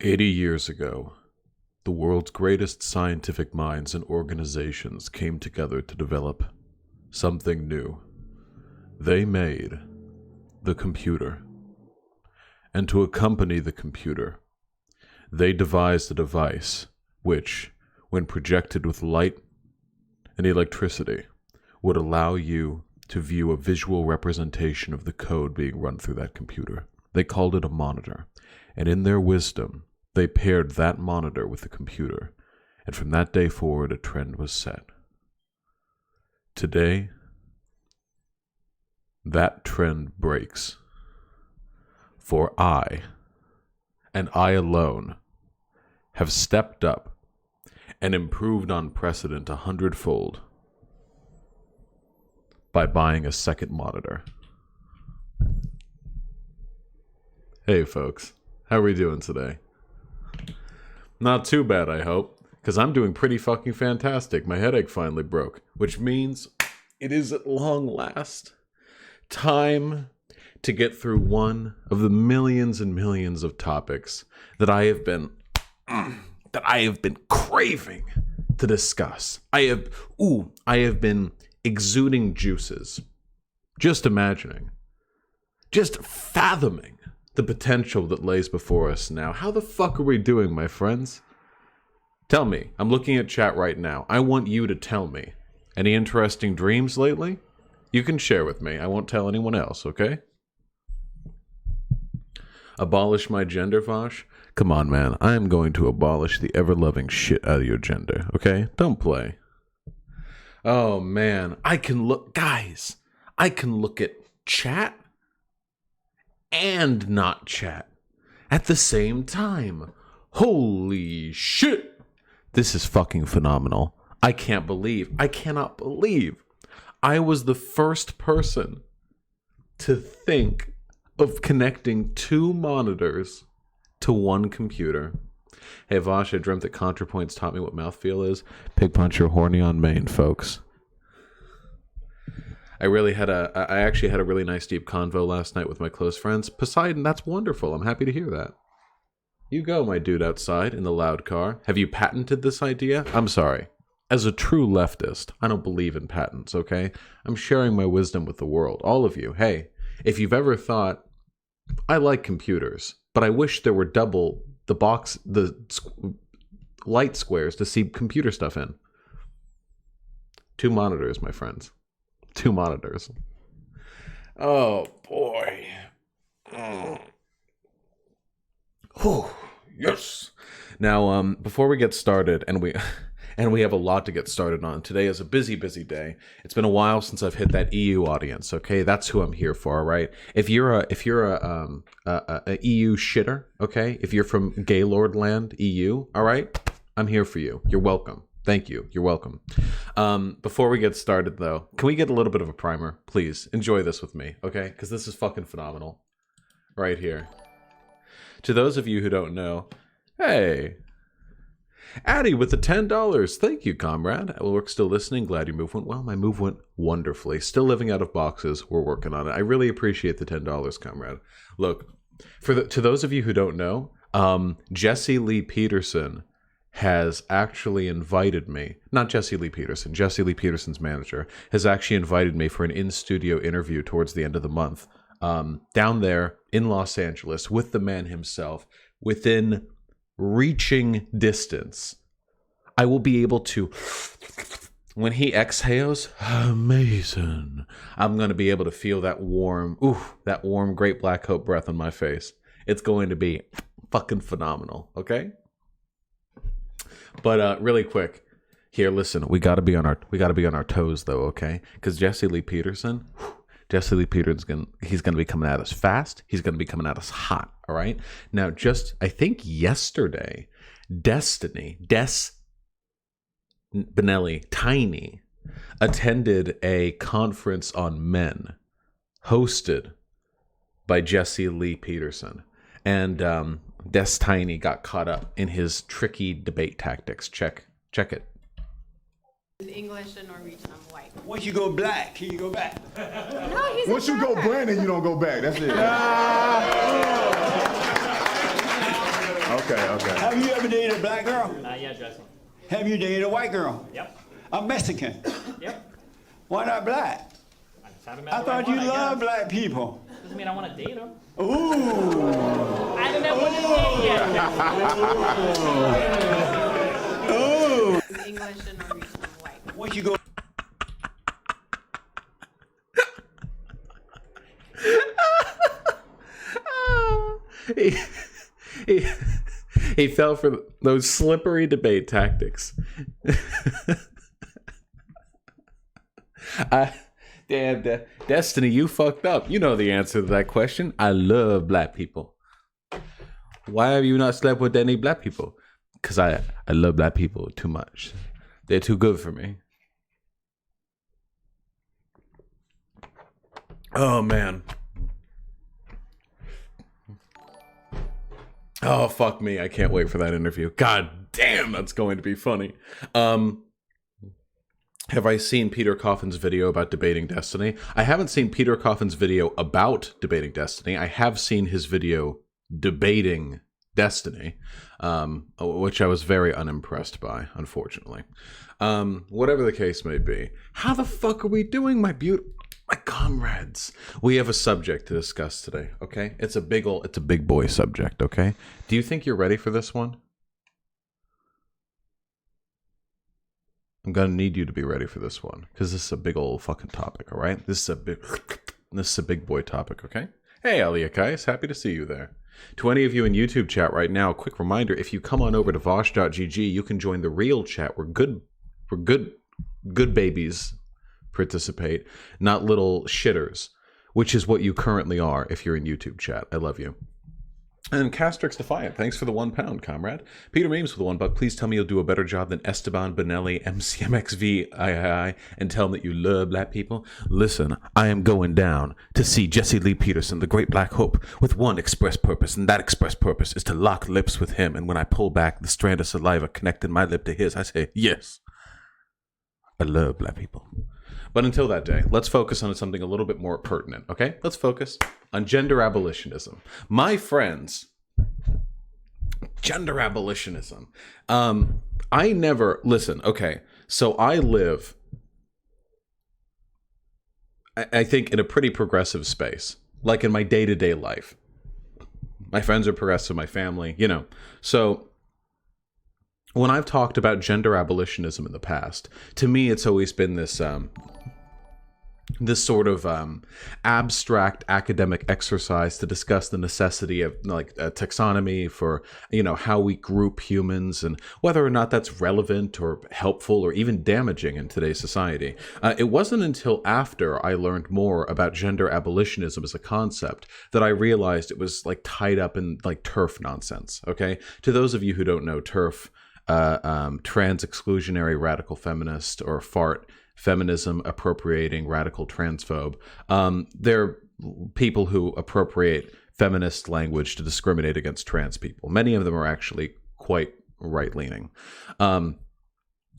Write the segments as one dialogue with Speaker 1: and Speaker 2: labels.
Speaker 1: 80 years ago, the world's greatest scientific minds and organizations came together to develop something new. They made the computer. And to accompany the computer, they devised a device which, when projected with light and electricity, would allow you to view a visual representation of the code being run through that computer. They called it a monitor, and in their wisdom, they paired that monitor with the computer, and from that day forward, a trend was set. Today, that trend breaks. For I, and I alone, have stepped up and improved on precedent 100-fold by buying a second monitor. Hey folks, how are we doing today? Not too bad, I hope, because I'm doing pretty fucking fantastic. My headache finally broke, which means it is at long last time to get through one of the millions and millions of topics that I have been craving to discuss. I have been exuding juices, just imagining, just fathoming the potential that lays before us now. How the fuck are we doing, my friends? Tell me. I'm looking at chat right now. I want you to tell me. Any interesting dreams lately? You can share with me. I won't tell anyone else, okay? Abolish my gender, Vosh? Come on, man. I am going to abolish the ever-loving shit out of your gender, okay? Don't play. Oh, man. Guys, I can look at chat and not chat at the same time. Holy shit. This is fucking phenomenal. I cannot believe I was the first person to think of connecting two monitors to one computer. Hey Vosh, I dreamt that ContraPoints taught me what mouthfeel is. Pig puncher horny on main, folks. I actually had a really nice deep convo last night with my close friends. Poseidon, that's wonderful. I'm happy to hear that. You go, my dude outside in the loud car. Have you patented this idea? I'm sorry. As a true leftist, I don't believe in patents, okay? I'm sharing my wisdom with the world. All of you, hey, if you've ever thought, I like computers, but I wish there were double the light squares to see computer stuff in. Two monitors, my friends. Two monitors. Oh, boy. Whew, yes. Now, before we get started, and we have a lot to get started on. Today is a busy, busy day. It's been a while since I've hit that EU audience. Okay, that's who I'm here for. All right. If you're a EU shitter, okay. If you're from Gaylord land, EU, all right. I'm here for you. You're welcome. Thank you. You're welcome. Before we get started, though, can we get a little bit of a primer, please? Enjoy this with me, okay? Because this is fucking phenomenal, right here. To those of you who don't know, hey. Addy with the $10. Thank you, comrade. We're still listening. Glad your move went well. My move went wonderfully. Still living out of boxes. We're working on it. I really appreciate the $10, comrade. Look, to those of you who don't know, Jesse Lee Peterson has actually invited me, not Jesse Lee Peterson, Jesse Lee Peterson's manager, has actually invited me for an in-studio interview towards the end of the month, down there in Los Angeles with the man himself, within reaching distance. I will be able to, when he exhales, amazing, I'm going to be able to feel that warm Great Black Hope breath on my face. It's going to be fucking phenomenal, okay? But really quick, here, listen, we gotta be on our toes though, okay? Because Jesse Lee Peterson, he's gonna be coming at us fast. He's gonna be coming at us hot. All right. Now, I think yesterday, Benelli, Tiny, attended a conference on men, hosted by Jesse Lee Peterson, and Tiny got caught up in his tricky debate tactics. Check it.
Speaker 2: In English and Norwegian, I'm white.
Speaker 3: Once you go black, can you go back?
Speaker 2: No, he's
Speaker 4: Once you go Brandon, you don't go back. That's it. Okay.
Speaker 3: Have you ever dated a black girl?
Speaker 5: Not yet, Jesse.
Speaker 3: Have you dated a white girl?
Speaker 5: Yep.
Speaker 3: A Mexican?
Speaker 5: Yep.
Speaker 3: Why not black?
Speaker 5: I just haven't met
Speaker 3: I
Speaker 5: the right
Speaker 3: thought you
Speaker 5: one,
Speaker 3: loved
Speaker 5: guess.
Speaker 3: black people.
Speaker 5: Doesn't mean I want to date them.
Speaker 3: Ooh.
Speaker 5: I haven't met one to date yet.
Speaker 3: Ooh.
Speaker 2: English and Norwegian. I'm white.
Speaker 3: Once you go.
Speaker 1: he, he, he fell for those slippery debate tactics. Damn, Destiny, you fucked up. You know the answer to that question. I love black people. Why have you not slept with any black people? Because I love black people too much. They're too good for me. Oh, man. Oh, fuck me. I can't wait for that interview. God damn, that's going to be funny. Have I seen Peter Coffin's video about debating Destiny? I haven't seen Peter Coffin's video about debating Destiny. I have seen his video debating Destiny, which I was very unimpressed by, unfortunately. Whatever the case may be. How the fuck are we doing, my comrades? We have a subject to discuss today, okay? It's a big boy subject, okay? Do you think you're ready for this one? I'm gonna need you to be ready for this one, because this is a big old fucking topic, all right? This is a big boy topic, okay? Hey, Aliakais, happy to see you there. To any of you in YouTube chat right now, quick reminder: if you come on over to Vosh.gg, you can join the real chat where good babies participate, not little shitters, which is what you currently are if you're in YouTube chat. I love you. And Castrix Defiant, thanks for the £1, comrade. Peter Memes for the $1. Please tell me you'll do a better job than Esteban Benelli, MCMXV, and tell them that you love black people. Listen, I am going down to see Jesse Lee Peterson, the great black hope, with one express purpose, and that express purpose is to lock lips with him. And when I pull back the strand of saliva connecting my lip to his, I say, yes, I love black people. But until that day, let's focus on something a little bit more pertinent, okay? Let's focus on gender abolitionism. My friends, gender abolitionism. Listen, okay, so I live, I think, in a pretty progressive space, like in my day-to-day life. My friends are progressive, my family, you know. So when I've talked about gender abolitionism in the past, to me it's always been this sort of abstract academic exercise to discuss the necessity of like a taxonomy for, you know, how we group humans and whether or not that's relevant or helpful or even damaging in today's society. It wasn't until after I learned more about gender abolitionism as a concept that I realized it was like tied up in like TERF nonsense. Okay, to those of you who don't know TERF, trans exclusionary radical feminist, or FART, feminism appropriating radical transphobe. They're people who appropriate feminist language to discriminate against trans people. Many of them are actually quite right-leaning.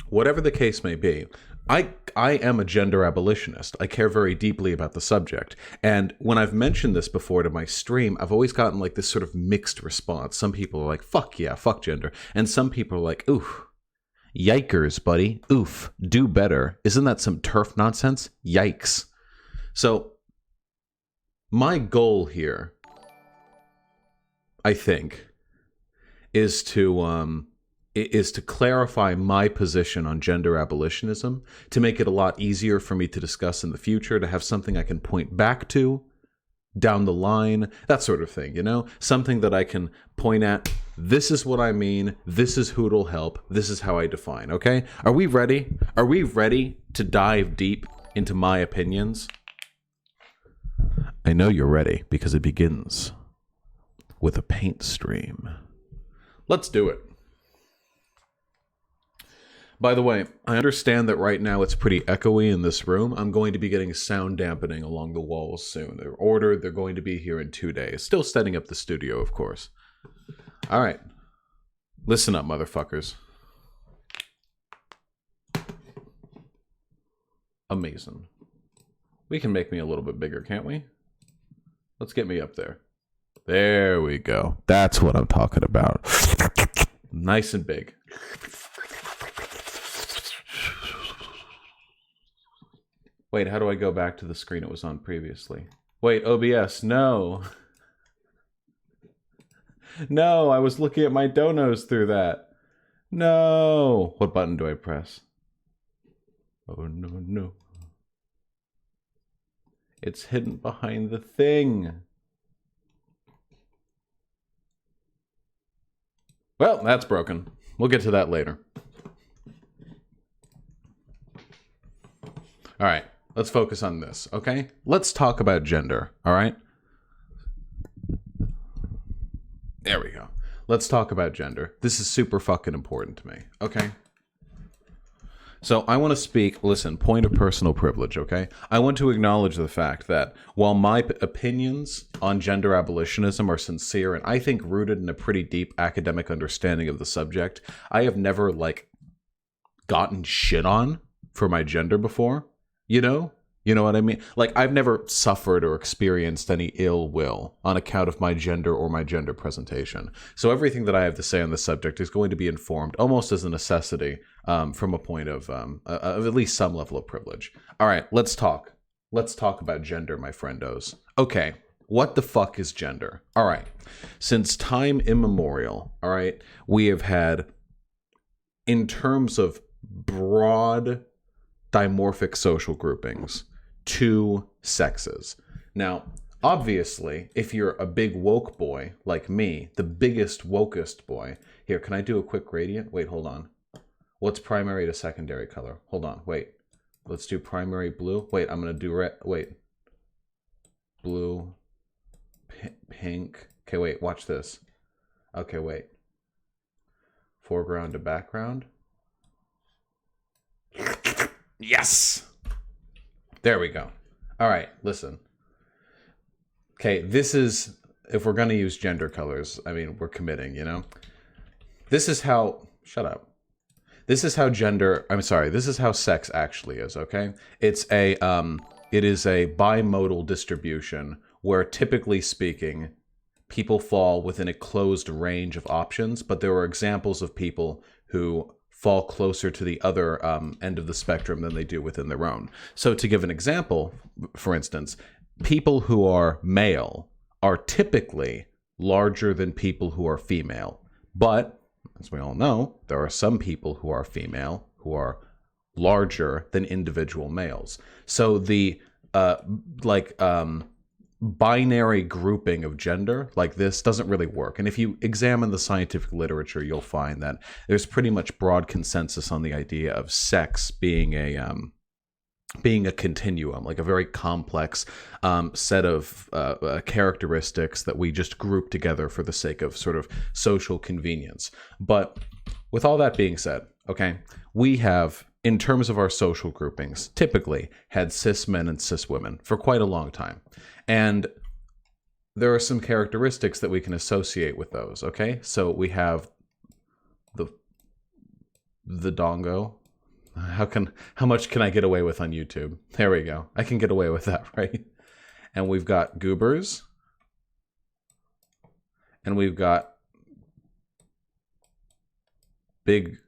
Speaker 1: Whatever the case may be, I am a gender abolitionist. I care very deeply about the subject. And when I've mentioned this before to my stream, I've always gotten like this sort of mixed response. Some people are like, fuck yeah, fuck gender. And some people are like, ooh, yikers, buddy. Oof, do better. Isn't that some TERF nonsense? Yikes. So my goal here, I think, is to clarify my position on gender abolitionism, to make it a lot easier for me to discuss in the future, to have something I can point back to down the line, that sort of thing, you know? Something that I can point at. This is what I mean. This is who it'll help. This is how I define, okay? Are we ready? Are we ready to dive deep into my opinions? I know you're ready because it begins with a paint stream. Let's do it. By the way, I understand that right now it's pretty echoey in this room. I'm going to be getting sound dampening along the walls soon. They're ordered. They're going to be here in 2 days. Still setting up the studio, of course. All right. Listen up, motherfuckers. Amazing. We can make me a little bit bigger, can't we? Let's get me up there. There we go. That's what I'm talking about. Nice and big. Wait, how do I go back to the screen it was on previously? Wait, OBS, no. No, I was looking at my donos through that. No. What button do I press? Oh, no, no. It's hidden behind the thing. Well, that's broken. We'll get to that later. All right, let's focus on this, okay? Let's talk about gender, all right? There we go. Let's talk about gender. This is super fucking important to me, okay? So I want to speak, listen, point of personal privilege, okay? I want to acknowledge the fact that while my opinions on gender abolitionism are sincere and I think rooted in a pretty deep academic understanding of the subject, I have never, like, gotten shit on for my gender before, you know? You know what I mean? Like, I've never suffered or experienced any ill will on account of my gender or my gender presentation. So everything that I have to say on the subject is going to be informed almost as a necessity from a point of at least some level of privilege. All right, let's talk. Let's talk about gender, my friendos. Okay, what the fuck is gender? All right, since time immemorial, all right, we have had, in terms of broad dimorphic social groupings, two sexes. Now, obviously, if you're a big woke boy like me, the biggest wokest boy. Here, can I do a quick gradient? Wait, hold on. What's primary to secondary color? Hold on, wait. Let's do primary blue. Wait, I'm gonna do red. Wait. Blue. Pink. Okay, wait, watch this. Okay, wait. Foreground to background. Yes! There we go. All right, listen. Okay, this is, if we're going to use gender colors, I mean, we're committing, you know? This is how, shut up. This is how this is how sex actually is, okay? It is a bimodal distribution where, typically speaking, people fall within a closed range of options, but there are examples of people who fall closer to the other end of the spectrum than they do within their own. So to give an example, for instance, people who are male are typically larger than people who are female. But, as we all know, there are some people who are female who are larger than individual males. So the binary grouping of gender like this doesn't really work. And if you examine the scientific literature, you'll find that there's pretty much broad consensus on the idea of sex being a continuum, like a very complex set of characteristics that we just group together for the sake of sort of social convenience. But with all that being said, okay, we have, in terms of our social groupings, typically had cis men and cis women for quite a long time. And there are some characteristics that we can associate with those, okay? So we have the dongo. How much can I get away with on YouTube? There we go. I can get away with that, right? And we've got goobers. And we've got big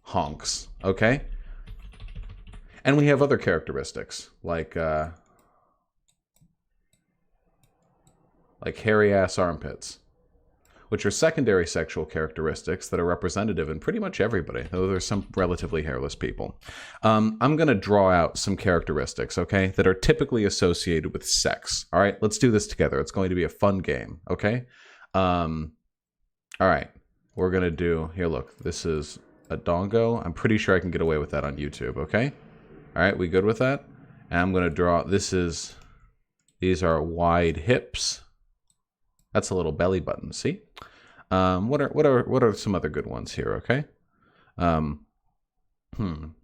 Speaker 1: honks, okay? And we have other characteristics like hairy ass armpits, which are secondary sexual characteristics that are representative in pretty much everybody, though there's some relatively hairless people. I'm going to draw out some characteristics, okay, that are typically associated with sex. All right, let's do this together. It's going to be a fun game, okay? All right, we're going to do, here, look, this is a dongo. I'm pretty sure I can get away with that on YouTube, okay? All right, we good with that? And I'm going to draw, these are wide hips. That's a little belly button, see? What are some other good ones here, okay?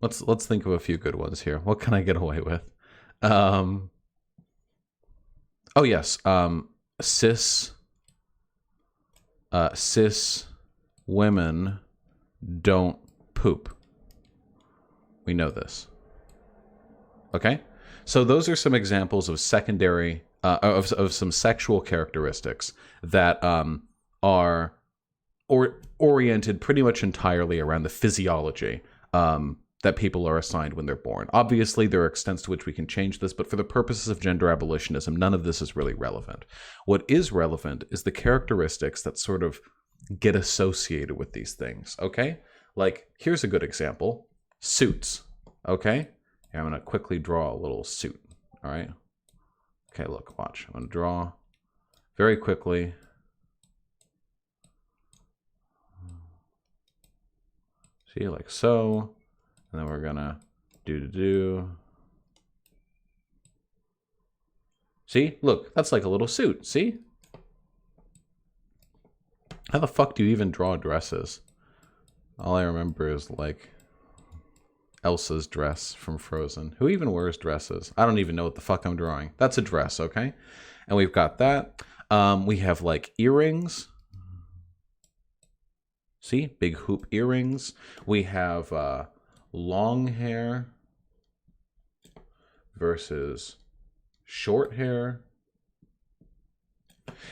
Speaker 1: Let's think of a few good ones here. What can I get away with? Oh yes, cis women don't poop. We know this. Okay? So those are some examples of secondary of some sexual characteristics that are oriented pretty much entirely around the physiology that people are assigned when they're born. Obviously, there are extents to which we can change this, but for the purposes of gender abolitionism, none of this is really relevant. What is relevant is the characteristics that sort of get associated with these things, okay? Like, here's a good example. Suits, okay? Here, I'm going to quickly draw a little suit, all right? Okay, look, watch. I'm going to draw very quickly. See, like so. And then we're gonna do. See, look, that's like a little suit. See? How the fuck do you even draw dresses? All I remember is like Elsa's dress from Frozen. Who even wears dresses? I don't even know what the fuck I'm drawing. That's a dress, okay? And we've got that. We have like earrings. See, big hoop earrings. We have long hair versus short hair,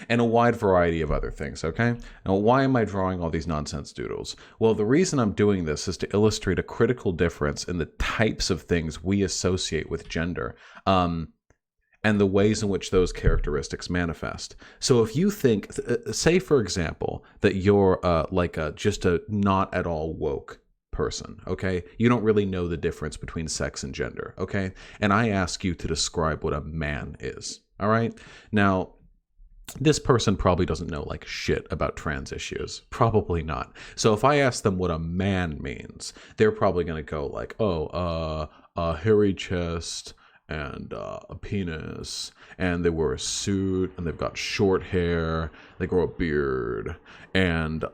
Speaker 1: and a wide variety of other things, okay? Now, why am I drawing all these nonsense doodles? Well, the reason I'm doing this is to illustrate a critical difference in the types of things we associate with gender, and the ways in which those characteristics manifest. So if you think, say for example, that you're just a not at all woke person, okay? You don't really know the difference between sex and gender, okay? And I ask you to describe what a man is, all right? Now, this person probably doesn't know like shit about trans issues. Probably not. So if I ask them what a man means, they're probably going to go like, oh, a hairy chest and a penis, and they wear a suit, and they've got short hair, they grow a beard, and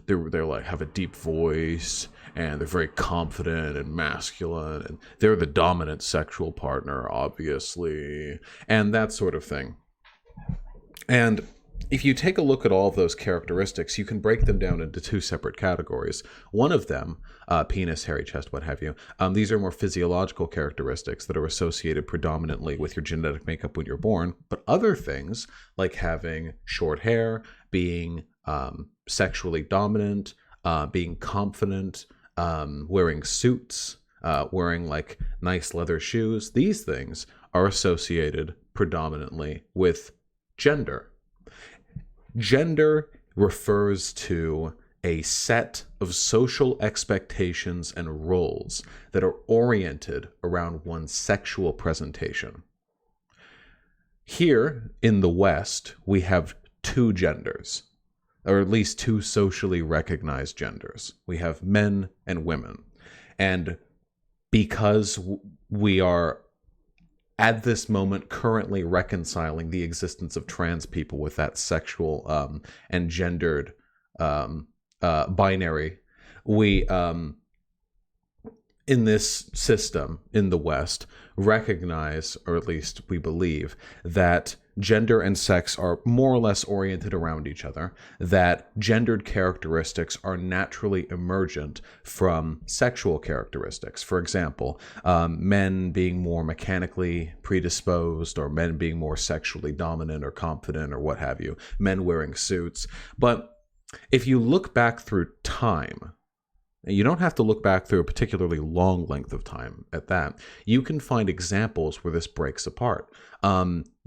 Speaker 1: they're like have a deep voice, and they're very confident and masculine, and they're the dominant sexual partner, obviously, and that sort of thing. And if you take a look at all of those characteristics, you can break them down into two separate categories. One of them, penis, hairy chest, what have you, these are more physiological characteristics that are associated predominantly with your genetic makeup when you're born. But other things, like having short hair, being sexually dominant, being confident, wearing suits, wearing like nice leather shoes, these things are associated predominantly with gender. Gender refers to a set of social expectations and roles that are oriented around one's sexual presentation. Here in the West, we have two genders, or at least two socially recognized genders. We have men and women. And because we are at this moment currently reconciling the existence of trans people with that sexual and gendered binary, we in this system in the West recognize, or at least we believe, that gender and sex are more or less oriented around each other, that gendered characteristics are naturally emergent from sexual characteristics. For example, men being more mechanically predisposed, or men being more sexually dominant or confident, or what have you, men wearing suits. But if you look back through time, you don't have to look back through a particularly long length of time at that, you can find examples where this breaks apart.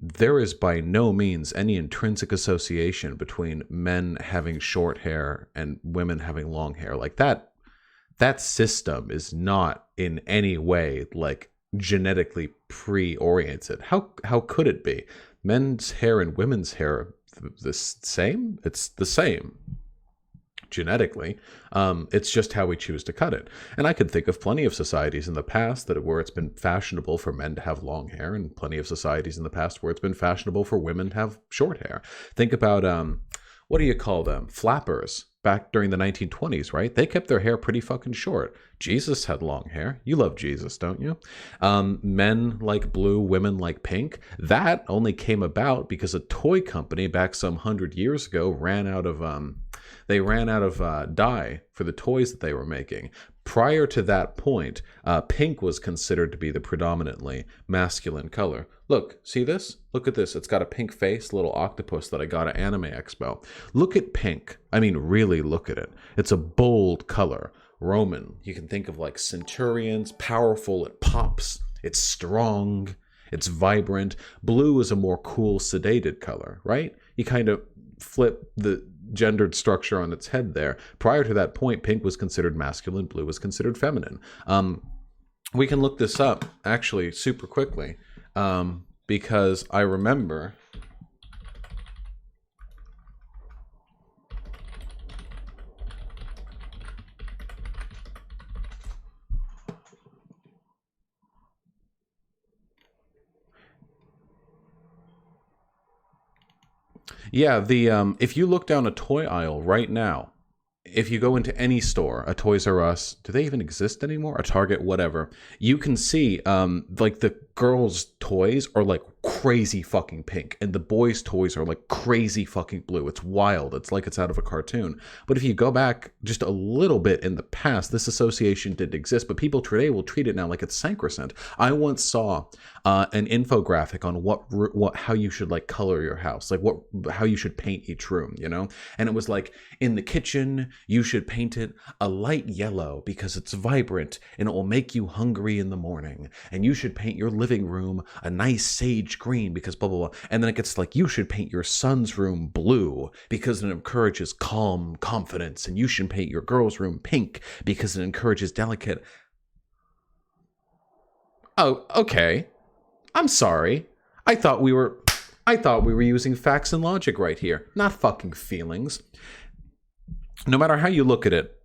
Speaker 1: There is by no means any intrinsic association between men having short hair and women having long hair. Like that system is not in any way like genetically pre-oriented. How could it be? Men's hair and women's hair are the same? It's the same. Genetically, it's just how we choose to cut it. And I could think of plenty of societies in the past where it's been fashionable for men to have long hair, and plenty of societies in the past where it's been fashionable for women to have short hair. Think about what do you call them? Flappers back during the 1920s, right? They kept their hair pretty fucking short. Jesus had long hair. You love Jesus, don't you? Men like blue, women like pink. That only came about because a toy company back some 100 years ago ran out of dye for the toys that they were making. Prior to that point, pink was considered to be the predominantly masculine color. Look, see this? Look at this. It's got a pink face, little octopus that I got at Anime Expo. Look at pink. I mean, really look at it. It's a bold color. Roman, you can think of like centurions, powerful, it pops, it's strong, it's vibrant. Blue is a more cool, sedated color, right? You kind of flip the gendered structure on its head there. Prior to that point, pink was considered masculine, blue was considered feminine. We can look this up actually super quickly because I remember yeah, if you look down a toy aisle right now, if you go into any store, a Toys R Us, do they even exist anymore? A Target, whatever, you can see like the girls' toys are like crazy fucking pink and the boys' toys are like crazy fucking blue. It's wild. It's like it's out of a cartoon. But if you go back just a little bit in the past, this association didn't exist, but people today will treat it now like it's sacrosanct. I once saw an infographic on how you should like color your house, like how you should paint each room, you know? And it was like in the kitchen, you should paint it a light yellow because it's vibrant and it will make you hungry in the morning. And you should paint your living room a nice sage green because blah, blah, blah. And then it gets like, you should paint your son's room blue because it encourages calm confidence. And you should paint your girl's room pink because it encourages delicate. Oh, okay. I'm sorry. I thought we were using facts and logic right here, not fucking feelings. No matter how you look at it,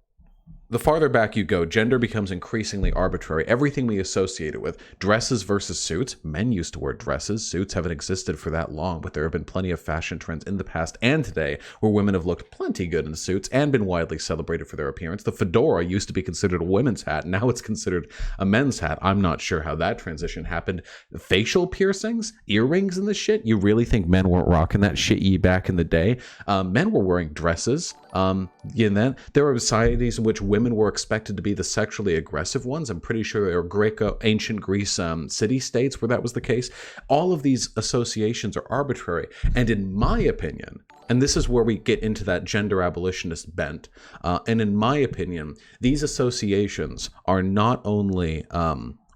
Speaker 1: the farther back you go, gender becomes increasingly arbitrary. Everything we associate it with. Dresses versus suits. Men used to wear dresses. Suits haven't existed for that long, but there have been plenty of fashion trends in the past and today where women have looked plenty good in suits and been widely celebrated for their appearance. The fedora used to be considered a women's hat. Now it's considered a men's hat. I'm not sure how that transition happened. Facial piercings, earrings and the shit. You really think men weren't rocking that shit back in the day? Men were wearing dresses. Then there were societies in which women were expected to be the sexually aggressive ones. I'm pretty sure there were ancient Greece city-states where that was the case. All of these associations are arbitrary. And in my opinion, and this is where we get into that gender abolitionist bent, and in my opinion, these associations are not only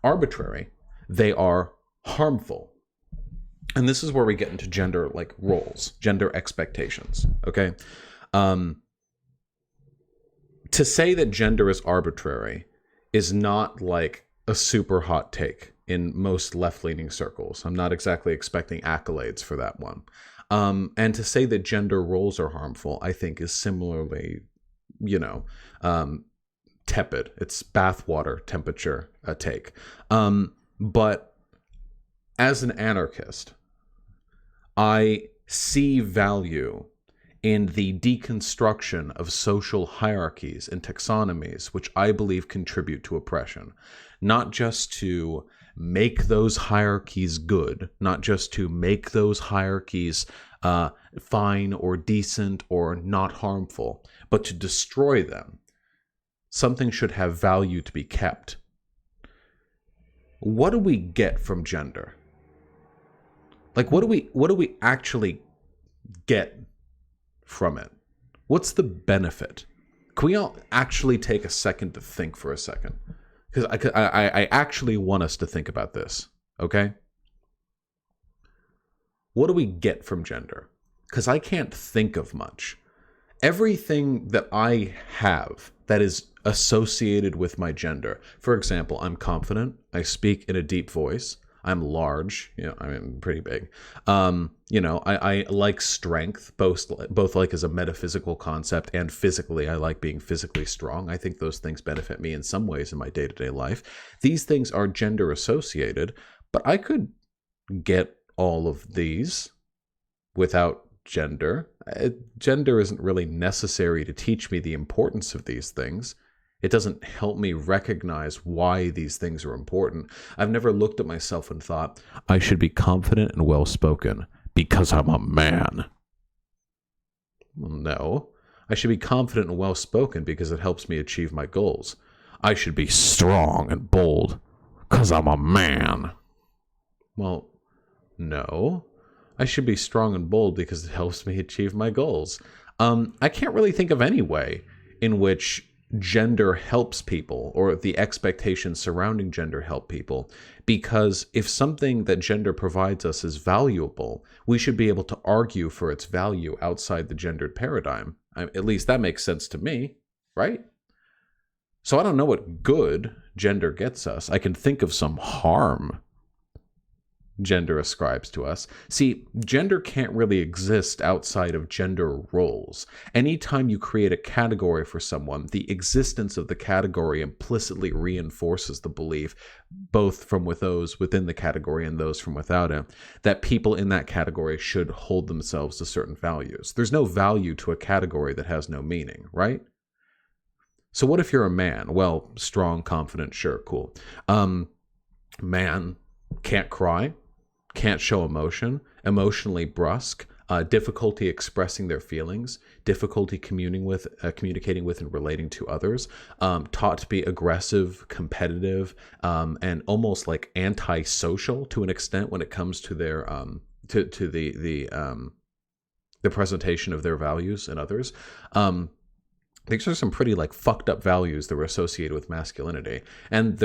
Speaker 1: arbitrary, they are harmful. And this is where we get into gender like roles, gender expectations, okay? To say that gender is arbitrary is not like a super hot take in most left-leaning circles. I'm not exactly expecting accolades for that one. And to say that gender roles are harmful, I think is similarly, tepid. It's bathwater temperature take. But as an anarchist, I see value in the deconstruction of social hierarchies and taxonomies, which I believe contribute to oppression. Not just to make those hierarchies good, not just to make those hierarchies fine or decent or not harmful, but to destroy them. Something should have value to be kept. What do we get from gender? Like, what do we actually get from it? What's the benefit? Can we all actually take a second to think for a second? Because I actually want us to think about this, okay? What do we get from gender? Because I can't think of much. Everything that I have that is associated with my gender, for example, I'm confident, I speak in a deep voice, I'm large, I'm pretty big. I like strength, both like as a metaphysical concept and physically. I like being physically strong. I think those things benefit me in some ways in my day-to-day life. These things are gender associated, but I could get all of these without gender. Gender isn't really necessary to teach me the importance of these things. It doesn't help me recognize why these things are important. I've never looked at myself and thought, I should be confident and well-spoken because I'm a man. Well, no. I should be confident and well-spoken because it helps me achieve my goals. I should be strong and bold because I'm a man. Well, no. I should be strong and bold because it helps me achieve my goals. I can't really think of any way in which gender helps people, or the expectations surrounding gender help people, because if something that gender provides us is valuable, we should be able to argue for its value outside the gendered paradigm. At least that makes sense to me, right? So I don't know what good gender gets us. I can think of some harm gender ascribes to us. See, gender can't really exist outside of gender roles. Anytime you create a category for someone, the existence of the category implicitly reinforces the belief, both from with those within the category and those from without it, that people in that category should hold themselves to certain values. There's no value to a category that has no meaning, right? So what if you're a man? Well, strong, confident, sure, cool. Man can't cry, can't show emotion, emotionally brusque, difficulty expressing their feelings, difficulty communicating with and relating to others, taught to be aggressive, competitive, and almost like antisocial to an extent when it comes to their to the presentation of their values and others. These are some pretty like fucked up values that were associated with masculinity, and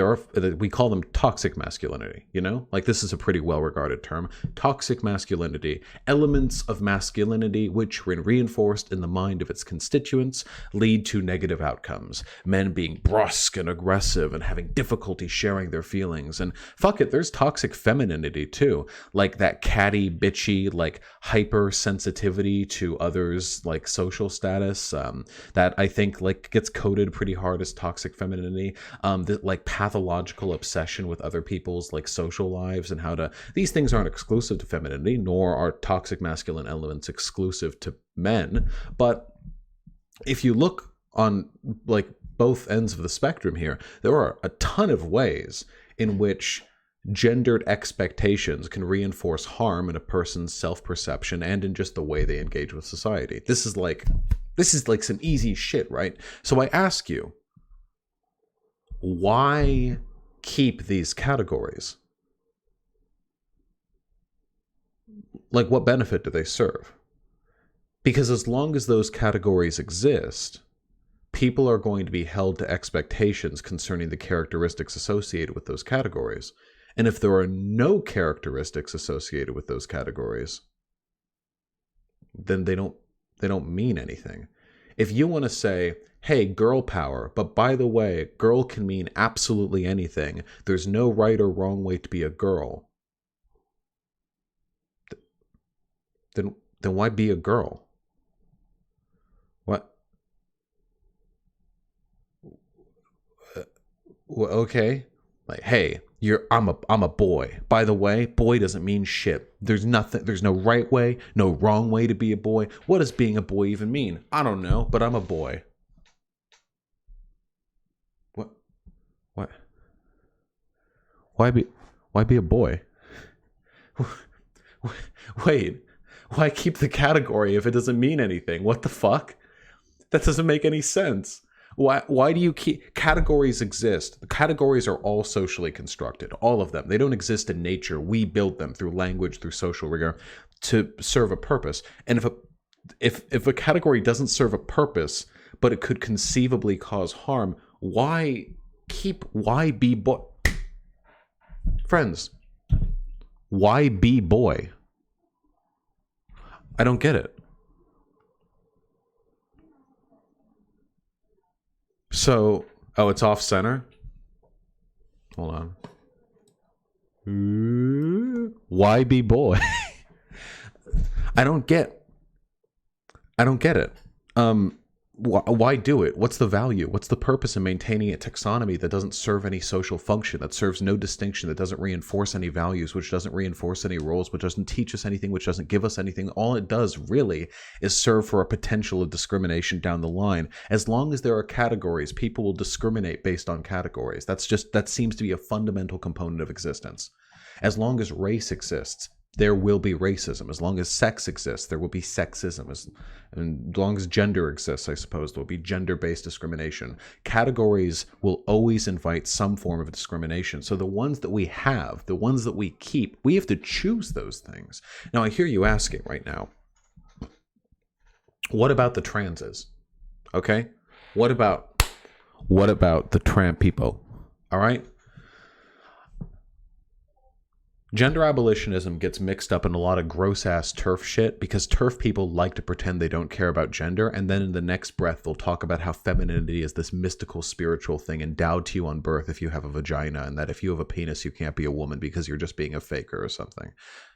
Speaker 1: we call them toxic masculinity. You know, like this is a pretty well regarded term. Toxic masculinity, elements of masculinity which, when reinforced in the mind of its constituents, lead to negative outcomes. Men being brusque and aggressive and having difficulty sharing their feelings. And fuck it, there's toxic femininity too, like that catty, bitchy, like hypersensitivity to others, like social status. That I think like gets coded pretty hard as toxic femininity. That like pathological obsession with other people's like social lives and how to. These things aren't exclusive to femininity, nor are toxic masculine elements exclusive to men. But if you look on like both ends of the spectrum here, there are a ton of ways in which gendered expectations can reinforce harm in a person's self-perception and in just the way they engage with society. This is like some easy shit, right? So I ask you, why keep these categories? Like, what benefit do they serve? Because as long as those categories exist, people are going to be held to expectations concerning the characteristics associated with those categories. And if there are no characteristics associated with those categories, then they don't mean anything. If you want to say, hey, girl power, but by the way, girl can mean absolutely anything. There's no right or wrong way to be a girl. Then why be a girl? What? Okay. Like, hey, I'm a boy. By the way, boy doesn't mean shit. There's no right way, no wrong way to be a boy. What does being a boy even mean? I don't know, but I'm a boy. What? Why be a boy? Wait, why keep the category if it doesn't mean anything? What the fuck? That doesn't make any sense. Why do you keep categories exist? The categories are all socially constructed, all of them. They don't exist in nature. We build them through language, through social rigor, to serve a purpose. And if a category doesn't serve a purpose, but it could conceivably cause harm, why be boy? Friends, why be boy? I don't get it. So, it's off center. Hold on. Why be boy? I don't get it. Why do it? What's the value? What's the purpose in maintaining a taxonomy that doesn't serve any social function, that serves no distinction, that doesn't reinforce any values, which doesn't reinforce any roles, which doesn't teach us anything, which doesn't give us anything? All it does really is serve for a potential of discrimination down the line. As long as there are categories, people will discriminate based on categories. That seems to be a fundamental component of existence. As long as race exists, there will be racism. As long as sex exists, there will be sexism. As long as gender exists, I suppose, there will be gender-based discrimination. Categories will always invite some form of discrimination. So the ones that we have, the ones that we keep, we have to choose those things. Now, I hear you asking right now, what about the transes? Okay? What about the trans people? All right? Gender abolitionism gets mixed up in a lot of gross-ass turf shit because turf people like to pretend they don't care about gender, and then in the next breath they'll talk about how femininity is this mystical spiritual thing endowed to you on birth if you have a vagina, and that if you have a penis you can't be a woman because you're just being a faker or something.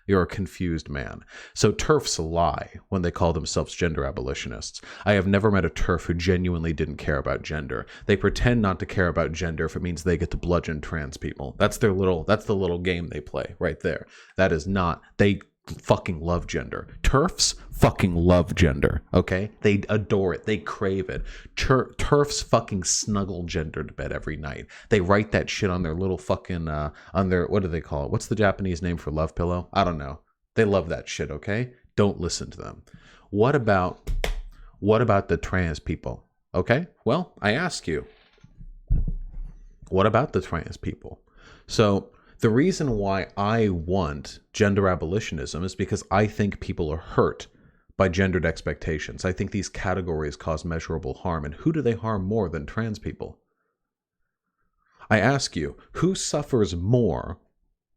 Speaker 1: You're a confused man. So turfs lie when they call themselves gender abolitionists. I have never met a turf who genuinely didn't care about gender. They pretend not to care about gender if it means they get to bludgeon trans people. That's the little game they play right there. That is not, they fucking love gender. Turfs fucking love gender, okay? They adore it. They crave it. Turfs fucking snuggle gender to bed every night. They write that shit on their little fucking, on their, what do they call it? What's the Japanese name for love pillow? I don't know. They love that shit, okay? Don't listen to them. What about the trans people? Okay? Well, I ask you, what about the trans people? So, the reason why I want gender abolitionism is because I think people are hurt by gendered expectations. I think these categories cause measurable harm. And who do they harm more than trans people? I ask you, who suffers more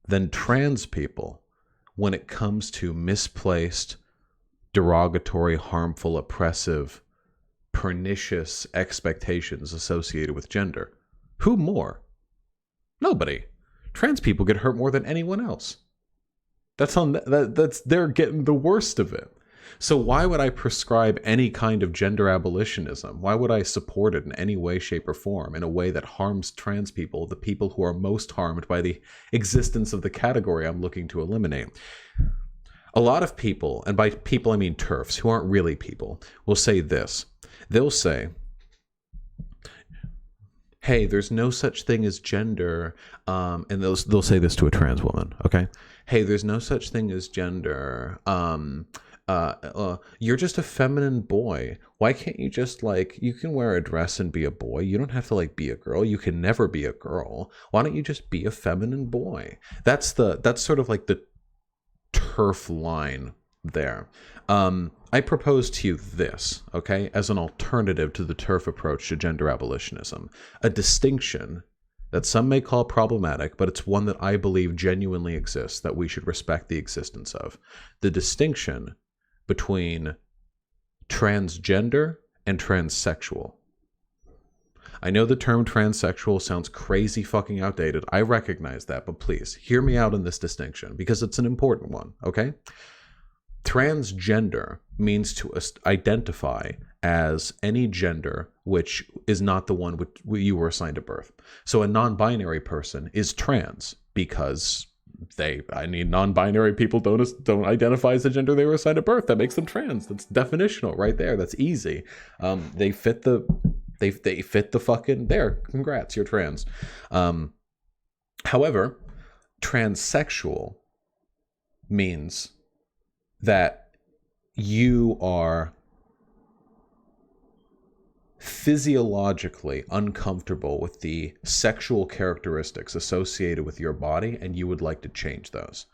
Speaker 1: than trans people when it comes to misplaced, derogatory, harmful, oppressive, pernicious expectations associated with gender? Who more? Nobody. Trans people get hurt more than anyone else. They're getting the worst of it. So why would I prescribe any kind of gender abolitionism? Why would I support it in any way, shape, or form in a way that harms trans people, the people who are most harmed by the existence of the category I'm looking to eliminate? A lot of people, and by people I mean turfs, who aren't really people, will say this. They'll say, hey, there's no such thing as gender, and they'll say this to a trans woman, okay? Hey, there's no such thing as gender. You're just a feminine boy. Why can't you just, you can wear a dress and be a boy. You don't have to, be a girl. You can never be a girl. Why don't you just be a feminine boy? That's sort of like the turf line there. I propose to you this, okay, as an alternative to the turf approach to gender abolitionism, a distinction that some may call problematic, but it's one that I believe genuinely exists, that we should respect the existence of. The distinction between transgender and transsexual. I know the term transsexual sounds crazy fucking outdated. I recognize that, but please, hear me out in this distinction, because it's an important one, okay? Transgender means to identify as any gender which is not the one which you were assigned at birth. So a non-binary person is trans because non-binary people don't identify as the gender they were assigned at birth. That makes them trans. That's definitional right there. That's easy. They fit the fucking there. Congrats, you're trans. However, transsexual means that you are physiologically uncomfortable with the sexual characteristics associated with your body, and you would like to change those.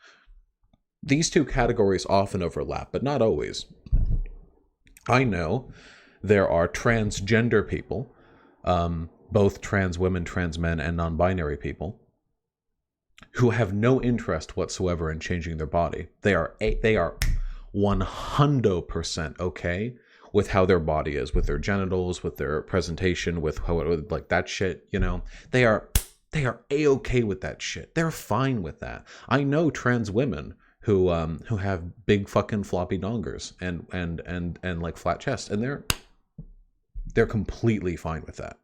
Speaker 1: These two categories often overlap, but not always. I know there are transgender people, both trans women, trans men, and non-binary people, who have no interest whatsoever in changing their body. They are 100% okay with how their body is, with their genitals, with their presentation, with how it, like that shit, you know. They are a-okay with that shit. They're fine with that. I know trans women who have big fucking floppy dongers and like flat chests, and they're completely fine with that.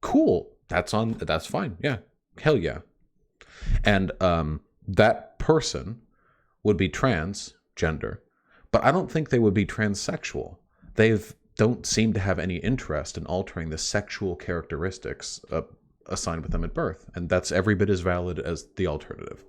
Speaker 1: Cool. That's fine. Yeah. Hell yeah. And that person would be transgender, but I don't think they would be transsexual. They don't seem to have any interest in altering the sexual characteristics assigned with them at birth, and that's every bit as valid as the alternative.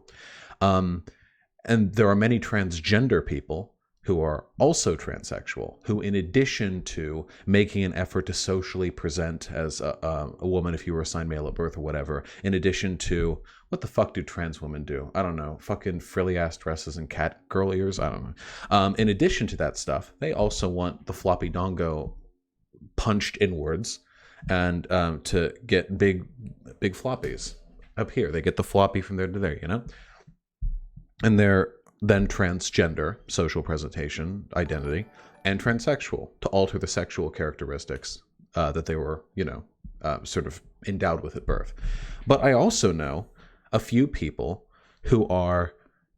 Speaker 1: And there are many transgender people who are also transsexual, who in addition to making an effort to socially present as a woman if you were assigned male at birth or whatever, in addition to, what the fuck do trans women do? I don't know, fucking frilly ass dresses and cat girl ears? I don't know. In addition to that stuff, they also want the floppy dongo punched inwards and to get big floppies up here. They get the floppy from there to there, you know? And they're then transgender, social presentation, identity, and transsexual to alter the sexual characteristics that they were, sort of endowed with at birth. But I also know a few people who are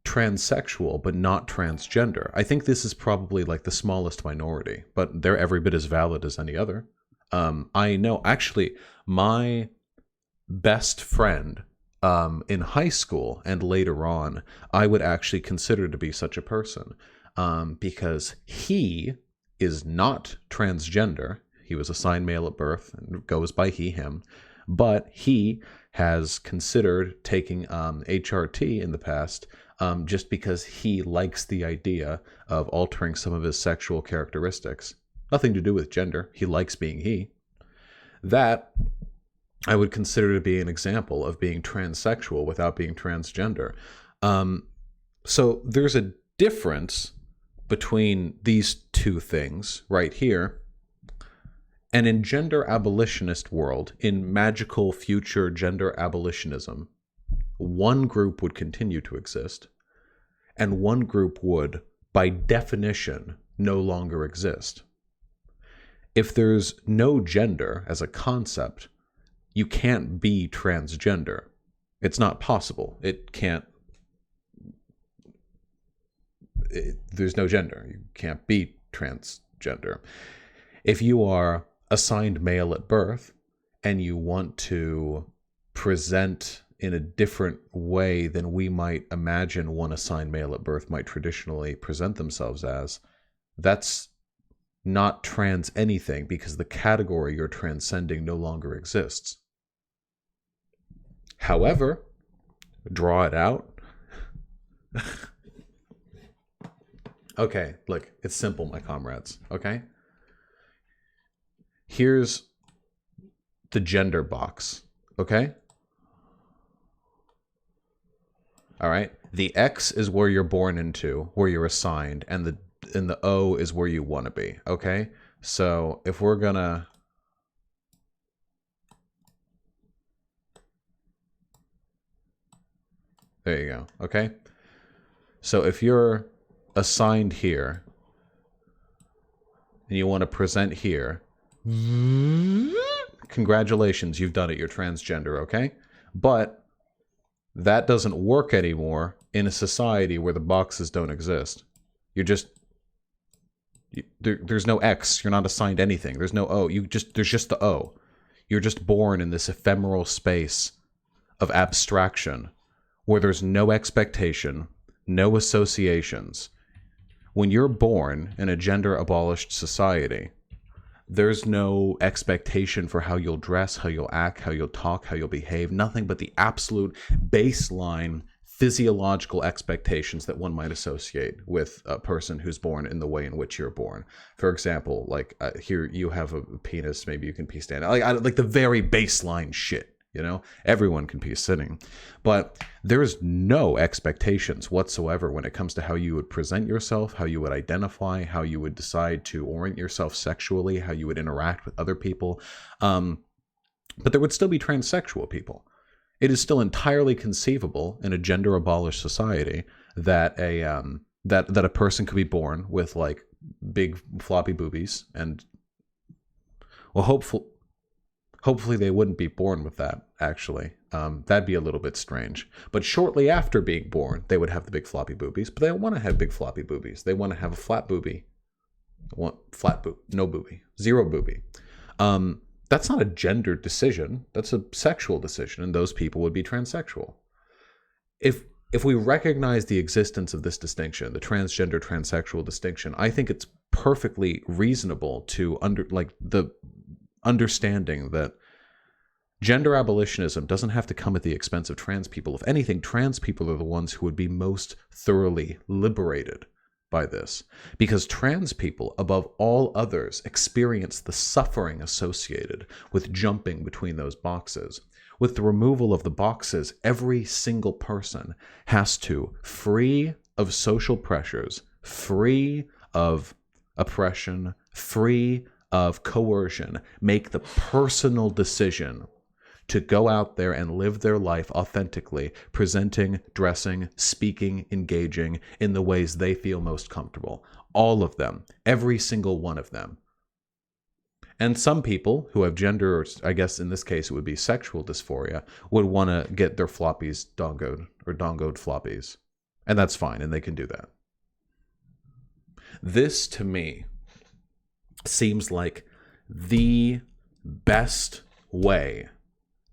Speaker 1: transsexual but not transgender. I think this is probably like the smallest minority, but they're every bit as valid as any other. I know, actually, my best friend in high school and later on, I would actually consider to be such a person because he is not transgender. He was assigned male at birth and goes by he, him, but he has considered taking HRT in the past just because he likes the idea of altering some of his sexual characteristics. Nothing to do with gender. He likes being he. That I would consider to be an example of being transsexual without being transgender. So there's a difference between these two things right here. And in gender abolitionist world, in magical future gender abolitionism, one group would continue to exist, and one group would, by definition, no longer exist. If there's no gender as a concept, you can't be transgender. It's not possible. There's no gender. You can't be transgender. If you are assigned male at birth and you want to present in a different way than we might imagine one assigned male at birth might traditionally present themselves as, that's not trans anything because the category you're transcending no longer exists. However, draw it out. Okay, look, it's simple, my comrades, okay? Here's the gender box, okay? All right, the X is where you're born into, where you're assigned, and the O is where you want to be, okay? So if we're gonna... There you go, okay? So if you're assigned here, and you want to present here, congratulations, you've done it, you're transgender, okay? But that doesn't work anymore in a society where the boxes don't exist. You're just... There's no X, you're not assigned anything. There's no O, there's just the O. You're just born in this ephemeral space of abstraction where there's no expectation, no associations. When you're born in a gender-abolished society, there's no expectation for how you'll dress, how you'll act, how you'll talk, how you'll behave, nothing but the absolute baseline physiological expectations that one might associate with a person who's born in the way in which you're born. For example, like here you have a penis, maybe you can pee standing. Like the very baseline shit. You know, everyone can pee sitting, but there's no expectations whatsoever when it comes to how you would present yourself, how you would identify, how you would decide to orient yourself sexually, how you would interact with other people. But there would still be transsexual people. It is still entirely conceivable in a gender-abolished society that a person could be born with like big floppy boobies and, well, hopefully they wouldn't be born with that, actually. That'd be a little bit strange. But shortly after being born, they would have the big floppy boobies. But they don't want to have big floppy boobies. They want to have a flat boobie. No boobie. Zero boobie. That's not a gender decision. That's a sexual decision, and those people would be transsexual. If we recognize the existence of this distinction, the transgender transsexual distinction, I think it's perfectly reasonable to understanding that Gender abolitionism doesn't have to come at the expense of trans people. If anything, trans people are the ones who would be most thoroughly liberated by this, because trans people, above all others, experience the suffering associated with jumping between those boxes. With the removal of the boxes, every single person has to, free of social pressures, free of oppression, free of coercion, make the personal decision to go out there and live their life authentically, presenting, dressing, speaking, engaging in the ways they feel most comfortable. All of them, every single one of them. And some people who have gender, or I guess in this case it would be sexual dysphoria, would want to get their floppies dongoed, or dongoed floppies. And that's fine, and they can do that. This, to me, seems like the best way,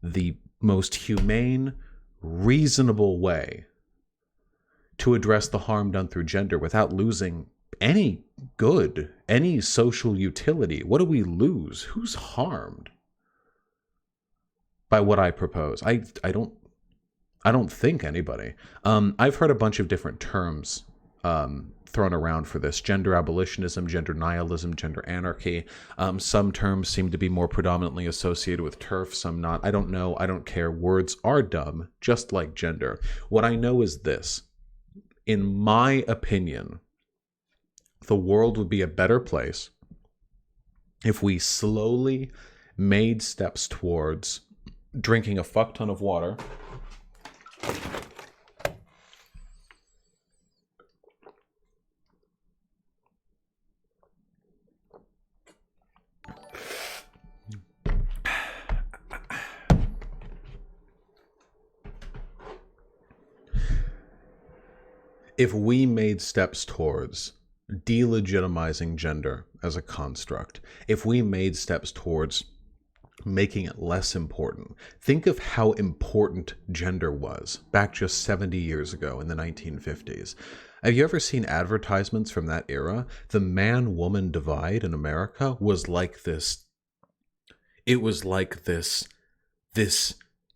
Speaker 1: the most humane, reasonable way to address the harm done through gender without losing any good, any social utility. What do we lose? Who's harmed by what I propose? I don't think anybody. I've heard a bunch of different terms thrown around for this: gender abolitionism, gender nihilism, gender anarchy. Some terms seem to be more predominantly associated with TERF, some not. I don't know. I don't care. Words are dumb, just like gender. What I know is this: in my opinion, the world would be a better place if we slowly made steps towards drinking a fuck ton of water, if we made steps towards delegitimizing gender as a construct, if we made steps towards making it less important. Think of how important gender was back just 70 years ago in the 1950s. Have you ever seen advertisements from that era? The man-woman divide in America was like this. It was like this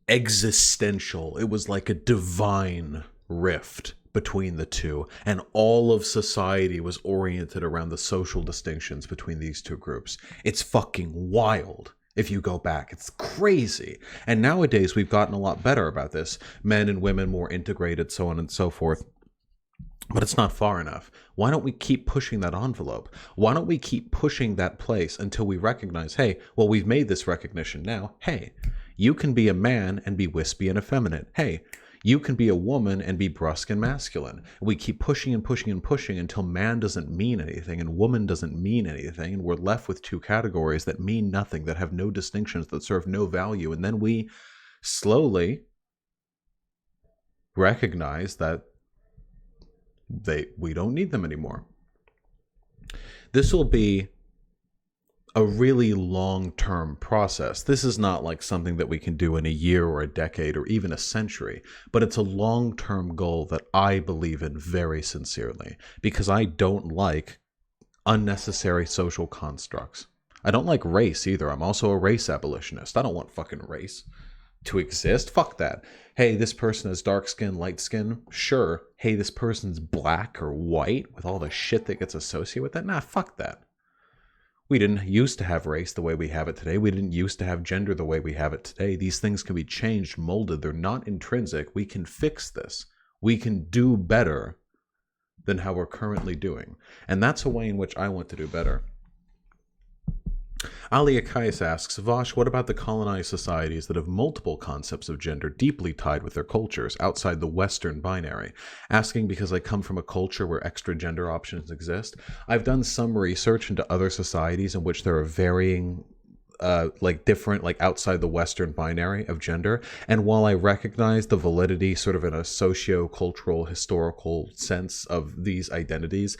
Speaker 1: existential, it was like a divine rift between the two, and all of society was oriented around the social distinctions between these two groups. It's fucking wild. If you go back, it's crazy. And nowadays we've gotten a lot better about this. Men and women more integrated, so on and so forth. But it's not far enough. Why don't we keep pushing that envelope? Why don't we keep pushing that place until we recognize, hey, well, we've made this recognition now. Hey, you can be a man and be wispy and effeminate. Hey, you can be a woman and be brusque and masculine. We keep pushing and pushing and pushing until man doesn't mean anything and woman doesn't mean anything, and we're left with two categories that mean nothing, that have no distinctions, that serve no value. And then we slowly recognize that we don't need them anymore. This will be a really long-term process. This is not like something that we can do in a year or a decade or even a century, but it's a long-term goal that I believe in very sincerely, because I don't like unnecessary social constructs. I don't like race either. I'm also a race abolitionist. I don't want fucking race to exist. Fuck that. Hey, this person is dark skin, light skin. Sure. Hey, this person's black or white, with all the shit that gets associated with that. Nah, fuck that. We didn't used to have race the way we have it today. We didn't used to have gender the way we have it today. These things can be changed, molded. They're not intrinsic. We can fix this. We can do better than how we're currently doing. And that's a way in which I want to do better. Ali Akais asks, Vosh, what about the colonized societies that have multiple concepts of gender deeply tied with their cultures outside the Western binary? Asking because I come from a culture where extra gender options exist. I've done some research into other societies in which there are varying different, outside the Western binary of gender. And while I recognize the validity sort of in a socio-cultural, historical sense of these identities,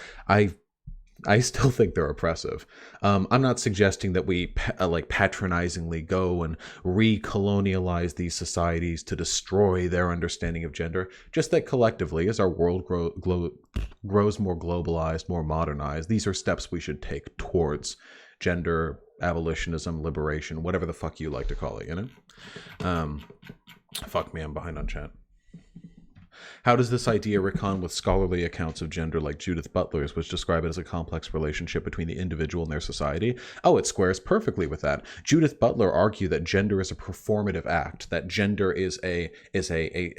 Speaker 1: I still think they're oppressive. I'm not suggesting that we patronizingly go and recolonialize these societies to destroy their understanding of gender. Just that collectively, as our world grows more globalized, more modernized, these are steps we should take towards gender abolitionism, liberation, whatever the fuck you like to call it, you know? Fuck me, I'm behind on chat. How does this idea recon with scholarly accounts of gender like Judith Butler's, which describe it as a complex relationship between the individual and their society? Oh, it squares perfectly with that. Judith Butler argued that gender is a performative act, that gender is a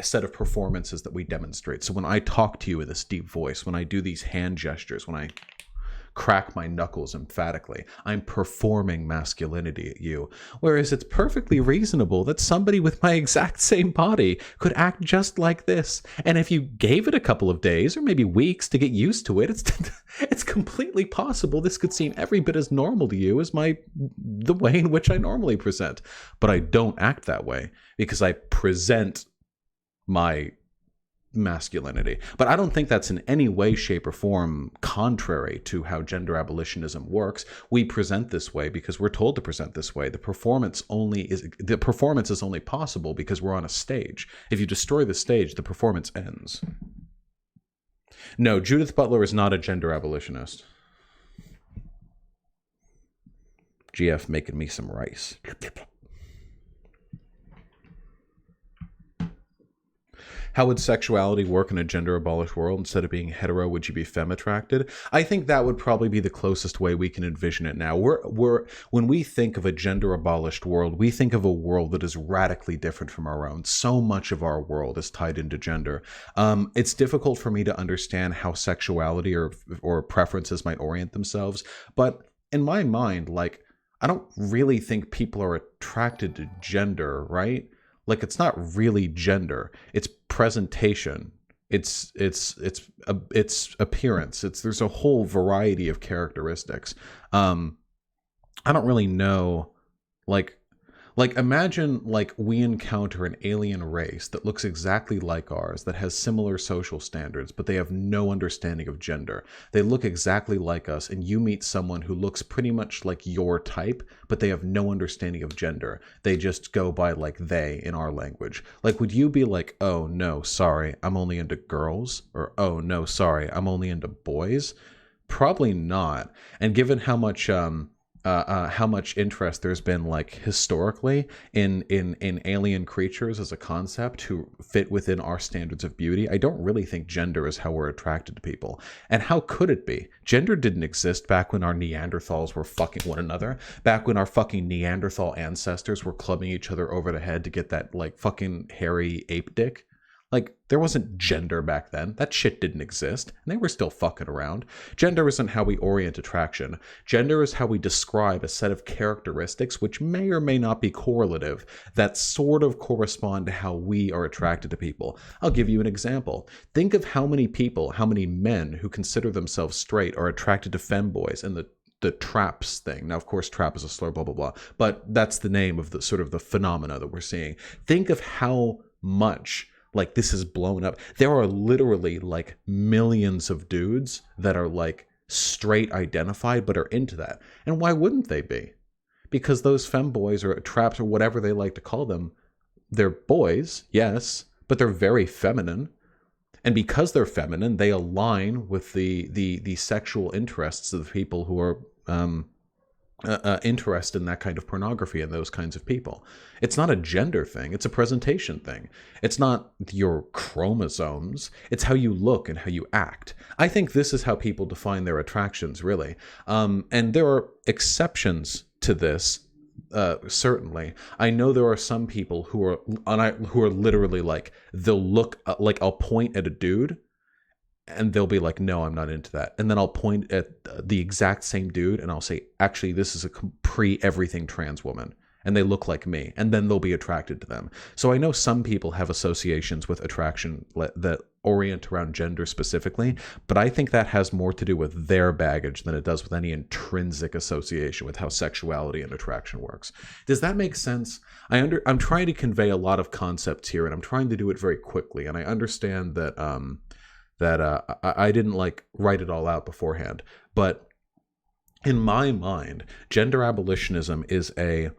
Speaker 1: set of performances that we demonstrate. So when I talk to you in this deep voice, when I do these hand gestures, when I crack my knuckles emphatically, I'm performing masculinity at you. Whereas it's perfectly reasonable that somebody with my exact same body could act just like this. And if you gave it a couple of days or maybe weeks to get used to it, it's completely possible this could seem every bit as normal to you as the way in which I normally present. But I don't act that way because I present my masculinity. But I don't think that's in any way, shape, or form contrary to how gender abolitionism works. We present this way because we're told to present this way. The performance is only possible because we're on a stage. If you destroy the stage, the performance ends. No, Judith Butler is not a gender abolitionist. GF making me some rice. How would sexuality work in a gender-abolished world? Instead of being hetero, would you be femme-attracted? I think that would probably be the closest way we can envision it now. When we think of a gender-abolished world, we think of a world that is radically different from our own. So much of our world is tied into gender. It's difficult for me to understand how sexuality or preferences might orient themselves, but in my mind, like, I don't really think people are attracted to gender, right? Like, it's not really gender. It's presentation. It's appearance. There's a whole variety of characteristics. I don't really know. Like imagine like we encounter an alien race that looks exactly like ours, that has similar social standards, but they have no understanding of gender. They look exactly like us, and you meet someone who looks pretty much like your type, but they have no understanding of gender. They just go by like they in our language. Like, would you be like, oh no, sorry, I'm only into girls? Or oh no, sorry, I'm only into boys? Probably not. And given how much interest there's been, like, historically in alien creatures as a concept who fit within our standards of beauty, I don't really think gender is how we're attracted to people. And how could it be? Gender didn't exist back when our Neanderthals were fucking one another, back when our fucking Neanderthal ancestors were clubbing each other over the head to get that, like, fucking hairy ape dick. Like, there wasn't gender back then. That shit didn't exist, and they were still fucking around. Gender isn't how we orient attraction. Gender is how we describe a set of characteristics which may or may not be correlative, that sort of correspond to how we are attracted to people. I'll give you an example. Think of how many men who consider themselves straight are attracted to femboys and the traps thing. Now, of course, trap is a slur, blah, blah, blah, but that's the name of the sort of the phenomena that we're seeing. Think of how much, like, this is blown up. There are literally like millions of dudes that are like straight identified but are into that. And why wouldn't they be? Because those femboys or traps or whatever they like to call them, they're boys, yes, but they're very feminine. And because they're feminine, they align with the sexual interests of the people who are interest in that kind of pornography and those kinds of people. It's not a gender thing. It's a presentation thing. It's not your chromosomes. It's how you look and how you act. I think this is how people define their attractions, really. And there are exceptions to this, certainly. I know there are some people who are literally like, they'll look like, I'll point at a dude and they'll be like, no, I'm not into that. And then I'll point at the exact same dude and I'll say, actually, this is a pre-everything trans woman. And they look like me. And then they'll be attracted to them. So I know some people have associations with attraction that orient around gender specifically. But I think that has more to do with their baggage than it does with any intrinsic association with how sexuality and attraction works. Does that make sense? I'm trying to convey a lot of concepts here, and I'm trying to do it very quickly. And I understand that I didn't like write it all out beforehand, but in my mind, gender abolitionism is a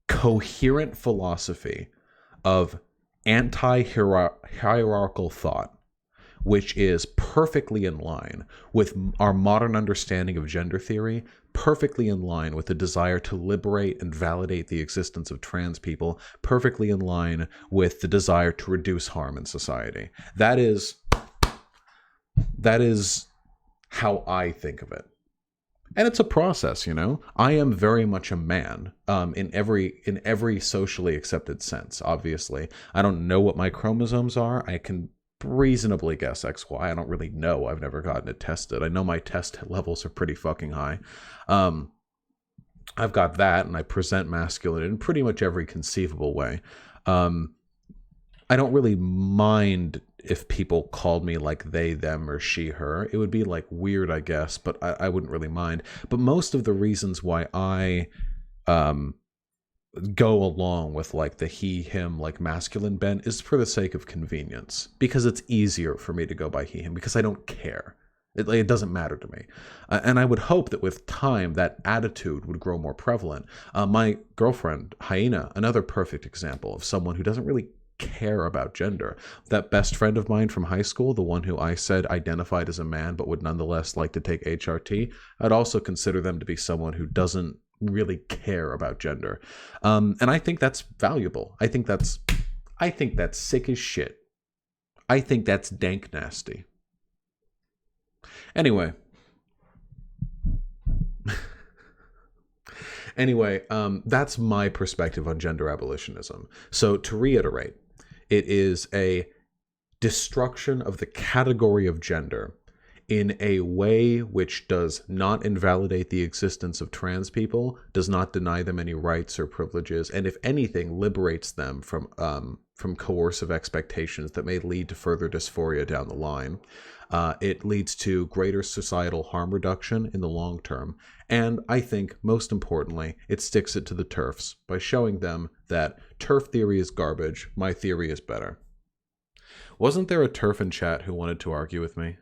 Speaker 1: coherent philosophy of anti-hierarchical thought, which is perfectly in line with our modern understanding of gender theory, perfectly in line with the desire to liberate and validate the existence of trans people, perfectly in line with the desire to reduce harm in society. That is how I think of it. And it's a process, you know. I am very much a man, in every socially accepted sense. Obviously, I don't know what my chromosomes are. I can reasonably guess XY. I don't really know. I've never gotten it tested. I know my test levels are pretty fucking high. I've got that, and I present masculine in pretty much every conceivable way. I don't really mind if people called me like they, them, or she, her. It would be like weird, I guess, but I wouldn't really mind. But most of the reasons why I go along with like the he, him, like masculine bent is for the sake of convenience, because it's easier for me to go by he, him, because I don't care. It doesn't matter to me. And I would hope that with time, that attitude would grow more prevalent. My girlfriend, Hyena, another perfect example of someone who doesn't really care about gender. That best friend of mine from high school, the one who I said identified as a man but would nonetheless like to take HRT, I'd also consider them to be someone who doesn't really care about gender. And I think that's valuable. I think that's sick as shit. I think that's dank nasty. Anyway, that's my perspective on gender abolitionism. So to reiterate, it is a destruction of the category of gender in a way which does not invalidate the existence of trans people, does not deny them any rights or privileges, and if anything, liberates them from coercive expectations that may lead to further dysphoria down the line. It leads to greater societal harm reduction in the long term. And I think, most importantly, it sticks it to the TERFs by showing them that TERF theory is garbage, my theory is better. Wasn't there a TERF in chat who wanted to argue with me?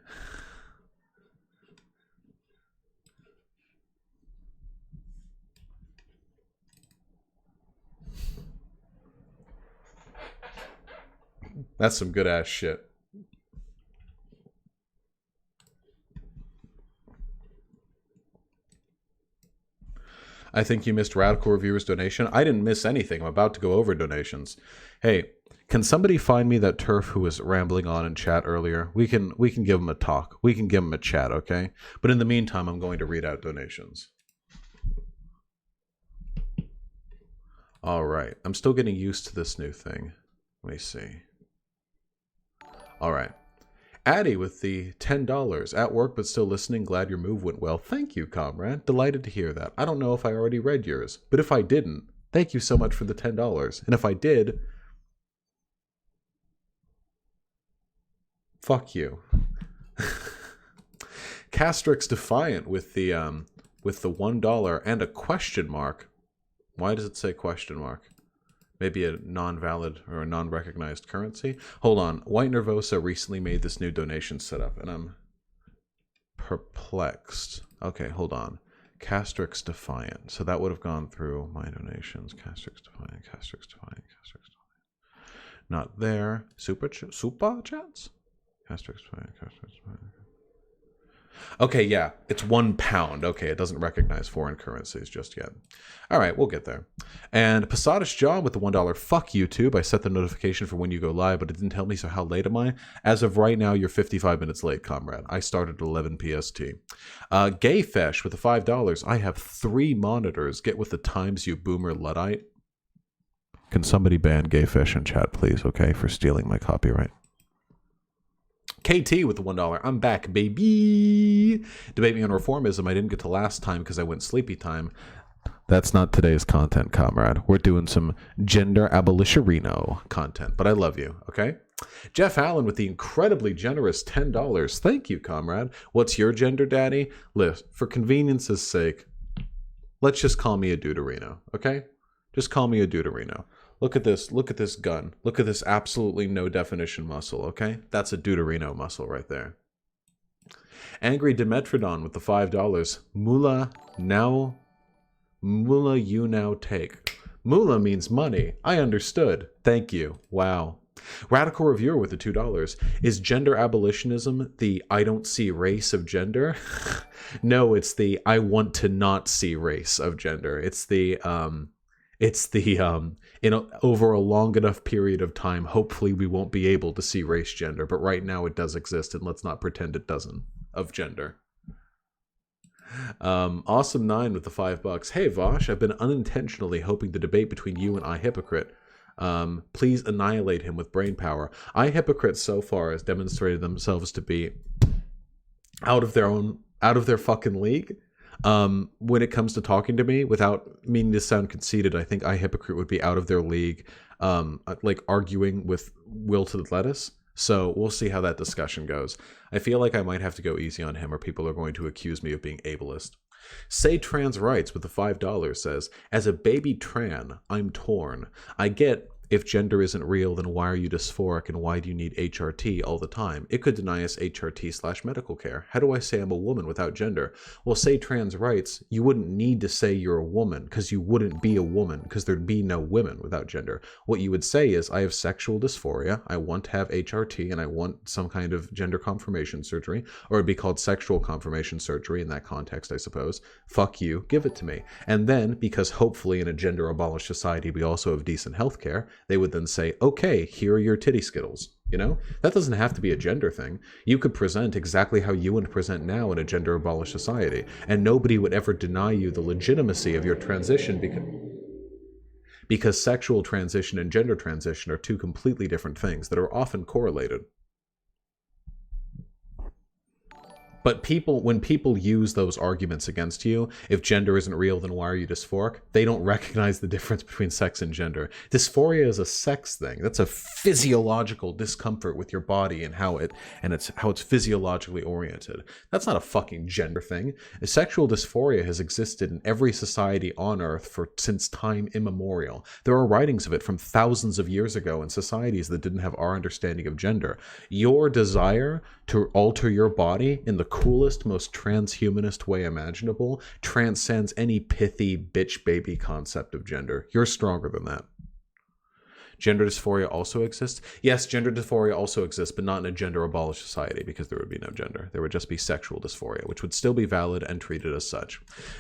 Speaker 1: That's some good ass shit. I think you missed Radical Reviewer's donation. I didn't miss anything. I'm about to go over donations. Hey, can somebody find me that TERF who was rambling on in chat earlier? We can give him a talk. We can give him a chat, okay? But in the meantime, I'm going to read out donations. All right. I'm still getting used to this new thing. Let me see. All right. Addie with the $10. At work but still listening. Glad your move went well. Thank you, comrade. Delighted to hear that. I don't know if I already read yours, but if I didn't, thank you so much for the $10. And if I did, fuck you. Castrix Defiant with the $1 and a question mark. Why does it say question mark? Maybe a non-valid or a non-recognized currency. Hold on. White Nervosa recently made this new donation setup, and I'm perplexed. Okay, hold on. Castrix Defiant. So that would have gone through my donations. Castrix Defiant, Castrix Defiant, Castrix Defiant. Not there. Super chats? Castrix Defiant, Castrix Defiant. Okay, yeah, it's £1. Okay, it doesn't recognize foreign currencies just yet. All right, we'll get there. And Posadish John with the $1. Fuck YouTube. I set the notification for when you go live, but it didn't tell me, so how late am I? As of right now, you're 55 minutes late, comrade. I started at 11 PST. Gayfesh with the $5. I have 3 monitors. Get with the times, you boomer Luddite. Can somebody ban Gayfesh in chat, please, okay, for stealing my copyright? KT with the $1. I'm back, baby. Debate me on reformism. I didn't get to last time because I went sleepy time. That's not today's content, comrade. We're doing some gender abolitionerino content, but I love you, okay? Jeff Allen with the incredibly generous $10. Thank you, comrade. What's your gender, daddy? Listen, for convenience's sake, let's just call me a deuterino, okay? Just call me a deuterino. Look at this gun. Look at this absolutely no definition muscle, okay? That's a deuterino muscle right there. Angry Demetrodon with the $5. Mula, you now take. Mula means money. I understood. Thank you. Wow. Radical Reviewer with the $2. Is gender abolitionism the I don't see race of gender? No, it's the I want to not see race of gender. Over a long enough period of time, hopefully we won't be able to see race gender, but right now it does exist, and let's not pretend it doesn't, of gender. Awesome 9 with the $5. Hey Vosh, I've been unintentionally hoping the debate between you and iHypocrite. Please annihilate him with brain power. iHypocrite so far has demonstrated themselves to be out of their fucking league. When it comes to talking to me, without meaning to sound conceited, I think iHypocrite would be out of their league, like arguing with Will to the Lettuce. So we'll see how that discussion goes. I feel like I might have to go easy on him or people are going to accuse me of being ableist. Say Trans Rights with the $5 says, as a baby tran, I'm torn. I get if gender isn't real, then why are you dysphoric and why do you need HRT all the time? It could deny us HRT/medical care. How do I say I'm a woman without gender? Well, say Trans Rights, you wouldn't need to say you're a woman because you wouldn't be a woman because there'd be no women without gender. What you would say is, I have sexual dysphoria, I want to have HRT, and I want some kind of gender confirmation surgery, or it'd be called sexual confirmation surgery in that context, I suppose. Fuck you, give it to me. And then, because hopefully in a gender-abolished society we also have decent health care, they would then say, okay, here are your titty skittles. You know, that doesn't have to be a gender thing. You could present exactly how you would present now in a gender-abolished society, and nobody would ever deny you the legitimacy of your transition because sexual transition and gender transition are two completely different things that are often correlated. But when people use those arguments against you, if gender isn't real, then why are you dysphoric? They don't recognize the difference between sex and gender. Dysphoria is a sex thing. That's a physiological discomfort with your body and how it's physiologically oriented. That's not a fucking gender thing. Sexual dysphoria has existed in every society on Earth since time immemorial. There are writings of it from thousands of years ago in societies that didn't have our understanding of gender. Your desire to alter your body in the coolest, most transhumanist way imaginable transcends any pithy bitch baby concept of gender. You're stronger than that. Gender dysphoria also exists? Yes, gender dysphoria also exists, but not in a gender-abolished society because there would be no gender. There would just be sexual dysphoria, which would still be valid and treated as such.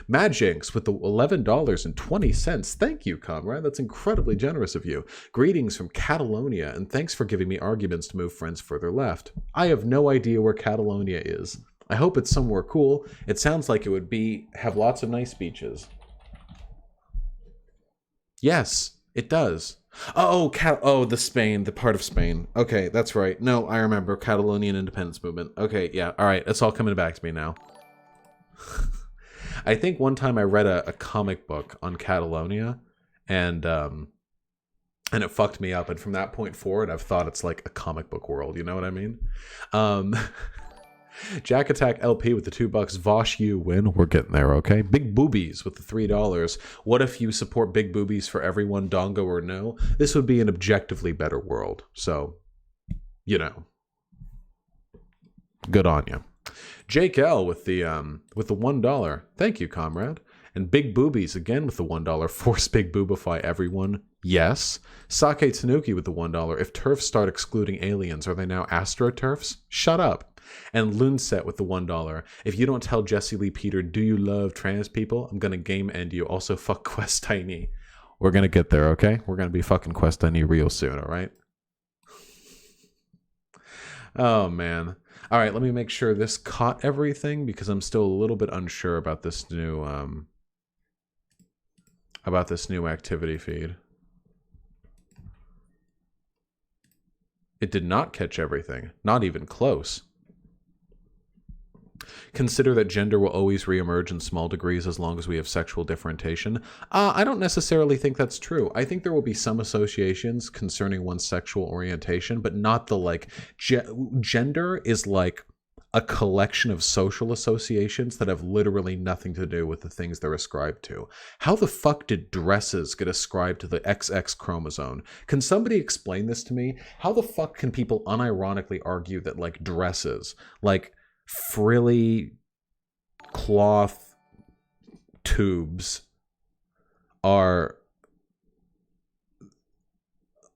Speaker 1: Majinx with the $11.20. Thank you, comrade. That's incredibly generous of you. Greetings from Catalonia, and thanks for giving me arguments to move friends further left. I have no idea where Catalonia is. I hope it's somewhere cool. It sounds like it would have lots of nice beaches. Yes, it does. The part of Spain. Okay, that's right. No, I remember. Catalonian independence movement. Okay, yeah, all right. It's all coming back to me now. I think one time I read a comic book on Catalonia, and it fucked me up. And from that point forward, I've thought it's like a comic book world. You know what I mean? Jack Attack LP with the $2. Vosh, you win. We're getting there, okay? Big Boobies with the $3. What if you support big boobies for everyone, dongo or no? This would be an objectively better world. So, you know. Good on you. Jake L with the $1. Thank you, comrade. And Big Boobies again with the $1. Force Big Boobify everyone. Yes. Sake Tanuki with the $1. If TERFs start excluding aliens, are they now AstroTERFs? Shut up. And Loonset with the $1. If you don't tell Jesse Lee Peter, do you love trans people? I'm gonna game end you. Also, fuck Quest Tiny. We're gonna get there, okay? We're gonna be fucking Quest Tiny real soon, alright? Oh, man. Alright, let me make sure this caught everything because I'm still a little bit unsure about this new, activity feed. It did not catch everything. Not even close. Consider that gender will always reemerge in small degrees as long as we have sexual differentiation. I don't necessarily think that's true. I think there will be some associations concerning one's sexual orientation, but not the gender is like a collection of social associations that have literally nothing to do with the things they're ascribed to. How the fuck did dresses get ascribed to the XX chromosome? Can somebody explain this to me? How the fuck can people unironically argue that like dresses, like frilly cloth tubes are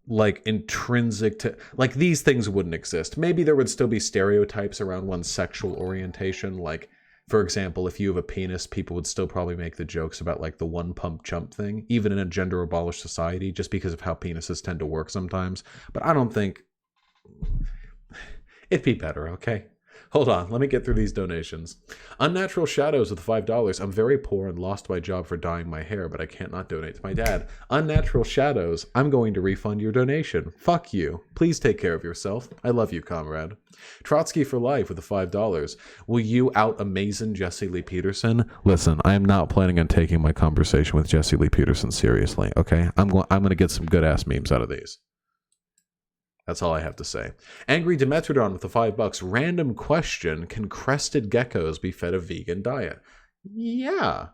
Speaker 1: like intrinsic to, like, these things wouldn't exist. Maybe there would still be stereotypes around one's sexual orientation. Like, for example, if you have a penis, people would still probably make the jokes about like the one pump chump thing, even in a gender abolished society, just because of how penises tend to work sometimes. But I don't think it'd be better. Okay, hold on, let me get through these donations. Unnatural Shadows with $5. I'm very poor and lost my job for dyeing my hair, but I can't not donate to my dad. Unnatural Shadows, I'm going to refund your donation. Fuck you. Please take care of yourself. I love you, comrade. Trotsky for Life with the $5. Will you out amazing Jesse Lee Peterson? Listen, I am not planning on taking my conversation with Jesse Lee Peterson seriously, okay? I'm going to get some good ass memes out of these. That's all I have to say. Angry Demetrodon with the $5. Random question: can crested geckos be fed a vegan diet? Yeah,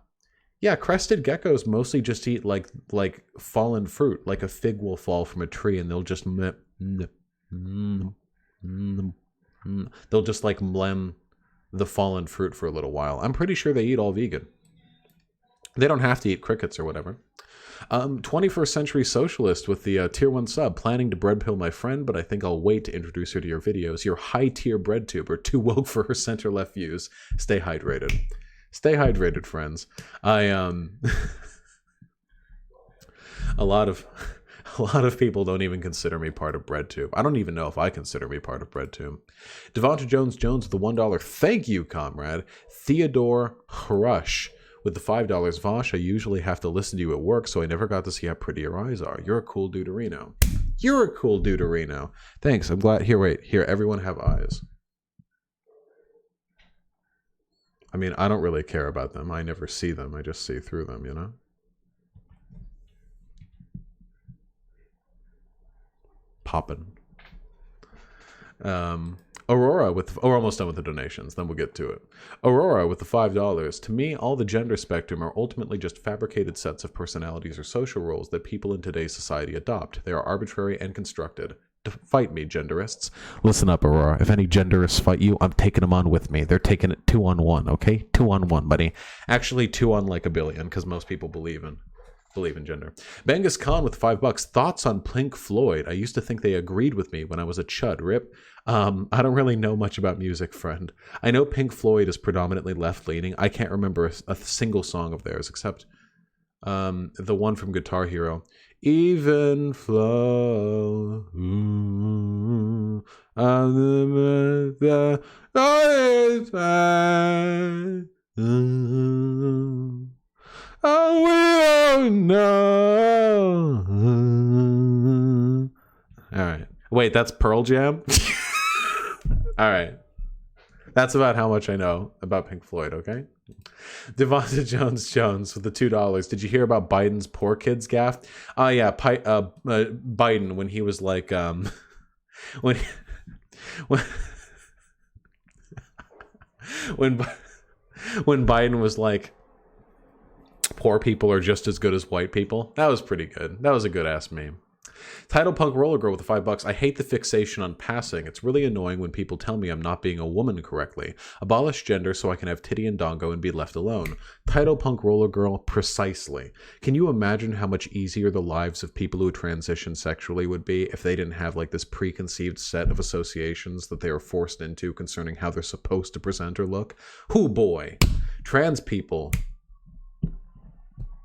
Speaker 1: crested geckos mostly just eat like fallen fruit. Like a fig will fall from a tree and they'll just they'll just like mlem the fallen fruit for a little while. I'm pretty sure they eat all vegan. They don't have to eat crickets or whatever. 21st Century Socialist with the tier 1 sub. Planning to bread pill my friend, but I think I'll wait to introduce her to your videos. Your high tier bread tuber, too woke for her center left views. Stay hydrated. Stay hydrated, friends. A lot of people don't even consider me part of BreadTube. I don't even know if I consider me part of BreadTube. Devonta Jones with the $1. Thank you, comrade. Theodore Hrush with the $5. Vosh, I usually have to listen to you at work, so I never got to see how pretty your eyes are. You're a cool duderino. You're a cool duderino. Thanks. I'm glad. Here, wait. Here, everyone have eyes. I mean, I don't really care about them. I never see them. I just see through them, you know? Poppin'. Aurora with we're almost done with the donations, then we'll get to it. Aurora with the $5. To me, all the gender spectrum are ultimately just fabricated sets of personalities or social roles that people in today's society adopt. They are arbitrary and constructed. Fight me, genderists. Listen up, Aurora. If any genderists fight you, I'm taking them on with me. They're taking it 2-on-1, okay? 2-on-1, buddy. Actually, 2 on like a billion, because most people believe in gender. Bengus Khan with $5. Thoughts on Pink Floyd? I used to think they agreed with me when I was a chud. Rip. I don't really know much about music, friend. I know Pink Floyd is predominantly left-leaning. I can't remember a single song of theirs except the one from Guitar Hero. Even flow. Oh, we know. All right. Wait, that's Pearl Jam? All right. That's about how much I know about Pink Floyd, okay? Devonta Jones with the $2. Did you hear about Biden's poor kids gaffe? Oh, yeah. Biden, when he was like, when Biden was like, poor people are just as good as white people. That was pretty good. That was a good ass meme. Title Punk Roller Girl with the $5. I hate the fixation on passing. It's really annoying when people tell me I'm not being a woman correctly. Abolish gender so I can have titty and dongo and be left alone. Title Punk Roller Girl, precisely. Can you imagine how much easier the lives of people who transition sexually would be if they didn't have like this preconceived set of associations that they are forced into concerning how they're supposed to present or look? Hoo boy. Trans people.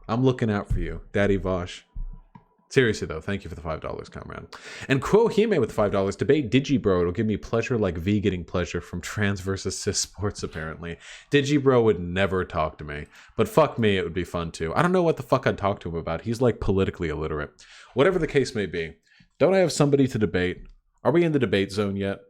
Speaker 1: I'm looking out for you, Daddy Vosh. Seriously, though, thank you for the $5, comrade. And Quo-Hime with $5. Debate Digibro. It'll give me pleasure like V getting pleasure from trans versus cis sports, apparently. Digibro would never talk to me. But fuck me, it would be fun, too. I don't know what the fuck I'd talk to him about. He's, like, politically illiterate. Whatever the case may be. Don't I have somebody to debate? Are we in the debate zone yet?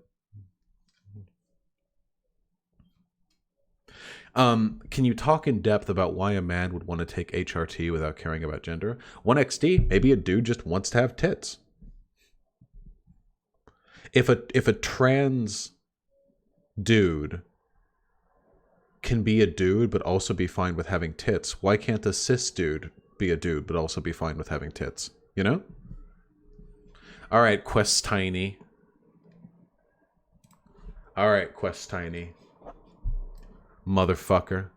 Speaker 1: Can you talk in depth about why a man would want to take HRT without caring about gender? 1XD, maybe a dude just wants to have tits. If a trans dude can be a dude but also be fine with having tits, why can't a cis dude be a dude but also be fine with having tits? You know? All right, Quest Tiny. All right, Quest Tiny. Motherfucker.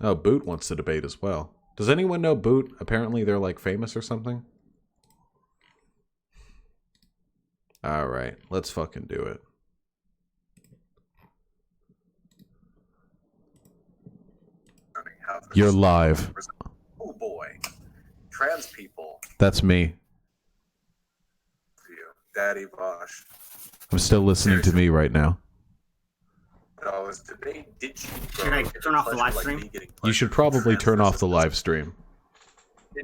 Speaker 1: Oh, Boot wants to debate as well. Does anyone know Boot? Apparently they're like famous or something. All right, let's fucking do it. You're live.
Speaker 4: Oh boy, trans people.
Speaker 1: That's me.
Speaker 4: For you, Daddy Bosch.
Speaker 1: I'm still listening to me right now.
Speaker 4: No, is today. Did you?
Speaker 5: Should I turn off the live stream?
Speaker 1: You should probably turn off the live stream.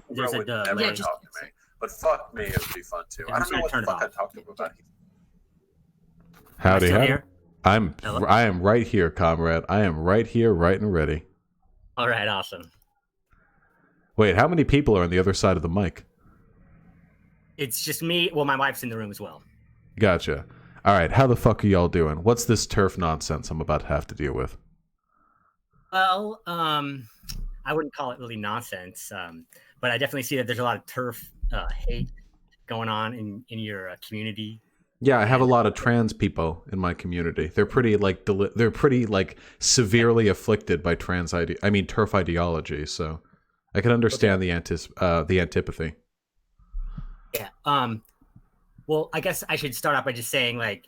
Speaker 5: There's a
Speaker 4: Never
Speaker 5: yeah,
Speaker 4: talk to me. But fuck me, it would be fun too.
Speaker 5: Yeah,
Speaker 4: I don't know what the
Speaker 5: turn it
Speaker 4: fuck I
Speaker 5: off.
Speaker 4: talked to him about.
Speaker 1: Howdy,
Speaker 5: still
Speaker 1: howdy.
Speaker 5: here? Hello?
Speaker 1: I am right here, comrade. I am right here, right and ready.
Speaker 5: All right, awesome.
Speaker 1: Wait, how many people are on the other side of the mic?
Speaker 5: It's just me. Well, my wife's in the room as well.
Speaker 1: Gotcha. All right, how the fuck are y'all doing? What's this turf nonsense I'm about to have to deal with?
Speaker 5: Well, I wouldn't call it really nonsense, but I definitely see that there's a lot of turf hate going on in your community.
Speaker 1: Yeah, I have a lot of trans people in my community. They're pretty like severely afflicted by turf ideology. So I can understand the antipathy.
Speaker 5: Yeah. Well, I guess I should start off by just saying, like,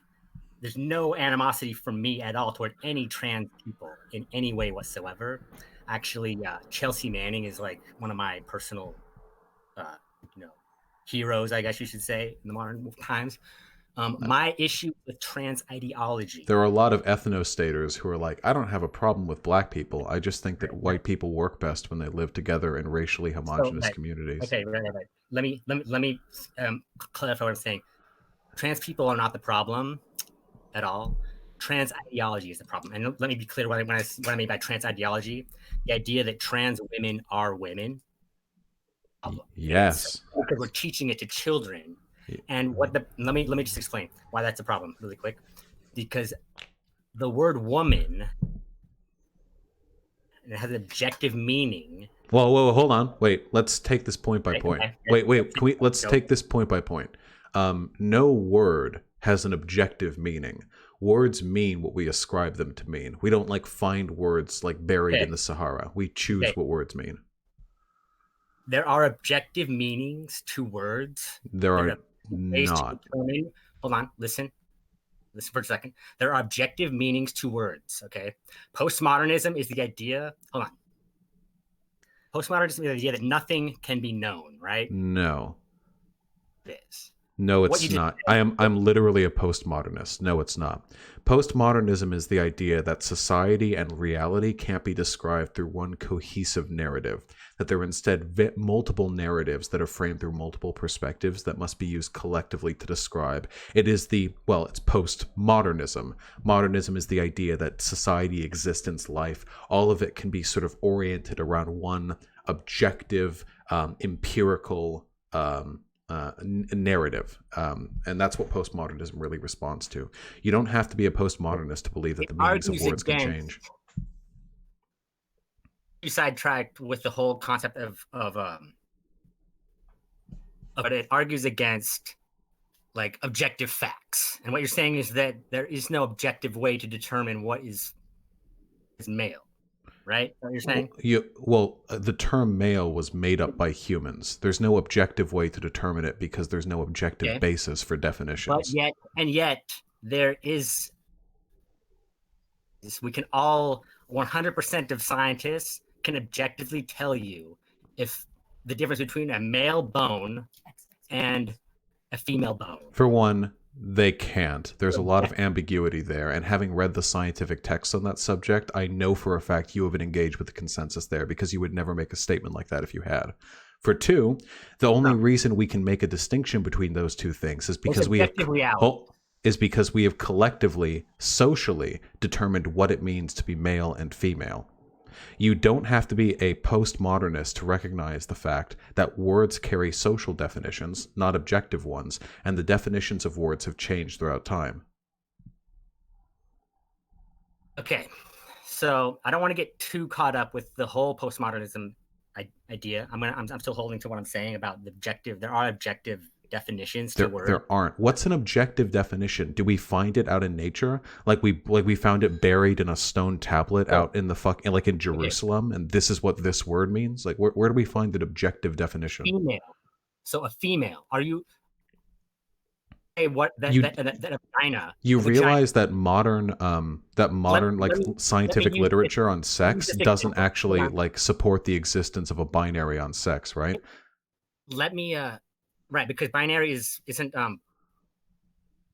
Speaker 5: there's no animosity from me at all toward any trans people in any way whatsoever. Actually, Chelsea Manning is like one of my personal, heroes, I guess you should say, in the modern times. My issue with trans ideology.
Speaker 1: There are a lot of ethnostaters who are like, I don't have a problem with black people. I just think that white people work best when they live together in racially homogenous communities.
Speaker 5: Okay, right. Let me clarify what I'm saying. Trans people are not the problem at all. Trans ideology is the problem. And let me be clear what I mean by trans ideology. The idea that trans women are women.
Speaker 1: Yes.
Speaker 5: Because we're teaching it to children. And let me just explain why that's a problem really quick. Because the word woman, and it has an objective meaning.
Speaker 1: Whoa, hold on. Wait, let's take this point by point. Wait, let's take this point by point. No word has an objective meaning. Words mean what we ascribe them to mean. We don't like find words like buried in the Sahara. We choose what words mean.
Speaker 5: There are objective meanings to words.
Speaker 1: There are not.
Speaker 5: Hold on, listen for a second. There are objective meanings to words, okay? Postmodernism is the idea, hold on. Postmodernism is the idea that nothing can be known, right?
Speaker 1: No.
Speaker 5: It is.
Speaker 1: No, it's not. I'm literally a postmodernist. No, it's not. Postmodernism is the idea that society and reality can't be described through one cohesive narrative, that there are instead multiple narratives that are framed through multiple perspectives that must be used collectively to describe. It's postmodernism. Modernism is the idea that society, existence, life, all of it can be sort of oriented around one objective, empirical narrative, and that's what postmodernism really responds to. You don't have to be a postmodernist to believe that the meanings of words can change.
Speaker 5: You sidetracked with the whole concept but it argues against like objective facts, and what you're saying is that there is no objective way to determine what is male. Right? What you're saying?
Speaker 1: The term male was made up by humans. There's no objective way to determine it because there's no objective basis for definitions.
Speaker 5: But yet there is. We can all 100% of scientists can objectively tell you if the difference between a male bone and a female bone.
Speaker 1: For one, they can't. There's a lot of ambiguity there, and having read the scientific texts on that subject, I know for a fact you haven't engaged with the consensus there because you would never make a statement like that if you had. For two, the only reason we can make a distinction between those two things is because we have collectively, socially determined what it means to be male and female. You don't have to be a postmodernist to recognize the fact that words carry social definitions, not objective ones, and the definitions of words have changed throughout time.
Speaker 5: Okay, so I don't want to get too caught up with the whole postmodernism idea. I'm still holding to what I'm saying about the objective. There are objective definitions to words.
Speaker 1: There aren't. What's an objective definition? Do we find it out in nature? Like we found it buried in a stone tablet out in the like in Jerusalem, and this is what this word means? Like where do we find an objective definition?
Speaker 5: Female. So a female. Are you what that a vagina?
Speaker 1: You
Speaker 5: a
Speaker 1: realize
Speaker 5: vagina,
Speaker 1: that modern
Speaker 5: let me
Speaker 1: scientific
Speaker 5: use
Speaker 1: literature on
Speaker 5: use
Speaker 1: sex
Speaker 5: this
Speaker 1: doesn't
Speaker 5: example.
Speaker 1: actually
Speaker 5: Hold on.
Speaker 1: like support the existence of a binary on sex, right?
Speaker 5: Let me right, because binary isn't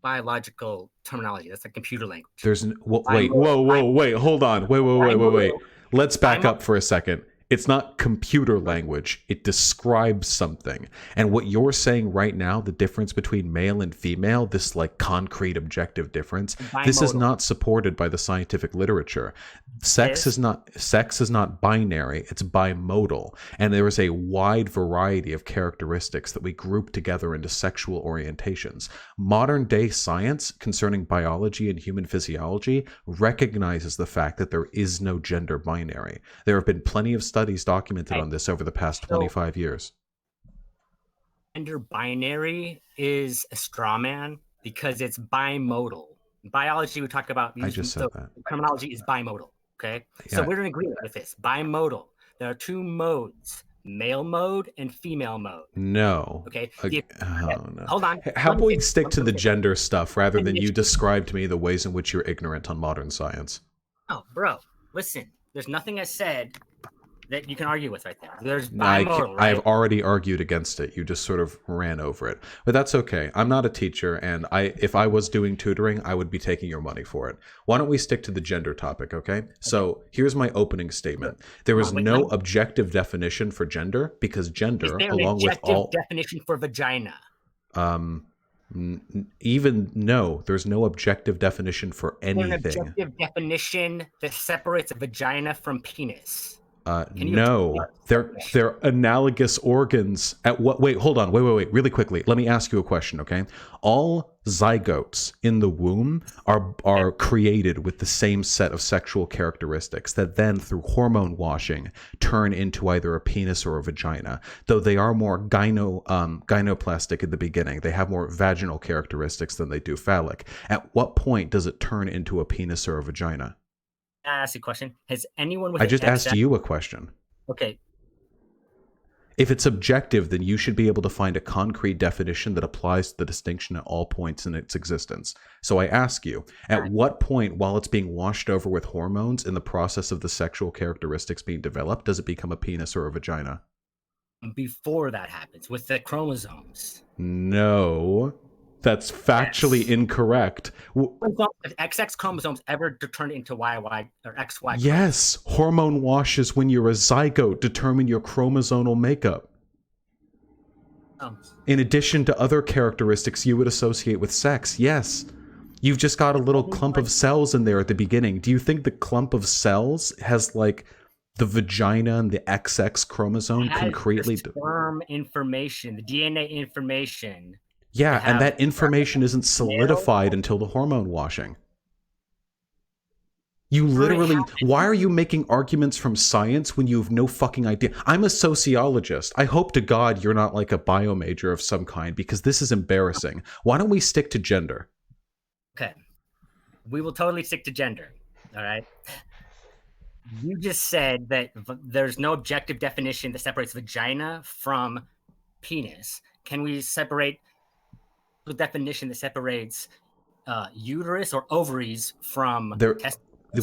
Speaker 5: biological terminology. That's a computer language.
Speaker 1: There's wait, whoa, hold on. Wait. Let's back up for a second. It's not computer language. It describes something. And what you're saying right now, the difference between male and female, this like concrete objective difference, this is
Speaker 5: Bimodal.
Speaker 1: not supported by the scientific literature. Sex is not binary, it's bimodal. And there is a wide variety of characteristics that we group together into sexual orientations. Modern day science concerning biology and human physiology recognizes the fact that there is no gender binary. There have been plenty of studies documented on this over the past 25 years.
Speaker 5: Gender binary is a straw man because it's bimodal. In biology, we talk about
Speaker 1: I just said that.
Speaker 5: terminology is bimodal. Okay,
Speaker 1: Yeah.
Speaker 5: so we're in agreement with this. Bimodal. There are two modes: male mode and female mode.
Speaker 1: No.
Speaker 5: Okay.
Speaker 1: No.
Speaker 5: Hold on.
Speaker 1: How
Speaker 5: Let
Speaker 1: about
Speaker 5: me
Speaker 1: we stick to the
Speaker 5: finish.
Speaker 1: gender stuff rather than you
Speaker 5: Finish.
Speaker 1: describe to me the ways in which you're ignorant on modern science?
Speaker 5: Oh, bro, listen. There's nothing I said that you can argue with right there. There's
Speaker 1: I
Speaker 5: bimodal, right?
Speaker 1: have already argued against it. You just sort of ran over it. But that's okay. I'm not a teacher, and if I was doing tutoring, I would be taking your money for it. Why don't we stick to the gender topic, okay? So here's my opening statement. There is no objective definition for gender because
Speaker 5: Is
Speaker 1: gender,
Speaker 5: there an
Speaker 1: along with
Speaker 5: objective
Speaker 1: all...
Speaker 5: definition for vagina?
Speaker 1: There's no objective definition for
Speaker 5: Is there an
Speaker 1: anything.
Speaker 5: objective definition that separates a vagina from penis? Can you
Speaker 1: No, they're analogous organs. At what? Wait, hold on. Wait. Really quickly, let me ask you a question, okay? All zygotes in the womb are created with the same set of sexual characteristics that then, through hormone washing, turn into either a penis or a vagina. Though they are more gynoplastic at the beginning, they have more vaginal characteristics than they do phallic. At what point does it turn into a penis or a vagina?
Speaker 5: I ask you a question. Has anyone with
Speaker 1: I
Speaker 5: an
Speaker 1: just asked
Speaker 5: XX
Speaker 1: you a question.
Speaker 5: Okay,
Speaker 1: If it's objective, then you should be able to find a concrete definition that applies to the distinction at all points in its existence. So I ask you, at what point, while it's being washed over with hormones in the process of the sexual characteristics being developed, does it become a penis or a vagina?
Speaker 5: before that happens with the chromosomes.
Speaker 1: No, that's factually incorrect.
Speaker 5: If XX chromosomes ever turn into YY or XY,
Speaker 1: Yes, hormone washes when you're a zygote determine your chromosomal makeup.
Speaker 5: chromosomes.
Speaker 1: In addition to other characteristics you would associate with sex, yes. You've just got a little clump of cells in there at the beginning. Do you think the clump of cells has like the vagina and the XX chromosome
Speaker 5: Has
Speaker 1: concretely?
Speaker 5: the sperm information, the DNA information.
Speaker 1: Yeah,
Speaker 5: have
Speaker 1: and that information isn't solidified until the hormone washing. You literally, why are you making arguments from science when you have no fucking idea? I'm a sociologist. I hope to God you're not like a bio major of some kind because this is embarrassing. Why don't we stick to gender?
Speaker 5: Okay, we will totally stick to gender. All right. You just said that there's no objective definition that separates vagina from penis. Can we separate the definition that separates uterus or ovaries from testicles?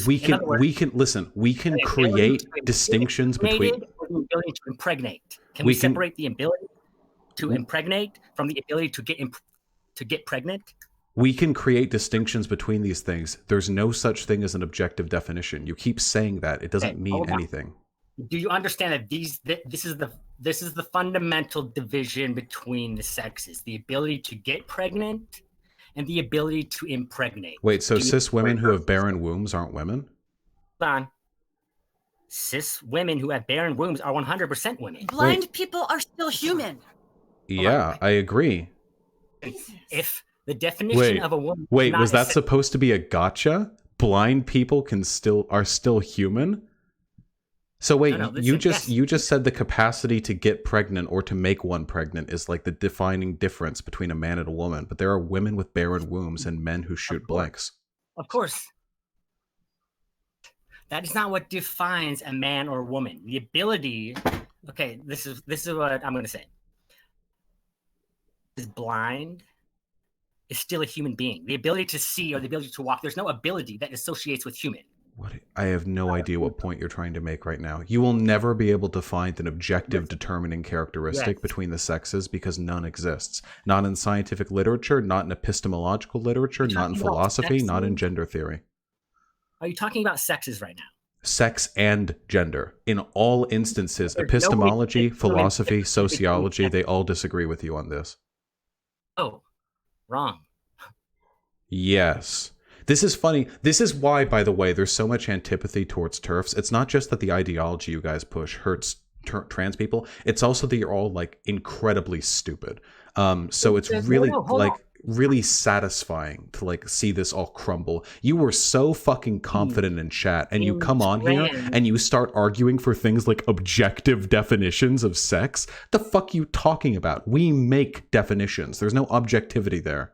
Speaker 1: We can create distinctions between.
Speaker 5: The ability to impregnate. Can
Speaker 1: We
Speaker 5: we
Speaker 1: can-
Speaker 5: separate the ability to impregnate from the ability to get pregnant?
Speaker 1: We can create distinctions between these things. There's no such thing as an objective definition. You keep saying that. It doesn't mean
Speaker 5: hold on.
Speaker 1: anything.
Speaker 5: Do you understand that this is the fundamental division between the sexes: the ability to get pregnant and the ability to impregnate?
Speaker 1: Wait, so
Speaker 5: Do you-
Speaker 1: cis women who have barren wombs aren't women?
Speaker 5: Hold on. Cis women who have barren wombs are 100% women.
Speaker 2: Blind people are still human.
Speaker 1: Yeah, I agree.
Speaker 5: If the definition of a woman,
Speaker 1: Wait,
Speaker 5: not
Speaker 1: was
Speaker 5: a
Speaker 1: that
Speaker 5: cis-
Speaker 1: supposed to be a gotcha? Blind people are still human? So wait,
Speaker 5: No,
Speaker 1: you
Speaker 5: listen,
Speaker 1: just
Speaker 5: yes.
Speaker 1: you just said the capacity to get pregnant or to make one pregnant is like the defining difference between a man and a woman. But there are women with barren wombs and men who shoot
Speaker 5: course.
Speaker 1: blanks.
Speaker 5: Of course. That is not what defines a man or woman. The ability, okay, this is what I'm going to say. Is blind is still a human being. The ability to see or the ability to walk, there's no ability that associates with human.
Speaker 1: What? I have no idea what point you're trying to make right now. You will never be able to find an objective determining characteristic
Speaker 5: Yes.
Speaker 1: between the sexes because none exists. Not in scientific literature, not in epistemological literature,
Speaker 5: You're
Speaker 1: not in
Speaker 5: talking about
Speaker 1: philosophy, not in
Speaker 5: sexes?
Speaker 1: gender theory.
Speaker 5: Are you talking about sexes right now?
Speaker 1: Sex and gender. In all instances,
Speaker 5: There's no
Speaker 1: epistemology,
Speaker 5: difference
Speaker 1: philosophy,
Speaker 5: between
Speaker 1: sociology,
Speaker 5: sex.
Speaker 1: they all disagree with you on this.
Speaker 5: Oh, wrong.
Speaker 1: Yes. This is funny. This is why, by the way, there's so much antipathy towards TERFs. It's not just that the ideology you guys push hurts trans people. It's also that you're all like incredibly stupid. So it's
Speaker 5: There's-
Speaker 1: really
Speaker 5: no, hold
Speaker 1: like
Speaker 5: on.
Speaker 1: really satisfying to like see this all crumble. You were so fucking confident in chat, and you come on here
Speaker 5: trans-
Speaker 1: and you start arguing for things like objective definitions of sex. The fuck you talking about? We make definitions. There's no objectivity there.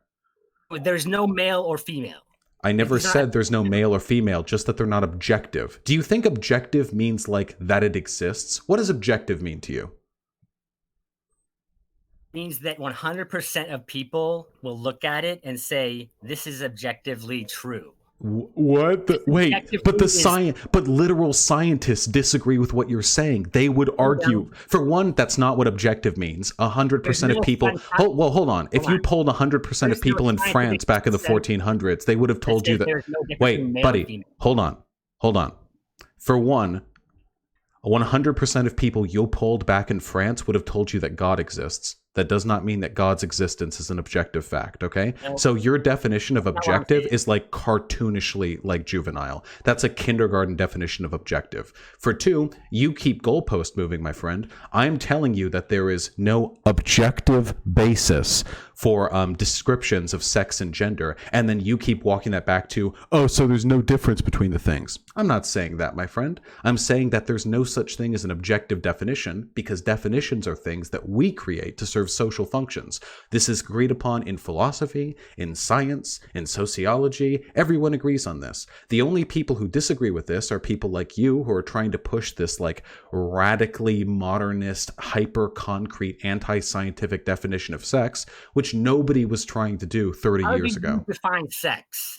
Speaker 5: There's no male or female.
Speaker 1: I never
Speaker 5: It's not-
Speaker 1: said there's no male or female, just that they're not objective. Do you think objective means like that it exists? What does objective mean to you?
Speaker 5: Means that 100% of people will look at it and say, this is objectively true.
Speaker 1: What? Wait,
Speaker 5: Objectively
Speaker 1: but the
Speaker 5: is-
Speaker 1: science, but literal scientists disagree with what you're saying. They would argue, for one, that's not what objective means. 100%
Speaker 5: There's
Speaker 1: of
Speaker 5: no
Speaker 1: people.
Speaker 5: scientific-
Speaker 1: Hold on. If
Speaker 5: Hold
Speaker 1: you
Speaker 5: on.
Speaker 1: polled 100% of
Speaker 5: There's no
Speaker 1: people in
Speaker 5: scientific
Speaker 1: France back in the
Speaker 5: sense
Speaker 1: 1400s, they would have told you
Speaker 5: says
Speaker 1: that.
Speaker 5: there's no difference between
Speaker 1: Wait,
Speaker 5: male and
Speaker 1: buddy,
Speaker 5: female.
Speaker 1: hold on. For one, 100% of people you polled back in France would have told you that God exists. That does not mean that God's existence is an objective fact, okay?
Speaker 5: No.
Speaker 1: So your definition of
Speaker 5: what I'm
Speaker 1: objective
Speaker 5: saying.
Speaker 1: is like cartoonishly like juvenile. That's a kindergarten definition of objective. For two, you keep goalpost moving, my friend. I'm telling you that there is no objective basis for descriptions of sex and gender, and then you keep walking that back to, oh, so there's no difference between the things. I'm not saying that, my friend. I'm saying that there's no such thing as an objective definition, because definitions are things that we create to serve social functions. This is agreed upon in philosophy, in science, in sociology. Everyone agrees on this. The only people who disagree with this are people like you who are trying to push this like radically modernist, hyper-concrete, anti-scientific definition of sex, which nobody was trying to do 30
Speaker 5: How
Speaker 1: years
Speaker 5: do
Speaker 1: ago.
Speaker 5: you define sex?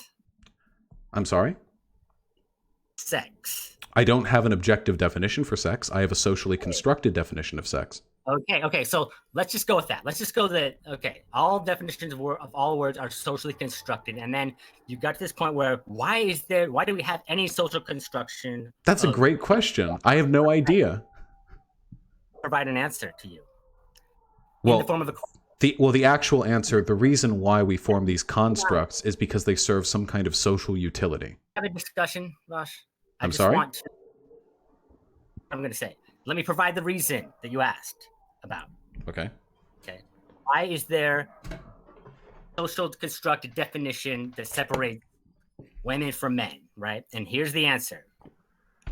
Speaker 1: I'm sorry?
Speaker 5: Sex.
Speaker 1: I don't have an objective definition for sex. I have a socially constructed definition of sex.
Speaker 5: Okay. So let's just go with that. Let's just go that. Okay, all definitions of all words are socially constructed, and then you got to this point where why do we have any social construction?
Speaker 1: That's a
Speaker 5: of-
Speaker 1: great question. I have no idea.
Speaker 5: Provide an answer to you in
Speaker 1: Well,
Speaker 5: the form of a.
Speaker 1: the actual answer, the reason why we form these constructs is because they serve some kind of social utility.
Speaker 5: Have a discussion, Rosh.
Speaker 1: I'm sorry?
Speaker 5: I'm going to say. Let me provide the reason that you asked about.
Speaker 1: Okay.
Speaker 5: Okay. Why is there social constructed definition that separates women from men, right? And here's the answer.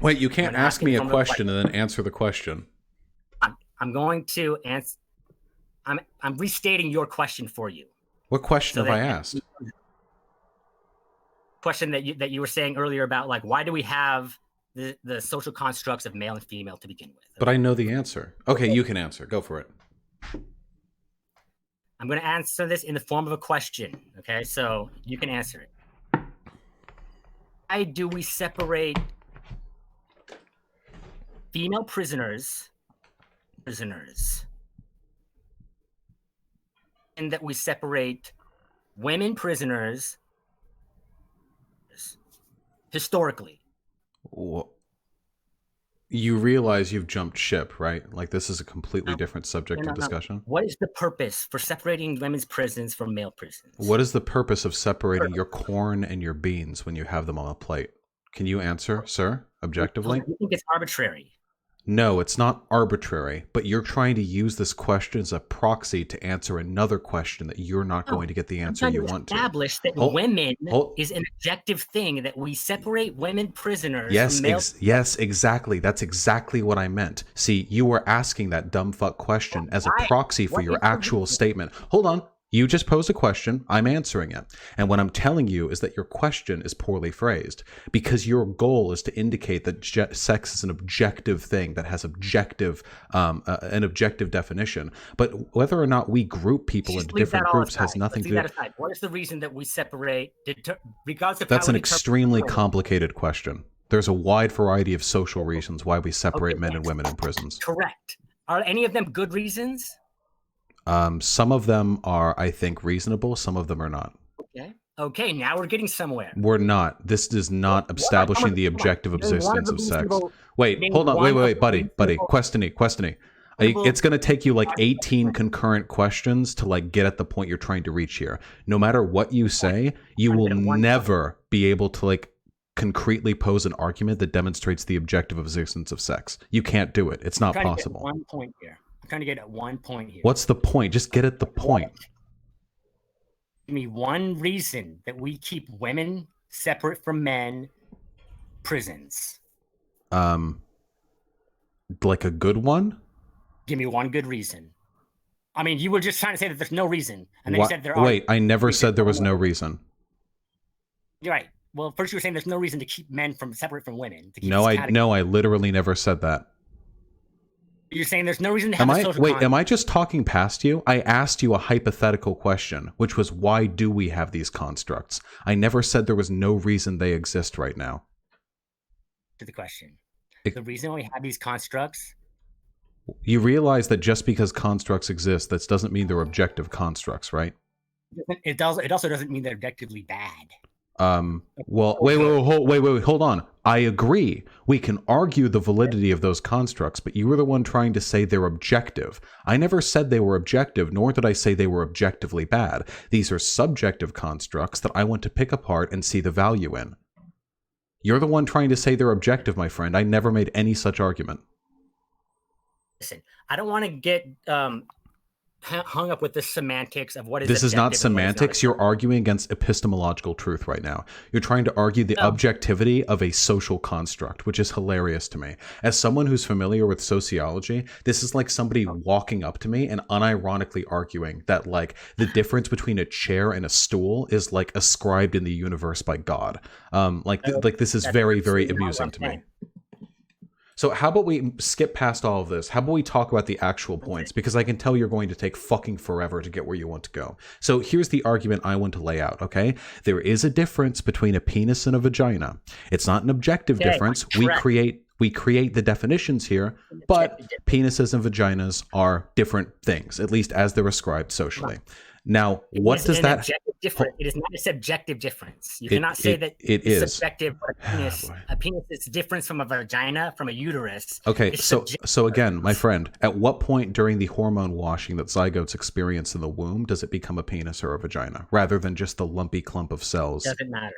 Speaker 1: Wait, you can't
Speaker 5: When
Speaker 1: ask
Speaker 5: asking
Speaker 1: me a
Speaker 5: from the
Speaker 1: question and then answer the question.
Speaker 5: I'm going to answer. I'm restating your question for you.
Speaker 1: What question
Speaker 5: So
Speaker 1: have I
Speaker 5: that-
Speaker 1: asked?
Speaker 5: Question that you were saying earlier about like why do we have the social constructs of male and female to begin with?
Speaker 1: But I know the answer. Okay, you can answer. Go for it.
Speaker 5: I'm going to answer this in the form of a question. Okay, so you can answer it. Why do we separate female prisoners, and that we separate women prisoners historically?
Speaker 1: You realize you've jumped ship, right? Like this is a completely
Speaker 5: No.
Speaker 1: different subject
Speaker 5: No,
Speaker 1: of
Speaker 5: no, no.
Speaker 1: discussion.
Speaker 5: What is the purpose for separating women's prisons from male prisons?
Speaker 1: What is the purpose of separating your corn and your beans when you have them on a plate? Can you answer, sir, objectively?
Speaker 5: You think it's arbitrary?
Speaker 1: No, it's not arbitrary, but you're trying to use this question as a proxy to answer another question that you're not going to get the answer you want to.
Speaker 5: Establish that women is an objective thing, that we separate women prisoners.
Speaker 1: Yes,
Speaker 5: from male
Speaker 1: yes, exactly. That's exactly what I meant. See, you were asking that dumb fuck question as a proxy for your actual statement. Hold on. You just posed a question, I'm answering it. And what I'm telling you is that your question is poorly phrased, because your goal is to indicate that sex is an objective thing that has an objective definition. But whether or not we group people into different groups has nothing to do with it.
Speaker 5: What is the reason that we separate, regardless of
Speaker 1: That's an extremely complicated question. There's a wide variety of social reasons why we separate men and women in prisons.
Speaker 5: Correct. Are any of them good reasons?
Speaker 1: Some of them are, I think, reasonable. Some of them are not.
Speaker 5: Okay. Now we're getting somewhere.
Speaker 1: We're not. This is not establishing the objective existence of sex. Wait, hold on. Wait, buddy. Questiny. It's going to take you like 18 concurrent questions to like get at the point you're trying to reach here. No matter what you say, you will never be able to like concretely pose an argument that demonstrates the objective existence of sex. You can't do it. It's not possible.
Speaker 5: One point here. I'm trying to get at one point here.
Speaker 1: What's the point? Just get at the point.
Speaker 5: Give me one reason that we keep women separate from men prisons.
Speaker 1: Like a good one?
Speaker 5: Give me one good reason. I mean, you were just trying to say that there's no reason, and then you said there are.
Speaker 1: Wait, I never said there was no reason.
Speaker 5: You're right. Well, first you were saying there's no reason to keep men separate from women.
Speaker 1: No, I literally never said that.
Speaker 5: You're saying there's no reason to have a social contract.
Speaker 1: Am I just talking past you? I asked you a hypothetical question, which was, why do we have these constructs? I never said there was no reason they exist right now.
Speaker 5: To the question. The reason we have these constructs...
Speaker 1: You realize that just because constructs exist, that doesn't mean they're objective constructs, right?
Speaker 5: It also doesn't mean they're objectively bad.
Speaker 1: Well, wait, hold on. I agree. We can argue the validity of those constructs, but you were the one trying to say they're objective. I never said they were objective, nor did I say they were objectively bad. These are subjective constructs that I want to pick apart and see the value in. You're the one trying to say they're objective, my friend. I never made any such argument.
Speaker 5: Listen, I don't want to get hung up with the semantics of what is.
Speaker 1: This is not semantics. You're arguing against epistemological truth right now. You're trying to argue the objectivity of a social construct, which is hilarious to me. As someone who's familiar with sociology, this is like somebody walking up to me and unironically arguing that like the difference between a chair and a stool is like ascribed in the universe by God. Like this is very, very amusing to me. So how about we skip past all of this? How about we talk about the actual points? Because I can tell you're going to take fucking forever to get where you want to go. So here's the argument I want to lay out, okay? There is a difference between a penis and a vagina. It's not an objective difference. We create the definitions here, but penises and vaginas are different things, at least as they're ascribed socially. Now, what does that...
Speaker 5: It is not a subjective difference. You cannot say that
Speaker 1: it is
Speaker 5: subjective. A penis is different from a vagina, from a uterus.
Speaker 1: Okay, so again, my friend, at what point during the hormone washing that zygotes experience in the womb does it become a penis or a vagina, rather than just the lumpy clump of cells?
Speaker 5: Doesn't matter.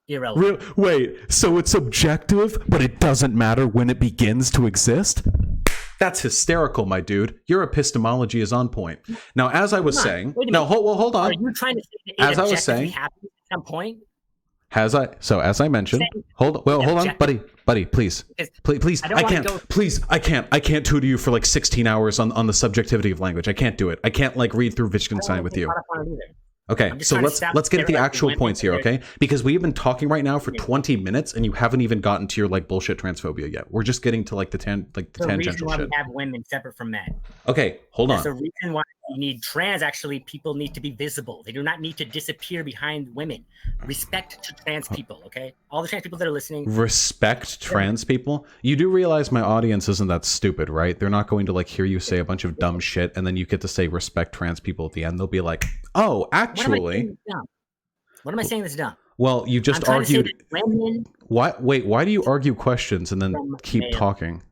Speaker 5: Irrelevant.
Speaker 1: Wait, so it's objective, but it doesn't matter when it begins to exist? That's hysterical, my dude. Your epistemology is on point. Now, as I was saying, hold on.
Speaker 5: Are you trying to say that
Speaker 1: as I was saying,
Speaker 5: happens at some point?
Speaker 1: As I mentioned, hold on, buddy, please. I can't tutor you for like 16 hours on the subjectivity of language. I can't do it. I can't like read through Wittgenstein with you. Okay, so let's get at the actual points here, okay? Because we've been talking right now for 20 minutes, and you haven't even gotten to your like bullshit transphobia yet. We're just getting to like the tangential
Speaker 5: reason why
Speaker 1: shit.
Speaker 5: We have women separate from men.
Speaker 1: Okay, hold on.
Speaker 5: There's a reason why you need trans. Actually, people need to be visible. They do not need to disappear behind women. Respect to trans people, okay? All the trans people that are listening.
Speaker 1: Respect trans people? You do realize my audience isn't that stupid, right? They're not going to like hear you say a bunch of dumb shit, and then you get to say respect trans people at the end. They'll be like, oh, actually.
Speaker 5: What am I saying that's dumb?
Speaker 1: Well, you just argued. Why do you argue questions and then keep talking?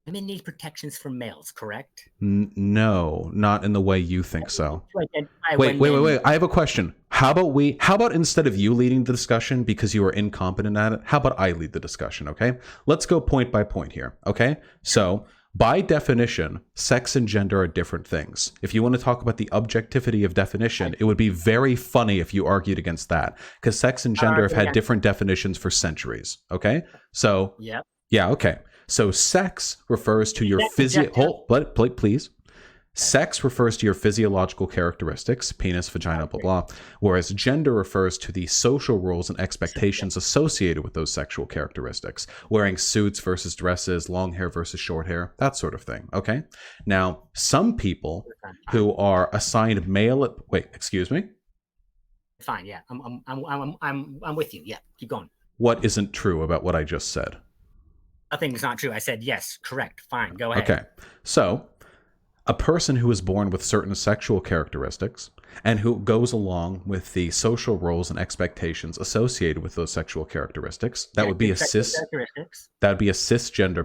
Speaker 5: women need protections from males, correct?
Speaker 1: No, not in the way you think so.
Speaker 5: To identify
Speaker 1: Wait,
Speaker 5: when men-
Speaker 1: wait. I have a question. How about instead of you leading the discussion because you are incompetent at it, how about I lead the discussion, okay? Let's go point by point here, okay? So, by definition, sex and gender are different things. If you want to talk about the objectivity of definition, it would be very funny if you argued against that, because sex and gender have had different definitions for centuries, okay? So,
Speaker 5: Yep.
Speaker 1: yeah, okay. So sex refers to your please. Sex refers to your physiological characteristics, penis, vagina, blah, blah, whereas gender refers to the social roles and expectations associated with those sexual characteristics, wearing suits versus dresses, long hair versus short hair, that sort of thing, okay? Now, some people who are assigned male... Wait, excuse me?
Speaker 5: Fine, yeah. I'm with you. Yeah, keep going.
Speaker 1: What isn't true about what I just said?
Speaker 5: Nothing's not true. I said yes, correct. Fine, go ahead.
Speaker 1: Okay, so a person who is born with certain sexual characteristics and who goes along with the social roles and expectations associated with those sexual characteristics, that would be a cisgender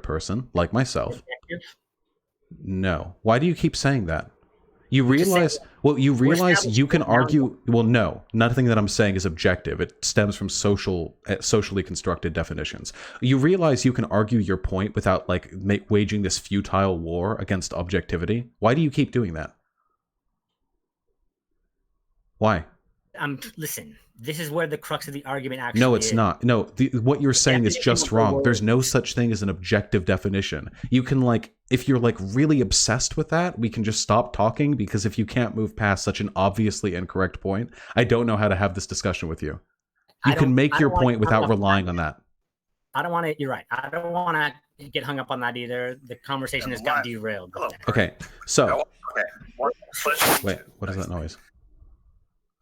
Speaker 1: person like myself. No. Why do you keep saying that? You realize you can argue. Well, no, nothing that I'm saying is objective. It stems from socially constructed definitions. You realize you can argue your point without waging this futile war against objectivity. Why do you keep doing that? Why?
Speaker 5: Listen, this is where the crux of the argument actually is.
Speaker 1: No, it's not. No, what you're saying is just wrong. There's no such thing as an objective definition. You can if you're really obsessed with that, we can just stop talking, because if you can't move past such an obviously incorrect point, I don't know how to have this discussion with you. You can make your point without relying on that.
Speaker 5: I don't want to. You're right. I don't want to get hung up on that either. The conversation has got derailed.
Speaker 1: Okay, so
Speaker 4: Okay.
Speaker 1: wait, what is that noise?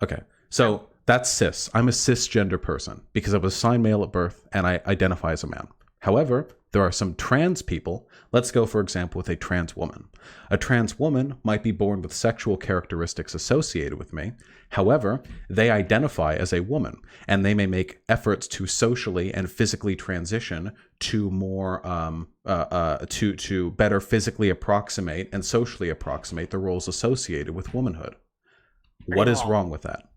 Speaker 1: Okay, so that's cis. I'm a cisgender person because I was assigned male at birth and I identify as a man. However, there are some trans people. Let's go, for example, with a trans woman. A trans woman might be born with sexual characteristics associated with me. However, they identify as a woman, and they may make efforts to socially and physically transition to more to better physically approximate and socially approximate the roles associated with womanhood. What is wrong with that?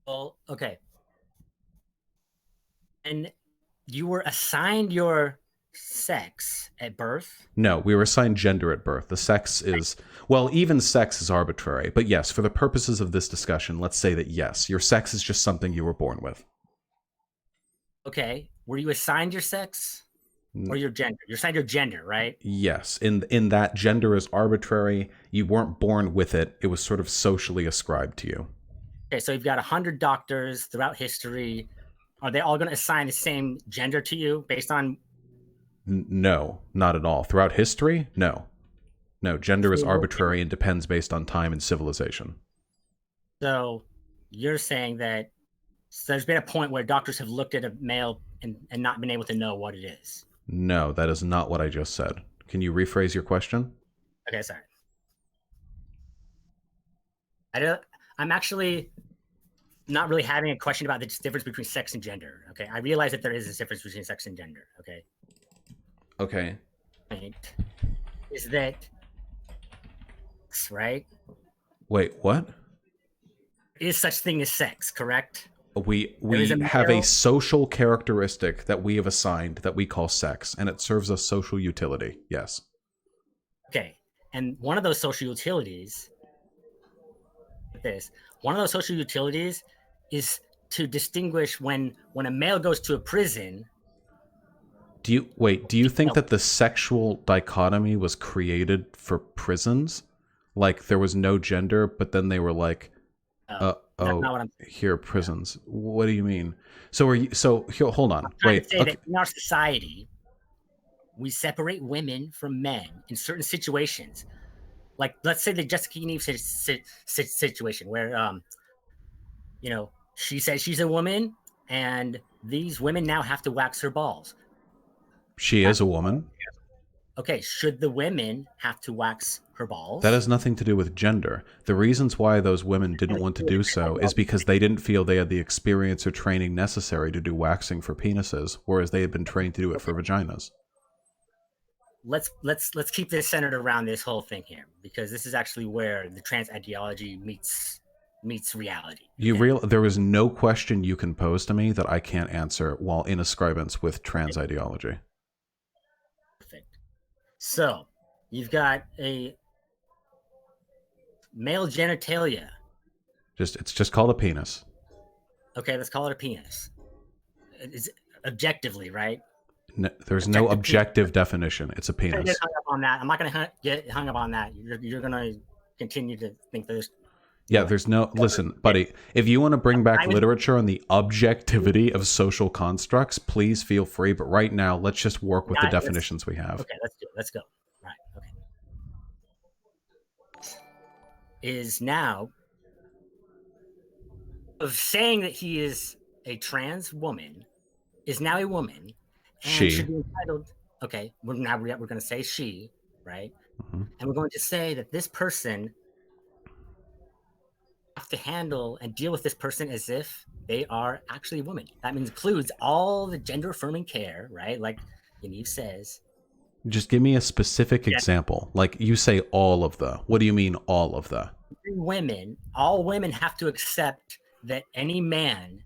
Speaker 5: Well, okay. And you were assigned your sex at birth?
Speaker 1: No, we were assigned gender at birth. The sex is, well, even sex is arbitrary. But yes, for the purposes of this discussion, let's say that yes, your sex is just something you were born with.
Speaker 5: Okay. Were you assigned your sex or your gender? You're assigned your gender, right?
Speaker 1: Yes. In that, gender is arbitrary. You weren't born with it. It was sort of socially ascribed to you.
Speaker 5: Okay, so you've got 100 doctors throughout history. Are they all going to assign the same gender to you based on...
Speaker 1: No, not at all. Throughout history, no. No, gender is arbitrary and depends based on time and civilization.
Speaker 5: So you're saying that there's been a point where doctors have looked at a male and not been able to know what it is.
Speaker 1: No, that is not what I just said. Can you rephrase your question?
Speaker 5: Okay, sorry. I'm actually not really having a question about the difference between sex and gender. Okay, I realize that there is a difference between sex and gender. Okay.
Speaker 1: Okay.
Speaker 5: Point is that right?
Speaker 1: Wait, what?
Speaker 5: Is such thing as sex, correct?
Speaker 1: We have a social characteristic that we have assigned that we call sex, and it serves a social utility. Yes.
Speaker 5: Okay, and one of those social utilities is to distinguish when a male goes to a prison.
Speaker 1: Do you think that the sexual dichotomy was created for prisons? Like there was no gender, but then they were like,
Speaker 5: that's not what I'm saying.
Speaker 1: Here are prisons. What do you mean? Hold on.
Speaker 5: I'm trying to say that in our society, we separate women from men in certain situations. Like, let's say the Jessica Eve situation where, she says she's a woman and these women now have to wax her balls.
Speaker 1: She is a woman.
Speaker 5: Okay, should the women have to wax her balls?
Speaker 1: That has nothing to do with gender. The reasons why those women didn't want to do so is because they didn't feel they had the experience or training necessary to do waxing for penises, whereas they had been trained to do it for vaginas.
Speaker 5: let's keep this centered around this whole thing here, because this is actually where the trans ideology meets reality.
Speaker 1: There is no question you can pose to me that I can't answer while in ascribance with trans ideology.
Speaker 5: Perfect. So you've got a male genitalia.
Speaker 1: It's just called a penis.
Speaker 5: Okay, let's call it a penis. It's objectively, right?
Speaker 1: No, there's no objective definition. It's a
Speaker 5: I'm
Speaker 1: penis.
Speaker 5: gonna get hung up on that. I'm not going to get hung up on that. You're going to continue to think that there's.
Speaker 1: Yeah, there's no. Listen, buddy, if you want to bring back literature on the objectivity of social constructs, please feel free. But right now, let's just work with the definitions we have.
Speaker 5: Okay, let's do it. Let's go. Right. Okay. Is now of saying that he is a trans woman is now a woman. And
Speaker 1: She.
Speaker 5: should be entitled. Okay, we're going to say she, right?
Speaker 1: Mm-hmm.
Speaker 5: And we're going to say that this person have to handle and deal with this person as if they are actually a woman. That includes all the gender affirming care, right? Like Yaniv says.
Speaker 1: Just give me a specific example. Like you say all of the. What do you mean all of the?
Speaker 5: All women have to accept that any man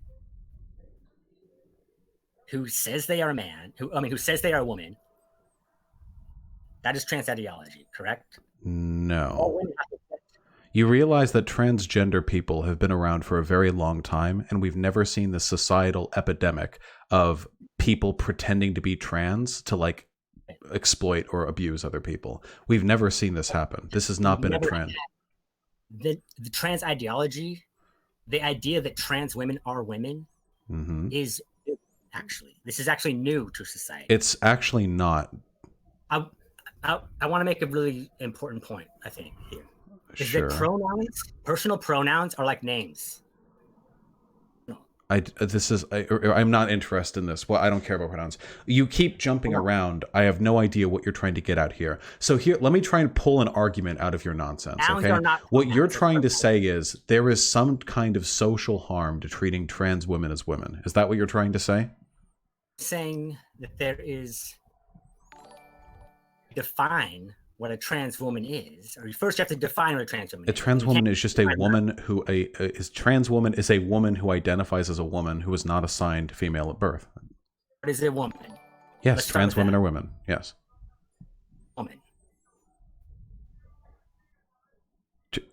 Speaker 5: who says they are a man, who says they are a woman, that is trans ideology, correct?
Speaker 1: No. You realize that transgender people have been around for a very long time, and we've never seen the societal epidemic of people pretending to be trans to like exploit or abuse other people. We've never seen this happen. This has not been a trend.
Speaker 5: The trans ideology, the idea that trans women are women, is this is actually new to society.
Speaker 1: It's actually not.
Speaker 5: I want to make a really important point, I think, here. Is
Speaker 1: Sure.
Speaker 5: that pronouns, personal pronouns, are like names.
Speaker 1: I'm not interested in this. Well, I don't care about pronouns. You keep jumping around. I have no idea what you're trying to get at here. So here, let me try and pull an argument out of your nonsense.
Speaker 5: Nouns
Speaker 1: Okay.
Speaker 5: are not
Speaker 1: What you're
Speaker 5: pronouns,
Speaker 1: trying to
Speaker 5: they're
Speaker 1: say is there is some kind of social harm to treating trans women as women. Is that what you're trying to say?
Speaker 5: saying that there is define what a trans woman is, or first you have to define what a trans woman
Speaker 1: A
Speaker 5: is.
Speaker 1: trans
Speaker 5: You
Speaker 1: woman
Speaker 5: can't
Speaker 1: is just a
Speaker 5: define
Speaker 1: woman who is trans woman is a woman who identifies as a woman who is not assigned female at birth.
Speaker 5: what is a woman.
Speaker 1: Yes,
Speaker 5: Let's start
Speaker 1: trans
Speaker 5: with
Speaker 1: women
Speaker 5: that.
Speaker 1: are women. Yes.
Speaker 5: Woman.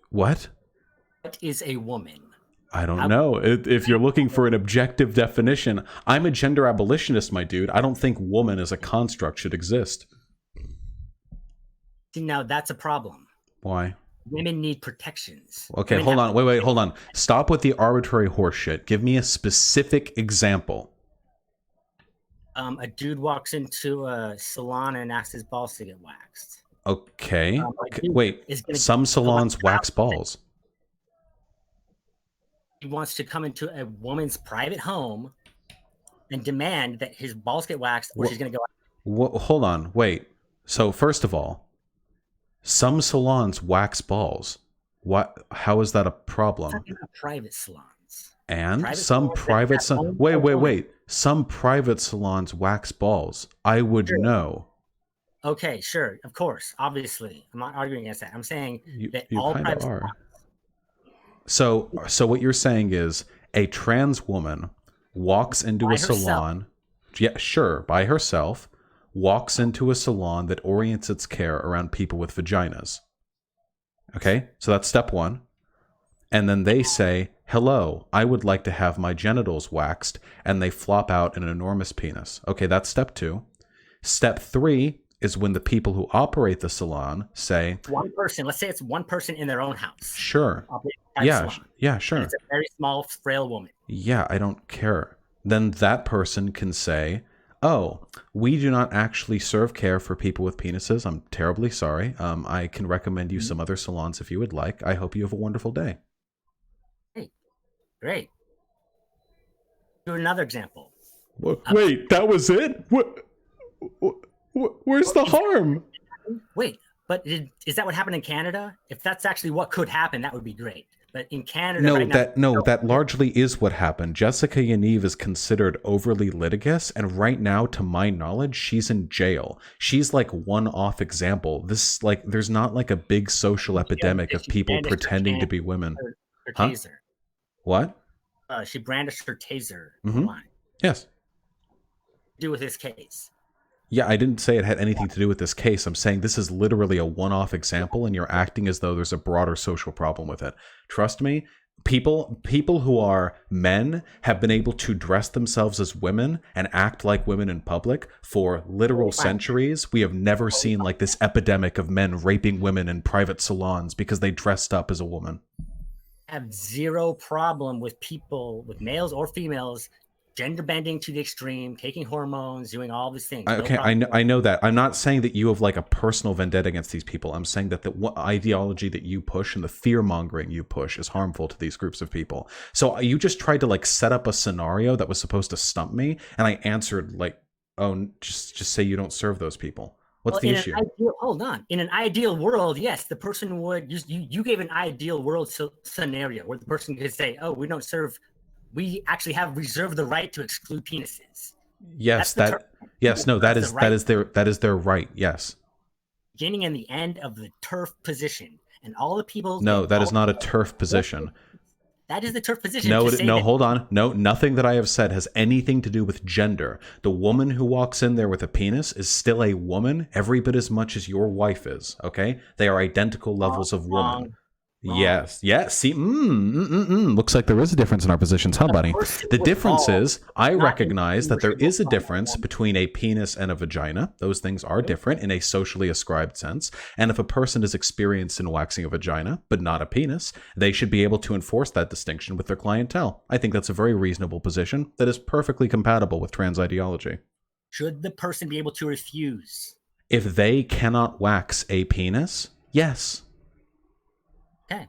Speaker 1: What?
Speaker 5: What is a woman?
Speaker 1: I don't know. If you're looking for an objective definition, I'm a gender abolitionist, my dude. I don't think woman as a construct should exist.
Speaker 5: See, now that's a problem.
Speaker 1: Why?
Speaker 5: Women need protections.
Speaker 1: Okay,
Speaker 5: Women
Speaker 1: hold
Speaker 5: have-
Speaker 1: on. Wait, hold on. Stop with the arbitrary horseshit. Give me a specific example.
Speaker 5: A dude walks into a salon and asks his balls to get waxed.
Speaker 1: Okay.
Speaker 5: a
Speaker 1: Okay,
Speaker 5: dude
Speaker 1: wait.
Speaker 5: is gonna
Speaker 1: Some
Speaker 5: go
Speaker 1: salons
Speaker 5: on
Speaker 1: wax
Speaker 5: top of it.
Speaker 1: balls.
Speaker 5: He wants to come into a woman's private home and demand that his balls get waxed, or she's going to go.
Speaker 1: Hold on. Wait. So first of all, some salons wax balls. What? How is that a problem?
Speaker 5: Talking about private salons.
Speaker 1: And
Speaker 5: Private
Speaker 1: some
Speaker 5: salons that
Speaker 1: private
Speaker 5: have owned by
Speaker 1: wait.
Speaker 5: women.
Speaker 1: Some private salons wax balls. I would
Speaker 5: Sure.
Speaker 1: know.
Speaker 5: Okay, sure, of course, obviously, I'm not arguing against that. I'm saying that
Speaker 1: You
Speaker 5: all
Speaker 1: kind
Speaker 5: private
Speaker 1: of are.
Speaker 5: salons,
Speaker 1: So what you're saying is a trans woman walks into
Speaker 5: By
Speaker 1: a salon. Yeah, sure, by herself, walks into a salon that orients its care around people with vaginas. Okay? So that's step one. And then they say, "Hello, I would like to have my genitals waxed," and they flop out an enormous penis. Okay, that's step two. Step three is when the people who operate the salon say,
Speaker 5: one person. Let's say it's one person in their own house.
Speaker 1: "Sure.
Speaker 5: operating a private
Speaker 1: Yeah,
Speaker 5: salon,
Speaker 1: yeah,
Speaker 5: and
Speaker 1: sure.
Speaker 5: it's a very small, frail woman.
Speaker 1: Yeah, I don't care." Then that person can say, "Oh, we do not actually serve care for people with penises. I'm terribly sorry. I can recommend you some other salons if you would like. I hope you have a wonderful day."
Speaker 5: Great. Do another example.
Speaker 1: Wait, that was it? Where's the harm?
Speaker 5: Wait, but is that what happened in Canada? If that's actually what could happen, that would be great. But in Canada right now,
Speaker 1: That largely is what happened. Jessica Yaniv is considered overly litigious, and right now, to my knowledge, she's in jail. She's like one-off example. This like there's not like a big social epidemic of people pretending to be women.
Speaker 5: her
Speaker 1: Huh?
Speaker 5: taser.
Speaker 1: What?
Speaker 5: She brandished her taser
Speaker 1: Mhm.
Speaker 5: online.
Speaker 1: Yes.
Speaker 5: Do with this case.
Speaker 1: Yeah, I didn't say it had anything to do with this case. I'm saying this is literally a one-off example, and you're acting as though there's a broader social problem with it. Trust me, people who are men have been able to dress themselves as women and act like women in public for literal centuries. We have never seen like this epidemic of men raping women in private salons because they dressed up as a woman.
Speaker 5: I have zero problem with people, with males or females, gender bending to the extreme, taking hormones, doing all these things. No
Speaker 1: Okay,
Speaker 5: problem.
Speaker 1: I know that. I'm not saying that you have like a personal vendetta against these people. I'm saying that the ideology that you push and the fear mongering you push is harmful to these groups of people. So you just tried to like set up a scenario that was supposed to stump me, and I answered like, "Oh, just say you don't serve those people." What's the issue?
Speaker 5: Hold on. In an ideal world, yes, the person would. You gave an ideal world scenario where the person could say, "Oh, we don't serve. We actually have reserved the right to exclude penises."
Speaker 1: Yes,
Speaker 5: That's
Speaker 1: that is their right. Yes.
Speaker 5: Beginning and the end of the turf position, and all the people.
Speaker 1: No, that is not a turf position.
Speaker 5: That is the turf position.
Speaker 1: No, hold on. No, nothing that I have said has anything to do with gender. The woman who walks in there with a penis is still a woman every bit as much as your wife is, okay? They are identical levels of woman.
Speaker 5: Wrong.
Speaker 1: Yes. See, looks like there is a difference in our positions, huh, buddy? The difference is I recognize that there is a difference between a penis and a vagina. Those things are different in a socially ascribed sense. And if a person is experienced in waxing a vagina, but not a penis, they should be able to enforce that distinction with their clientele. I think that's a very reasonable position that is perfectly compatible with trans ideology.
Speaker 5: Should the person be able to refuse?
Speaker 1: If they cannot wax a penis, yes.
Speaker 5: Okay.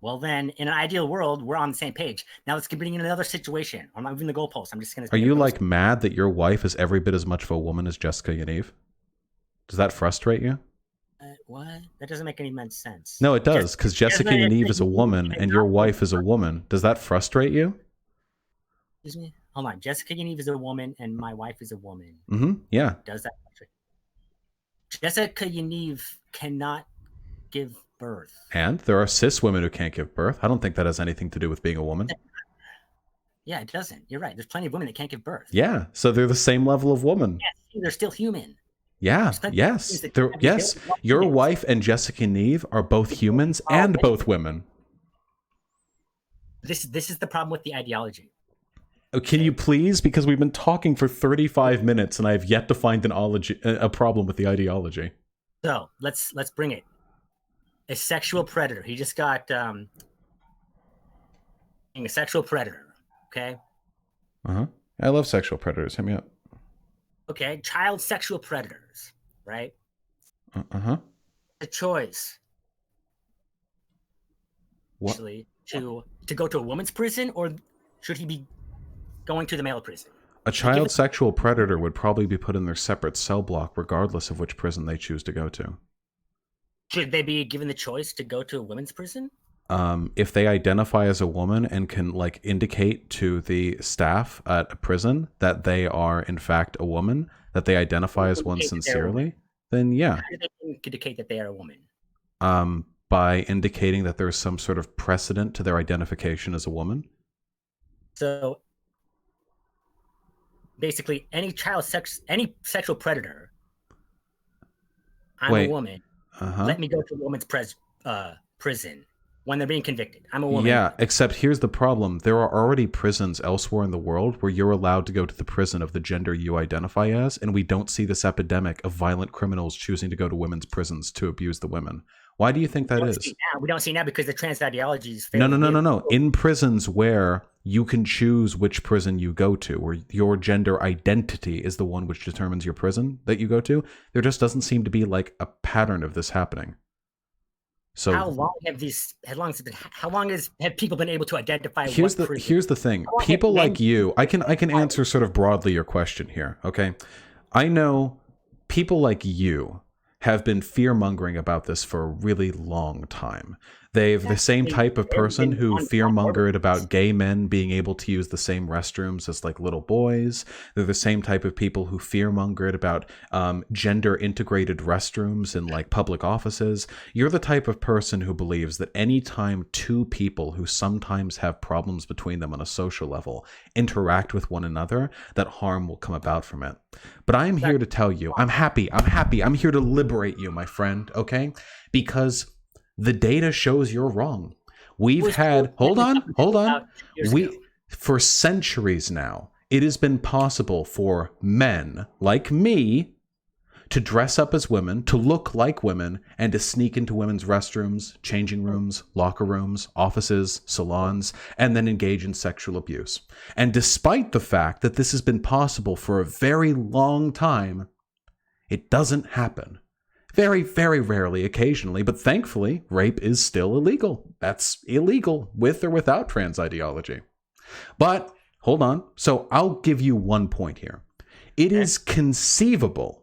Speaker 5: Well, then, in an ideal world, we're on the same page. Now let's bring in another situation. I'm not moving the goalposts. I'm just going to.
Speaker 1: Are you like mad that your wife is every bit as much of a woman as Jessica Yaniv? Does that frustrate you?
Speaker 5: What? That doesn't make any sense.
Speaker 1: No, it does, because Jessica Yaniv is a woman and your wife is a woman. Does that frustrate you?
Speaker 5: Excuse me? Hold on. Jessica Yaniv is a woman and my wife is a woman.
Speaker 1: Mm-hmm. Yeah.
Speaker 5: Does that frustrate? Jessica Yaniv cannot give birth.
Speaker 1: And there are cis women who can't give birth. I don't think that has anything to do with being a woman.
Speaker 5: Yeah, it doesn't. You're right. There's plenty of women that can't give birth.
Speaker 1: Yeah, so they're the same level of woman.
Speaker 5: Yes, they're still human.
Speaker 1: Yeah, yes. Yes, your wife and Jessica Yaniv are both humans and both women.
Speaker 5: This is the problem with the ideology.
Speaker 1: Oh, can you please? Because we've been talking for 35 minutes and I have yet to find a problem with the ideology.
Speaker 5: So let's bring it. A sexual predator. He just got a sexual predator. Okay.
Speaker 1: Uh-huh. I love sexual predators. Hit me up.
Speaker 5: Okay. Child sexual predators. Right.
Speaker 1: Uh-huh.
Speaker 5: The choice.
Speaker 1: What?
Speaker 5: Actually, to go to a woman's prison, or should he be going to the male prison?
Speaker 1: A child sexual predator would probably be put in their separate cell block, regardless of which prison they choose to go to.
Speaker 5: Should they be given the choice to go to a women's prison?
Speaker 1: If they identify as a woman and can like indicate to the staff at a prison that they are in fact a woman, that they identify as one sincerely, then yeah.
Speaker 5: How do they indicate that they are a woman?
Speaker 1: By indicating that there's some sort of precedent to their identification as a woman.
Speaker 5: So basically, any sexual predator, I'm a woman. Let me go to a woman's prison when they're being convicted. I'm a woman.
Speaker 1: Yeah, except here's the problem. There are already prisons elsewhere in the world where you're allowed to go to the prison of the gender you identify as, and we don't see this epidemic of violent criminals choosing to go to women's prisons to abuse the women. Why do you think that is?
Speaker 5: We don't see now because the trans ideology is
Speaker 1: No. In prisons where you can choose which prison you go to, where your gender identity is the one which determines your prison that you go to, there just doesn't seem to be like a pattern of this happening. So
Speaker 5: how long have people been able to identify? Here's
Speaker 1: the thing. People like you, I can answer sort of broadly your question here. Okay, I know people like you have been fear-mongering about this for a really long time. They've the same type of person who
Speaker 5: on
Speaker 1: fearmongered about gay men being able to use the same restrooms as like little boys. They're the same type of people who fearmongered about gender integrated restrooms in like public offices. You're the type of person who believes that anytime two people who sometimes have problems between them on a social level interact with one another, that harm will come about from it. But I am here to tell you, I'm happy. I'm here to liberate you, my friend, okay? Because the data shows you're wrong. We've had, hold on. For centuries now, it has been possible for men like me to dress up as women, to look like women, and to sneak into women's restrooms, changing rooms, locker rooms, offices, salons, and then engage in sexual abuse. And despite the fact that this has been possible for a very long time, it doesn't happen. Very, very rarely, occasionally, but thankfully, rape is still illegal. That's illegal, with or without trans ideology. But, hold on. So I'll give you one point here. It is conceivable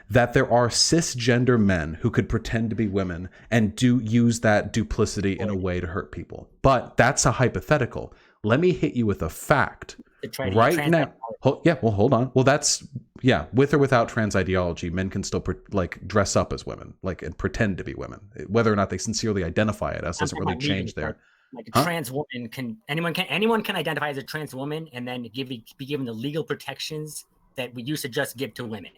Speaker 1: that there are cisgender men who could pretend to be women and use that duplicity in a way to hurt people. But that's a hypothetical. Let me hit you with a fact. Right now, hold on. Well, that's, with or without trans ideology, men can still dress up as women, and pretend to be women. Whether or not they sincerely identify it as doesn't really change there.
Speaker 5: Like a trans woman anyone can identify as a trans woman and then be given the legal protections that we used to just give to women.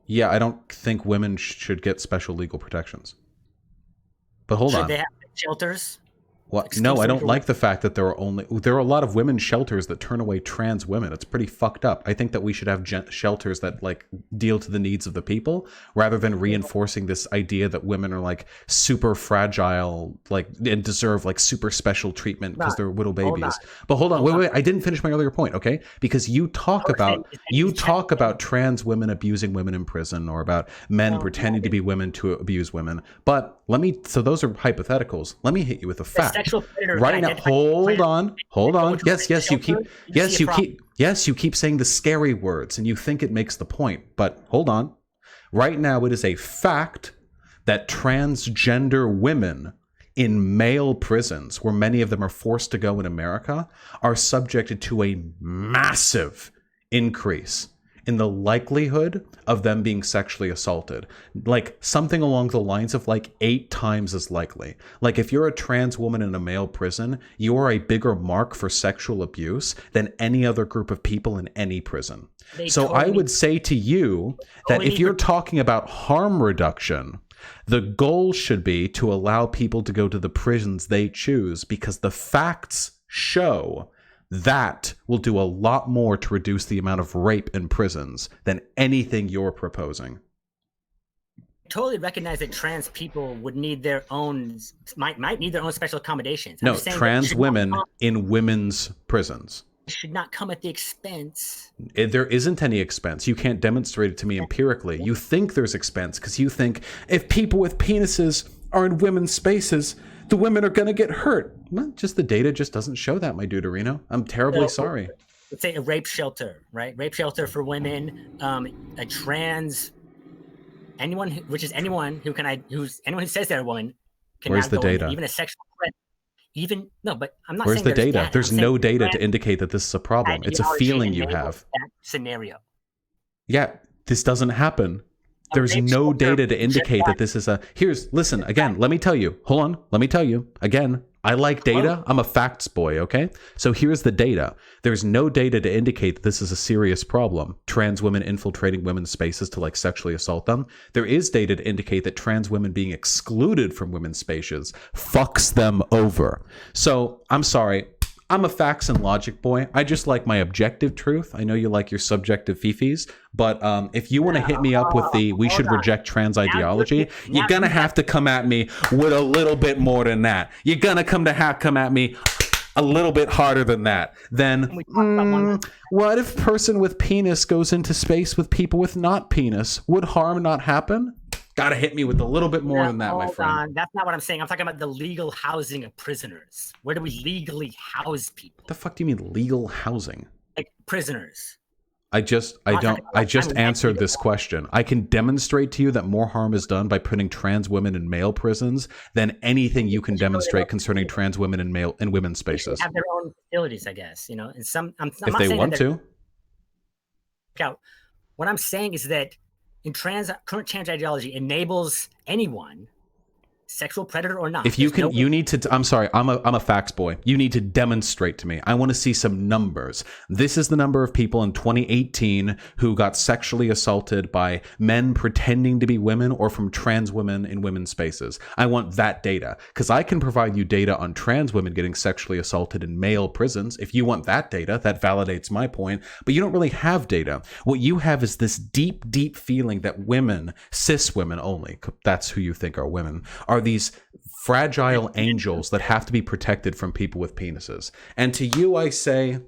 Speaker 1: Yeah, I don't think women should get special legal protections. But hold on.
Speaker 5: Should they have shelters?
Speaker 1: What? No, I don't like the fact that there are a lot of women's shelters that turn away trans women. It's pretty fucked up. I think that we should have shelters that deal to the needs of the people rather than reinforcing this idea that women are super fragile, and deserve super special treatment because they're little babies. But hold on, wait, I didn't finish my earlier point, okay? Because you talk about trans women abusing women in prison or about men pretending to be women to abuse women. But so those are hypotheticals. Let me hit you with a fact. Right now, hold on. Yes, you keep saying the scary words and you think it makes the point, but hold on. Right now, it is a fact that transgender women in male prisons, where many of them are forced to go in America, are subjected to a massive increase in the likelihood of them being sexually assaulted. Something along the lines of 8 times as likely. If you're a trans woman in a male prison, you are a bigger mark for sexual abuse than any other group of people in any prison. I would say to you that if you're talking about harm reduction, the goal should be to allow people to go to the prisons they choose, because the facts show that will do a lot more to reduce the amount of rape in prisons than anything you're proposing.
Speaker 5: I totally recognize that trans people would need their own, might need their own special accommodations.
Speaker 1: No, trans women in women's prisons.
Speaker 5: It should not come at the expense.
Speaker 1: There isn't any expense. You can't demonstrate it to me empirically. You think there's expense because you think if people with penises are in women's spaces, the women are going to get hurt. Well, the data just doesn't show that, my duderino. I'm terribly sorry.
Speaker 5: Let's say a rape shelter, right? Rape shelter for women, a trans, anyone who says they're a woman.
Speaker 1: Where's the data?
Speaker 5: Even a sexual threat. But I'm not
Speaker 1: Where's
Speaker 5: saying
Speaker 1: the data? There's no data to indicate that this is a problem. It's a feeling you have.
Speaker 5: That scenario.
Speaker 1: Yeah, this doesn't happen. There's no data to indicate that this is listen, again, let me tell you. Hold on. Let me tell you. Again, I like data. I'm a facts boy, okay? So here's the data. There's no data to indicate that this is a serious problem. Trans women infiltrating women's spaces to sexually assault them. There is data to indicate that trans women being excluded from women's spaces fucks them over. So I'm sorry. I'm a facts and logic boy. I just like my objective truth. I know you like your subjective fifis, but if you want to hit me up with we should reject trans ideology, you're going to have to come at me with a little bit more than that. You're going to come at me a little bit harder than that. Then what if person with penis goes into space with people with not penis? Would harm not happen? Gotta hit me with a little bit more than that, my friend.
Speaker 5: That's not what I'm saying. I'm talking about the legal housing of prisoners. Where do we legally house people?
Speaker 1: What the fuck do you mean legal housing?
Speaker 5: Prisoners.
Speaker 1: I just answered this question. I can demonstrate to you that more harm is done by putting trans women in male prisons than anything you can demonstrate concerning trans women in women's spaces.
Speaker 5: Have their own facilities, I guess. And I'm
Speaker 1: If
Speaker 5: not
Speaker 1: they
Speaker 5: saying
Speaker 1: want
Speaker 5: that
Speaker 1: to.
Speaker 5: What I'm saying is that current trans ideology enables anyone, sexual predator or not.
Speaker 1: If you can, you need to. I'm sorry, I'm a facts boy. You need to demonstrate to me. I want to see some numbers. This is the number of people in 2018 who got sexually assaulted by men pretending to be women or from trans women in women's spaces. I want that data because I can provide you data on trans women getting sexually assaulted in male prisons. If you want that data, that validates my point. But you don't really have data. What you have is this deep, deep feeling that women, cis women only, that's who you think are women, are these fragile angels that have to be protected from people with penises. And to you, I say,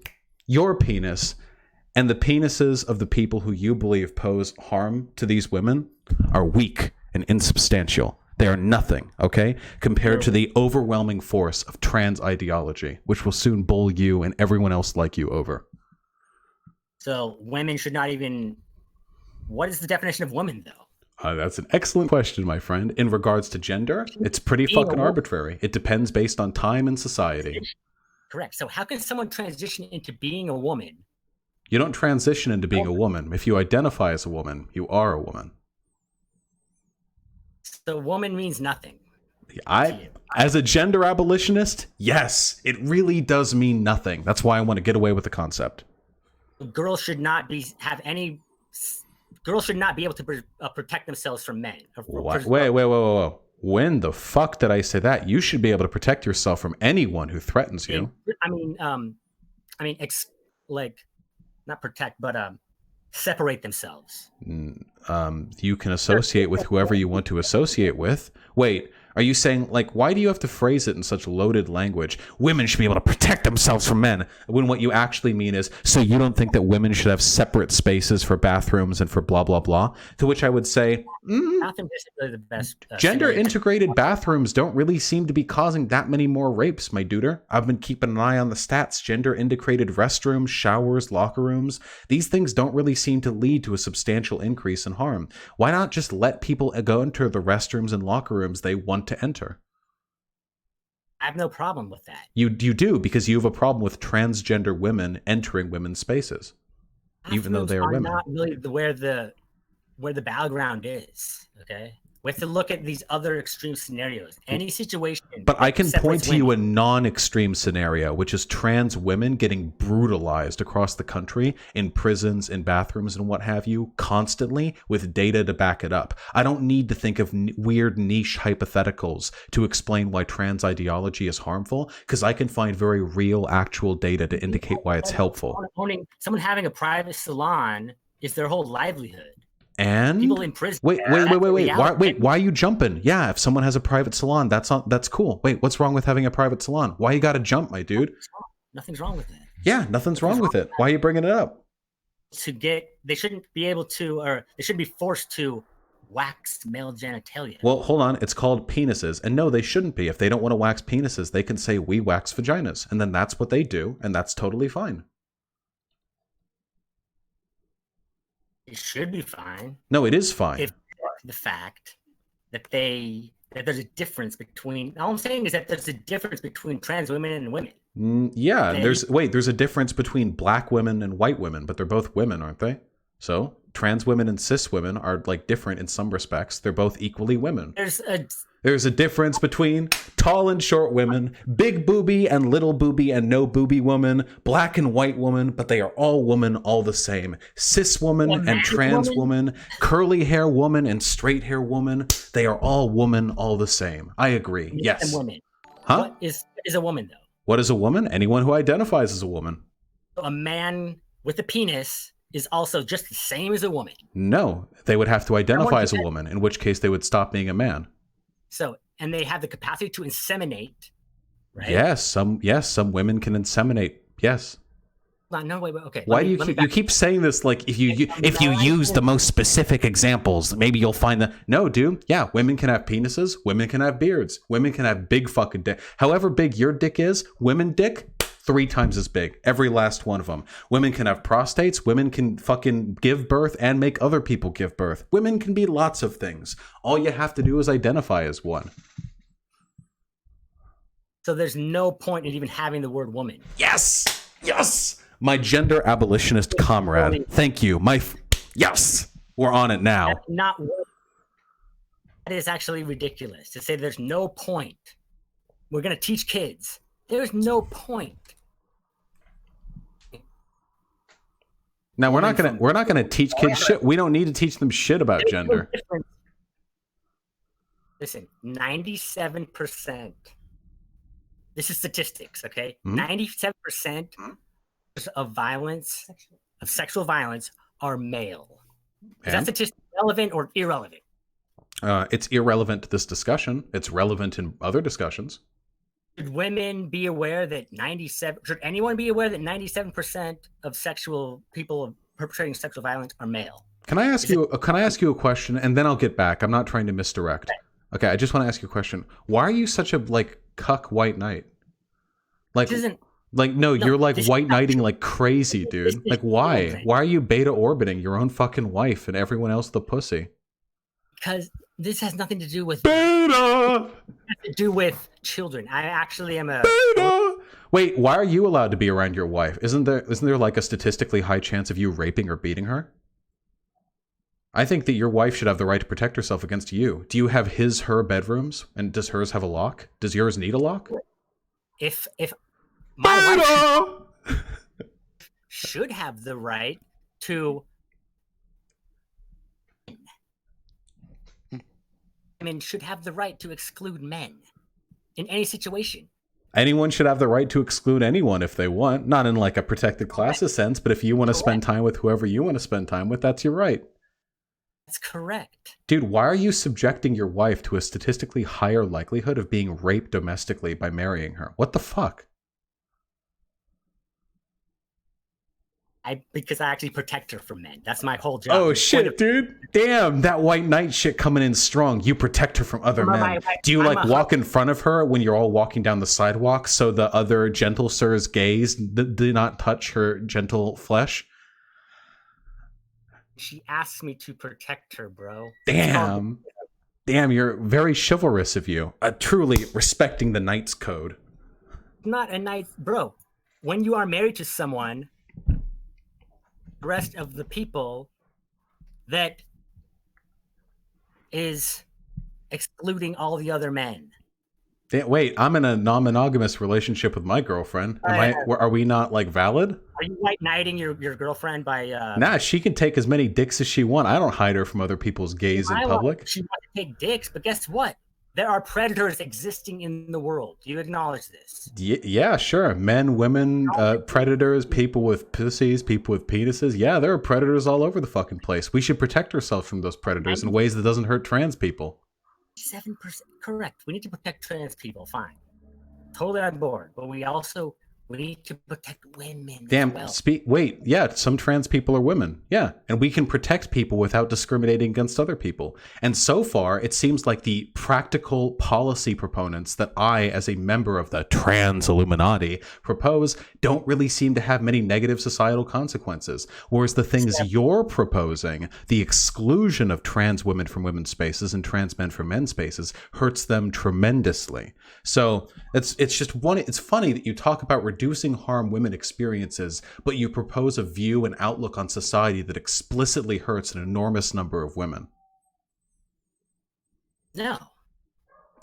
Speaker 1: your penis and the penises of the people who you believe pose harm to these women are weak and insubstantial. They are nothing, okay, compared to the overwhelming force of trans ideology, which will soon bowl you and everyone else like you over.
Speaker 5: So women should not even... What is the definition of woman, though?
Speaker 1: That's an excellent question, my friend. In regards to gender, it's pretty fucking arbitrary. It depends based on time and society.
Speaker 5: Correct. So how can someone transition into being a woman?
Speaker 1: You don't transition into being a woman. If you identify as a woman, you are a woman.
Speaker 5: So woman means nothing.
Speaker 1: As a gender abolitionist, yes, it really does mean nothing. That's why I want to get away with the concept.
Speaker 5: Girls should not be able to protect themselves from men.
Speaker 1: Wait. When the fuck did I say that? You should be able to protect yourself from anyone who threatens you.
Speaker 5: Not protect, but separate themselves.
Speaker 1: You can associate with whoever you want to associate with. Wait, are you saying, like, why do you have to phrase it in such loaded language? Women should be able to protect themselves from men. When what you actually mean is, so you don't think that women should have separate spaces for bathrooms and for blah, blah, blah? To which I would say,
Speaker 5: Bathroom isn't really the best.
Speaker 1: Gender integrated bathrooms don't really seem to be causing that many more rapes, my duder. I've been keeping an eye on the stats. Gender integrated restrooms, showers, locker rooms. These things don't really seem to lead to a substantial increase in harm. Why not just let people go into the restrooms and locker rooms they want to enter?
Speaker 5: I have no problem with that.
Speaker 1: You do, because you have a problem with transgender women entering women's spaces, even though they are women.
Speaker 5: Not really where the battleground is. Okay, we have to look at these other extreme scenarios. Any situation.
Speaker 1: But I can point to you a non-extreme scenario, which is trans women getting brutalized across the country in prisons, in bathrooms, and what have you, constantly, with data to back it up. I don't need to think of weird niche hypotheticals to explain why trans ideology is harmful, because I can find very real, actual data to indicate why it's helpful.
Speaker 5: Someone having a private salon is their whole livelihood.
Speaker 1: And
Speaker 5: people in prison.
Speaker 1: Wait. Why are you jumping? Yeah, if someone has a private salon, that's cool. Wait, what's wrong with having a private salon? Why you got to jump, my dude?
Speaker 5: Nothing's wrong with it.
Speaker 1: Yeah, nothing's wrong with it. Why are you bringing it up?
Speaker 5: They shouldn't be able to, or they shouldn't be forced to wax male genitalia.
Speaker 1: Well, hold on. It's called penises, and no, they shouldn't be. If they don't want to wax penises, they can say we wax vaginas, and then that's what they do, and that's totally fine.
Speaker 5: It should be fine.
Speaker 1: No, it is fine.
Speaker 5: If the fact that there's a difference between, all I'm saying is that there's a difference between trans women and women.
Speaker 1: There's a difference between black women and white women, but they're both women, aren't they? So trans women and cis women are like different in some respects. They're both equally women. There's a difference between tall and short women, big booby and little booby and no booby woman, black and white woman, but they are all women all the same. Cis woman and trans woman, curly hair woman and straight hair woman, they are all woman all the same. I agree. Yes.
Speaker 5: Woman.
Speaker 1: Huh?
Speaker 5: What is a woman, though?
Speaker 1: What is a woman? Anyone who identifies as a woman.
Speaker 5: A man with a penis is also just the same as a woman.
Speaker 1: No, they would have to identify as a woman, in which case they would stop being a man.
Speaker 5: So, and they have the capacity to inseminate, right?
Speaker 1: Yes, some women can inseminate. Yes.
Speaker 5: No, wait, okay.
Speaker 1: Why do you keep saying this? Like if you use the most specific examples, maybe you'll find that. No, dude. Yeah, women can have penises. Women can have beards. Women can have big fucking dick. However big your dick is, women dick 3 times as big. Every last one of them. Women can have prostates. Women can fucking give birth and make other people give birth. Women can be lots of things. All you have to do is identify as one.
Speaker 5: So there's no point in even having the word woman.
Speaker 1: Yes! Yes! My gender abolitionist comrade. Thank you. Yes! We're on it now.
Speaker 5: That's not what. That is actually ridiculous to say there's no point. We're going to teach kids. There's no point.
Speaker 1: Now we're not gonna teach kids shit. We don't need to teach them shit about gender.
Speaker 5: Listen, 97%. This is statistics, okay?
Speaker 1: Mhm.
Speaker 5: 97% of violence, of sexual violence, are male. Is that
Speaker 1: And?
Speaker 5: statistic relevant or irrelevant?
Speaker 1: It's irrelevant to this discussion. It's relevant in other discussions.
Speaker 5: Should women be aware that should anyone be aware that 97% of people perpetrating sexual violence are male?
Speaker 1: Can I ask you a question, and then I'll get back? I'm not trying to misdirect. Okay, I just want to ask you a question. Why are you such a cuck white knight? No, you're white knighting like crazy, dude. Why? Why are you beta orbiting your own fucking wife and everyone else the pussy?
Speaker 5: Because this has nothing to do with
Speaker 1: Beta.
Speaker 5: children. I actually am a
Speaker 1: Beta. Wait, why are you allowed to be around your wife? Isn't there a statistically high chance of you raping or beating her? I think that your wife should have the right to protect herself against you. Do you have her bedrooms? And does hers have a lock? Does yours need a lock?
Speaker 5: If my wife should have the right to. Women should have the right to exclude men in any situation.
Speaker 1: Anyone should have the right to exclude anyone if they want. Not in a protected classes sense, but if you want to spend time with whoever you want to spend time with, that's your right.
Speaker 5: That's correct.
Speaker 1: Dude, why are you subjecting your wife to a statistically higher likelihood of being raped domestically by marrying her? What the fuck?
Speaker 5: Because I actually protect her from men. That's my whole job.
Speaker 1: Oh shit, dude. Damn, that white knight shit coming in strong. You protect her from other men. Do you walk in front of her when you're all walking down the sidewalk so the other gentle sir's gaze do not touch her gentle flesh?
Speaker 5: She asks me to protect her, bro.
Speaker 1: Damn. Damn, you're very chivalrous of you. Truly respecting the knight's code.
Speaker 5: Not a knight, bro. When you are married to someone, the rest of the people that is excluding all the other men.
Speaker 1: Wait, I'm in a non-monogamous relationship with my girlfriend. Are we not valid?
Speaker 5: Are you white knighting your girlfriend by
Speaker 1: Nah, she can take as many dicks as she wants. I don't hide her from other people's gaze in public.
Speaker 5: She wants to take dicks, but guess what? There are predators existing in the world. Do you acknowledge this?
Speaker 1: Yeah, sure. Men, women, predators, people with pussies, people with penises. Yeah, there are predators all over the fucking place. We should protect ourselves from those predators in ways that doesn't hurt trans people.
Speaker 5: 7% correct. We need to protect trans people. Fine. Totally on board. But we need to protect women.
Speaker 1: Damn.
Speaker 5: As well.
Speaker 1: Wait. Yeah, some trans people are women. Yeah, and we can protect people without discriminating against other people. And so far, it seems like the practical policy proponents that I, as a member of the trans Illuminati, propose don't really seem to have many negative societal consequences. Whereas the things you're proposing, the exclusion of trans women from women's spaces and trans men from men's spaces, hurts them tremendously. So it's funny that you talk about reducing harm women experiences, but you propose a view and outlook on society that explicitly hurts an enormous number of women.
Speaker 5: No.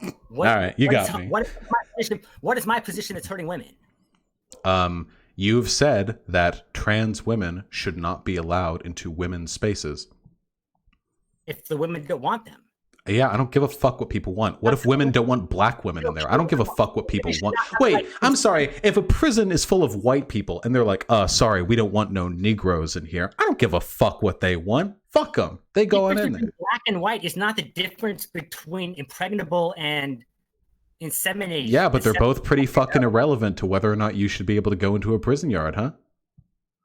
Speaker 1: All right, you got me.
Speaker 5: What is my position that's hurting women?
Speaker 1: You've said that trans women should not be allowed into women's spaces.
Speaker 5: If the women don't want them.
Speaker 1: Yeah, I don't give a fuck what people want. What if women don't want black women in there? I don't give a fuck what people want. Wait, I'm sorry. If a prison is full of white people and they're like, sorry, we don't want no Negroes in here. I don't give a fuck what they want. Fuck them. They go on in there.
Speaker 5: Black and white is not the difference between impregnable and insemination.
Speaker 1: Yeah, but they're both pretty fucking irrelevant to whether or not you should be able to go into a prison yard, huh?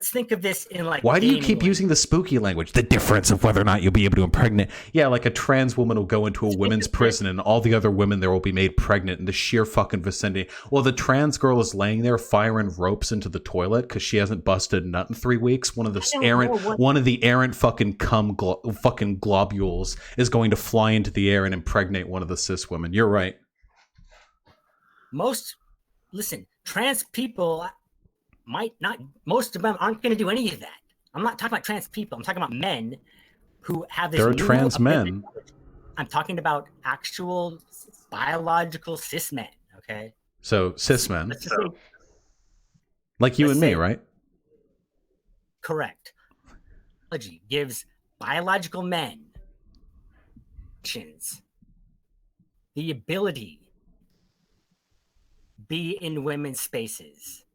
Speaker 5: let's think of this in like.
Speaker 1: Why do you
Speaker 5: gaming
Speaker 1: keep
Speaker 5: language.
Speaker 1: using the spooky language? The difference of whether or not you'll be able to impregnate. Yeah, like a trans woman will go into a women's prison and all the other women there will be made pregnant in the sheer fucking vicinity. Well, the trans girl is laying there firing ropes into the toilet because she hasn't busted a nut in 3 weeks. One of the errant fucking fucking globules is going to fly into the air and impregnate one of the cis women. You're right.
Speaker 5: Listen, trans people might not, most of them aren't going to do any of that. I'm not talking about trans people. I'm talking about men who have this.
Speaker 1: There are
Speaker 5: new
Speaker 1: trans
Speaker 5: ability.
Speaker 1: men.
Speaker 5: I'm talking about actual biological cis men, okay?
Speaker 1: So cis men,
Speaker 5: Let's just say,
Speaker 1: like you
Speaker 5: let's
Speaker 1: and me,
Speaker 5: say-
Speaker 1: right?
Speaker 5: correct. Biology gives biological men the ability to be in women's spaces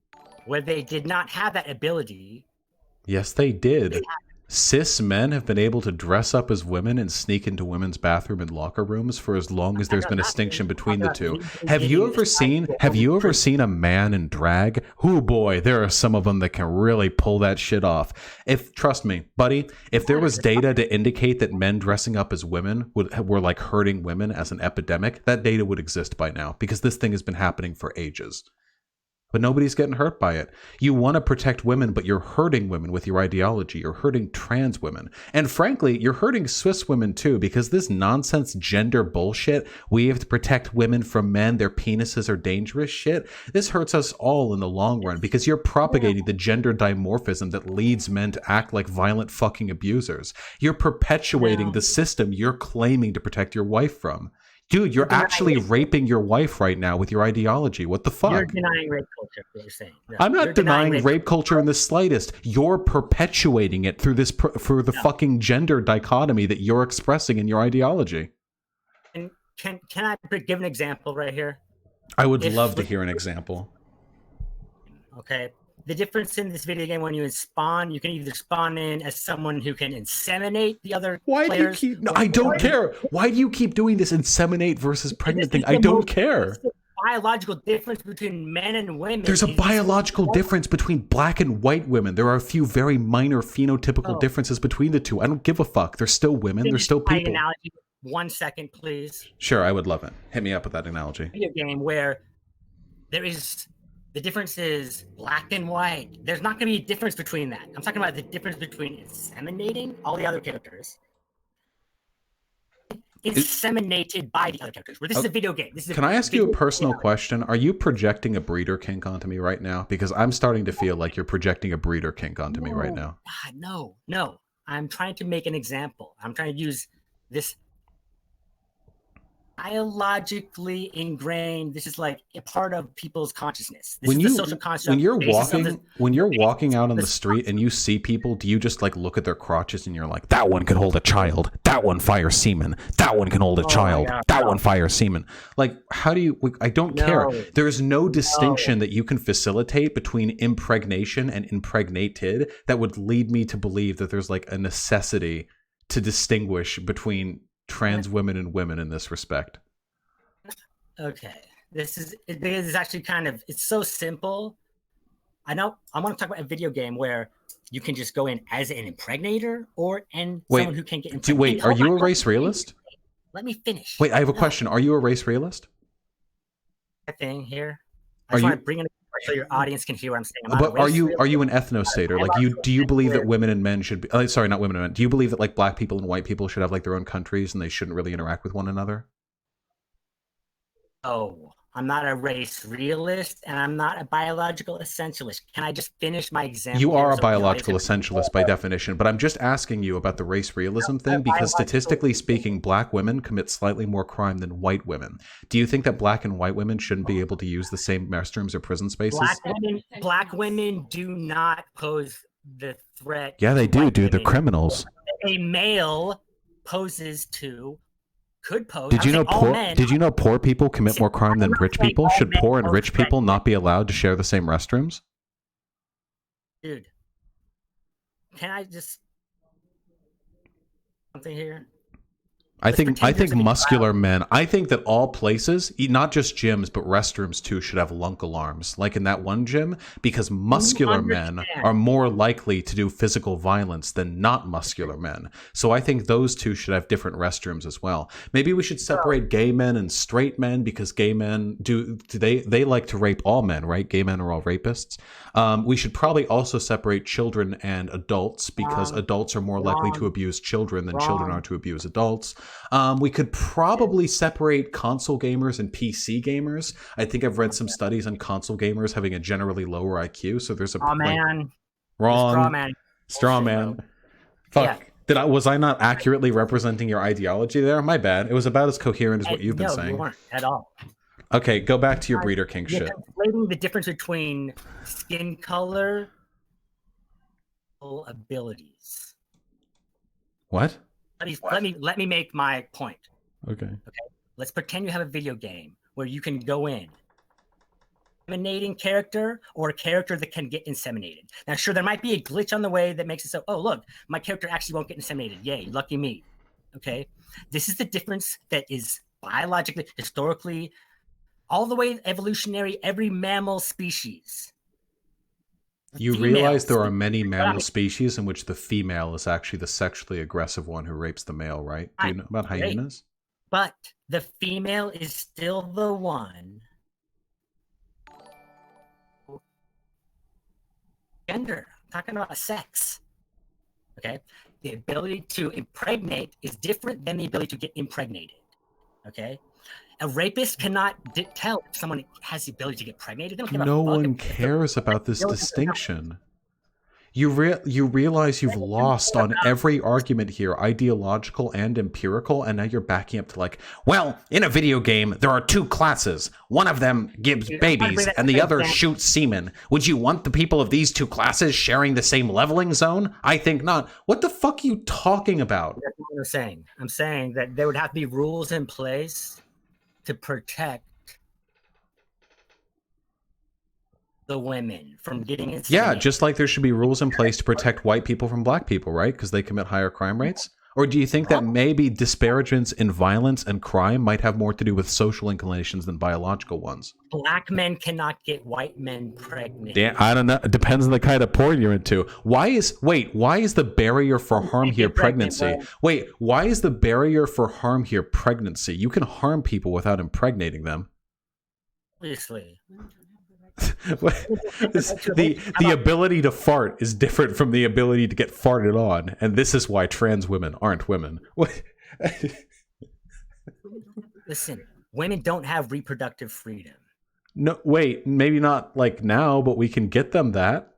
Speaker 5: where they did not have that ability.
Speaker 1: Yes, they did. Cis men have been able to dress up as women and sneak into women's bathroom and locker rooms for as long as there's been a distinction between the two. Have you ever seen a man in drag? Oh boy, there are some of them that can really pull that shit off. Trust me, buddy, if there was data to indicate that men dressing up as women were like hurting women as an epidemic, that data would exist by now because this thing has been happening for ages. But nobody's getting hurt by it. You want to protect women, but you're hurting women with your ideology. You're hurting trans women. And frankly, you're hurting cis women too, because this nonsense gender bullshit, we have to protect women from men, their penises are dangerous shit, this hurts us all in the long run because you're propagating the gender dimorphism that leads men to act like violent fucking abusers. You're perpetuating the system you're claiming to protect your wife from. Dude, you're actually raping your wife right now with your ideology. What the fuck?
Speaker 5: You're denying rape culture, what you're saying. No,
Speaker 1: I'm
Speaker 5: you're
Speaker 1: not denying rape culture in the slightest. You're perpetuating it through this for the fucking gender dichotomy that you're expressing in your ideology.
Speaker 5: And can I give an example right here?
Speaker 1: I would love to hear an example.
Speaker 5: Okay. The difference in this video game when you spawn, you can either spawn in as someone who can inseminate the other players.
Speaker 1: No, I don't care. Why do you keep doing this inseminate versus pregnant thing? I don't care.
Speaker 5: Biological difference between men and women.
Speaker 1: There's a biological difference between black and white women. There are a few very minor phenotypical differences between the two. I don't give a fuck. They're still women. They're still people.
Speaker 5: Analogy, 1 second, please.
Speaker 1: Sure, I would love it. Hit me up with that analogy.
Speaker 5: Video game where there is the difference is black and white. There's not going to be a difference between that. I'm talking about the difference between inseminating all the other characters. Inseminated by the other characters. This is a video game.
Speaker 1: Can I ask you a personal question? Are you projecting a breeder kink onto me right now? Because I'm starting to feel like you're projecting a breeder kink onto me right now.
Speaker 5: God, no. I'm trying to make an example. I'm trying to use this biologically ingrained. This is like a part of people's consciousness. This is the social construct.
Speaker 1: When you're walking out on the street and you see people, do you just like look at their crotches and you're like, that one could hold a child, that one fires semen, that one can hold a child, that one fires semen? Like, how do you? I don't care. There is no distinction that you can facilitate between impregnation and impregnated that would lead me to believe that there's like a necessity to distinguish between trans women and women in this respect.
Speaker 5: Okay, this is actually it's so simple. I know I want to talk about a video game where you can just go in as an impregnator someone who can get impregnated.
Speaker 1: Wait, are you a race realist?
Speaker 5: Let me finish.
Speaker 1: Wait, I have a question. Are you a race realist?
Speaker 5: Thing here. I just want to bring it so your audience can hear what I'm saying.
Speaker 1: But are you an ethnostater? Like, do you believe that women and men should be? Sorry, not women and men. Do you believe that like black people and white people should have like their own countries and they shouldn't really interact with one another?
Speaker 5: Oh, I'm not a race realist and I'm not a biological essentialist. Can I just finish my example?
Speaker 1: You are a biological essentialist by definition, but I'm just asking you about the race realism thing because statistically speaking, black women commit slightly more crime than white women. Do you think that black and white women shouldn't be able to use the same restrooms or prison spaces?
Speaker 5: Black women do not pose the threat.
Speaker 1: Yeah, they do, dude. They're criminals.
Speaker 5: A male could pose.
Speaker 1: Did you know poor people commit more crime than rich people? Should poor and rich people not be allowed to share the same restrooms?
Speaker 5: Dude, can I just something here?
Speaker 1: I
Speaker 5: Let's
Speaker 1: think
Speaker 5: pretend there's a big
Speaker 1: muscular men. I think that all places, not just gyms but restrooms too, should have lunk alarms, like in that one gym, because muscular men
Speaker 5: understand.
Speaker 1: are more likely to do physical violence than not muscular men. So I think those two should have different restrooms as well. Maybe we should separate gay men and straight men, because gay men they like to rape all men, right? Gay men are all rapists. We should probably also separate children and adults, because adults are more likely to abuse children than children are to abuse adults. We could probably separate console gamers and PC gamers. I think I've read some studies on console gamers having a generally lower IQ. So there's a
Speaker 5: Oh man,
Speaker 1: wrong
Speaker 5: straw man.
Speaker 1: straw man. Fuck.
Speaker 5: Yeah.
Speaker 1: Was I not accurately representing your ideology there? My bad. It was about as coherent as what you've been
Speaker 5: No,
Speaker 1: saying.
Speaker 5: you weren't at all.
Speaker 1: Okay, go back to your breeder king
Speaker 5: You're
Speaker 1: shit.
Speaker 5: conflating the difference between skin color abilities.
Speaker 1: What?
Speaker 5: Let me make my point.
Speaker 1: Okay.
Speaker 5: Let's pretend you have a video game where you can go in inseminating character or a character that can get inseminated. Now, sure, there might be a glitch on the way that makes it so, oh, look, my character actually won't get inseminated. Yay, lucky me. Okay. This is the difference that is biologically, historically, all the way evolutionary, every mammal species.
Speaker 1: You
Speaker 5: Females-
Speaker 1: realize there are many mammal species in which the female is actually the sexually aggressive one who rapes the male, right? Do you know about
Speaker 5: Right.
Speaker 1: hyenas?
Speaker 5: But the female is still the one. Gender, I'm talking about sex. Okay. The ability to impregnate is different than the ability to get impregnated. Okay. A rapist cannot tell if someone has the ability to get impregnated. They don't give a
Speaker 1: No
Speaker 5: fuck
Speaker 1: one
Speaker 5: if-
Speaker 1: cares about this
Speaker 5: Don't-
Speaker 1: distinction. You realize you've lost on every argument here, ideological and empirical, and now you're backing up to like, well, in a video game, there are two classes. One of them gives
Speaker 5: Dude, I'm trying to
Speaker 1: babies,
Speaker 5: bring that
Speaker 1: and the
Speaker 5: up
Speaker 1: other
Speaker 5: again.
Speaker 1: shoots semen. Would you want the people of these two classes sharing the same leveling zone? I think not. What the fuck are you talking about?
Speaker 5: That's what I'm saying. I'm saying that there would have to be rules in place to protect the women from getting inseminated.
Speaker 1: Yeah, just like there should be rules in place to protect white people from black people, right? Because they commit higher crime rates? Or do you think that maybe disparagements in violence and crime might have more to do with social inclinations than biological ones?
Speaker 5: Black men cannot get white men pregnant.
Speaker 1: Yeah, I don't know. It depends on the kind of porn you're into. Why is the barrier for harm here pregnancy? Wait, why is the barrier for harm here pregnancy? You can harm people without impregnating them.
Speaker 5: Obviously.
Speaker 1: the ability to fart is different from the ability to get farted on, and this is why trans women aren't women.
Speaker 5: Listen, women don't have reproductive freedom.
Speaker 1: No, wait, maybe not like now, but we can get them that.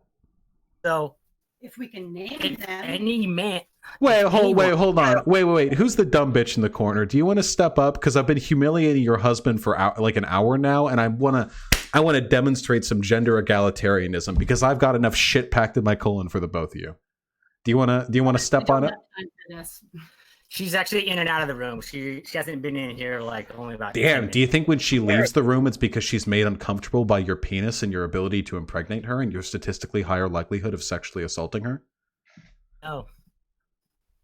Speaker 5: So
Speaker 2: If we can name
Speaker 5: if
Speaker 2: them.
Speaker 5: any man
Speaker 1: Wait, hold on. Wait. Who's the dumb bitch in the corner? Do you want to step up? Because I've been humiliating your husband for like an hour now, and I want to demonstrate some gender egalitarianism because I've got enough shit packed in my colon for the both of you. Do you want to step on it?
Speaker 5: she's actually in and out of the room. She hasn't been in here like only about 10
Speaker 1: Damn,
Speaker 5: minutes.
Speaker 1: do you think when she leaves the room it's because she's made uncomfortable by your penis and your ability to impregnate her and your statistically higher likelihood of sexually assaulting her?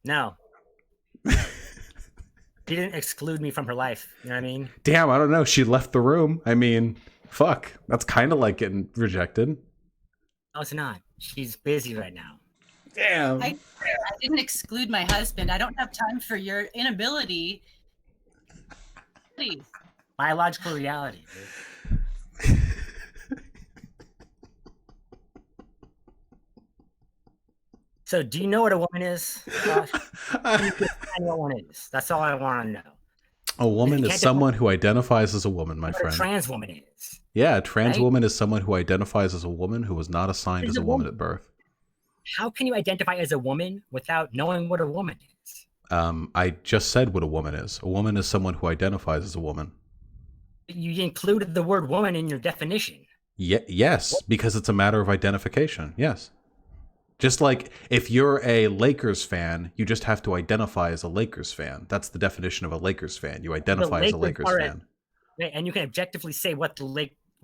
Speaker 5: No. She didn't exclude me from her life. You know what I mean?
Speaker 1: Damn, I don't know. She left the room. I mean, fuck. That's kind of like getting rejected.
Speaker 2: Oh,
Speaker 5: No, it's not. She's busy right now.
Speaker 1: Damn.
Speaker 2: I didn't exclude my husband. I don't have time for your inability. Please.
Speaker 5: Biological reality, dude. So, do you know what a woman is? Josh? I know what one is. That's all I want to know.
Speaker 1: A woman
Speaker 5: You
Speaker 1: is
Speaker 5: can't
Speaker 1: someone who identifies as a woman, my
Speaker 5: What a
Speaker 1: friend.
Speaker 5: trans woman is.
Speaker 1: Yeah, a trans
Speaker 5: right?
Speaker 1: woman is someone who identifies as a woman who was not assigned
Speaker 5: Is
Speaker 1: as
Speaker 5: a
Speaker 1: a woman
Speaker 5: woman.
Speaker 1: at birth.
Speaker 5: How can you identify as a woman without knowing what a woman is?
Speaker 1: I just said what a woman is. A woman is someone who identifies as a woman.
Speaker 5: You included the word woman in your definition.
Speaker 1: Yes, because it's a matter of identification. Yes. Just like if you're a Lakers fan, you just have to identify as a Lakers fan. That's the definition of a Lakers fan. You identify as a
Speaker 5: Lakers
Speaker 1: Lakers
Speaker 5: are
Speaker 1: fan.
Speaker 5: Right, and you can objectively say what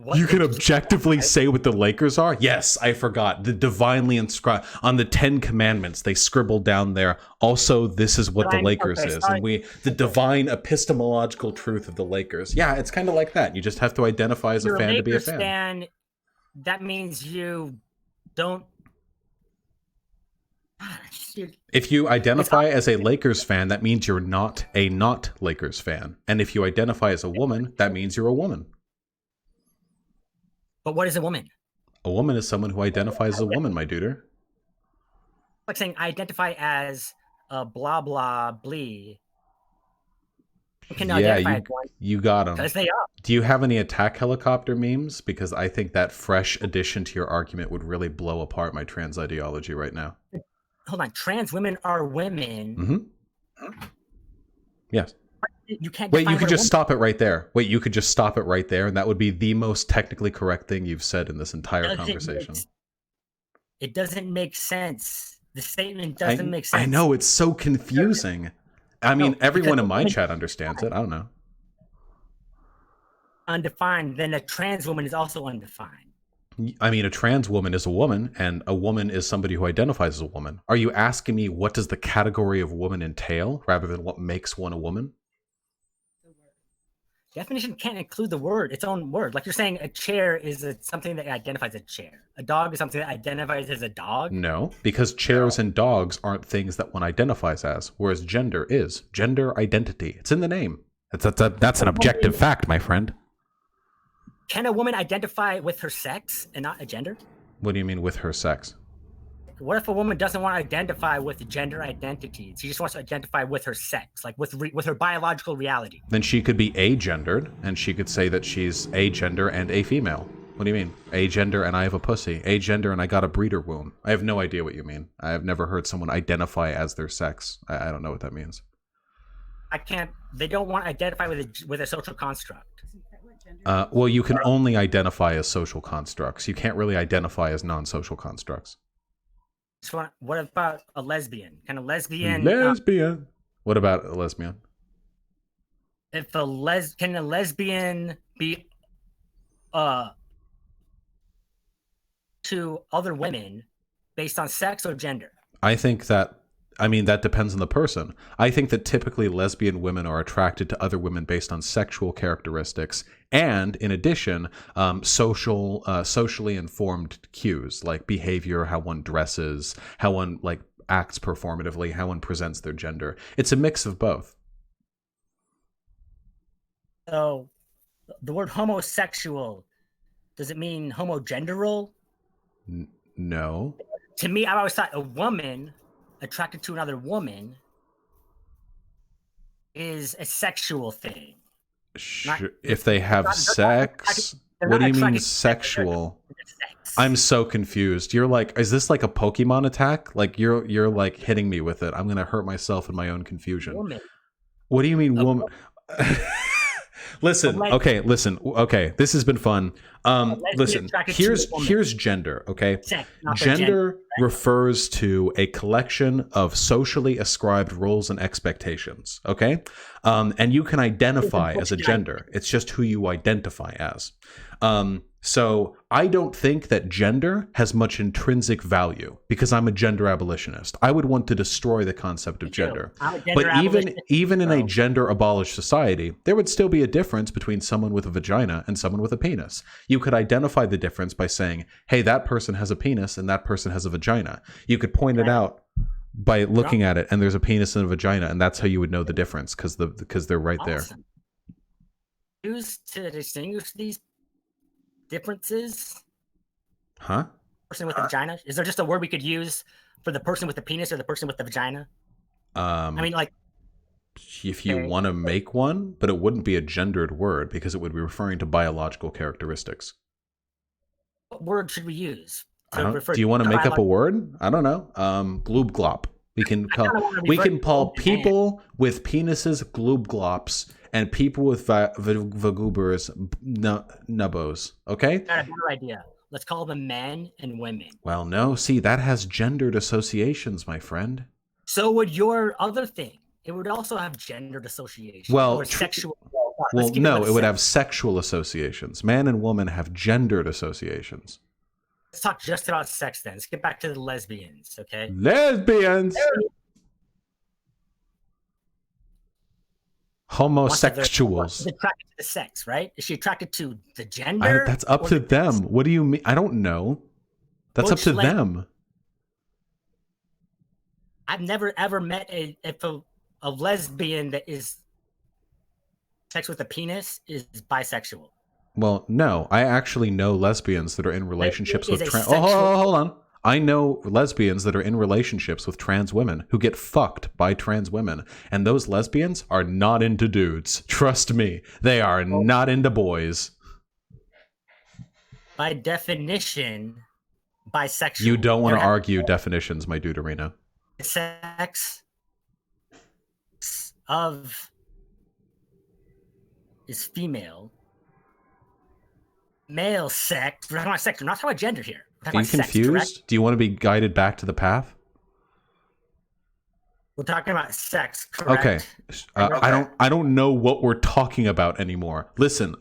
Speaker 5: What
Speaker 1: You can
Speaker 5: did
Speaker 1: objectively say what the Lakers are? Yes, I forgot. The divinely inscribed on the 10 Commandments, they scribbled down there. Also, this is what the
Speaker 5: Divine-
Speaker 1: Lakers
Speaker 5: okay,
Speaker 1: is.
Speaker 5: sorry.
Speaker 1: And the divine epistemological truth of the Lakers. Yeah, it's kind of like that. You just have to identify as a
Speaker 5: You're
Speaker 1: fan to be a
Speaker 5: Lakers
Speaker 1: fan.
Speaker 5: That means you don't.
Speaker 1: If you identify as a Lakers fan, that means you're not a not Lakers fan. And if you identify as a woman, that means you're a woman.
Speaker 5: But what is a woman?
Speaker 1: A woman is someone who identifies as a woman, my duder.
Speaker 5: Like saying I identify as a blah blah blee. You can
Speaker 1: Yeah,
Speaker 5: identify as one
Speaker 1: you got them.
Speaker 5: because they are.
Speaker 1: Do you have any attack helicopter memes? Because I think that fresh addition to your argument would really blow apart my trans ideology right now.
Speaker 5: Hold on, trans women are women.
Speaker 1: Mm-hmm. Yes.
Speaker 5: You can't.
Speaker 1: Wait,
Speaker 5: define
Speaker 1: you could
Speaker 5: what a
Speaker 1: just stop it right there. Wait, you could just stop it right there, and that would be the most technically correct thing you've said in this entire
Speaker 5: woman
Speaker 1: conversation.
Speaker 5: It doesn't make sense. The statement doesn't make sense.
Speaker 1: I know, it's so confusing. I mean,
Speaker 5: No,
Speaker 1: everyone
Speaker 5: because
Speaker 1: in my
Speaker 5: women-
Speaker 1: chat understands it. I don't know.
Speaker 5: Undefined. Then a trans woman is also undefined.
Speaker 1: I mean, a trans woman is a woman, and a woman is somebody who identifies as a woman. Are you asking me what does the category of woman entail, rather than what makes one a woman?
Speaker 5: Definition can't include the word, its own word. Like you're saying, a chair is something that identifies a chair. A dog is something that identifies as a dog.
Speaker 1: No, because chairs and dogs aren't things that one identifies as, whereas gender is. Gender identity. It's in the name. That's an objective fact, my friend.
Speaker 5: Can a woman identify with her sex and not a gender?
Speaker 1: What do you mean with her sex?
Speaker 5: What if a woman doesn't want to identify with gender identity? She just wants to identify with her sex, like with her biological reality.
Speaker 1: Then she could be agendered, and she could say that she's agender and a female. What do you mean? Agender and I have a pussy. Agender and I got a breeder womb. I have no idea what you mean. I have never heard someone identify as their sex. I don't know what that means.
Speaker 5: I can't. They don't want to identify with a social construct.
Speaker 1: Well, you can only identify as social constructs. You can't really identify as non-social constructs.
Speaker 5: So what about a lesbian? Can a lesbian?
Speaker 1: Lesbian. What about a lesbian?
Speaker 5: Can a lesbian be to other women based on sex or gender?
Speaker 1: I mean, that depends on the person. I think that typically lesbian women are attracted to other women based on sexual characteristics and, in addition, socially informed cues like behavior, how one dresses, how one acts performatively, how one presents their gender. It's a mix of both.
Speaker 5: So, the word homosexual, does it mean homogenderal?
Speaker 1: No.
Speaker 5: To me, I always thought a woman attracted to another woman is a sexual thing.
Speaker 1: Sure. If they have sex,
Speaker 5: they're
Speaker 1: what
Speaker 5: not
Speaker 1: do you mean
Speaker 5: attracted to
Speaker 1: sexual?
Speaker 5: Sex.
Speaker 1: I'm so confused. You're like, is this like a Pokemon attack? Like you're like hitting me with it. I'm gonna hurt myself in my own confusion.
Speaker 5: Woman.
Speaker 1: What do you mean, woman? Listen, okay. This has been fun. Listen, here's gender. Okay,
Speaker 5: Sex, not the
Speaker 1: gender refers to a collection of socially ascribed roles and expectations. Okay, and you can identify as a gender. It's just who you identify as. So I don't think that gender has much intrinsic value because I'm a gender abolitionist. I would want to destroy the concept of gender. But even in a gender abolished society, there would still be a difference between someone with a vagina and someone with a penis. You could identify the difference by saying, hey, that person has a penis and that person has a vagina. You could point it out by looking at it, and there's a penis and a vagina, and that's how you would know the difference because they're right there.
Speaker 5: Used to distinguish these differences?
Speaker 1: Huh?
Speaker 5: Person with a vagina? Is there just a word we could use for the person with the penis or the person with the vagina? I mean, like,
Speaker 1: if you want to make one, but it wouldn't be a gendered word because it would be referring to biological characteristics.
Speaker 5: what word should we use?
Speaker 1: Do you want to make up a word? I don't know. Gloob glop. We can call people with penises gloob glops and people with vagubers nubbos. Okay?
Speaker 5: I got a better idea. Let's call them men and women.
Speaker 1: Well, no. See, that has gendered associations, my friend.
Speaker 5: So would your other thing. It would also have gendered associations.
Speaker 1: Well,
Speaker 5: or sexual.
Speaker 1: Well,
Speaker 5: keep it
Speaker 1: no,
Speaker 5: with
Speaker 1: it would
Speaker 5: sex.
Speaker 1: have sexual associations. Man and woman have gendered associations.
Speaker 5: Let's talk just about sex then. Let's get back to the lesbians, okay?
Speaker 1: Lesbians. Homosexuals.
Speaker 5: She's attracted to the sex, right? Is she attracted to the gender?
Speaker 1: That's up
Speaker 5: or
Speaker 1: to
Speaker 5: the
Speaker 1: them.
Speaker 5: sex?
Speaker 1: What do you mean? I don't know. That's up
Speaker 5: Butch
Speaker 1: to
Speaker 5: les-
Speaker 1: them.
Speaker 5: I've never ever met a lesbian that is sex with a penis is bisexual.
Speaker 1: Well, no. I actually know lesbians that are in relationships
Speaker 5: is
Speaker 1: with
Speaker 5: a
Speaker 1: trans.
Speaker 5: sexual-
Speaker 1: Hold on. I know lesbians that are in relationships with trans women who get fucked by trans women. And those lesbians are not into dudes. Trust me. They are not into boys.
Speaker 5: By definition, bisexual.
Speaker 1: You don't want to
Speaker 5: There has
Speaker 1: argue definitions, my dude Arena.
Speaker 5: sex of is female. Male sex. We're talking about sex. We're not talking about gender here. We're
Speaker 1: Are
Speaker 5: talking
Speaker 1: you
Speaker 5: about sex,
Speaker 1: confused?
Speaker 5: correct?
Speaker 1: Do you want to be guided back to the path?
Speaker 5: We're talking about sex, correct?
Speaker 1: Okay. I don't know what we're talking about anymore. Listen,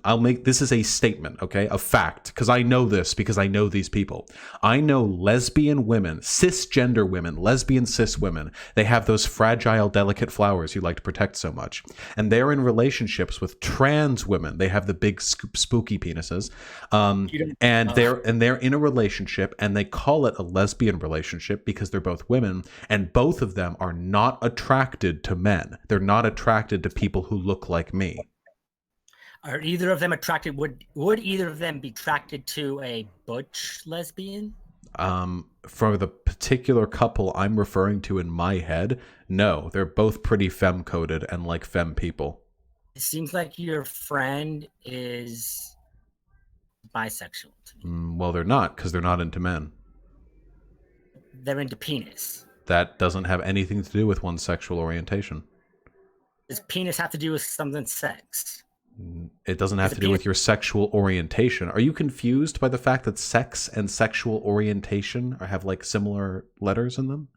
Speaker 1: this is a statement, okay? A fact, because I know this because I know these people. I know lesbian women, cisgender women, lesbian cis women. They have those fragile, delicate flowers you like to protect so much. And they're in relationships with trans women. They have the big spooky penises. And they're in a relationship and they call it a lesbian relationship because they're both women and both of them are not attracted to men. They're not attracted to people who look like me.
Speaker 5: Are either of them attracted? Would either of them be attracted to a butch lesbian?
Speaker 1: For the particular couple I'm referring to in my head, no, they're both pretty femme-coded and like femme people.
Speaker 5: It seems like your friend is bisexual to me.
Speaker 1: Well, they're not because they're not into men.
Speaker 5: They're into penis.
Speaker 1: That doesn't have anything to do with one's sexual orientation.
Speaker 5: Does penis have to do with something sex?
Speaker 1: It doesn't have to do with your sexual orientation. Are you confused by the fact that sex and sexual orientation have like similar letters in them?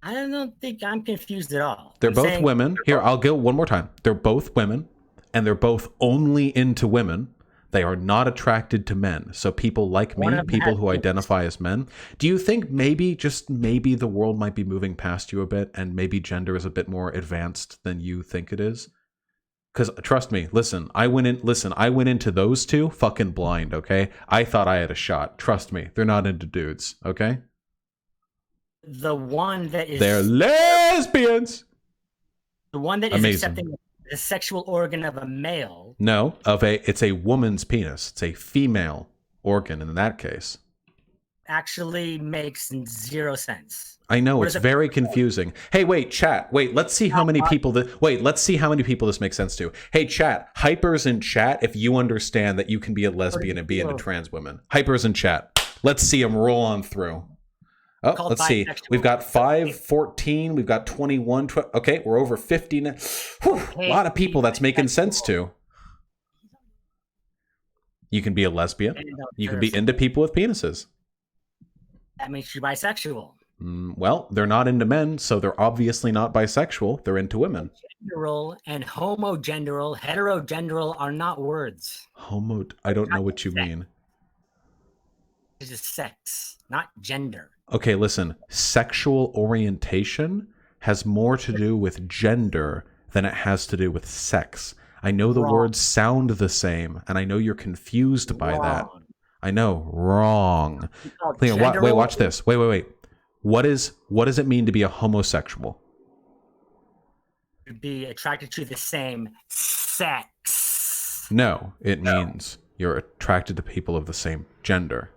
Speaker 5: I don't think I'm confused at all.
Speaker 1: They're
Speaker 5: I'm
Speaker 1: both
Speaker 5: saying-
Speaker 1: women. Here, I'll go one more time. They're both women, and they're both only into women. They are not attracted to men. So people like me,
Speaker 5: One of them
Speaker 1: people
Speaker 5: has
Speaker 1: who
Speaker 5: penis.
Speaker 1: identify as men. Do you think maybe, just maybe, the world might be moving past you a bit, and maybe gender is a bit more advanced than you think it is? Because trust me, I went into those two fucking blind, okay? I thought I had a shot. Trust me, they're not into dudes, okay?
Speaker 5: The one that is
Speaker 1: They're lesbians.
Speaker 5: the one that is
Speaker 1: Amazing.
Speaker 5: accepting the sexual organ of a male.
Speaker 1: No, it's a woman's penis. It's a female organ in that case.
Speaker 5: Actually makes zero sense.
Speaker 1: I know
Speaker 5: What
Speaker 1: it's
Speaker 5: is it-
Speaker 1: very confusing. Hey, wait, chat. Wait, let's see how many people let's see how many people this makes sense to. Hey, chat. Hypers in chat if you understand that you can be a lesbian and be into trans women. Hypers in chat. Let's see them roll on through. Oh,
Speaker 5: Called
Speaker 1: let's see.
Speaker 5: bisexual.
Speaker 1: We've got 5, 14. We've got 21. Okay, we're over 50 now. Whew, a lot of people that's making sense to. You can be a lesbian. You can be into people with penises.
Speaker 5: That makes you bisexual.
Speaker 1: Well, they're not into men, so they're obviously not bisexual. They're into women.
Speaker 5: General and homogenderal, heterogenderal are not words.
Speaker 1: I don't know what you mean.
Speaker 5: It's just sex, not gender.
Speaker 1: Okay, listen. Sexual orientation has more to do with gender than it has to do with sex. I know the words sound the same, and I know you're confused by that.
Speaker 5: Wrong.
Speaker 1: I know, wrong.
Speaker 5: It's called
Speaker 1: Wait,
Speaker 5: general-
Speaker 1: watch this. Wait. What does it mean to be a homosexual?
Speaker 5: To be attracted to the same sex.
Speaker 1: No, it means you're attracted to people of the same gender.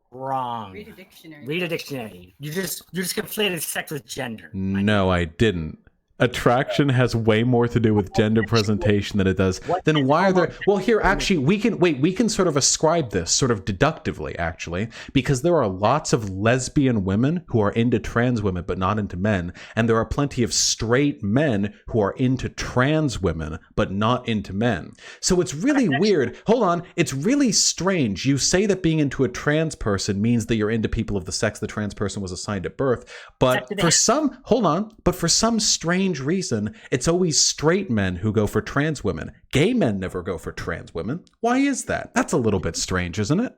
Speaker 5: Wrong.
Speaker 2: Read a dictionary.
Speaker 5: Read a dictionary. You just conflated sex with gender.
Speaker 1: No, I didn't. Attraction has way more to do with gender presentation than it does. Then why are there? Well, here actually we can sort of ascribe this sort of deductively actually, because there are lots of lesbian women who are into trans women but not into men, and there are plenty of straight men who are into trans women but not into men. So it's really weird. Hold on, it's really strange. You say that being into a trans person means that you're into people of the sex the trans person was assigned at birth, but for some strange strange reason, it's always straight men who go for trans women. Gay men never go for trans women. Why is that? That's a little bit strange, isn't it?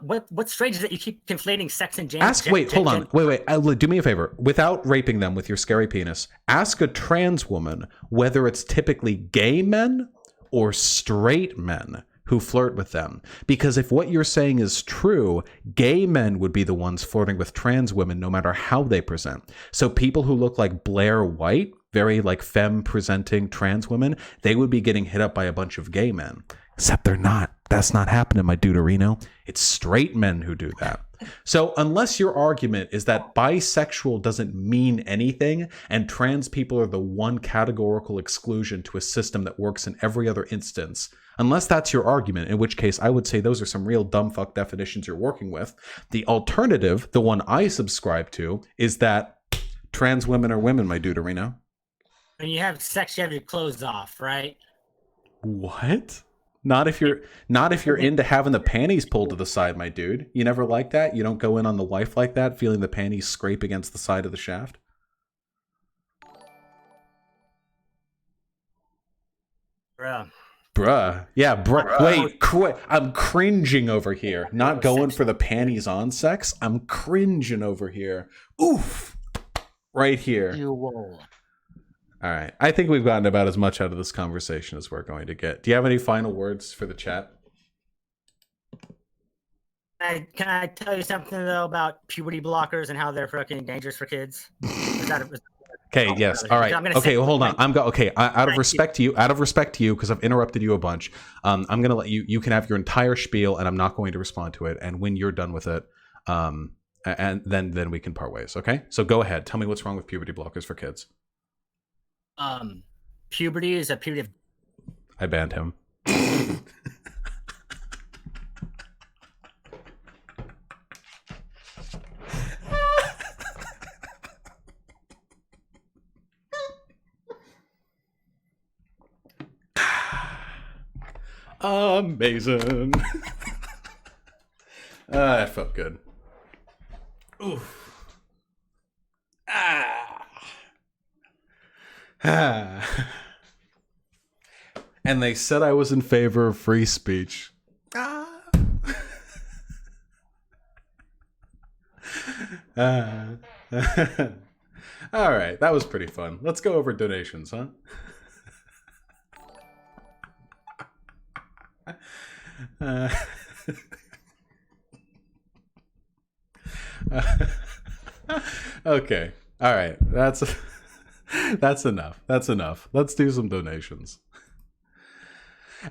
Speaker 5: What's strange is that you keep conflating sex and gender.
Speaker 1: Hold on. Wait. Do me a favor. Without raping them with your scary penis, ask a trans woman whether it's typically gay men or straight men who flirt with them. Because if what you're saying is true, gay men would be the ones flirting with trans women no matter how they present. So people who look like Blair White, very like femme presenting trans women, they would be getting hit up by a bunch of gay men. Except they're not. That's not happening, my duderino. It's straight men who do that. So unless your argument is that bisexual doesn't mean anything and trans people are the one categorical exclusion to a system that works in every other instance, unless that's your argument, in which case I would say those are some real dumb fuck definitions you're working with. The alternative, the one I subscribe to, is that trans women are women, my duderino.
Speaker 5: When you have sex, you have your clothes off, right?
Speaker 1: What? Not if you're into having the panties pulled to the side, my dude. You never like that? You don't go in on the wife like that, feeling the panties scrape against the side of the shaft? Bruh. Yeah, wait, I'm cringing over here. Not going for the panties on sex. I'm cringing over here. Oof. Right here. All right. I think we've gotten about as much out of this conversation as we're going to get. Do you have any final words for the chat?
Speaker 5: Can I tell you something, though, about puberty blockers and how they're fucking dangerous for kids?
Speaker 1: Okay, yes. All right. Okay, well, hold on. Out of respect to you, because I've interrupted you a bunch, I'm going to let you can have your entire spiel, and I'm not going to respond to it. And when you're done with it, and then we can part ways, okay? So go ahead. Tell me what's wrong with puberty blockers for kids.
Speaker 5: Puberty is a period of...
Speaker 1: I banned him. Amazing. That felt good. Oof. And they said I was in favor of free speech. All right, that was pretty fun. Let's go over donations, huh? Okay. All right. That's enough. That's enough. Let's do some donations.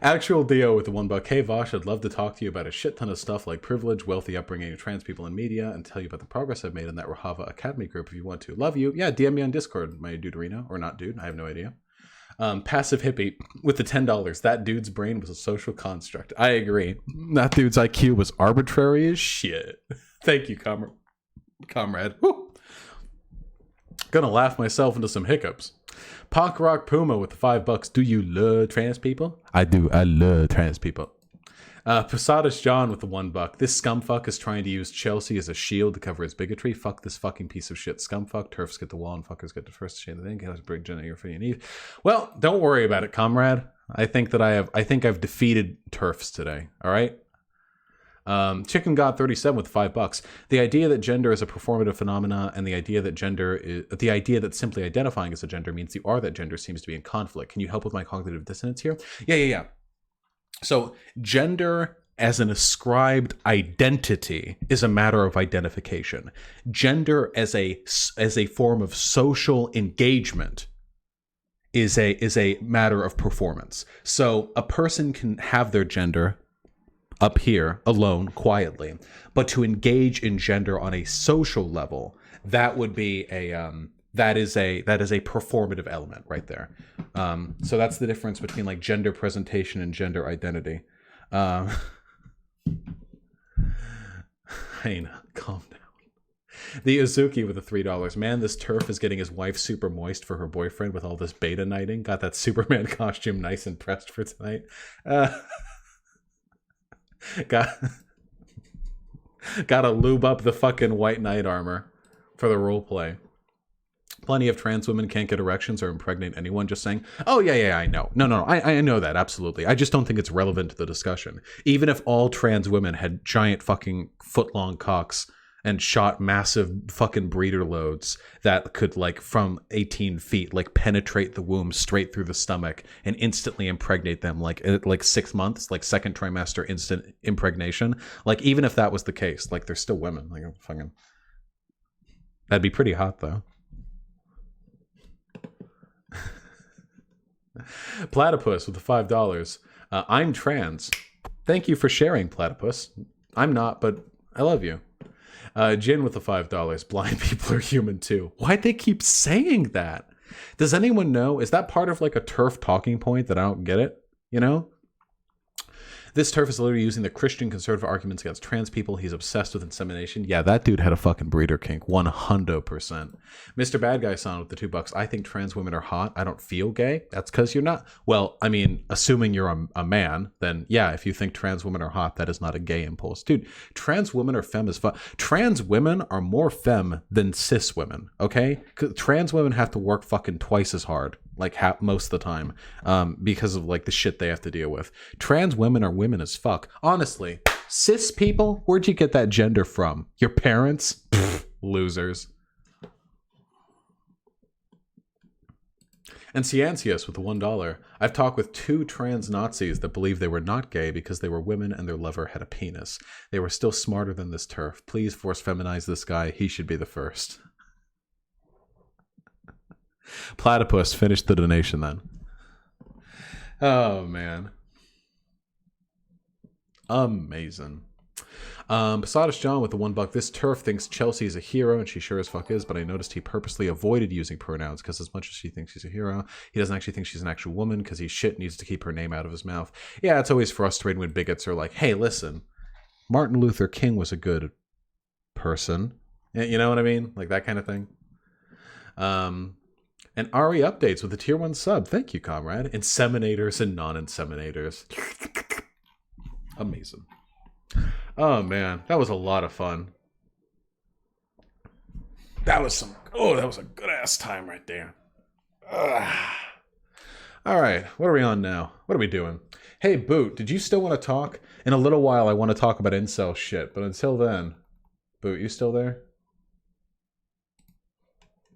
Speaker 1: Actual Dio with the $1. Hey Vosh, I'd love to talk to you about a shit ton of stuff like privilege, wealthy upbringing of trans people in media, and tell you about the progress I've made in that Rahava Academy group if you want to. Love you. Yeah, DM me on Discord, my duderino. Or not dude, I have no idea. Passive hippie with the $10. That dude's brain was a social construct. I agree. That dude's IQ was arbitrary as shit. Thank you, comrade. Woo. Gonna laugh myself into some hiccups. Punk Rock Puma with the $5. Do you love trans people? I do. I love trans people. Posadas John with the $1. This scumfuck is trying to use Chelsea as a shield to cover his bigotry. Fuck this fucking piece of shit scumfuck. Turfs get the wall and fuckers get the first shade of the thing. Let's bring Jenna here for you need. Well, don't worry about it, comrade. I think I've defeated Turfs today. All right. Chicken God 37 with $5. The idea that gender is a performative phenomena and the idea that simply identifying as a gender means you are that gender seems to be in conflict. Can you help with my cognitive dissonance here? Yeah. So gender as an ascribed identity is a matter of identification. Gender as a form of social engagement is a matter of performance. So a person can have their gender up here alone quietly, but to engage in gender on a social level, that would be that is a performative element right there. So that's the difference between like gender presentation and gender identity. Hey, calm down. The Azuki with the $3. Man, this Turf is getting his wife super moist for her boyfriend with all this beta knighting. Got that Superman costume nice and pressed for tonight. Gotta lube up the fucking white knight armor for the role play. Plenty of trans women can't get erections or impregnate anyone. Just saying, oh, yeah, I know. No, I know that, absolutely. I just don't think it's relevant to the discussion. Even if all trans women had giant fucking foot-long cocks and shot massive fucking breeder loads that could, like, from 18 feet, like, penetrate the womb straight through the stomach and instantly impregnate them, like 6 months, like second trimester instant impregnation. Like, even if that was the case, like, they're still women. Like, fucking... That'd be pretty hot, though. Platypus with the $5. I'm trans. Thank you for sharing, Platypus. I'm not, but I love you. Jin with the $5. Blind people are human too. Why'd they keep saying that? Does anyone know? Is that part of like a TERF talking point that I don't get it? You know? This TERF is literally using the Christian conservative arguments against trans people. He's obsessed with insemination. Yeah, that dude had a fucking breeder kink. 100%. Mr. Bad Guy Son with the $2. I think trans women are hot. I don't feel gay. That's because you're not. Well, I mean, assuming you're a man, then yeah, if you think trans women are hot, that is not a gay impulse. Dude, trans women are femme as fuck. Trans women are more femme than cis women, okay? Trans women have to work fucking twice as hard. Like most of the time, because of like the shit they have to deal with. Trans women are women as fuck. Honestly, cis people, where'd you get that gender from? Your parents? Pfft, losers. And Ciancius with the $1. I've talked with 2 trans Nazis that believe they were not gay because they were women and their lover had a penis. They were still smarter than this TERF. Please force feminize this guy. He should be the first. Platypus, finish the donation then. Oh man, amazing. Posadas John with the $1. This TERF thinks Chelsea is a hero, and she sure as fuck is, but I noticed he purposely avoided using pronouns because as much as she thinks she's a hero, he doesn't actually think she's an actual woman because he shit needs to keep her name out of his mouth. Yeah, it's always frustrating when bigots are like, hey, listen, Martin Luther King was a good person. You know what I mean? Like that kind of thing. And Ari updates with a tier 1 sub. Thank you, comrade. Inseminators and non-inseminators. Amazing. Oh, man. That was a lot of fun. That was a good-ass time right there. Ugh. All right. What are we on now? What are we doing? Hey, Boot, did you still want to talk? In a little while, I want to talk about incel shit. But until then, Boot, you still there?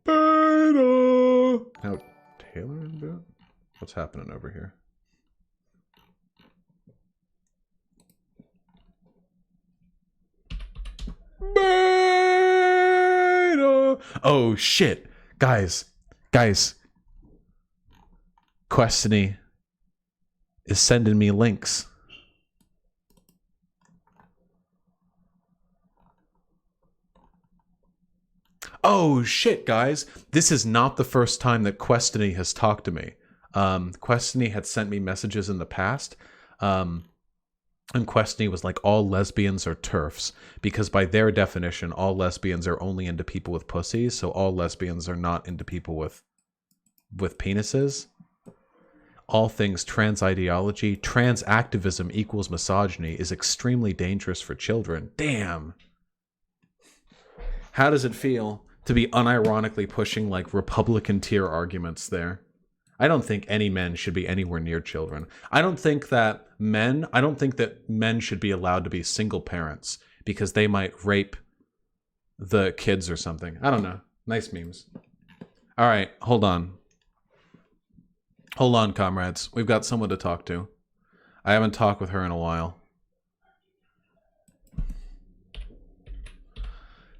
Speaker 1: Beta! Now, Taylor and Boot? What's happening over here? Beta! Oh, shit. Guys. Questiny is sending me links. Oh shit, guys. This is not the first time that Questiny has talked to me. Questiny had sent me messages in the past. And Questiny was like, all lesbians are TERFs. Because by their definition, all lesbians are only into people with pussies. So all lesbians are not into people with penises. All things trans ideology, trans activism equals misogyny is extremely dangerous for children. Damn. How does it feel to be unironically pushing like Republican tier arguments there? I don't think any men should be anywhere near children. I don't think that men should be allowed to be single parents because they might rape the kids or something. I don't know. Nice memes. All right, hold on. Hold on, comrades. We've got someone to talk to. I haven't talked with her in a while.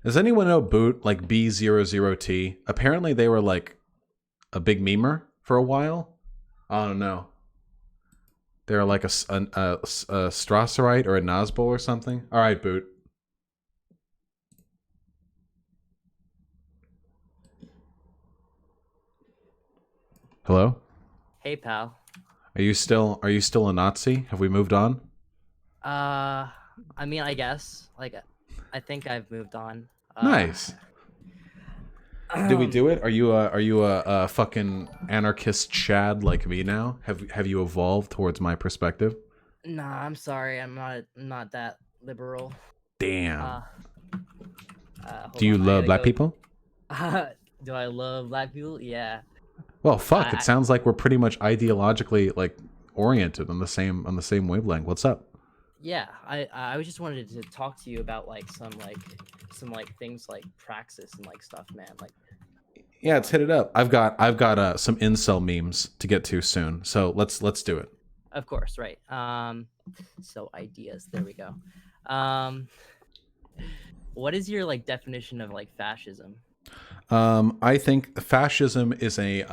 Speaker 1: Does anyone know Boot, like B00T? Apparently they were like a big memer for a while. I don't know. They're like a Strasserite or a Nazbol or something. All right, Boot. Hello?
Speaker 6: Hey, pal.
Speaker 1: Are you still a Nazi? Have we moved on?
Speaker 6: I mean, I guess. Like, I think I've moved on.
Speaker 1: Nice. Did we do it? Are you a fucking anarchist Chad like me now? Have you evolved towards my perspective?
Speaker 6: Nah, I'm sorry. I'm not that liberal.
Speaker 1: Damn.
Speaker 6: Hold
Speaker 1: Do you
Speaker 6: on, I
Speaker 1: love
Speaker 6: gotta
Speaker 1: black
Speaker 6: go-
Speaker 1: people?
Speaker 6: Do I love black people? Yeah.
Speaker 1: Well, fuck.
Speaker 6: I-
Speaker 1: It sounds like we're pretty much ideologically like oriented on the same wavelength. What's up?
Speaker 6: Yeah, I just wanted to talk to you about like some things like praxis and like stuff, man. Like,
Speaker 1: Yeah, let's hit it up. I've got some incel memes to get to soon. So let's do it.
Speaker 6: of course, right. So ideas. There we go. What is your like definition of like fascism?
Speaker 1: I think fascism is a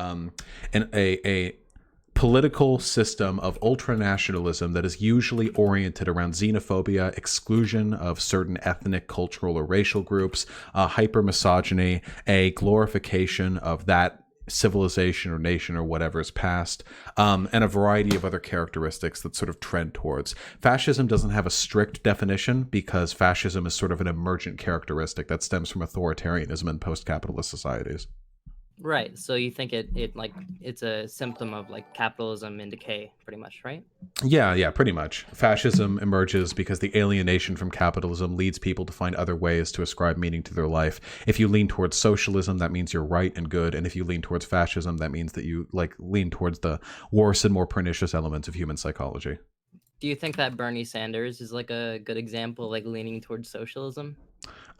Speaker 1: political system of ultranationalism that is usually oriented around xenophobia, exclusion of certain ethnic, cultural, or racial groups, hypermisogyny, a glorification of that civilization or nation or whatever is past, and a variety of other characteristics that sort of trend towards. Fascism doesn't have a strict definition because fascism is sort of an emergent characteristic that stems from authoritarianism in post-capitalist societies.
Speaker 6: Right. So you think it like it's a symptom of like capitalism in decay, pretty much, right?
Speaker 1: Yeah, pretty much. Fascism emerges because the alienation from capitalism leads people to find other ways to ascribe meaning to their life. If you lean towards socialism, that means you're right and good, and if you lean towards fascism, that means that you like lean towards the worse and more pernicious elements of human psychology.
Speaker 6: Do you think that Bernie Sanders is like a good example of like leaning towards socialism?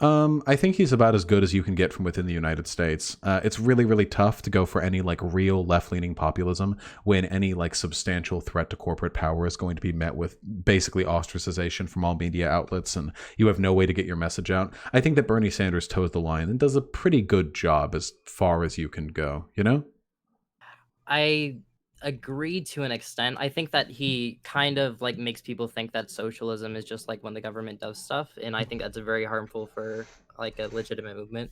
Speaker 1: I think he's about as good as you can get from within the United States. It's really, really tough to go for any like real left-leaning populism when any like substantial threat to corporate power is going to be met with basically ostracization from all media outlets, and you have no way to get your message out. I think that Bernie Sanders toes the line and does a pretty good job as far as you can go, you know?
Speaker 6: I agree to an extent. I think that he kind of like makes people think that socialism is just like when the government does stuff, and I think that's very harmful for like a legitimate movement.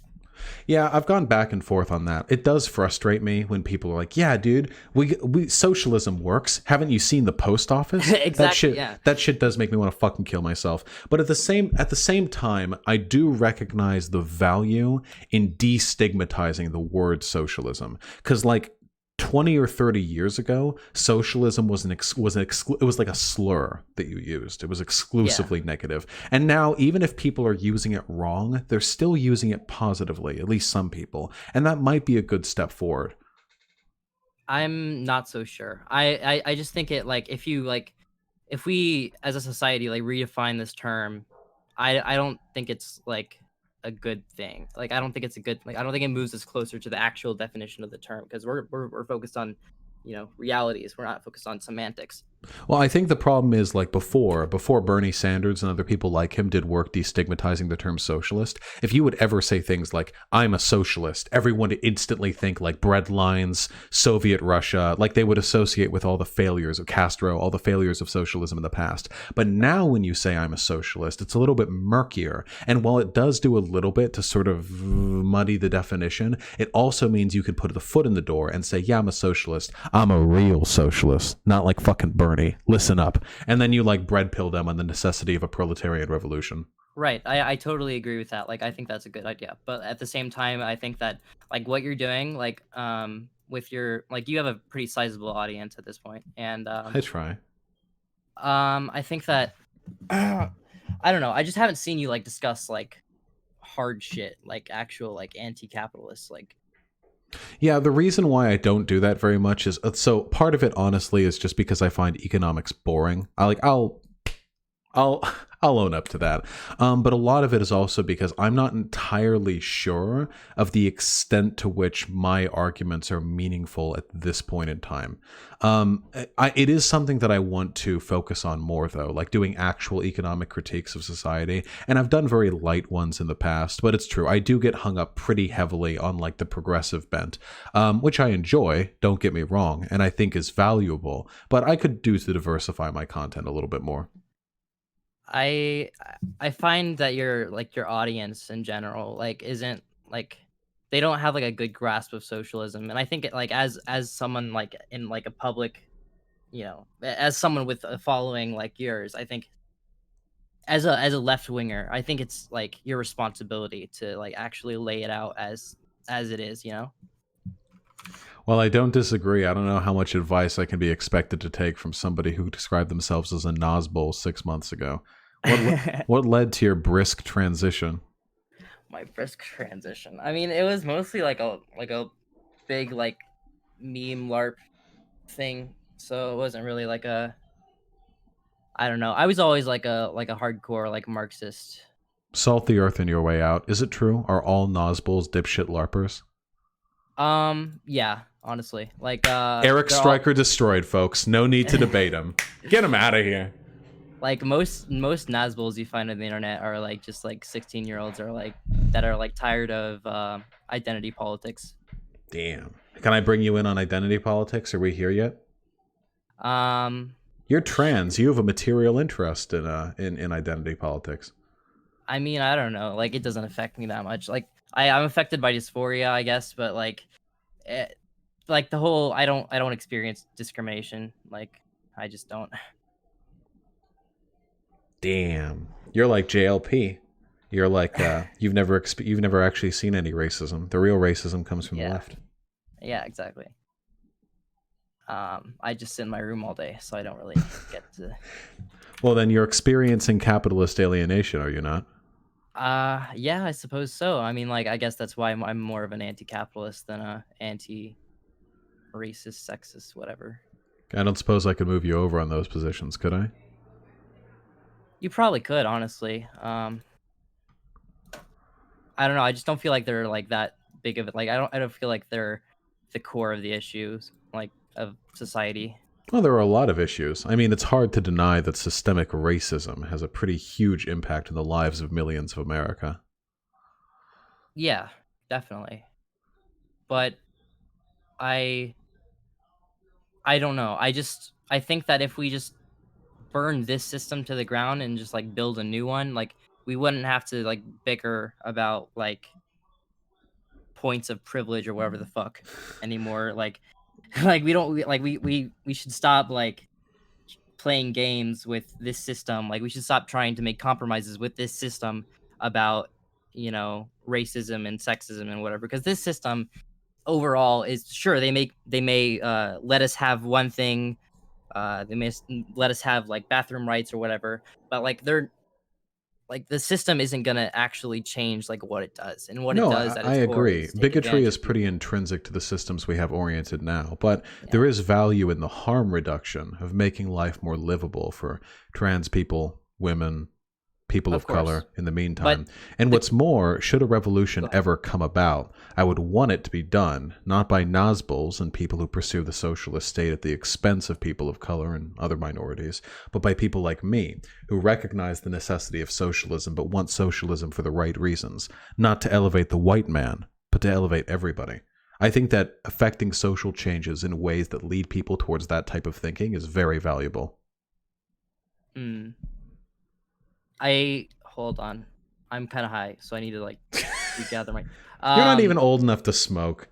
Speaker 1: Yeah, I've gone back and forth on that. It does frustrate me when people are like, "Yeah, dude, we socialism works. Haven't you seen the post office?"
Speaker 6: Exactly,
Speaker 1: that shit does make me want to fucking kill myself. But at the same time, I do recognize the value in destigmatizing the word socialism, because like 20 or 30 years ago, socialism was it was like a slur that you used. It was exclusively negative. And now, even if people are using it wrong, they're still using it positively, at least some people. And that might be a good step forward.
Speaker 6: I'm not so sure. I just think it like if we as a society like redefine this term, I don't think it's like a good thing. Like I don't think it's a good I don't think it moves us closer to the actual definition of the term, because we're focused on, you know, realities. We're not focused on semantics.
Speaker 1: Well, I think the problem is like before Bernie Sanders and other people like him did work destigmatizing the term socialist, if you would ever say things like, "I'm a socialist," everyone would instantly think like bread lines, Soviet Russia, like they would associate with all the failures of Castro, all the failures of socialism in the past. But now when you say "I'm a socialist," it's a little bit murkier. And while it does do a little bit to sort of muddy the definition, it also means you can put the foot in the door and say, "Yeah, I'm a socialist. I'm a real socialist, not like fucking Bernie. Listen up." And then you like bread pill them on the necessity of a proletarian revolution.
Speaker 6: Right. I totally agree with that. Like I think that's a good idea. But at the same time, I think that like what you're doing, like with your like you have a pretty sizable audience at this point. And
Speaker 1: I try.
Speaker 6: I think that I don't know. I just haven't seen you like discuss like hard shit, like actual like anti-capitalist like.
Speaker 1: Yeah, the reason why I don't do that very much is so part of it honestly is just because I find economics boring. I'll own up to that. But a lot of it is also because I'm not entirely sure of the extent to which my arguments are meaningful at this point in time. It is something that I want to focus on more, though, like doing actual economic critiques of society. And I've done very light ones in the past, but it's true. I do get hung up pretty heavily on like the progressive bent, which I enjoy, don't get me wrong, and I think is valuable. But I could do to diversify my content a little bit more.
Speaker 6: I find that your audience in general like isn't like they don't have like a good grasp of socialism, and I think it, like as someone like in like a public, you know, as someone with a following like yours, I think as a left winger, I think it's like your responsibility to like actually lay it out as it is, you know.
Speaker 1: Well, I don't disagree. I don't know how much advice I can be expected to take from somebody who described themselves as a Nazbol 6 months ago. What led to your brisk transition?
Speaker 6: My brisk transition. I mean, it was mostly like a big like meme LARP thing, so it wasn't really like a. I don't know. I was always like a hardcore like Marxist.
Speaker 1: Salt the earth in your way out. Is it true? Are all Nazbuls dipshit LARPers?
Speaker 6: Yeah, honestly. Like
Speaker 1: Eric
Speaker 6: they're all-
Speaker 1: Stryker destroyed, folks. No need to debate him. Get him out of here.
Speaker 6: like most Nazbuls you find on the internet are like just like 16-year-olds or like that are like tired of identity politics.
Speaker 1: Damn. Can I bring you in on identity politics? Are we here yet? You're trans. You have a material interest in identity politics.
Speaker 6: I mean, I don't know. Like, it doesn't affect me that much. Like, I'm affected by dysphoria, I guess, but like the whole I don't experience discrimination. Like, I just don't.
Speaker 1: Damn. You're like JLP. You're like you've never actually seen any racism. The real racism comes from the left.
Speaker 6: Yeah, exactly. I just sit in my room all day, so I don't really get to.
Speaker 1: Well, then you're experiencing capitalist alienation, are you not?
Speaker 6: Yeah, I suppose so. I mean, like, I guess that's why I'm more of an anti-capitalist than a anti-racist, sexist, whatever.
Speaker 1: I don't suppose I could move you over on those positions, could I?
Speaker 6: You probably could, honestly. I don't know. I just don't feel like they're like that big of it. Like, I don't feel like they're the core of the issues, like, of society.
Speaker 1: Well, there are a lot of issues. I mean, it's hard to deny that systemic racism has a pretty huge impact on the lives of millions of America.
Speaker 6: Yeah, definitely. But I don't know. I think that if we just burn this system to the ground and just like build a new one, like we wouldn't have to like bicker about like points of privilege or whatever the fuck anymore. Like we don't like we should stop like playing games with this system. Like we should stop trying to make compromises with this system about, you know, racism and sexism and whatever, because this system overall is sure they may let us have one thing, they may let us have like bathroom rights or whatever, but like they're like the system isn't gonna actually change like what it does, and what it does.
Speaker 1: I agree. Bigotry is pretty intrinsic to the systems we have oriented now, but there is value in the harm reduction of making life more livable for trans people, women, people of color in the meantime. And what's more, should a revolution ever come about, I would want it to be done not by Nazbuls and people who pursue the socialist state at the expense of people of color and other minorities, but by people like me who recognize the necessity of socialism but want socialism for the right reasons, not to elevate the white man, but to elevate everybody. I think that affecting social changes in ways that lead people towards that type of thinking is very valuable.
Speaker 6: Hold on. I'm kind of high, so I need to like regather my.
Speaker 1: You're not even old enough to smoke.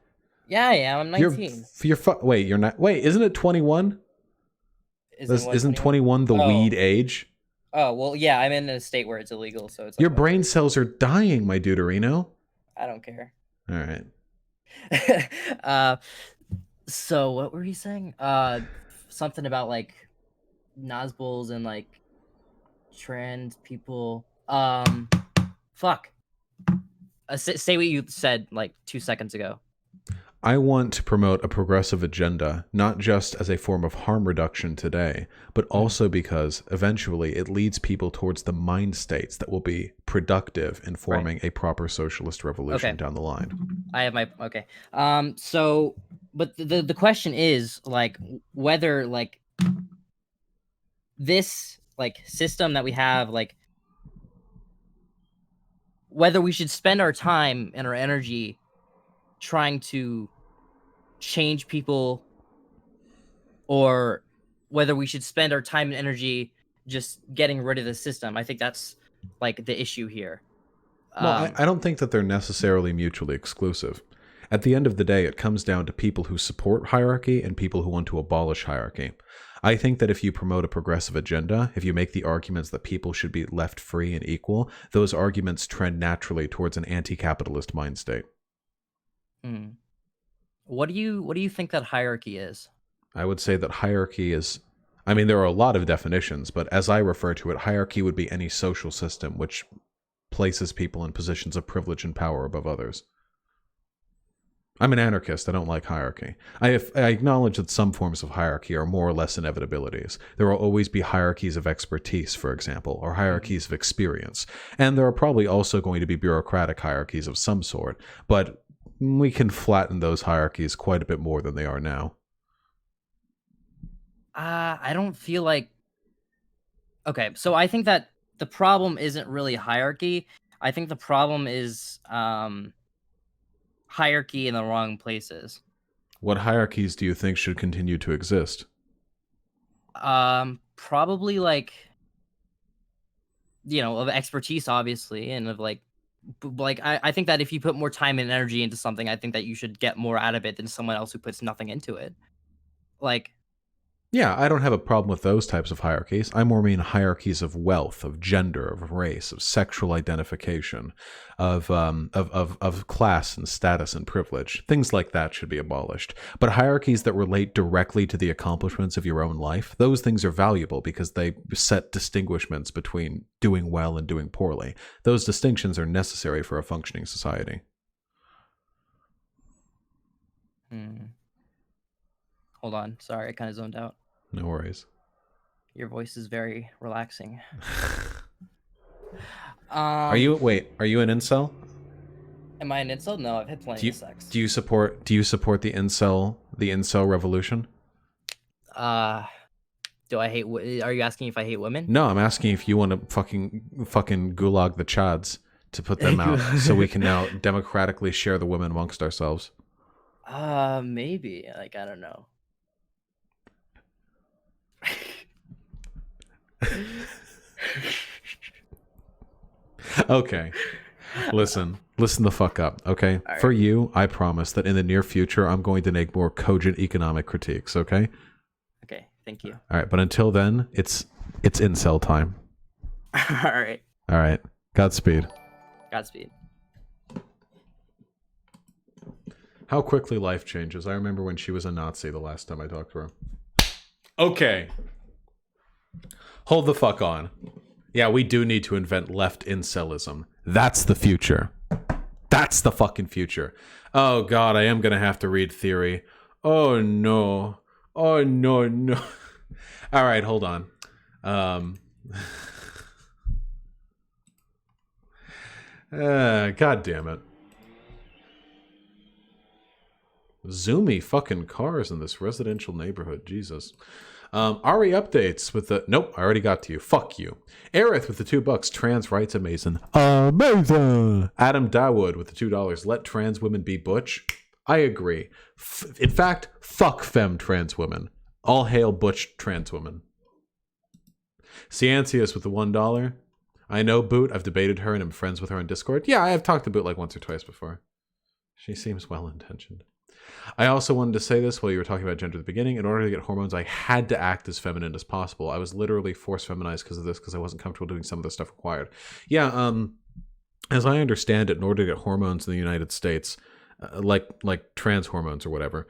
Speaker 6: Yeah, I am. I'm 19.
Speaker 1: Wait, you're not. Wait, isn't it 21? Isn't 21 the weed age?
Speaker 6: Oh well, yeah. I'm in a state where it's illegal, so it's.
Speaker 1: Your brain cells are dying, my duderino.
Speaker 6: I don't care.
Speaker 1: All right.
Speaker 6: So what were you saying? Something about like Nazbuls and like trans people. Fuck. Say what you said like 2 seconds ago.
Speaker 1: I want to promote a progressive agenda, not just as a form of harm reduction today, but also because eventually it leads people towards the mind states that will be productive in forming a proper socialist revolution down the line.
Speaker 6: I have my So, but the question is like whether like this like system that we have, like whether we should spend our time and our energy trying to change people, or whether we should spend our time and energy just getting rid of the system. I think that's like the issue here.
Speaker 1: Well, I don't think that they're necessarily mutually exclusive. At the end of the day, it comes down to people who support hierarchy and people who want to abolish hierarchy. I think that if you promote a progressive agenda, if you make the arguments that people should be left free and equal, those arguments trend naturally towards an anti-capitalist mind state.
Speaker 6: What do you think that hierarchy is?
Speaker 1: I would say that hierarchy is I mean, there are a lot of definitions, but as I refer to it, hierarchy would be any social system which places people in positions of privilege and power above others. I'm an anarchist. I don't like hierarchy. I acknowledge that some forms of hierarchy are more or less inevitabilities. There will always be hierarchies of expertise, for example, or hierarchies of experience. And there are probably also going to be bureaucratic hierarchies of some sort, but we can flatten those hierarchies quite a bit more than they are now.
Speaker 6: I don't feel like... Okay, so I think that the problem isn't really hierarchy. I think the problem is hierarchy in the wrong places.
Speaker 1: What hierarchies do you think should continue to exist?
Speaker 6: Probably like, of expertise, obviously, and of like I think that if you put more time and energy into something, I think that you should get more out of it than someone else who puts nothing into it. Like,
Speaker 1: yeah, I don't have a problem with those types of hierarchies. I more mean hierarchies of wealth, of gender, of race, of sexual identification, of class and status and privilege. Things like that should be abolished. But hierarchies that relate directly to the accomplishments of your own life, those things are valuable because they set distinguishments between doing well and doing poorly. Those distinctions are necessary for a functioning society.
Speaker 6: Hold on. Sorry, I kind of zoned out.
Speaker 1: No worries.
Speaker 6: Your voice is very relaxing.
Speaker 1: Are you an incel?
Speaker 6: Am I an incel? No, I've had plenty of sex.
Speaker 1: Do you support the incel revolution?
Speaker 6: Do I hate? Are you asking if I hate women?
Speaker 1: No, I'm asking if you want to fucking gulag the Chads to put them out so we can now democratically share the women amongst ourselves.
Speaker 6: Maybe. Like, I don't know.
Speaker 1: Okay. Listen the fuck up, okay?
Speaker 6: Right.
Speaker 1: For you, I promise that in the near future, I'm going to make more cogent economic critiques, okay?
Speaker 6: Okay, thank you.
Speaker 1: All right, but until then, it's incel time.
Speaker 6: All right.
Speaker 1: All right. Godspeed.
Speaker 6: Godspeed.
Speaker 1: How quickly life changes. I remember when she was a Nazi the last time I talked to her. Okay. Hold the fuck on. Yeah, we do need to invent left incelism. That's the future. That's the fucking future. Oh god, I am gonna have to read theory. Oh no. Oh no, no. Alright, hold on. God damn it. Zoomy fucking cars in this residential neighborhood. Jesus. Ari updates with the... Nope, I already got to you. Fuck you. Aerith with the $2. Trans rights amazing. Amazing. Adam Dawood with the $2. Let trans women be butch. I agree. In fact, fuck femme trans women. All hail butch trans women. Ciancius with the $1. I know Boot. I've debated her and am friends with her on Discord. Yeah, I have talked to Boot like once or twice before. She seems well-intentioned. I also wanted to say this while you were talking about gender at the beginning. In order to get hormones, I had to act as feminine as possible. I was literally forced feminized because of this, because I wasn't comfortable doing some of the stuff required. Yeah, as I understand it, in order to get hormones in the United States, like trans hormones or whatever,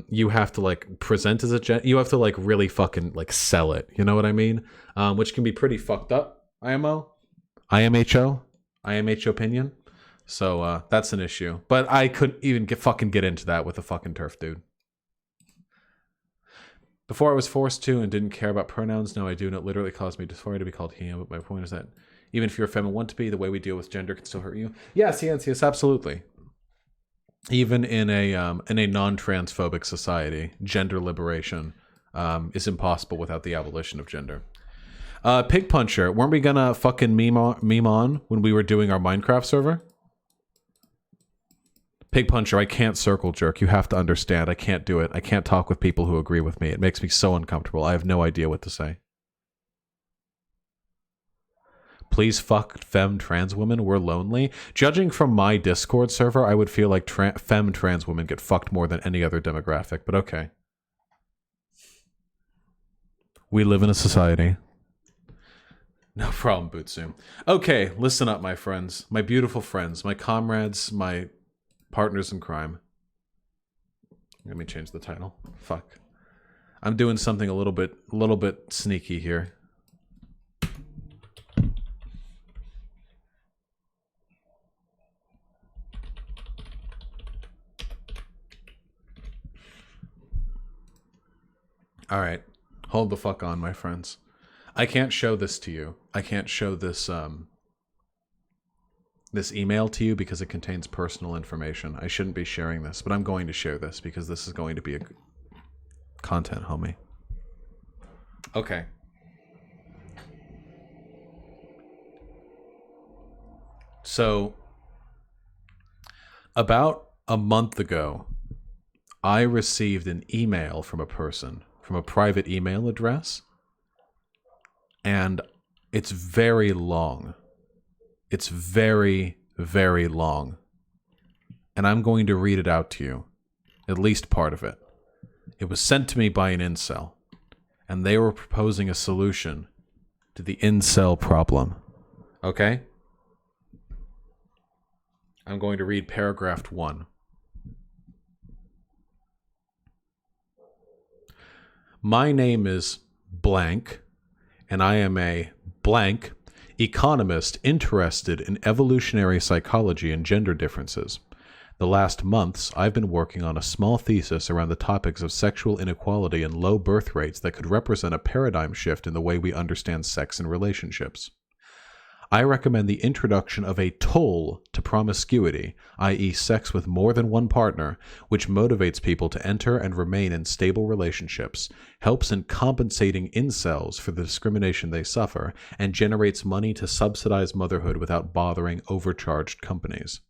Speaker 1: you have to like present as a you have to like really fucking like sell it. You know what I mean? Which can be pretty fucked up. IMO opinion. So that's an issue. But I couldn't even get into that with a fucking turf dude. Before I was forced to and didn't care about pronouns, now I do, and it literally caused me dysphoria to be called he. But my point is that even if you're a femme and want to be, the way we deal with gender can still hurt you. Yes, absolutely. Even in a non-transphobic society, gender liberation is impossible without the abolition of gender. Pig Puncher, weren't we gonna fucking meme on when we were doing our Minecraft server? Pig Puncher, I can't circle jerk. You have to understand. I can't do it. I can't talk with people who agree with me. It makes me so uncomfortable. I have no idea what to say. Please fuck femme trans women. We're lonely. Judging from my Discord server, I would feel like femme trans women get fucked more than any other demographic, but okay. We live in a society. No problem, Butsu. Okay, listen up, my friends. My beautiful friends. My comrades. My partners in crime. Let me change the title. Fuck. I'm doing something a little bit sneaky here. All right. Hold the fuck on, my friends. I can't show this to you. I can't show this this email to you because it contains personal information. I shouldn't be sharing this, but I'm going to share this because this is going to be a content, homie. Okay. So, about a month ago, I received an email from a person, from a private email address, and it's very long. It's very, very long. And I'm going to read it out to you, at least part of it. It was sent to me by an incel, and they were proposing a solution to the incel problem. Okay? I'm going to read paragraph 1. My name is blank, and I am a blank economist interested in evolutionary psychology and gender differences. The last months, I've been working on a small thesis around the topics of sexual inequality and low birth rates that could represent a paradigm shift in the way we understand sex and relationships. I recommend the introduction of a toll to promiscuity, i.e. sex with more than one partner, which motivates people to enter and remain in stable relationships, helps in compensating incels for the discrimination they suffer, and generates money to subsidize motherhood without bothering overcharged companies.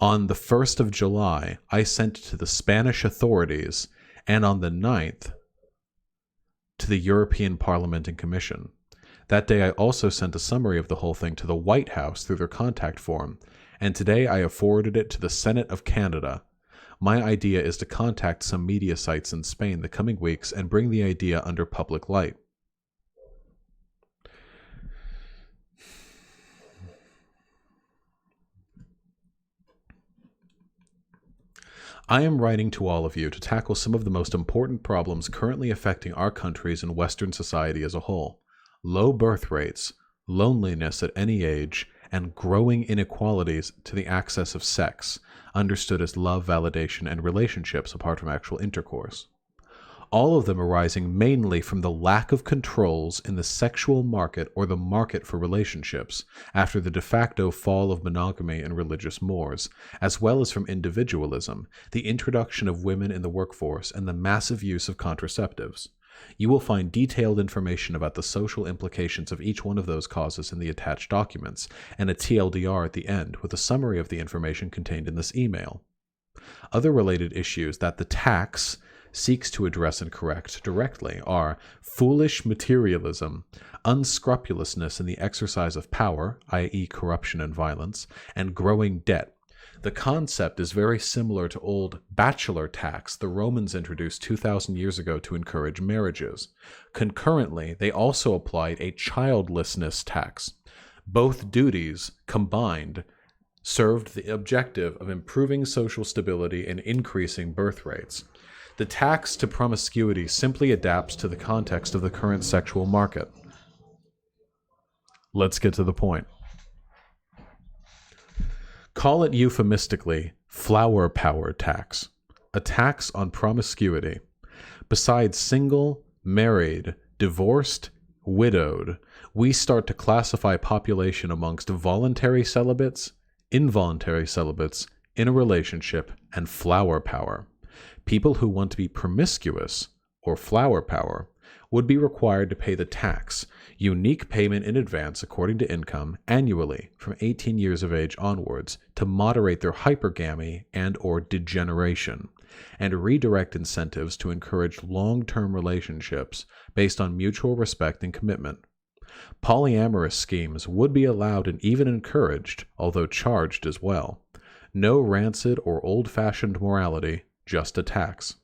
Speaker 1: On the 1st of July, I sent it to the Spanish authorities, and on the 9th, to the European Parliament and Commission. That day I also sent a summary of the whole thing to the White House through their contact form, and today I have forwarded it to the Senate of Canada. My idea is to contact some media sites in Spain the coming weeks and bring the idea under public light. I am writing to all of you to tackle some of the most important problems currently affecting our countries and Western society as a whole. Low birth rates, loneliness at any age, and growing inequalities to the access of sex, understood as love, validation, and relationships apart from actual intercourse. All of them arising mainly from the lack of controls in the sexual market or the market for relationships after the de facto fall of monogamy and religious mores, as well as from individualism, the introduction of women in the workforce, and the massive use of contraceptives. You will find detailed information about the social implications of each one of those causes in the attached documents, and a TLDR at the end with a summary of the information contained in this email. Other related issues that the tax seeks to address and correct directly are foolish materialism, unscrupulousness in the exercise of power, i.e. corruption and violence, and growing debt. The concept is very similar to old bachelor tax the Romans introduced 2,000 years ago to encourage marriages. Concurrently, they also applied a childlessness tax. Both duties, combined, served the objective of improving social stability and increasing birth rates. The tax to promiscuity simply adapts to the context of the current sexual market. Let's get to the point. Call it euphemistically flower power tax, a tax on promiscuity. Besides single, married, divorced, widowed, we start to classify population amongst voluntary celibates, involuntary celibates, in a relationship, and flower power. People who want to be promiscuous, or flower power, would be required to pay the tax, unique payment in advance according to income, annually from 18 years of age onwards to moderate their hypergamy and or degeneration, and redirect incentives to encourage long-term relationships based on mutual respect and commitment. Polyamorous schemes would be allowed and even encouraged, although charged as well. No rancid or old-fashioned morality, just a tax.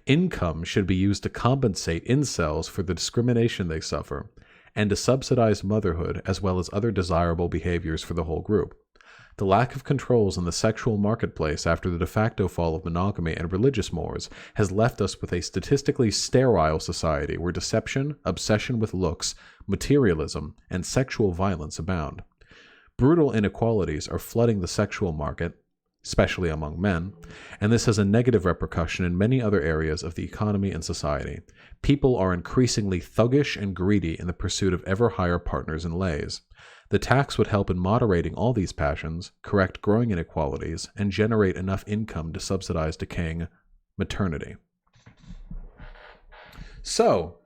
Speaker 1: Income should be used to compensate incels for the discrimination they suffer, and to subsidize motherhood as well as other desirable behaviors for the whole group. The lack of controls in the sexual marketplace after the de facto fall of monogamy and religious mores has left us with a statistically sterile society where deception, obsession with looks, materialism, and sexual violence abound. Brutal inequalities are flooding the sexual market, especially among men, and this has a negative repercussion in many other areas of the economy and society. People are increasingly thuggish and greedy in the pursuit of ever higher partners and lays. The tax would help in moderating all these passions, correct growing inequalities, and generate enough income to subsidize decaying maternity. So,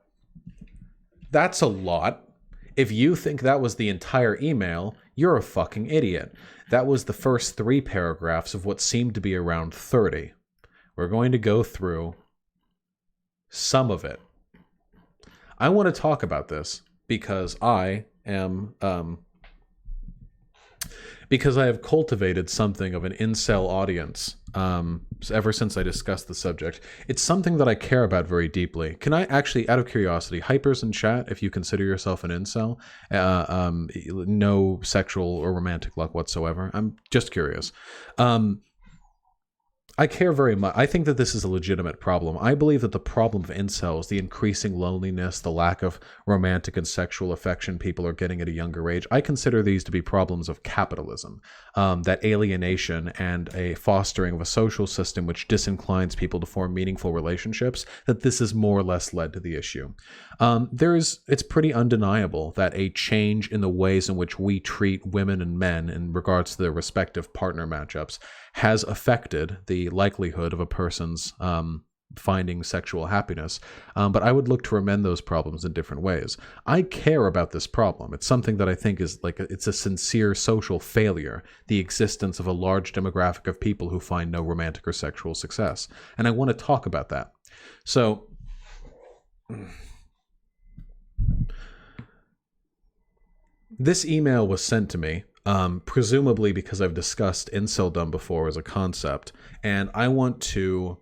Speaker 1: that's a lot. If you think that was the entire email, you're a fucking idiot. That was the first 3 paragraphs of what seemed to be around 30. We're going to go through some of it. I want to talk about this because I am... because I have cultivated something of an incel audience ever since I discussed the subject. It's something that I care about very deeply. Can I actually, out of curiosity, hypers in chat, if you consider yourself an incel, no sexual or romantic luck whatsoever? I'm just curious. I care very much. I think that this is a legitimate problem. I believe that the problem of incels, the increasing loneliness, the lack of romantic and sexual affection people are getting at a younger age, I consider these to be problems of capitalism. That alienation and a fostering of a social system which disinclines people to form meaningful relationships, that this has more or less led to the issue. It's pretty undeniable that a change in the ways in which we treat women and men in regards to their respective partner matchups has affected the likelihood of a person's finding sexual happiness, but I would look to amend those problems in different ways. I care about this problem. It's something that I think is it's a sincere social failure, the existence of a large demographic of people who find no romantic or sexual success. And I want to talk about that. So, this email was sent to me, presumably because I've discussed inceldom before as a concept, and I want to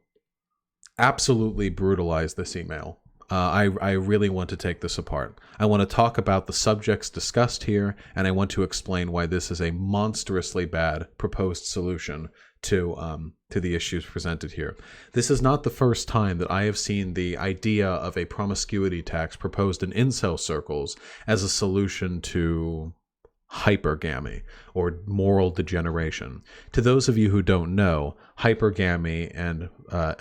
Speaker 1: absolutely brutalize this email. I really want to take this apart. I want to talk about the subjects discussed here, and I want to explain why this is a monstrously bad proposed solution to the issues presented here. This is not the first time that I have seen the idea of a promiscuity tax proposed in incel circles as a solution to hypergamy or moral degeneration. To those of you who don't know, hypergamy and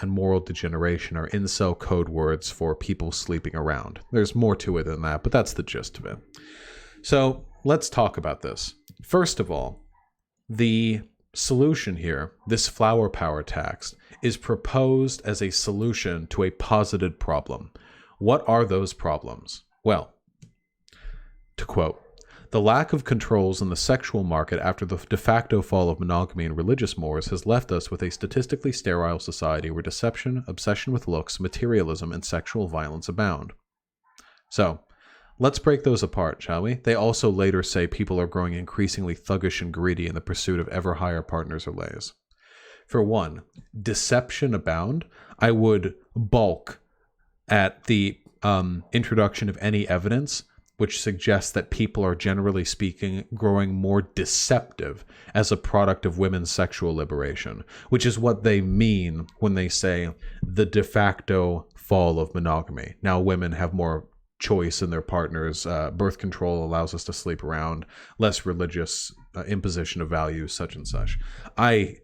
Speaker 1: moral degeneration are incel code words for people sleeping around. There's more to it than that, but that's the gist of it. So let's talk about this. First of all, the solution here, this flower power tax, is proposed as a solution to a posited problem. What are those problems? Well, to quote, "The lack of controls in the sexual market after the de facto fall of monogamy and religious mores has left us with a statistically sterile society where deception, obsession with looks, materialism, and sexual violence abound." So, let's break those apart, shall we? They also later say people are growing increasingly thuggish and greedy in the pursuit of ever higher partners or lays. For one, deception abound. I would balk at the introduction of any evidence which suggests that people are, generally speaking, growing more deceptive as a product of women's sexual liberation, which is what they mean when they say the de facto fall of monogamy. Now women have more choice in their partners. Birth control allows us to sleep around, less religious imposition of values, such and such. I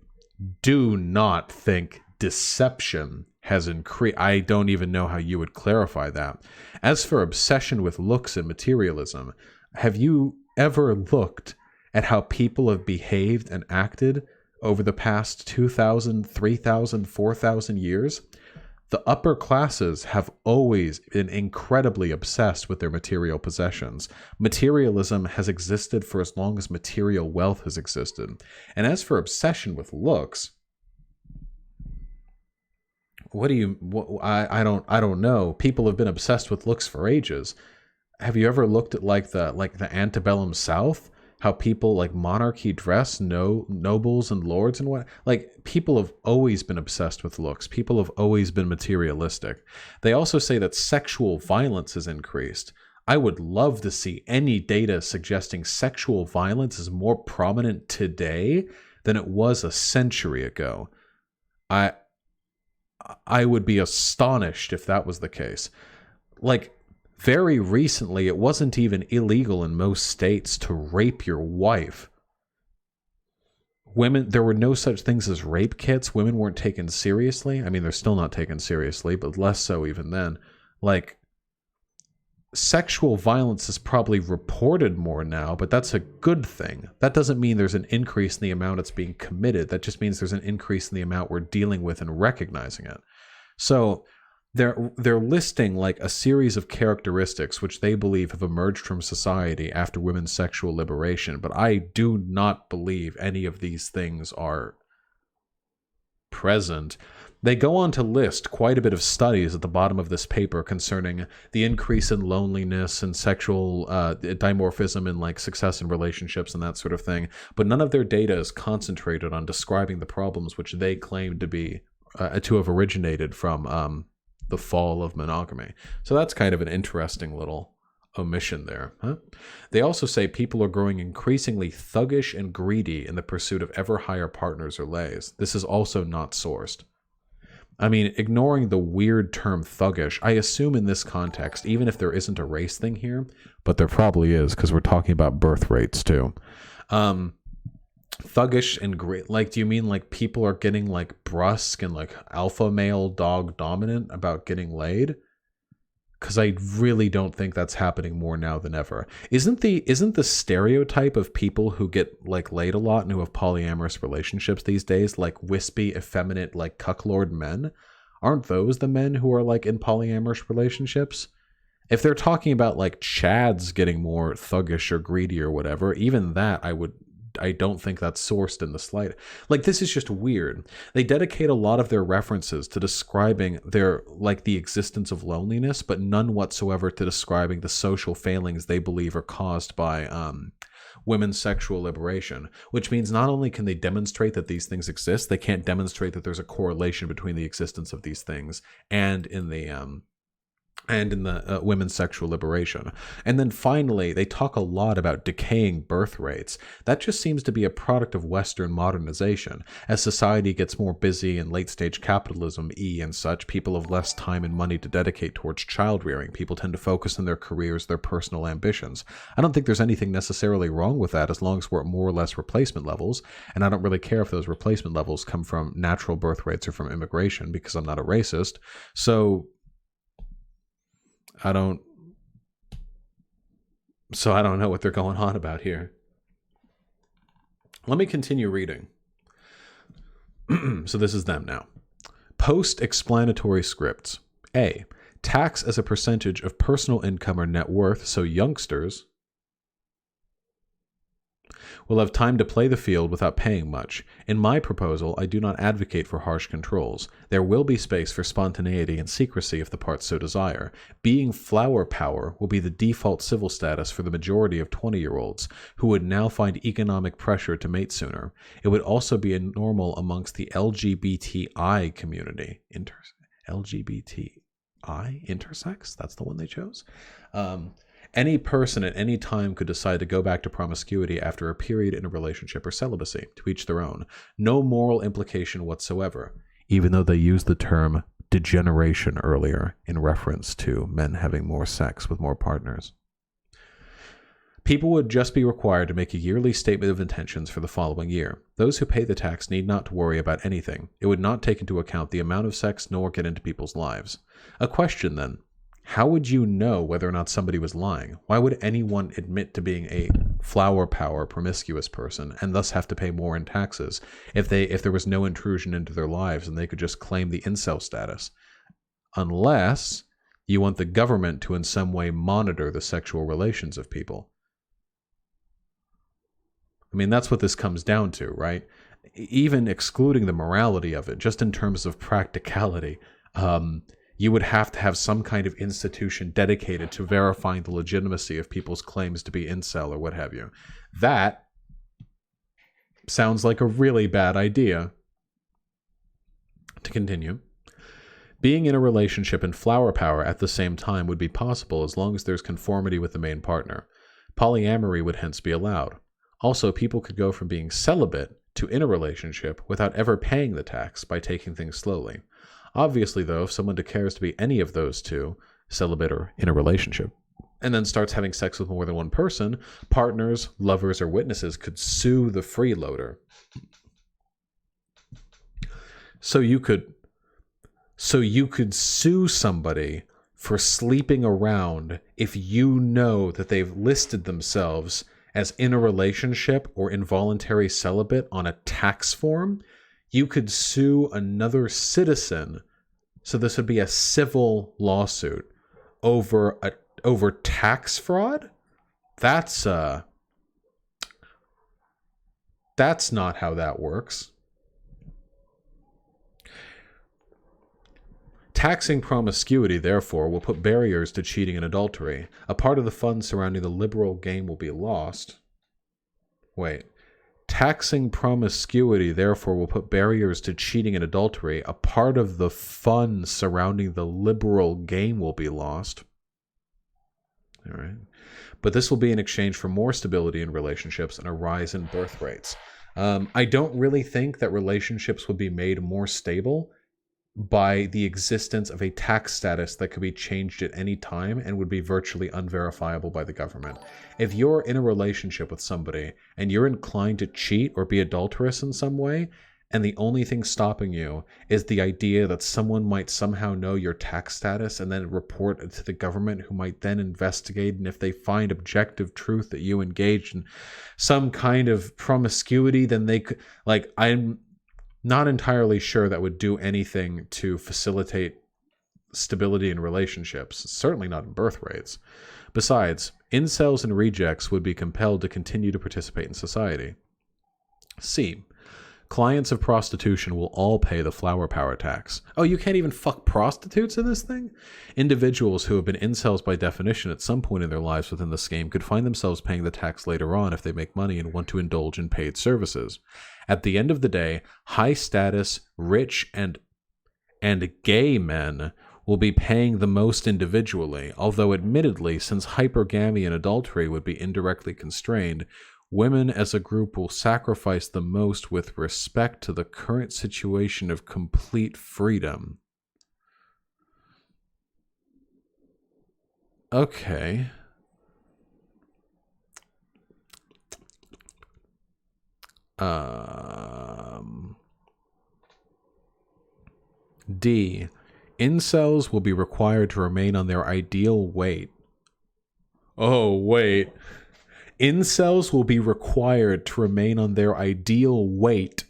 Speaker 1: do not think deception has increased. I don't even know how you would clarify that. As for obsession with looks and materialism, have you ever looked at how people have behaved and acted over the past 2,000, 3,000, 4,000 years? The upper classes have always been incredibly obsessed with their material possessions. Materialism has existed for as long as material wealth has existed. And as for obsession with looks, I don't know. People have been obsessed with looks for ages. Have you ever looked at like the antebellum South? How people like monarchy dress, nobles and lords and what? Like, people have always been obsessed with looks. People have always been materialistic. They also say that sexual violence has increased. I would love to see any data suggesting sexual violence is more prominent today than it was a century ago. I would be astonished if that was the case. Like, very recently, it wasn't even illegal in most states to rape your wife. Women, there were no such things as rape kits. Women weren't taken seriously. I mean, they're still not taken seriously, but less so even then. Like, sexual violence is probably reported more now, but that's a good thing. That doesn't mean there's an increase in the amount that's being committed. That just means there's an increase in the amount we're dealing with and recognizing it. So they're listing like a series of characteristics which they believe have emerged from society after women's sexual liberation, but I do not believe any of these things are present. They go on to list quite a bit of studies at the bottom of this paper concerning the increase in loneliness and sexual dimorphism in like success in relationships and that sort of thing, but none of their data is concentrated on describing the problems which they claim to be to have originated from the fall of monogamy. So that's kind of an interesting little omission there. Huh? They also say people are growing increasingly thuggish and greedy in the pursuit of ever higher partners or lays. This is also not sourced. I mean, ignoring the weird term thuggish, I assume in this context, even if there isn't a race thing here, but there probably is because we're talking about birth rates too. Thuggish and great, like, do you mean like people are getting like brusque and like alpha male dog dominant about getting laid? Because I really don't think that's happening more now than ever. Isn't the stereotype of people who get like laid a lot and who have polyamorous relationships these days like wispy, effeminate, like cucklord men? Aren't those the men who are like in polyamorous relationships? If they're talking about like Chads getting more thuggish or greedy or whatever, even that I don't think that's sourced in the slight. Like, this is just weird. They dedicate a lot of their references to describing their, like, the existence of loneliness, but none whatsoever to describing the social failings they believe are caused by women's sexual liberation, which means not only can they demonstrate that these things exist, they can't demonstrate that there's a correlation between the existence of these things and in the women's sexual liberation. And then finally, they talk a lot about decaying birth rates. That just seems to be a product of Western modernization. As society gets more busy and late-stage capitalism and such, people have less time and money to dedicate towards child rearing. People tend to focus on their careers, their personal ambitions. I don't think there's anything necessarily wrong with that as long as we're at more or less replacement levels, and I don't really care if those replacement levels come from natural birth rates or from immigration because I'm not a racist. So I don't know what they're going on about here. Let me continue reading. So this is them now. Post-explanatory scripts. A. Tax as a percentage of personal income or net worth, so youngsters will have time to play the field without paying much. In my proposal, I do not advocate for harsh controls. There will be space for spontaneity and secrecy if the parts so desire. Being flower power will be the default civil status for the majority of 20-year-olds who would now find economic pressure to mate sooner. It would also be normal amongst the LGBTI community. LGBTI? Intersex? That's the one they chose? Any person at any time could decide to go back to promiscuity after a period in a relationship or celibacy, to each their own. No moral implication whatsoever, even though they used the term degeneration earlier in reference to men having more sex with more partners. People would just be required to make a yearly statement of intentions for the following year. Those who pay the tax need not to worry about anything. It would not take into account the amount of sex nor get into people's lives. A question then. How would you know whether or not somebody was lying? Why would anyone admit to being a flower power promiscuous person and thus have to pay more in taxes if there was no intrusion into their lives and they could just claim the incel status? Unless you want the government to in some way monitor the sexual relations of people. I mean, that's what this comes down to, right? Even excluding the morality of it, just in terms of practicality, you would have to have some kind of institution dedicated to verifying the legitimacy of people's claims to be incel or what have you. That sounds like a really bad idea. To continue. Being in a relationship and flower power at the same time would be possible as long as there's conformity with the main partner. Polyamory would hence be allowed. Also, people could go from being celibate to in a relationship without ever paying the tax by taking things slowly. Obviously, though, if someone declares to be any of those two, celibate or in a relationship, and then starts having sex with more than one person, partners, lovers, or witnesses could sue the freeloader. So you could sue somebody for sleeping around if you know that they've listed themselves as in a relationship or involuntary celibate on a tax form. You could sue another citizen. So this would be a civil lawsuit over tax fraud. That's not how that works. Taxing promiscuity, therefore, will put barriers to cheating and adultery. A part of the funds surrounding the liberal game will be lost. Taxing promiscuity, therefore, will put barriers to cheating and adultery. A part of the funds surrounding the liberal game will be lost. All right. But this will be in exchange for more stability in relationships and a rise in birth rates. I don't really think that relationships would be made more stable by the existence of a tax status that could be changed at any time and would be virtually unverifiable by the government. If you're in a relationship with somebody and you're inclined to cheat or be adulterous in some way, and the only thing stopping you is the idea that someone might somehow know your tax status and then report it to the government, who might then investigate, and if they find objective truth that you engaged in some kind of promiscuity, then they could, I'm not entirely sure that would do anything to facilitate stability in relationships, certainly not in birth rates. Besides, incels and rejects would be compelled to continue to participate in society. C. Clients of prostitution will all pay the flower power tax. Oh, you can't even fuck prostitutes in this thing? Individuals who have been incels by definition at some point in their lives within the scheme could find themselves paying the tax later on if they make money and want to indulge in paid services. At the end of the day, high status, rich, and gay men will be paying the most individually, although admittedly, since hypergamy and adultery would be indirectly constrained, women as a group will sacrifice the most with respect to the current situation of complete freedom. Okay. D. Incels will be required to remain on their ideal weight. Oh, wait. Incels will be required to remain on their ideal weight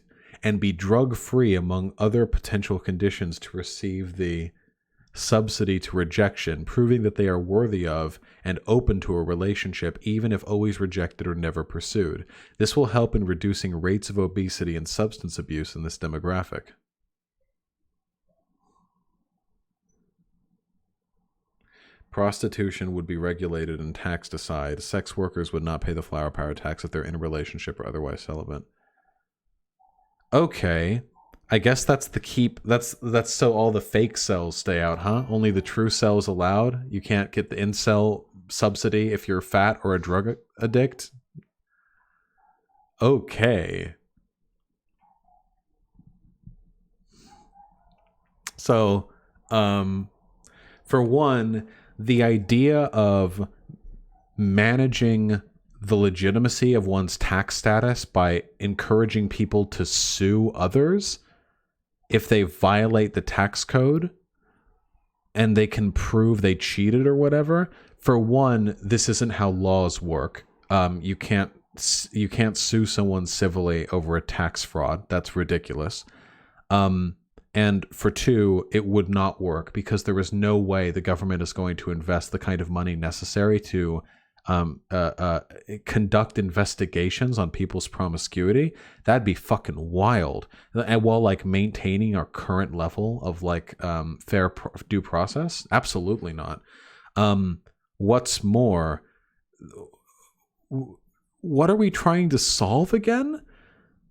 Speaker 1: and be drug-free, among other potential conditions, to receive the subsidy to rejection, proving that they are worthy of and open to a relationship, even if always rejected or never pursued. This will help in reducing rates of obesity and substance abuse in this demographic. Prostitution would be regulated and taxed aside. Sex workers would not pay the flower power tax if they're in a relationship or otherwise celibate. Okay. I guess that's the keep. That's so all the fake cells stay out, huh? Only the true cells allowed? You can't get the incel subsidy if you're fat or a drug addict? Okay. So, for one, the idea of managing the legitimacy of one's tax status by encouraging people to sue others if they violate the tax code and they can prove they cheated or whatever. For one, this isn't how laws work. You can't sue someone civilly over a tax fraud. That's ridiculous. And for two, it would not work because there is no way the government is going to invest the kind of money necessary to conduct investigations on people's promiscuity. That'd be fucking wild. And while like maintaining our current level of like fair due process, absolutely not. What's more, what are we trying to solve again?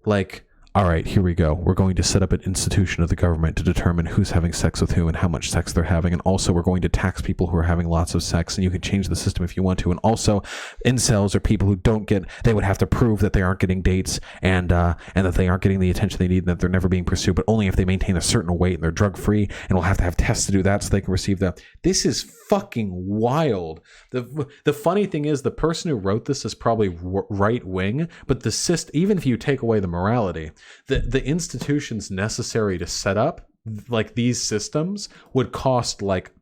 Speaker 1: Like, all right, here we go. We're going to set up an institution of the government to determine who's having sex with who and how much sex they're having. And also we're going to tax people who are having lots of sex, and you can change the system if you want to. And also incels are people who don't get, they would have to prove that they aren't getting dates and that they aren't getting the attention they need and that they're never being pursued, but only if they maintain a certain weight and they're drug free, and we'll have to have tests to do that so they can receive that. This is fucking wild. The funny thing is the person who wrote this is probably right wing, but the system, even if you take away the morality, the institutions necessary to set up like these systems would cost like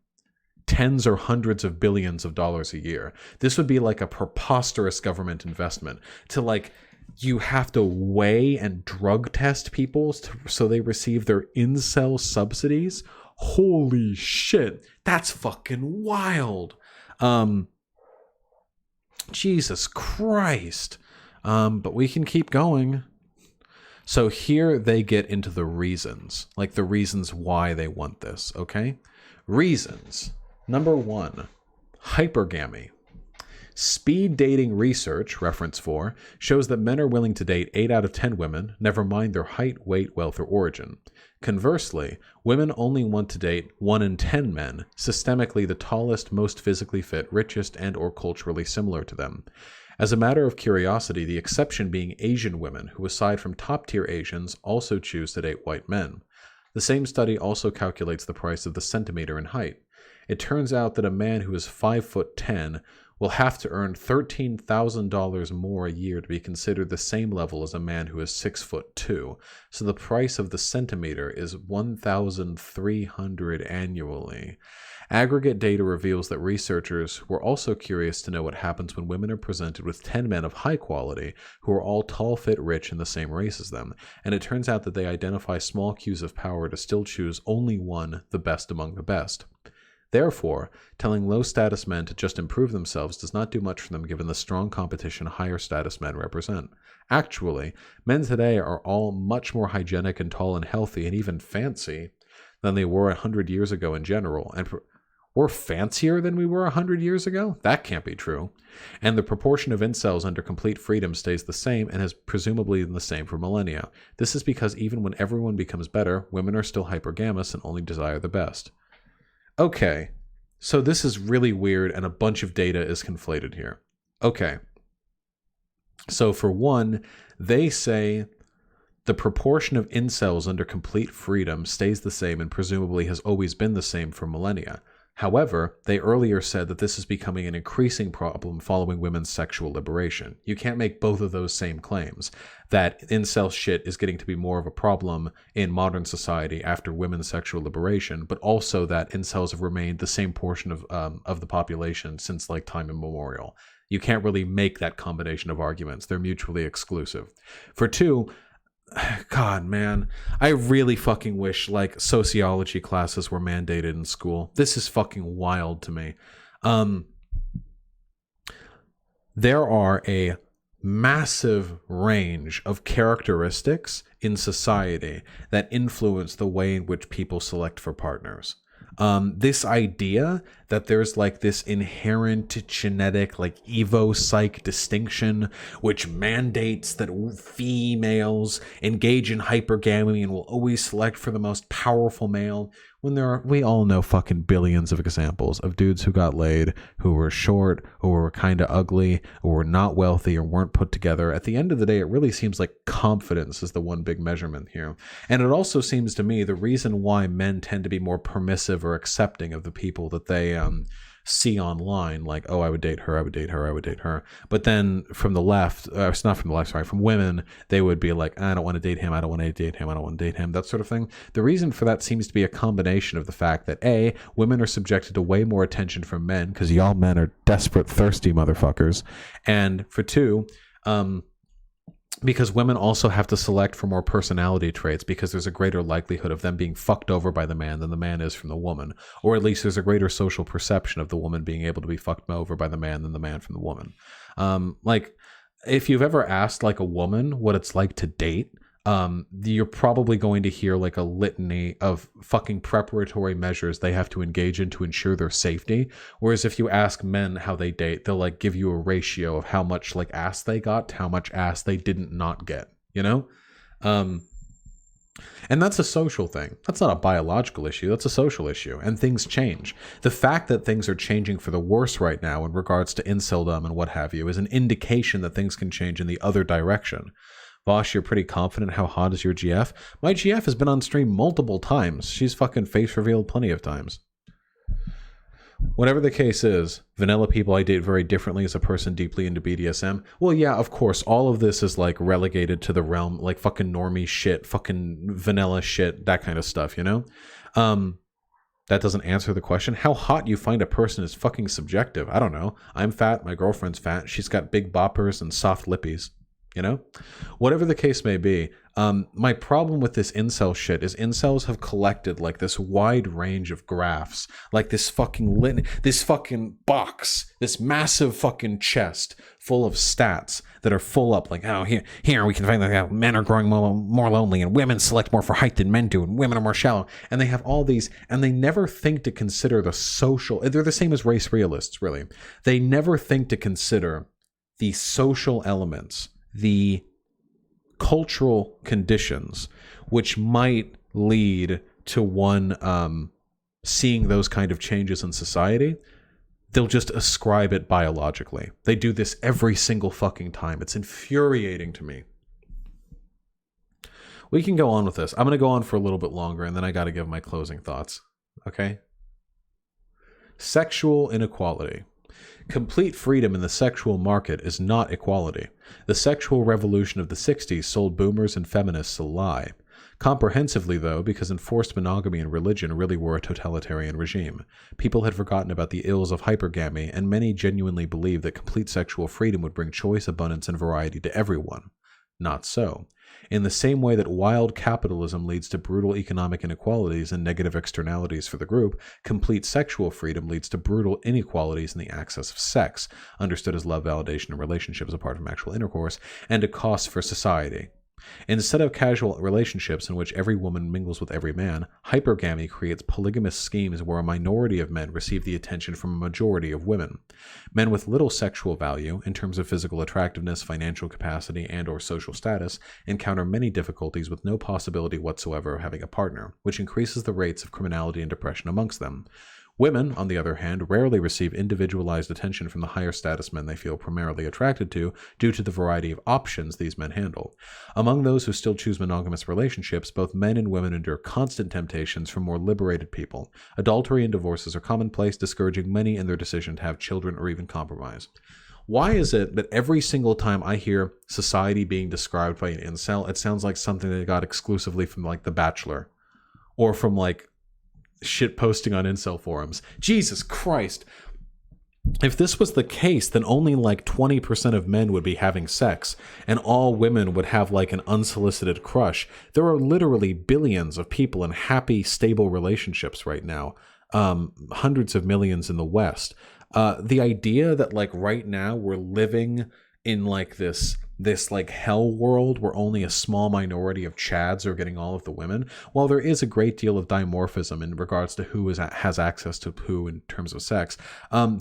Speaker 1: tens or hundreds of billions of dollars a year. This would be like a preposterous government investment to like, you have to weigh and drug test people so they receive their incel subsidies. Holy shit, that's fucking wild. Jesus Christ. But we can keep going. So here they get into the reasons, like the reasons why they want this, okay? Reasons. Number 1, hypergamy. Speed dating research, reference 4, shows that men are willing to date 8 out of 10 women, never mind their height, weight, wealth, or origin. Conversely, women only want to date 1 in 10 men, systemically the tallest, most physically fit, richest, and or culturally similar to them. As a matter of curiosity, the exception being Asian women, who aside from top-tier Asians also choose to date white men. The same study also calculates the price of the centimeter in height. It turns out that a man who is 5'10" will have to earn $13,000 more a year to be considered the same level as a man who is 6'2". So the price of the centimeter is $1,300 annually. Aggregate data reveals that researchers were also curious to know what happens when women are presented with 10 men of high quality who are all tall, fit, rich, and the same race as them, and it turns out that they identify small cues of power to still choose only one, the best among the best. Therefore, telling low-status men to just improve themselves does not do much for them given the strong competition higher-status men represent. Actually, men today are all much more hygienic and tall and healthy and even fancy than they were 100 years ago in general, and we're fancier than we were 100 years ago? That can't be true. And the proportion of incels under complete freedom stays the same and has presumably been the same for millennia. This is because even when everyone becomes better, women are still hypergamous and only desire the best. Okay, so this is really weird and a bunch of data is conflated here. Okay, so for one, they say the proportion of incels under complete freedom stays the same and presumably has always been the same for millennia. However, they earlier said that this is becoming an increasing problem following women's sexual liberation. You can't make both of those same claims, that incel shit is getting to be more of a problem in modern society after women's sexual liberation, but also that incels have remained the same portion of the population since like time immemorial. You can't really make that combination of arguments. They're mutually exclusive. For two, God, man, I really fucking wish like sociology classes were mandated in school. This is fucking wild to me. There are a massive range of characteristics in society that influence the way in which people select for partners. This idea that there's like this inherent genetic like evo-psych distinction which mandates that females engage in hypergamy and will always select for the most powerful male, when we all know fucking billions of examples of dudes who got laid, who were short, who were kind of ugly, who were not wealthy or weren't put together. At the end of the day, it really seems like confidence is the one big measurement here. And it also seems to me the reason why men tend to be more permissive or accepting of the people that they see online, like, oh, I would date her, I would date her, I would date her. But then from the left, it's not from the left, sorry, from women, they would be like, I don't want to date him, I don't want to date him, I don't want to date him, that sort of thing. The reason for that seems to be a combination of the fact that A, women are subjected to way more attention from men, because y'all men are desperate, thirsty motherfuckers. And for two, because women also have to select for more personality traits because there's a greater likelihood of them being fucked over by the man than the man is from the woman. Or at least there's a greater social perception of the woman being able to be fucked over by the man than the man from the woman. Like, if you've ever asked like a woman what it's like to date, you're probably going to hear like a litany of fucking preparatory measures they have to engage in to ensure their safety. Whereas if you ask men how they date, they'll like give you a ratio of how much like ass they got to how much ass they didn't not get, you know? And that's a social thing. That's not a biological issue. That's a social issue. And things change. The fact that things are changing for the worse right now in regards to inceldom and what have you is an indication that things can change in the other direction. Vosh, you're pretty confident. How hot is your GF? My GF has been on stream multiple times. She's fucking face revealed plenty of times. Whatever the case is, vanilla people I date very differently as a person deeply into BDSM. Well, yeah, of course, all of this is like relegated to the realm, like fucking normie shit, fucking vanilla shit, that kind of stuff, you know? That doesn't answer the question. How hot you find a person is fucking subjective. I don't know. I'm fat, my girlfriend's fat, she's got big boppers and soft lippies, you know? Whatever the case may be, my problem with this incel shit is incels have collected like this wide range of graphs, like this fucking box, this massive fucking chest full of stats that are full up like, oh, here we can find that men are growing more lonely and women select more for height than men do and women are more shallow. And they have all these, and they never think to consider the social, they're the same as race realists, really. They never think to consider the social elements, the cultural conditions which might lead to one seeing those kind of changes in society. They'll just ascribe it biologically. They do this every single fucking time. It's infuriating to me. We can go on with this. I'm going to go on for a little bit longer and then I got to give my closing thoughts. Okay? Sexual inequality. Complete freedom in the sexual market is not equality. The sexual revolution of the 60s sold boomers and feminists a lie. Comprehensively, though, because enforced monogamy and religion really were a totalitarian regime. People had forgotten about the ills of hypergamy, and many genuinely believed that complete sexual freedom would bring choice, abundance, and variety to everyone. Not so. In the same way that wild capitalism leads to brutal economic inequalities and negative externalities for the group, complete sexual freedom leads to brutal inequalities in the access of sex, understood as love, validation, and relationships apart from actual intercourse, and to costs for society. Instead of casual relationships in which every woman mingles with every man, hypergamy creates polygamous schemes where a minority of men receive the attention from a majority of women. Men with little sexual value, in terms of physical attractiveness, financial capacity, and/or social status, encounter many difficulties with no possibility whatsoever of having a partner, which increases the rates of criminality and depression amongst them. Women, on the other hand, rarely receive individualized attention from the higher status men they feel primarily attracted to due to the variety of options these men handle. Among those who still choose monogamous relationships, both men and women endure constant temptations from more liberated people. Adultery and divorces are commonplace, discouraging many in their decision to have children or even compromise. Why is it that every single time I hear society being described by an incel, it sounds like something they got exclusively from like The Bachelor or from like shit posting on incel forums? Jesus Christ. If this was the case, then only like 20% of men would be having sex and all women would have like an unsolicited crush. There are literally billions of people in happy, stable relationships right now. Hundreds of millions in the West. The idea that like right now we're living in like this like hell world where only a small minority of chads are getting all of the women, while there is a great deal of dimorphism in regards to who has access to who in terms of sex,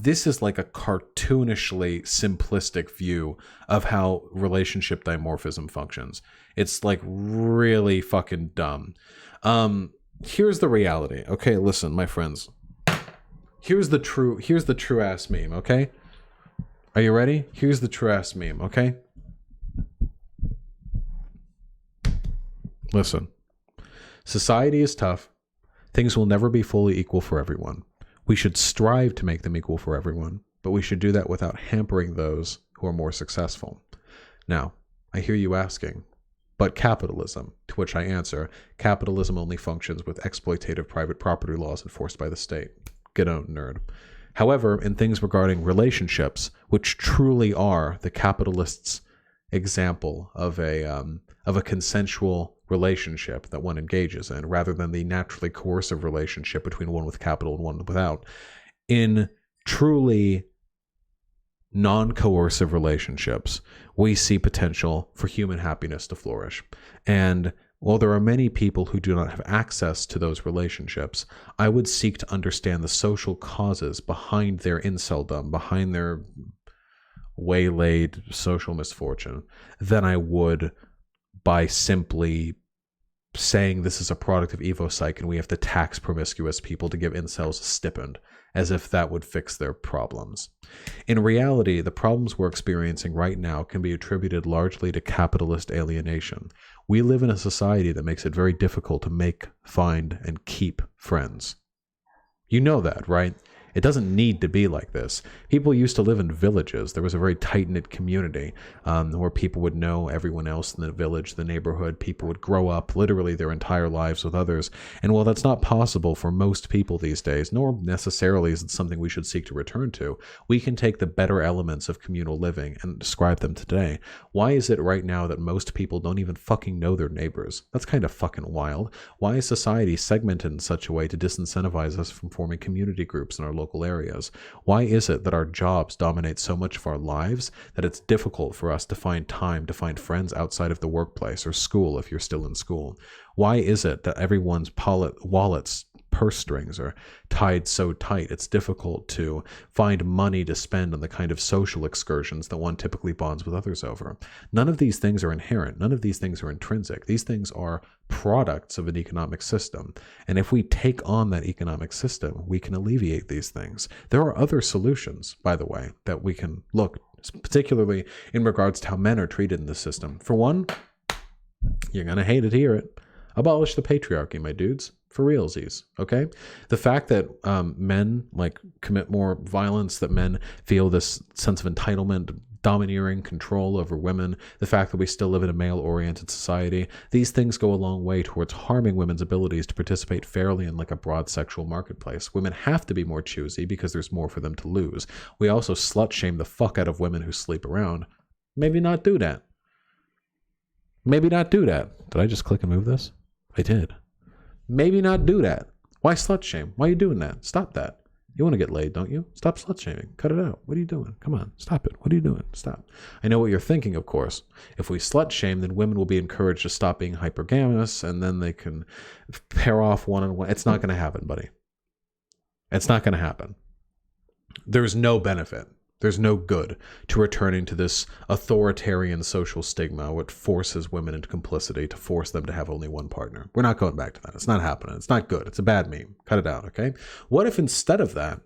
Speaker 1: this is like a cartoonishly simplistic view of how relationship dimorphism functions. It's like really fucking dumb. Here's the reality. Okay, listen, my friends. Here's the true ass meme, okay? Are you ready? Here's the true ass meme, okay? Listen, society is tough. Things will never be fully equal for everyone. We should strive to make them equal for everyone, but we should do that without hampering those who are more successful. Now, I hear you asking, but capitalism, to which I answer, capitalism only functions with exploitative private property laws enforced by the state. Get out, nerd. However, in things regarding relationships, which truly are the capitalists' example of a consensual relationship that one engages in, rather than the naturally coercive relationship between one with capital and one without, in truly non-coercive relationships, we see potential for human happiness to flourish. And while there are many people who do not have access to those relationships, I would seek to understand the social causes behind their inceldom, behind their waylaid social misfortune, than I would by simply saying this is a product of EvoPsych and we have to tax promiscuous people to give incels a stipend, as if that would fix their problems. In reality, the problems we're experiencing right now can be attributed largely to capitalist alienation. We live in a society that makes it very difficult to make, find, and keep friends. You know that, right? It doesn't need to be like this. People used to live in villages. There was a very tight-knit community where people would know everyone else in the village, the neighborhood. People would grow up literally their entire lives with others. And while that's not possible for most people these days, nor necessarily is it something we should seek to return to, we can take the better elements of communal living and describe them today. Why is it right now that most people don't even fucking know their neighbors? That's kind of fucking wild. Why is society segmented in such a way to disincentivize us from forming community groups in our local areas? Why is it that our jobs dominate so much of our lives that it's difficult for us to find time to find friends outside of the workplace or school if you're still in school? Why is it that everyone's wallets, purse strings are tied so tight it's difficult to find money to spend on the kind of social excursions that one typically bonds with others over? None of these things are inherent. None of these things are intrinsic. These things are products of an economic system. And if we take on that economic system, we can alleviate these things. There are other solutions, by the way, that we can look, particularly in regards to how men are treated in the system. For one, you're going to hate it to hear it. Abolish the patriarchy, my dudes. For realsies, okay? The fact that men commit more violence, that men feel this sense of entitlement, domineering control over women, the fact that we still live in a male-oriented society, these things go a long way towards harming women's abilities to participate fairly in a broad sexual marketplace. Women have to be more choosy because there's more for them to lose. We also slut-shame the fuck out of women who sleep around. Maybe not do that. Maybe not do that. Did I just click and move this? I did. Maybe not do that. Why slut shame? Why are you doing that? Stop that. You want to get laid, don't you? Stop slut shaming. Cut it out. What are you doing? Come on. Stop it. What are you doing? Stop. I know what you're thinking, of course. If we slut shame, then women will be encouraged to stop being hypergamous and then they can pair off one-on-one. It's not going to happen, buddy. It's not going to happen. There's no benefit. There's no good to returning to this authoritarian social stigma, which forces women into complicity to force them to have only one partner. We're not going back to that. It's not happening. It's not good. It's a bad meme. Cut it out, okay? What if instead of that,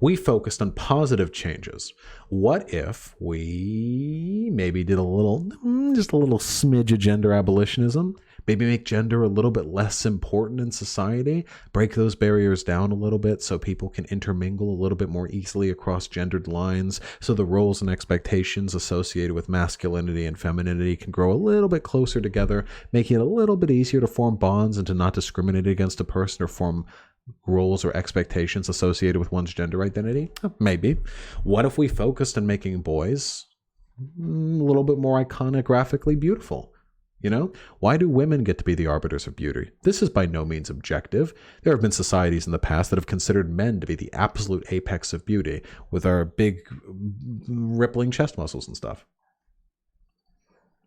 Speaker 1: we focused on positive changes? What if we maybe did just a little smidge of gender abolitionism? Maybe make gender a little bit less important in society, break those barriers down a little bit so people can intermingle a little bit more easily across gendered lines, so the roles and expectations associated with masculinity and femininity can grow a little bit closer together, making it a little bit easier to form bonds and to not discriminate against a person or form roles or expectations associated with one's gender identity? Maybe. What if we focused on making boys a little bit more iconographically beautiful? You know, why do women get to be the arbiters of beauty? This is by no means objective. There have been societies in the past that have considered men to be the absolute apex of beauty with our big rippling chest muscles and stuff.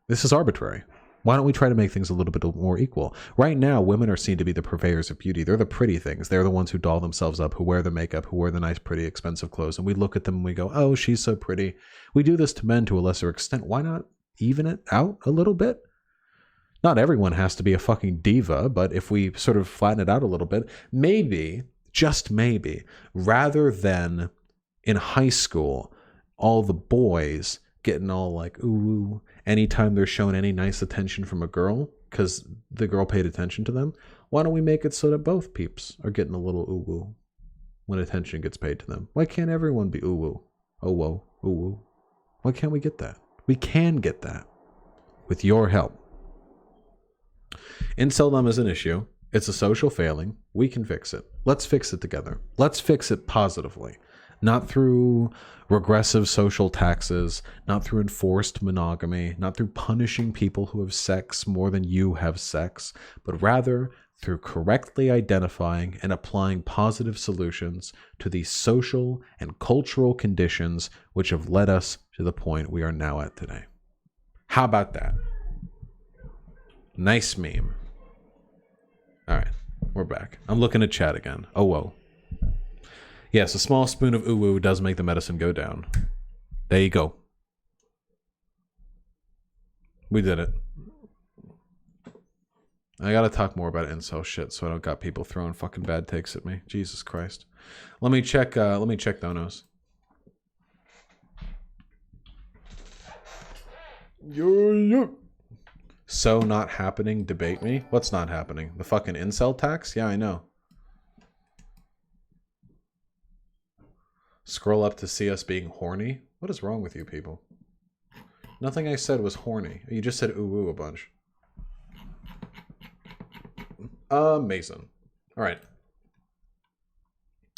Speaker 1: This is arbitrary. Why don't we try to make things a little bit more equal? Right now, women are seen to be the purveyors of beauty. They're the pretty things. They're the ones who doll themselves up, who wear the makeup, who wear the nice, pretty, expensive clothes. And we look at them and we go, oh, she's so pretty. We do this to men to a lesser extent. Why not even it out a little bit? Not everyone has to be a fucking diva, but if we sort of flatten it out a little bit, maybe, just maybe, rather than in high school, all the boys getting all like, ooh, anytime they're shown any nice attention from a girl, because the girl paid attention to them, why don't we make it so that both peeps are getting a little ooh-woo when attention gets paid to them? Why can't everyone be ooh-woo? Oh-whoa, ooh-woo. Why can't we get that? We can get that with your help. Inceldom is an issue. It's a social failing. We can fix it. Let's fix it together. Let's fix it positively. Not through regressive social taxes, not through enforced monogamy, not through punishing people who have sex more than you have sex, but rather through correctly identifying and applying positive solutions to the social and cultural conditions which have led us to the point we are now at today. How about that? Nice meme. All right, we're back. I'm looking at chat again. Oh, whoa. Yes, a small spoon of ooh-woo does make the medicine go down. There you go. We did it. I gotta talk more about incel shit so I don't got people throwing fucking bad takes at me. Jesus Christ. Let me check donos. So not happening, debate me? What's not happening? The fucking incel tax? Yeah, I know. Scroll up to see us being horny? What is wrong with you people? Nothing I said was horny. You just said ooh ooh a bunch. Mason. Alright.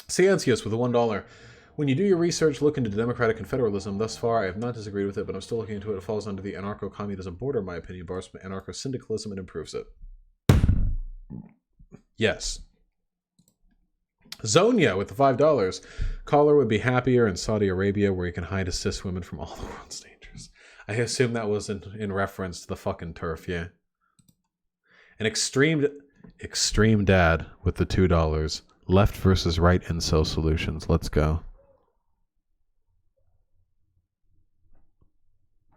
Speaker 1: Ciancius with a $1. When you do your research, look into democratic confederalism. Thus far, I have not disagreed with it, but I'm still looking into it. It falls under the anarcho-communism border, in my opinion, bars from anarcho-syndicalism and improves it. Yes. Zonia with the $5. Caller would be happier in Saudi Arabia, where you can hide assist women from all the world's dangers. I assume that was in reference to the fucking turf, yeah. An extreme dad with the $2. Left versus right incel solutions. Let's go.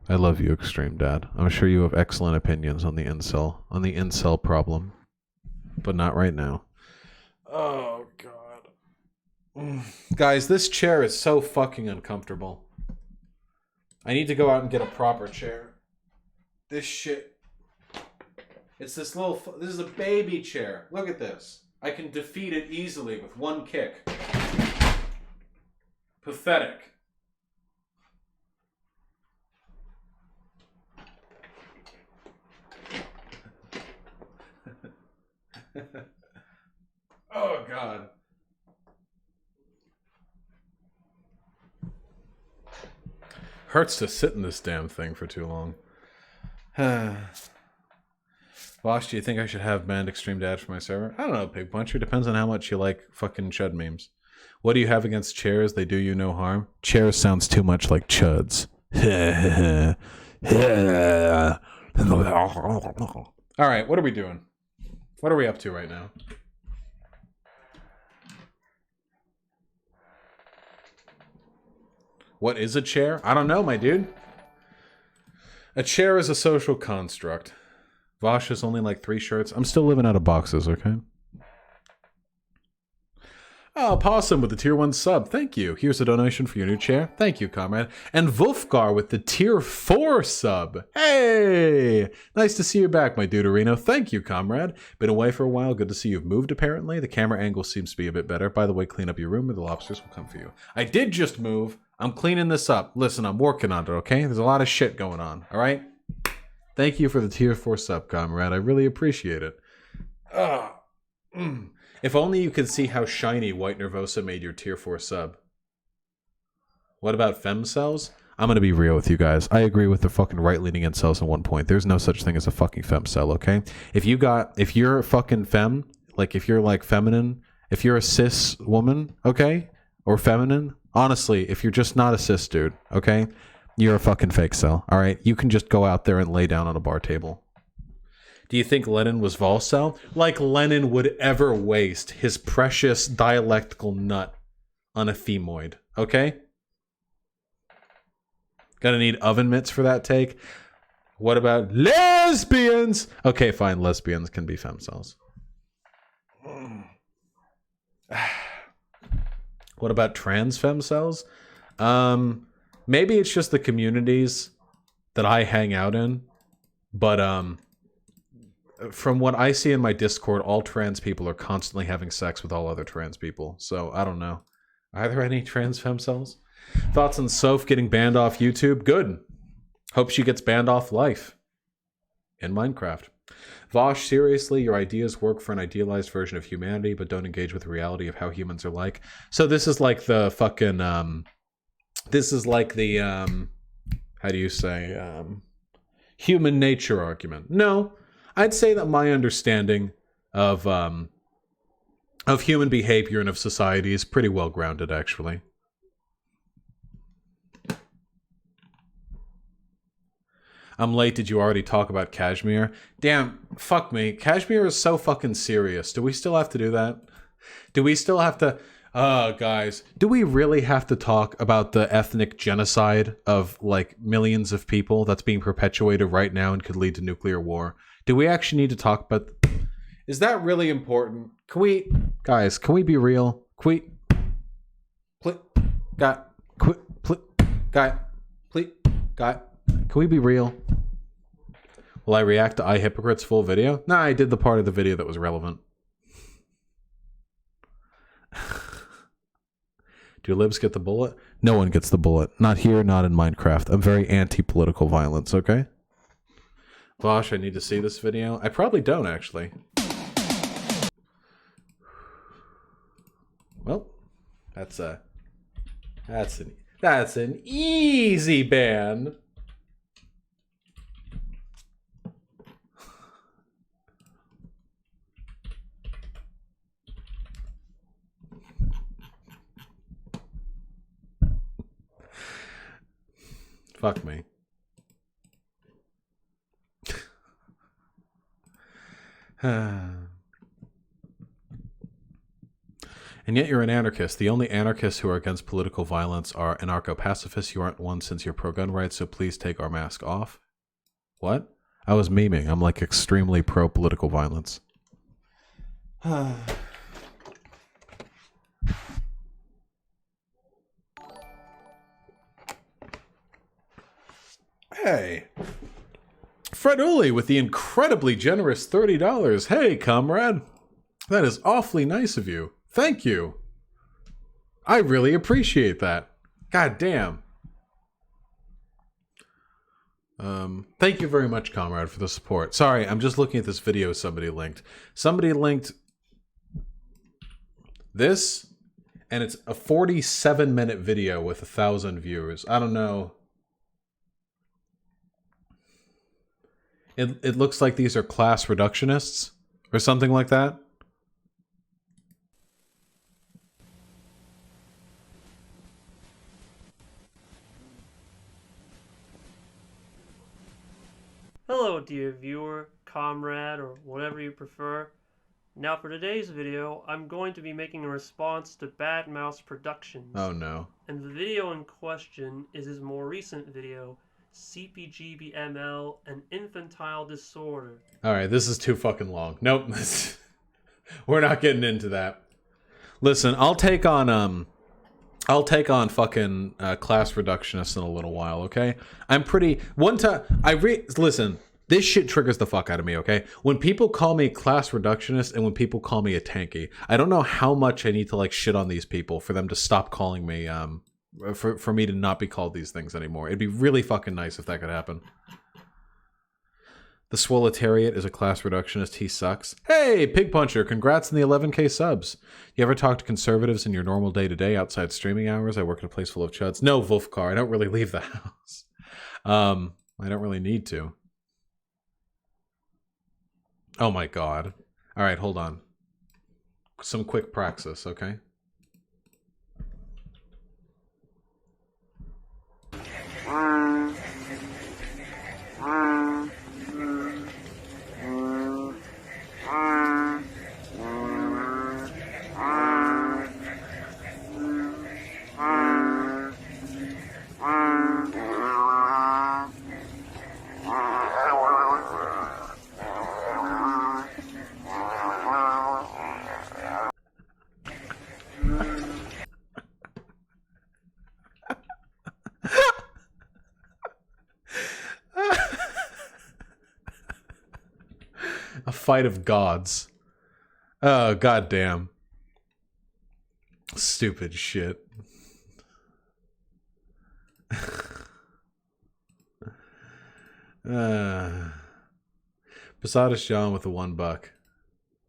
Speaker 1: I love you, Extreme Dad. I'm sure you have excellent opinions on the incel problem, but not right now. Oh God, guys, this chair is so fucking uncomfortable. I need to go out and get a proper chair. This shit. It's this little. This is a baby chair. Look at this. I can defeat it easily with one kick. Pathetic. Oh God. Hurts to sit in this damn thing for too long. Boss, do you think I should have banned Extreme Dad for my server? I don't know, Pig Puncher. Depends on how much you like fucking chud memes. What do you have against chairs? They do you no harm. Chairs sounds too much like chuds. All right, what are we doing? What are we up to right now? What is a chair? I don't know, my dude. A chair is a social construct. Vosh is only like 3 shirts. I'm still living out of boxes, okay? Oh, Possum with the tier 1 sub. Thank you. Here's a donation for your new chair. Thank you, comrade. And Wolfgar with the tier 4 sub. Hey! Nice to see you back, my duderino. Thank you, comrade. Been away for a while. Good to see you've moved, apparently. The camera angle seems to be a bit better. By the way, clean up your room or the lobsters will come for you. I did just move. I'm cleaning this up. Listen, I'm working on it, okay? There's a lot of shit going on, all right? Thank you for the tier 4 sub, comrade. I really appreciate it. If only you could see how shiny White Nervosa made your tier 4 sub. What about femcells? I'm gonna be real with you guys. I agree with the fucking right-leaning incels at one point. There's no such thing as a fucking femcell, okay? If you're fucking femme, like if you're like feminine, if you're a cis woman, okay? Or feminine, honestly, if you're just not a cis dude, okay? You're a fucking fake cell, alright? You can just go out there and lay down on a bar table. Do you think Lenin was Volcel? Like Lenin would ever waste his precious dialectical nut on a femoid, okay? Gonna need oven mitts for that take. What about lesbians? Okay, fine, lesbians can be femcells. What about trans femcells? Maybe it's just the communities that I hang out in, but from what I see in my Discord, all trans people are constantly having sex with all other trans people. So I don't know. Are there any trans femcells? Thoughts on Soph getting banned off YouTube? Good. Hope she gets banned off life in Minecraft. Vosh, seriously, your ideas work for an idealized version of humanity, but don't engage with the reality of how humans are like. So this is like the fucking this is like the how do you say human nature argument. No, I'd say that my understanding of human behavior and of society is pretty well grounded, actually. I'm late. Did you already talk about Kashmir? Damn, fuck me. Kashmir is so fucking serious. Do we still have to do that? Do we still have to... guys, do we really have to talk about the ethnic genocide of, like, millions of people that's being perpetuated right now and could lead to nuclear war? Do we actually need to talk about... Is that really important? Can we... Guys, can we be real? Can we... Can we be real? Will I react to iHypocrite's full video? Nah, I did the part of the video that was relevant. Do libs get the bullet? No one gets the bullet. Not here, not in Minecraft. I'm very anti-political violence, okay? Vosh, I need to see this video. I probably don't, actually. Well, that's an easy ban. Fuck me. And yet you're an anarchist. The only anarchists who are against political violence are anarcho-pacifists. You aren't one since you're pro-gun rights, so please take our mask off. What? I was memeing. I'm like extremely pro-political violence. Hey. Fred Uli with the incredibly generous $30. Hey, comrade. That is awfully nice of you. Thank you. I really appreciate that. God damn. Thank you very much, comrade, for the support. Sorry, I'm just looking at this video somebody linked. Somebody linked this, and it's a 47-minute video with 1,000 viewers. I don't know. It looks like these are class reductionists or something like that.
Speaker 7: Hello dear viewer, comrade, or whatever you prefer. Now for today's video, I'm going to be making a response to Bad Mouse Productions.
Speaker 1: Oh no.
Speaker 7: And the video in question is his more recent video, CPGBML, an infantile disorder.
Speaker 1: Alright, this is too fucking long. Nope. We're not getting into that. Listen, I'll take on fucking class reductionists in a little while, okay? I'm pretty... Listen, this shit triggers the fuck out of me, okay? When people call me class reductionist and when people call me a tanky, I don't know how much I need to, like, shit on these people for them to stop calling me, for me to not be called these things anymore. It'd be really fucking nice if that could happen. The Swoletariat is a class reductionist. He sucks. Hey, Pig Puncher, congrats on the 11k subs. You ever talk to conservatives in your normal day-to-day outside streaming hours? I work in a place full of chuds. No, Wolfcar, I don't really leave the house. I don't really need to. Oh my god. Alright, hold on. Some quick praxis, okay? A fight of gods. Oh, goddamn. Stupid shit. Posadas John with the $1.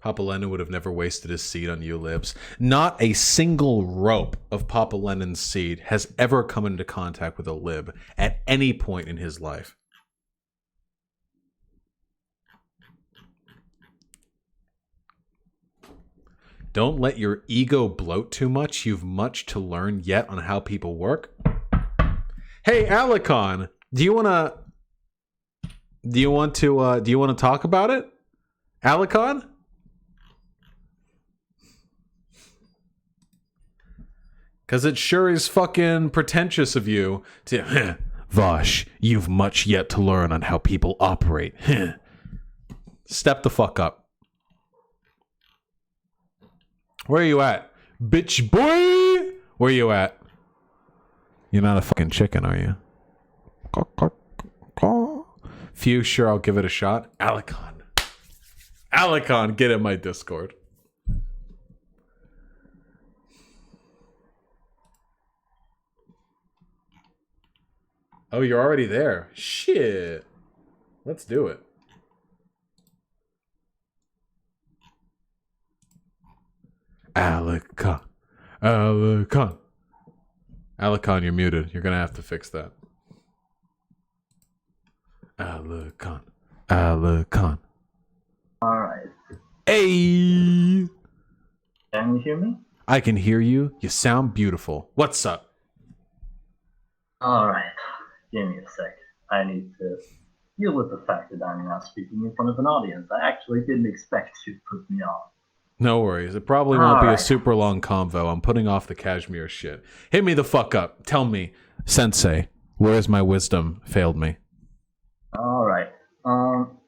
Speaker 1: Papa Lenin would have never wasted his seed on you libs. Not a single rope of Papa Lenin's seed has ever come into contact with a lib at any point in his life. Don't let your ego bloat too much. You've much to learn yet on how people work. Hey, Alicon, do you want to talk about it? Alicon? Cause it sure is fucking pretentious of you to Vosh, you've much yet to learn on how people operate. Step the fuck up. Where are you at? Bitch boy! Where you at? You're not a fucking chicken, are you? Few, sure, I'll give it a shot. Alicon. Alicon, get in my Discord. Oh, you're already there. Shit. Let's do it. Alicon. Alicon. Alicon, you're muted. You're gonna have to fix that. Alicon. Alicon.
Speaker 8: Alright.
Speaker 1: Hey!
Speaker 8: Can you hear me?
Speaker 1: I can hear you. You sound beautiful. What's up?
Speaker 8: Alright. Give me a sec. I need to deal with the fact that I'm now speaking in front of an audience. I actually didn't expect you to put me on.
Speaker 1: No worries. It probably won't be a
Speaker 8: Alright.
Speaker 1: super long convo. I'm putting off the cashmere shit. Hit me the fuck up. Tell me, Sensei, where has my wisdom failed me?
Speaker 8: Alright.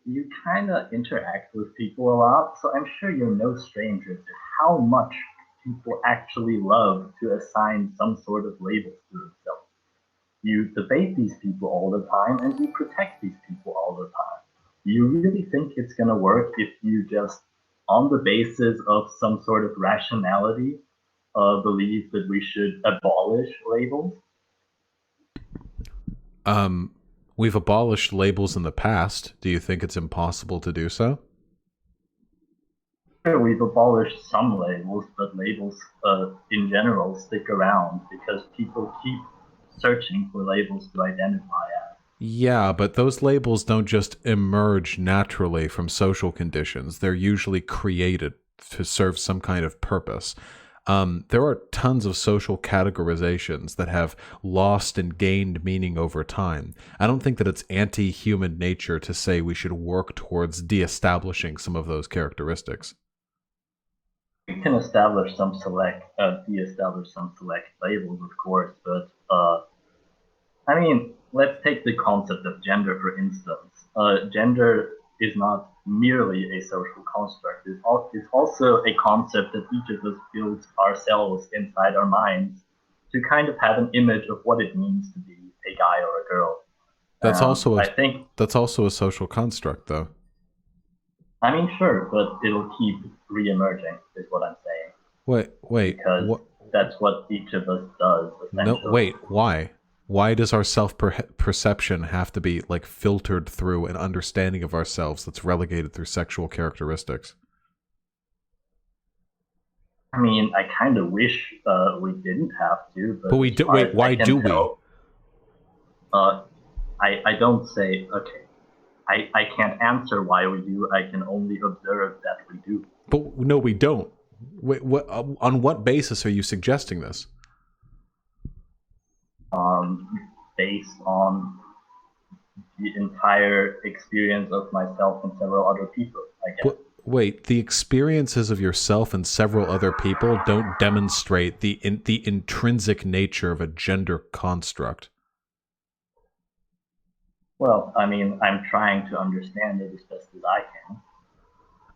Speaker 8: You kind of interact with people a lot, so I'm sure you're no stranger to how much people actually love to assign some sort of labels to themselves. You debate these people all the time, and you protect these people all the time. Do you really think it's going to work if you just, on the basis of some sort of rationality, believe that we should abolish labels?
Speaker 1: We've abolished labels in the past. Do you think it's impossible to do so?
Speaker 8: Sure, we've abolished some labels, but labels in general stick around because people keep searching for labels to identify as.
Speaker 1: Yeah, but those labels don't just emerge naturally from social conditions. They're usually created to serve some kind of purpose. There are tons of social categorizations that have lost and gained meaning over time. I don't think that it's anti-human nature to say we should work towards de-establishing some of those characteristics.
Speaker 8: We can establish some de-establish some select labels, of course, but I mean, let's take the concept of gender, for instance. Gender is not merely a social construct. It's also a concept that each of us builds ourselves inside our minds to kind of have an image of what it means to be a guy or a girl.
Speaker 1: That's
Speaker 8: I think
Speaker 1: that's also a social construct, though.
Speaker 8: I mean, sure, but it'll keep re-emerging, is what I'm saying.
Speaker 1: Wait.
Speaker 8: Because that's what each of us does, essentially.
Speaker 1: No, wait. Why? Why does our self-perception have to be like filtered through an understanding of ourselves that's relegated through sexual characteristics?
Speaker 8: I mean, I kind of wish we didn't have to, but
Speaker 1: we do. Wait, why do we?
Speaker 8: I don't say okay. I can't answer why we do. I can only observe that we do.
Speaker 1: But no, we don't. Wait, what? On what basis are you suggesting this?
Speaker 8: Based on the entire experience of myself and several other people, I guess.
Speaker 1: Wait, the experiences of yourself and several other people don't demonstrate the intrinsic nature of a gender construct.
Speaker 8: Well, I mean, I'm trying to understand it as best as I can.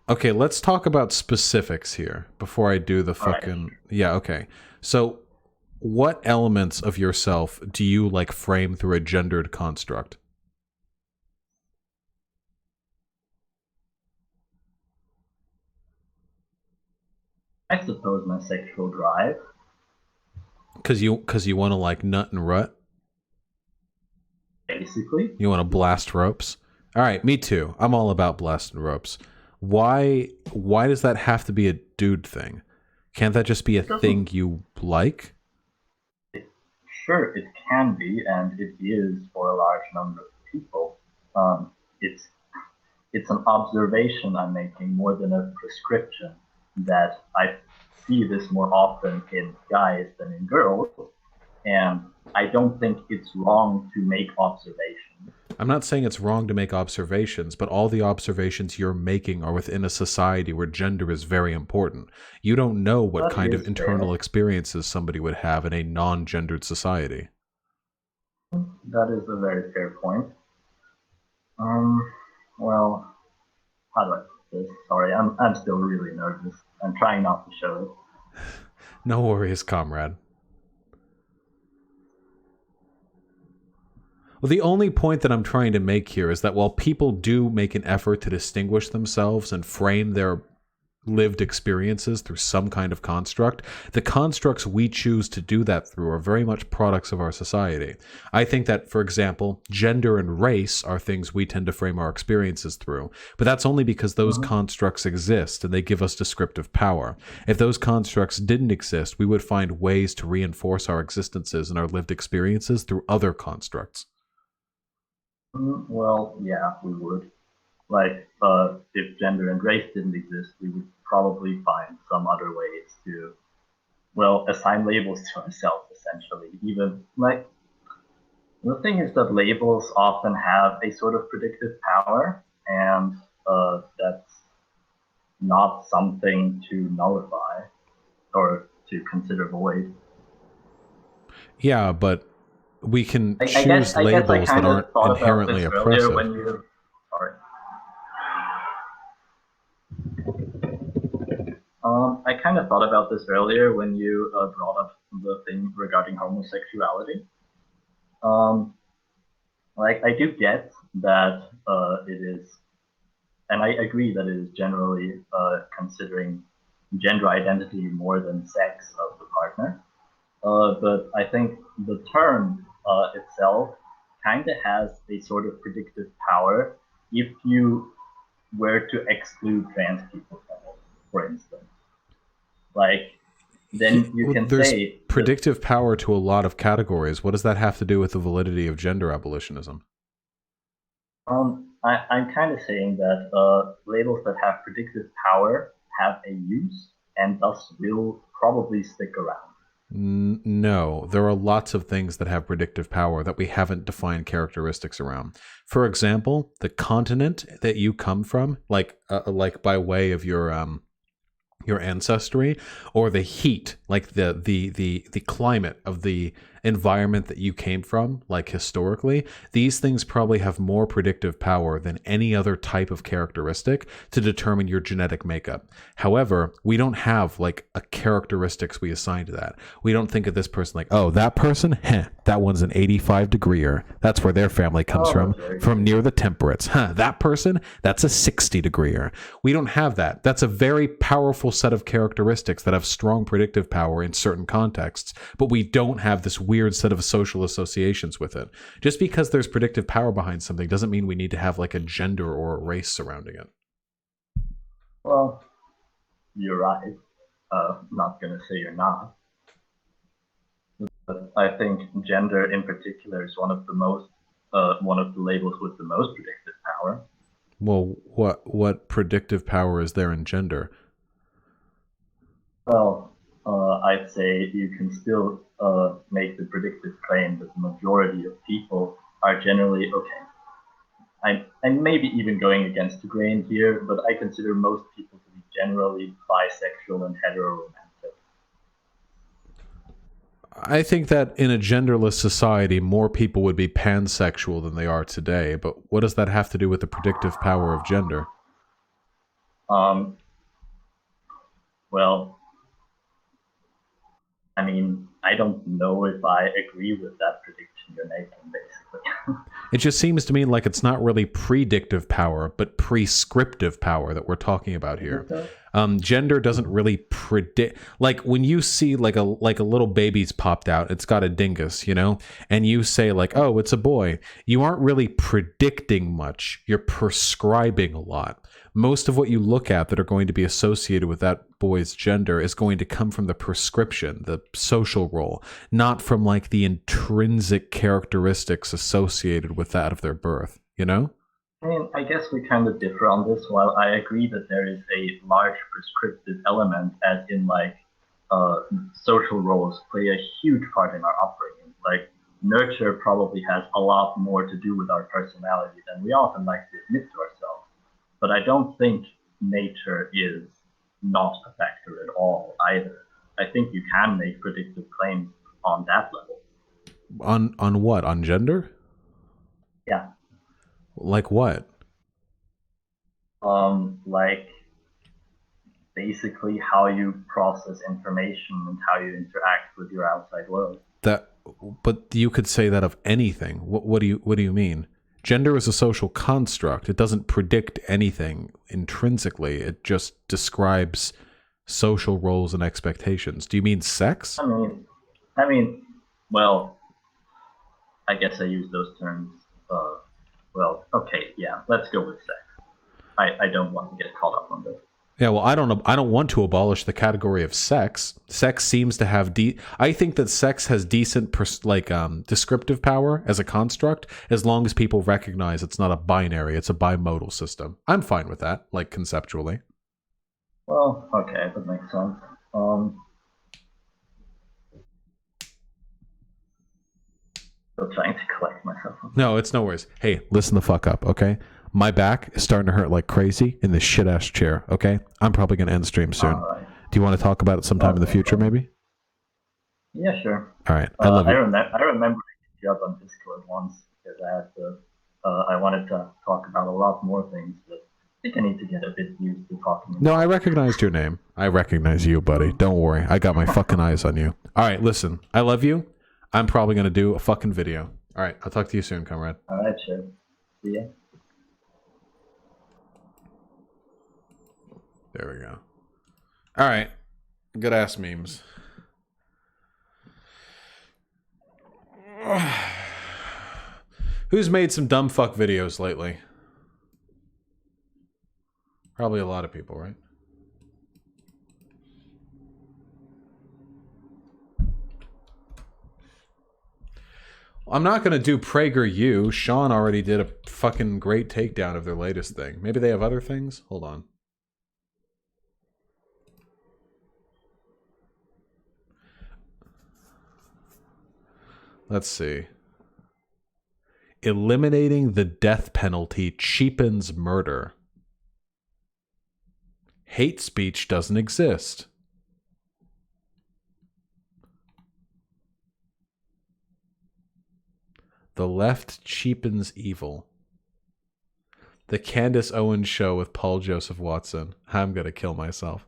Speaker 1: Okay, let's talk about specifics here before I do the fucking... Right. Yeah, okay. So, what elements of yourself do you, like, frame through a gendered construct?
Speaker 8: I suppose my sexual drive.
Speaker 1: Because you want to, like, nut and rut?
Speaker 8: Basically.
Speaker 1: You want to blast ropes? All right, me too. I'm all about blasting ropes. Why does that have to be a dude thing? Can't that just be a thing you like?
Speaker 8: Sure, it can be, and it is for a large number of people. It's an observation I'm making more than a prescription, that I see this more often in guys than in girls, and I don't think it's wrong to make observations.
Speaker 1: I'm not saying it's wrong to make observations, but all the observations you're making are within a society where gender is very important. You don't know what
Speaker 8: That
Speaker 1: kind of
Speaker 8: is
Speaker 1: internal
Speaker 8: fair.
Speaker 1: experiences somebody would have in a non-gendered society.
Speaker 8: That is a very fair point. Well, how do I put this? Sorry, I'm still really nervous. I'm trying not to show it.
Speaker 1: No worries, comrade. Well, the only point that I'm trying to make here is that while people do make an effort to distinguish themselves and frame their lived experiences through some kind of construct, the constructs we choose to do that through are very much products of our society. I think that, for example, gender and race are things we tend to frame our experiences through, but that's only because those constructs exist and they give us descriptive power. If those constructs didn't exist, we would find ways to reinforce our existences and our lived experiences through other constructs.
Speaker 8: Well, yeah, we would. Like, if gender and race didn't exist, we would probably find some other ways to, well, assign labels to ourselves, essentially. Even, like, the thing is that labels often have a sort of predictive power, and that's not something to nullify or to consider void.
Speaker 1: Yeah, but we can
Speaker 8: I
Speaker 1: choose
Speaker 8: guess
Speaker 1: labels that aren't
Speaker 8: thought
Speaker 1: inherently
Speaker 8: about this earlier
Speaker 1: oppressive.
Speaker 8: when you, sorry. I kind of thought about this earlier when you brought up the thing regarding homosexuality. Like, I do get that it is, and I agree that it is generally considering gender identity more than sex of the partner. But I think the term itself kind of has a sort of predictive power if you were to exclude trans people from it, for instance. Like, then you can
Speaker 1: There's
Speaker 8: say
Speaker 1: predictive power to a lot of categories. What does that have to do with the validity of gender abolitionism?
Speaker 8: I'm kind of saying that labels that have predictive power have a use and thus will probably stick around.
Speaker 1: No, there are lots of things that have predictive power that we haven't defined characteristics around. For example, the continent that you come from, like by way of your ancestry, or the heat, like the climate of the environment that you came from, like historically, these things probably have more predictive power than any other type of characteristic to determine your genetic makeup. However, we don't have like a characteristics we assign to that. We don't think of this person like, oh, that person, that one's an 85-degreer. That's where their family comes from near the temperates. That person, that's a 60-degreer. We don't have that. That's a very powerful set of characteristics that have strong predictive power in certain contexts, but we don't have this weird set of social associations with it. Just because there's predictive power behind something doesn't mean we need to have like a gender or a race surrounding it.
Speaker 8: Well, you're right. Not gonna say you're not. But I think gender in particular is one of the labels with the most predictive power.
Speaker 1: Well, what predictive power is there in gender?
Speaker 8: Well, I'd say you can still make the predictive claim that the majority of people are generally okay. I'm maybe even going against the grain here, but I consider most people to be generally bisexual and heteroromantic.
Speaker 1: I think that in a genderless society, more people would be pansexual than they are today, but what does that have to do with the predictive power of gender?
Speaker 8: Well, I mean, I don't know if I agree with that prediction you're making, basically.
Speaker 1: It just seems to me like it's not really predictive power, but prescriptive power that we're talking about here. Gender doesn't really predict. Like when you see like a little baby's popped out, it's got a dingus, you know, and you say like, oh, it's a boy. You aren't really predicting much. You're prescribing a lot. Most of what you look at that are going to be associated with that boy's gender is going to come from the prescription, the social role, not from like the intrinsic characteristics associated with that of their birth, you know?
Speaker 8: I mean, I guess we kind of differ on this. While I agree that there is a large prescriptive element, as in like social roles play a huge part in our upbringing. Like nurture probably has a lot more to do with our personality than we often like to admit to ourselves. But I don't think nature is not a factor at all either. I think you can make predictive claims on that level.
Speaker 1: On what? On gender?
Speaker 8: Yeah.
Speaker 1: Like what?
Speaker 8: Like basically how you process information and how you interact with your outside world.
Speaker 1: But you could say that of anything. What do you mean? Gender is a social construct. It doesn't predict anything intrinsically. It just describes social roles and expectations. Do you mean sex?
Speaker 8: I mean, well, I guess I use those terms. Well, okay, yeah, let's go with sex. I don't want to get caught up on this.
Speaker 1: Yeah, well, I don't want to abolish the category of sex. Sex seems to have I think that sex has decent descriptive power as a construct, as long as people recognize it's not a binary, it's a bimodal system. I'm fine with that, like conceptually.
Speaker 8: Well, okay, that makes sense. Still trying to collect myself.
Speaker 1: No, it's no worries. Hey, listen the fuck up, okay? My back is starting to hurt like crazy in this shit ass chair, okay? I'm probably gonna end stream soon.
Speaker 8: Right.
Speaker 1: Do you want to talk about it sometime in the future, maybe?
Speaker 8: Yeah, sure.
Speaker 1: All right, I love you.
Speaker 8: I remember I you up on Discord once because I wanted to talk about a lot more things, but I think I need to get a bit used to talking.
Speaker 1: No, I recognized your name. I recognize you, buddy. Don't worry. I got my fucking eyes on you. All right, listen. I love you. I'm probably going to do a fucking video. All right, I'll talk to you soon, comrade.
Speaker 8: All right, sure. See ya.
Speaker 1: There we go. All right. Good ass memes. Who's made some dumb fuck videos lately? Probably a lot of people, right? I'm not going to do PragerU. Sean already did a fucking great takedown of their latest thing. Maybe they have other things? Hold on. Let's see. Eliminating the death penalty cheapens murder. Hate speech doesn't exist. The left cheapens evil. The Candace Owens Show with Paul Joseph Watson. I'm gonna kill myself.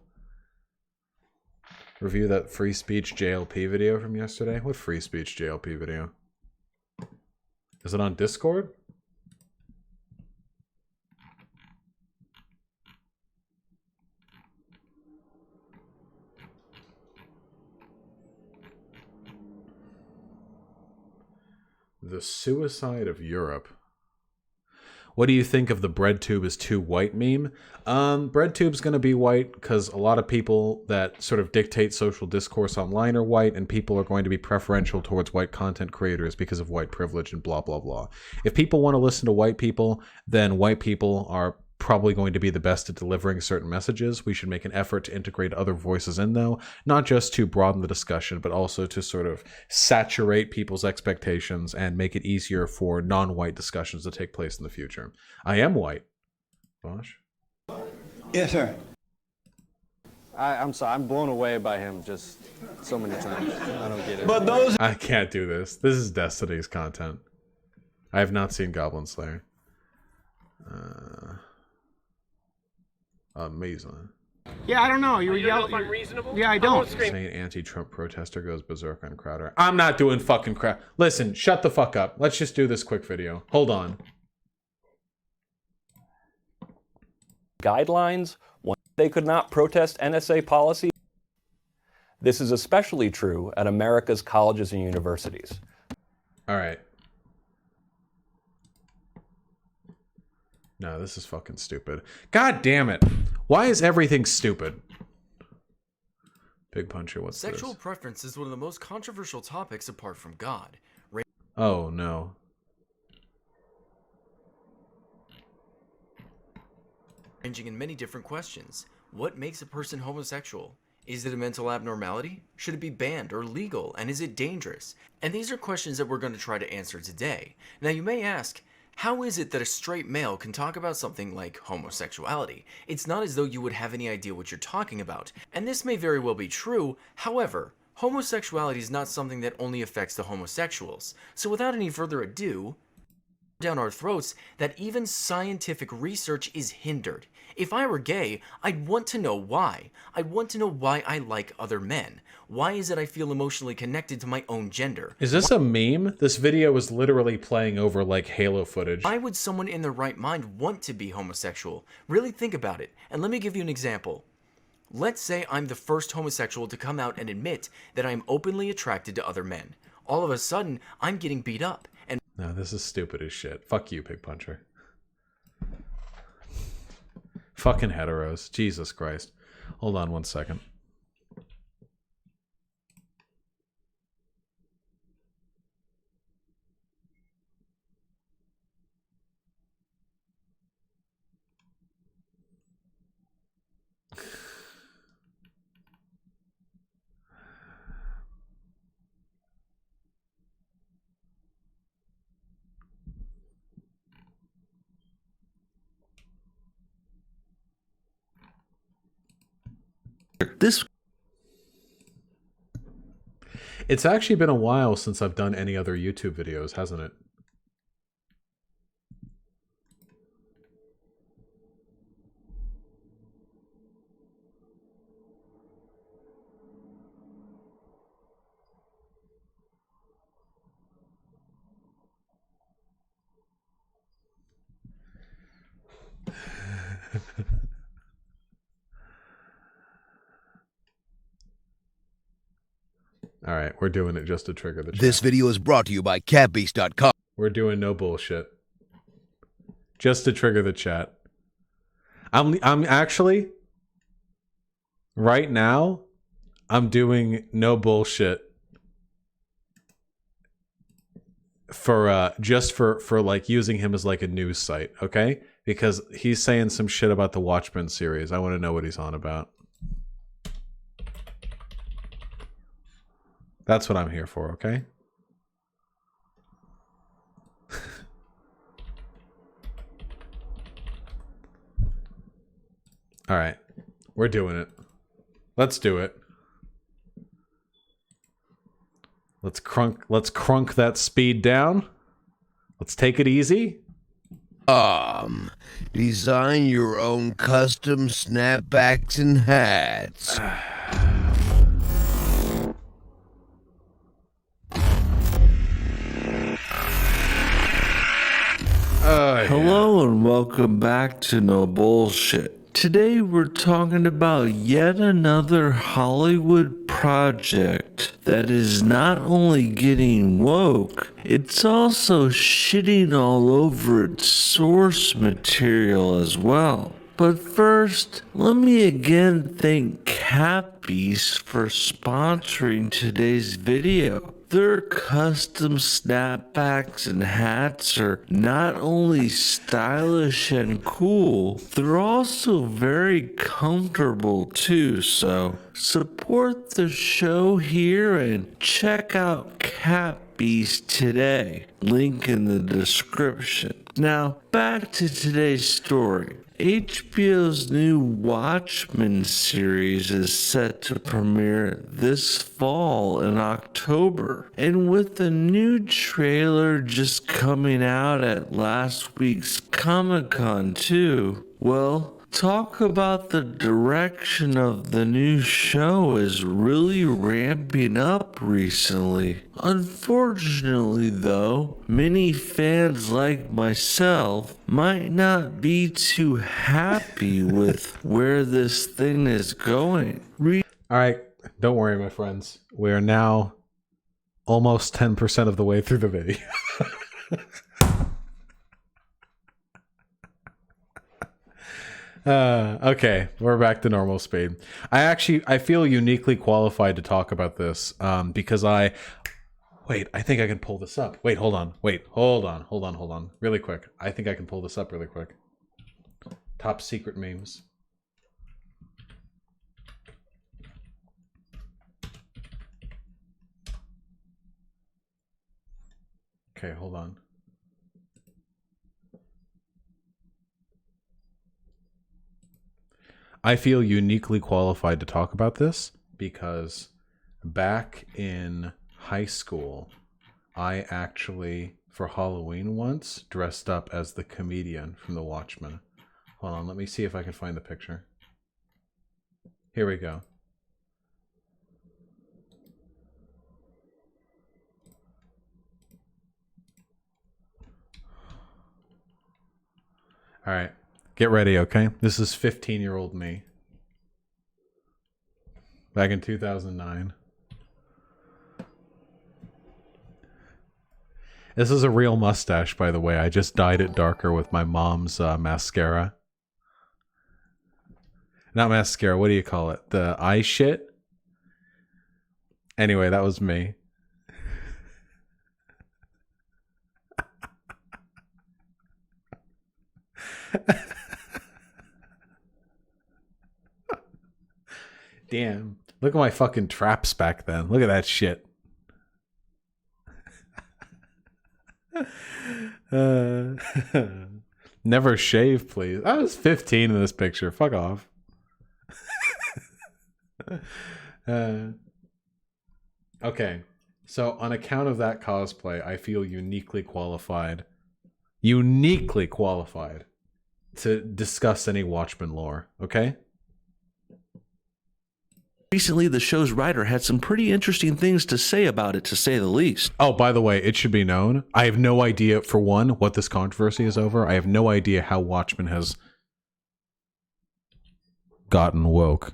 Speaker 1: Review that free speech JLP video from yesterday. What free speech JLP video? Is it on Discord? The Suicide of Europe. What do you think of the BreadTube is too white meme? BreadTube's going to be white because a lot of people that sort of dictate social discourse online are white, and people are going to be preferential towards white content creators because of white privilege and blah, blah, blah. If people want to listen to white people, then white people are probably going to be the best at delivering certain messages. We should make an effort to integrate other voices in, though, not just to broaden the discussion, but also to sort of saturate people's expectations and make it easier for non-white discussions to take place in the future. I am white. Bosch?
Speaker 3: Yes, sir.
Speaker 9: I'm sorry, I'm blown away by him just so many times. I don't get it.
Speaker 3: But those
Speaker 1: I can't do this. This is Destiny's content. I have not seen Goblin Slayer. Amazing.
Speaker 10: Yeah, I don't know. You yell.
Speaker 7: If I'm reasonable?
Speaker 10: Yeah, I don't.
Speaker 1: Saying anti-Trump protester goes berserk on Crowder. I'm not doing fucking crap. Listen, shut the fuck up. Let's just do this quick video. Hold on.
Speaker 11: Guidelines when they could not protest NSA policy. This is especially true at America's colleges and universities.
Speaker 1: All right. No, this is fucking stupid. God damn it. Why is everything stupid? Big Puncher, what's
Speaker 12: Sexual
Speaker 1: this?
Speaker 12: preference is one of the most controversial topics apart from God.
Speaker 1: Oh, no.
Speaker 12: Ranging in many different questions. What makes a person homosexual? Is it a mental abnormality? Should it be banned or legal? And is it dangerous? And these are questions that we're going to try to answer today. Now you may ask, how is it that a straight male can talk about something like homosexuality? It's not as though you would have any idea what you're talking about, and this may very well be true. However, homosexuality is not something that only affects the homosexuals. So without any further ado, down our throats that even scientific research is hindered. If I were gay, I'd want to know why. I'd want to know why I like other men. Why is it I feel emotionally connected to my own gender?
Speaker 1: Is this a meme? This video was literally playing over like Halo footage.
Speaker 12: Why would someone in their right mind want to be homosexual? Really think about it, and let me give you an example. Let's say I'm the first homosexual to come out and admit that I'm openly attracted to other men. All of a sudden, I'm getting beat up. And
Speaker 1: no, this is stupid as shit. Fuck you, Pig Puncher. Fucking heteros. Jesus Christ. Hold on 1 second. It's actually been a while since I've done any other YouTube videos, hasn't it? All right, we're doing it just to trigger the chat.
Speaker 13: This video is brought to you by catbeast.com.
Speaker 1: We're doing no bullshit. Just to trigger the chat. I'm actually right now I'm doing no bullshit for just for like using him as like a news site, okay? Because he's saying some shit about the Watchmen series. I want to know what he's on about. That's what I'm here for, okay? All right. We're doing it. Let's do it. Let's crunk that speed down. Let's take it easy.
Speaker 13: Design your own custom snapbacks and hats.
Speaker 14: Hello and welcome back to No Bullshit. Today we're talking about yet another Hollywood project that is not only getting woke, it's also shitting all over its source material as well. But first, let me again thank Catbeast for sponsoring today's video. Their custom snapbacks and hats are not only stylish and cool, they're also very comfortable too, so support the show here and check out Catbeast today. Link in the description. Now, back to today's story. HBO's new Watchmen series is set to premiere this fall in October. And with the new trailer just coming out at last week's Comic-Con too, well, talk about the direction of the new show is really ramping up recently. Unfortunately though, many fans like myself might not be too happy with where this thing is going.
Speaker 1: Alright, don't worry my friends. We are now almost 10% of the way through the video. Okay, we're back to normal speed. I feel uniquely qualified to talk about this because wait, I think I can pull this up. Wait, hold on. Really quick. I think I can pull this up really quick. Top secret memes. Okay, hold on. I feel uniquely qualified to talk about this because back in high school, I actually for Halloween once, dressed up as the comedian from The Watchmen. Hold on, let me see if I can find the picture. Here we go. All right, get ready, okay? This is 15-year-old me. Back in 2009. This is a real mustache, by the way. I just dyed it darker with my mom's mascara. Not mascara, what do you call it? The eye shit? Anyway, that was me. Damn. Look at my fucking traps back then. Look at that shit. Never shave, please. I was 15 in this picture. Fuck off. Okay. So on account of that cosplay, I feel uniquely qualified to discuss any Watchmen lore, okay?
Speaker 14: Recently, the show's writer had some pretty interesting things to say about it, to say the least.
Speaker 1: Oh, by the way, it should be known, I have no idea, for one, what this controversy is over. I have no idea how Watchmen has gotten woke.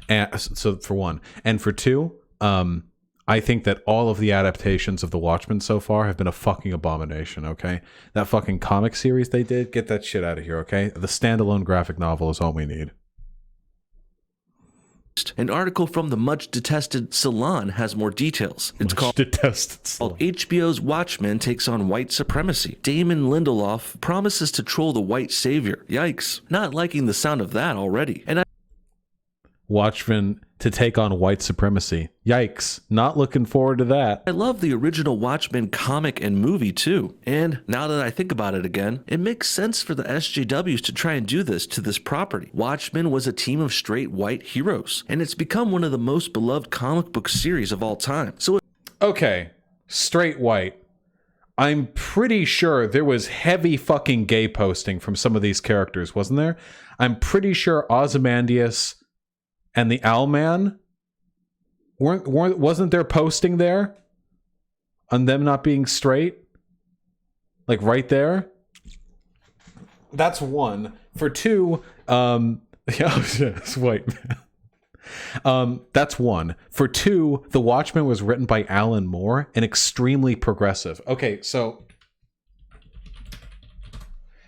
Speaker 1: And so, for one. And for two, I think that all of the adaptations of The Watchmen so far have been a fucking abomination, okay? That fucking comic series they did, get that shit out of here, okay? The standalone graphic novel is all we need.
Speaker 14: An article from the much detested Salon has more details. It's called HBO's Watchmen takes on white supremacy. Damon Lindelof promises to troll the white savior. Yikes. Not liking the sound of that already. And
Speaker 1: Watchmen to take on white supremacy. Yikes. Not looking forward to that.
Speaker 14: I love the original Watchmen comic and movie too. And now that I think about it again, it makes sense for the SJWs to try and do this to this property. Watchmen was a team of straight white heroes, and it's become one of the most beloved comic book series of all time. So
Speaker 1: okay, straight white. I'm pretty sure there was heavy fucking gay posting from some of these characters, wasn't there? I'm pretty sure Ozymandias and the Owlman wasn't there posting there on them not being straight, like right there. That's one. For two, yeah, it's white man. That's one. For two, The Watchmen was written by Alan Moore and extremely progressive. Okay, so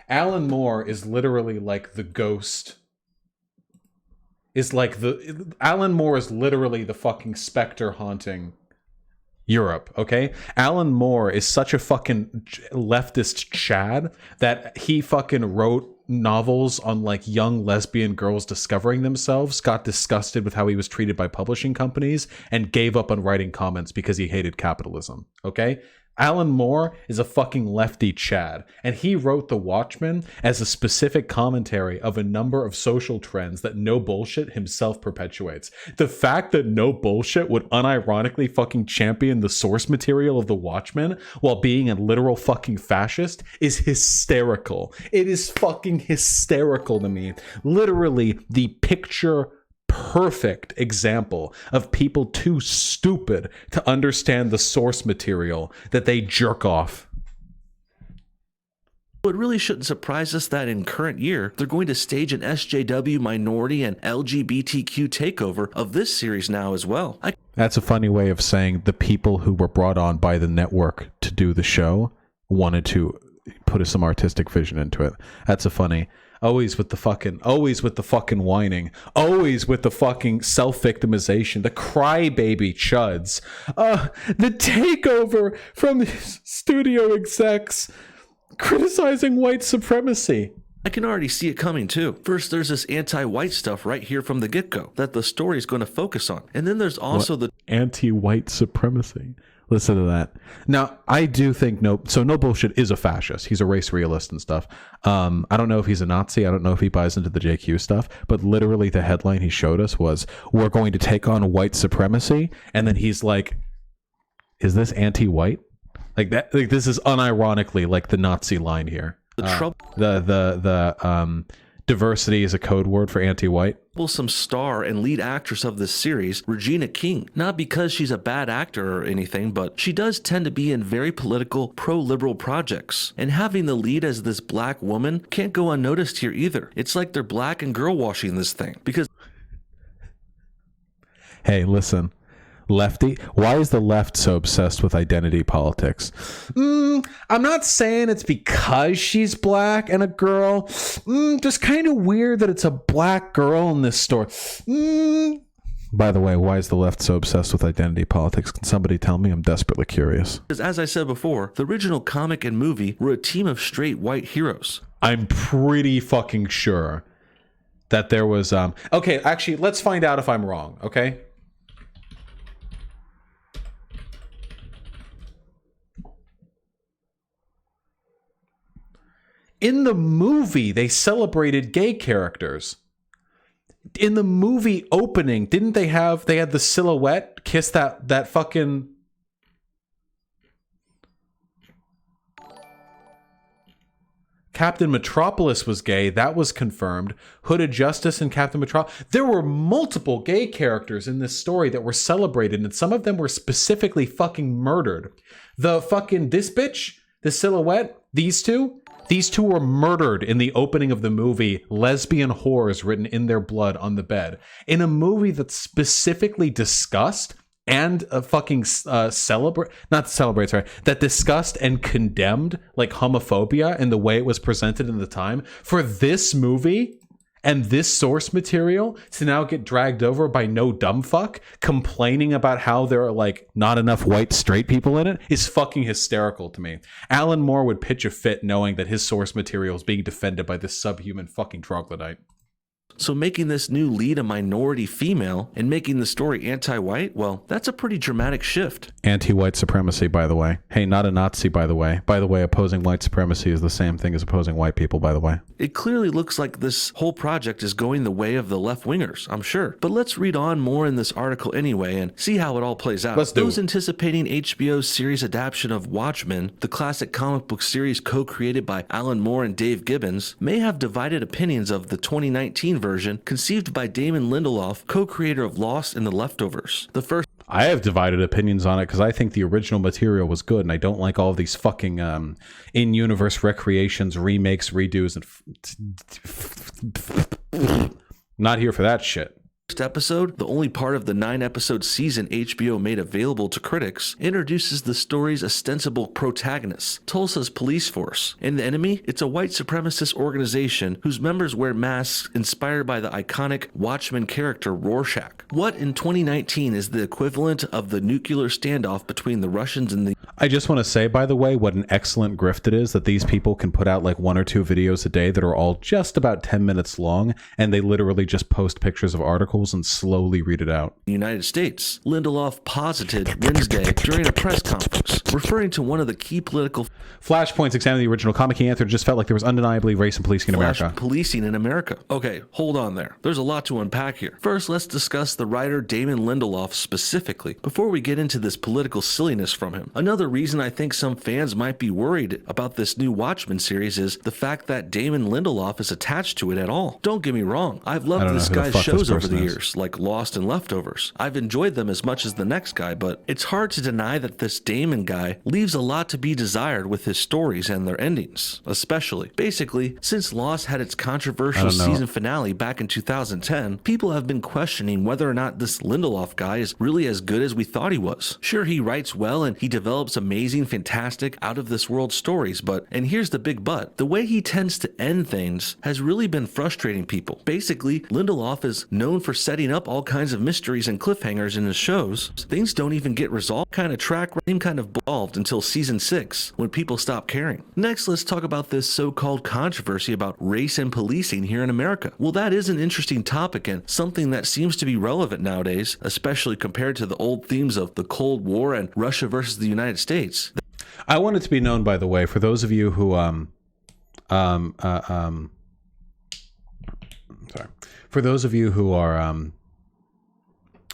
Speaker 1: Alan Moore is literally like the ghost. Alan Moore is literally the fucking specter haunting Europe, okay? Alan Moore is such a fucking leftist Chad that he fucking wrote novels on like young lesbian girls discovering themselves, got disgusted with how he was treated by publishing companies, and gave up on writing comments because he hated capitalism, okay? Alan Moore is a fucking lefty Chad, and he wrote The Watchmen as a specific commentary of a number of social trends that No Bullshit himself perpetuates. The fact that No Bullshit would unironically fucking champion the source material of The Watchmen while being a literal fucking fascist is hysterical. It is fucking hysterical to me. Literally the picture perfect example of people too stupid to understand the source material that they jerk off.
Speaker 14: It really shouldn't surprise us that in current year, they're going to stage an SJW minority and LGBTQ takeover of this series now as well.
Speaker 1: That's a funny way of saying the people who were brought on by the network to do the show wanted to put some artistic vision into it. That's a funny... Always with the fucking whining. Always with the fucking self-victimization. The crybaby chuds. The takeover from studio execs criticizing white supremacy.
Speaker 14: I can already see it coming too. First, there's this anti-white stuff right here from the get-go that the story is going to focus on. And then there's also the
Speaker 1: anti-white supremacy. Listen to that. Now, I do think No Bullshit is a fascist. He's a race realist and stuff. I don't know if he's a Nazi. I don't know if he buys into the JQ stuff. But literally the headline he showed us was, "We're going to take on white supremacy." And then he's like, is this anti-white? Like that. Like this is unironically like the Nazi line here. The diversity is a code word for anti-white.
Speaker 15: Some star and lead actress of this series, Regina King. Not because she's a bad actor or anything, but she does tend to be in very political, pro-liberal projects. And having the lead as this black woman can't go unnoticed here either. It's like they're black and girl washing this thing. Because
Speaker 1: hey, listen. Lefty, why is the left so obsessed with identity politics? I'm not saying it's because she's black and a girl. Just kind of weird that it's a black girl in this story. By the way, why is the left so obsessed with identity politics? Can somebody tell me? I'm desperately curious.
Speaker 15: As I said before, the original comic and movie were a team of straight white heroes.
Speaker 1: I'm pretty fucking sure that there was... Okay, actually, let's find out if I'm wrong, okay? In the movie, they celebrated gay characters. In the movie opening, didn't they had the silhouette kiss that fucking... Captain Metropolis was gay. That was confirmed. Hooded Justice and Captain Metropolis. There were multiple gay characters in this story that were celebrated, and some of them were specifically fucking murdered. The fucking... This bitch, the silhouette, these two were murdered in the opening of the movie, lesbian whores written in their blood on the bed. In a movie that specifically discussed and that discussed and condemned like homophobia and the way it was presented in the time. For this movie and this source material to now get dragged over by no dumb fuck complaining about how there are like not enough white straight people in it is fucking hysterical to me. Alan Moore would pitch a fit knowing that his source material is being defended by this subhuman fucking troglodyte.
Speaker 15: So making this new lead a minority female and making the story anti-white, well, that's a pretty dramatic shift.
Speaker 1: Anti-white supremacy, by the way. Hey, not a Nazi, by the way. By the way, opposing white supremacy is the same thing as opposing white people, by the way.
Speaker 15: It clearly looks like this whole project is going the way of the left-wingers, I'm sure. But let's read on more in this article anyway and see how it all plays out.
Speaker 1: Let's do
Speaker 15: Those
Speaker 1: it.
Speaker 15: anticipating HBO's series adaptation of Watchmen, the classic comic book series co-created by Alan Moore and Dave Gibbons, may have divided opinions of the 2019 version conceived by Damon Lindelof, co-creator of Lost and The Leftovers.
Speaker 1: I have divided opinions on it because I think the original material was good, and I don't like all of these fucking in-universe recreations, remakes, redos, and not here for that shit.
Speaker 15: First episode, the only part of the 9-episode season HBO made available to critics, introduces the story's ostensible protagonist, Tulsa's police force. And the enemy? It's a white supremacist organization whose members wear masks inspired by the iconic Watchmen character Rorschach. What in 2019 is the equivalent of the nuclear standoff between the Russians and the...
Speaker 1: I just want to say, by the way, what an excellent grift it is that these people can put out like 1 or 2 videos a day that are all just about 10 minutes long, and they literally just post pictures of articles and slowly read it out.
Speaker 15: United States. Lindelof posited Wednesday during a press conference, referring to one of the key political...
Speaker 1: Flashpoints examining the original comic. He answered, just felt like there was undeniably race and policing in America.
Speaker 15: Policing in America. Okay, hold on there. There's a lot to unpack here. First, let's discuss the writer Damon Lindelof specifically, before we get into this political silliness from him. Another reason I think some fans might be worried about this new Watchmen series is the fact that Damon Lindelof is attached to it at all. Don't get me wrong, I've loved this guy's shows over the years, like Lost and Leftovers. I've enjoyed them as much as the next guy, but it's hard to deny that this Damon guy leaves a lot to be desired with his stories and their endings, especially. Basically, since Lost had its controversial season finale back in 2010, people have been questioning whether or not this Lindelof guy is really as good as we thought he was. Sure, he writes well and he develops amazing, fantastic, out-of-this-world stories, but, and here's the big but, the way he tends to end things has really been frustrating people. Basically, Lindelof is known for setting up all kinds of mysteries and cliffhangers in his shows. Things don't even get resolved. Kind of track record kind of evolved until season 6, when people stopped caring. Next, let's talk about this so-called controversy about race and policing here in America. Well, that is an interesting topic and something that seems to be relevant nowadays, especially compared to the old themes of the Cold War and Russia versus the United States.
Speaker 1: I want it to be known, by the way, for those of you who for those of you who are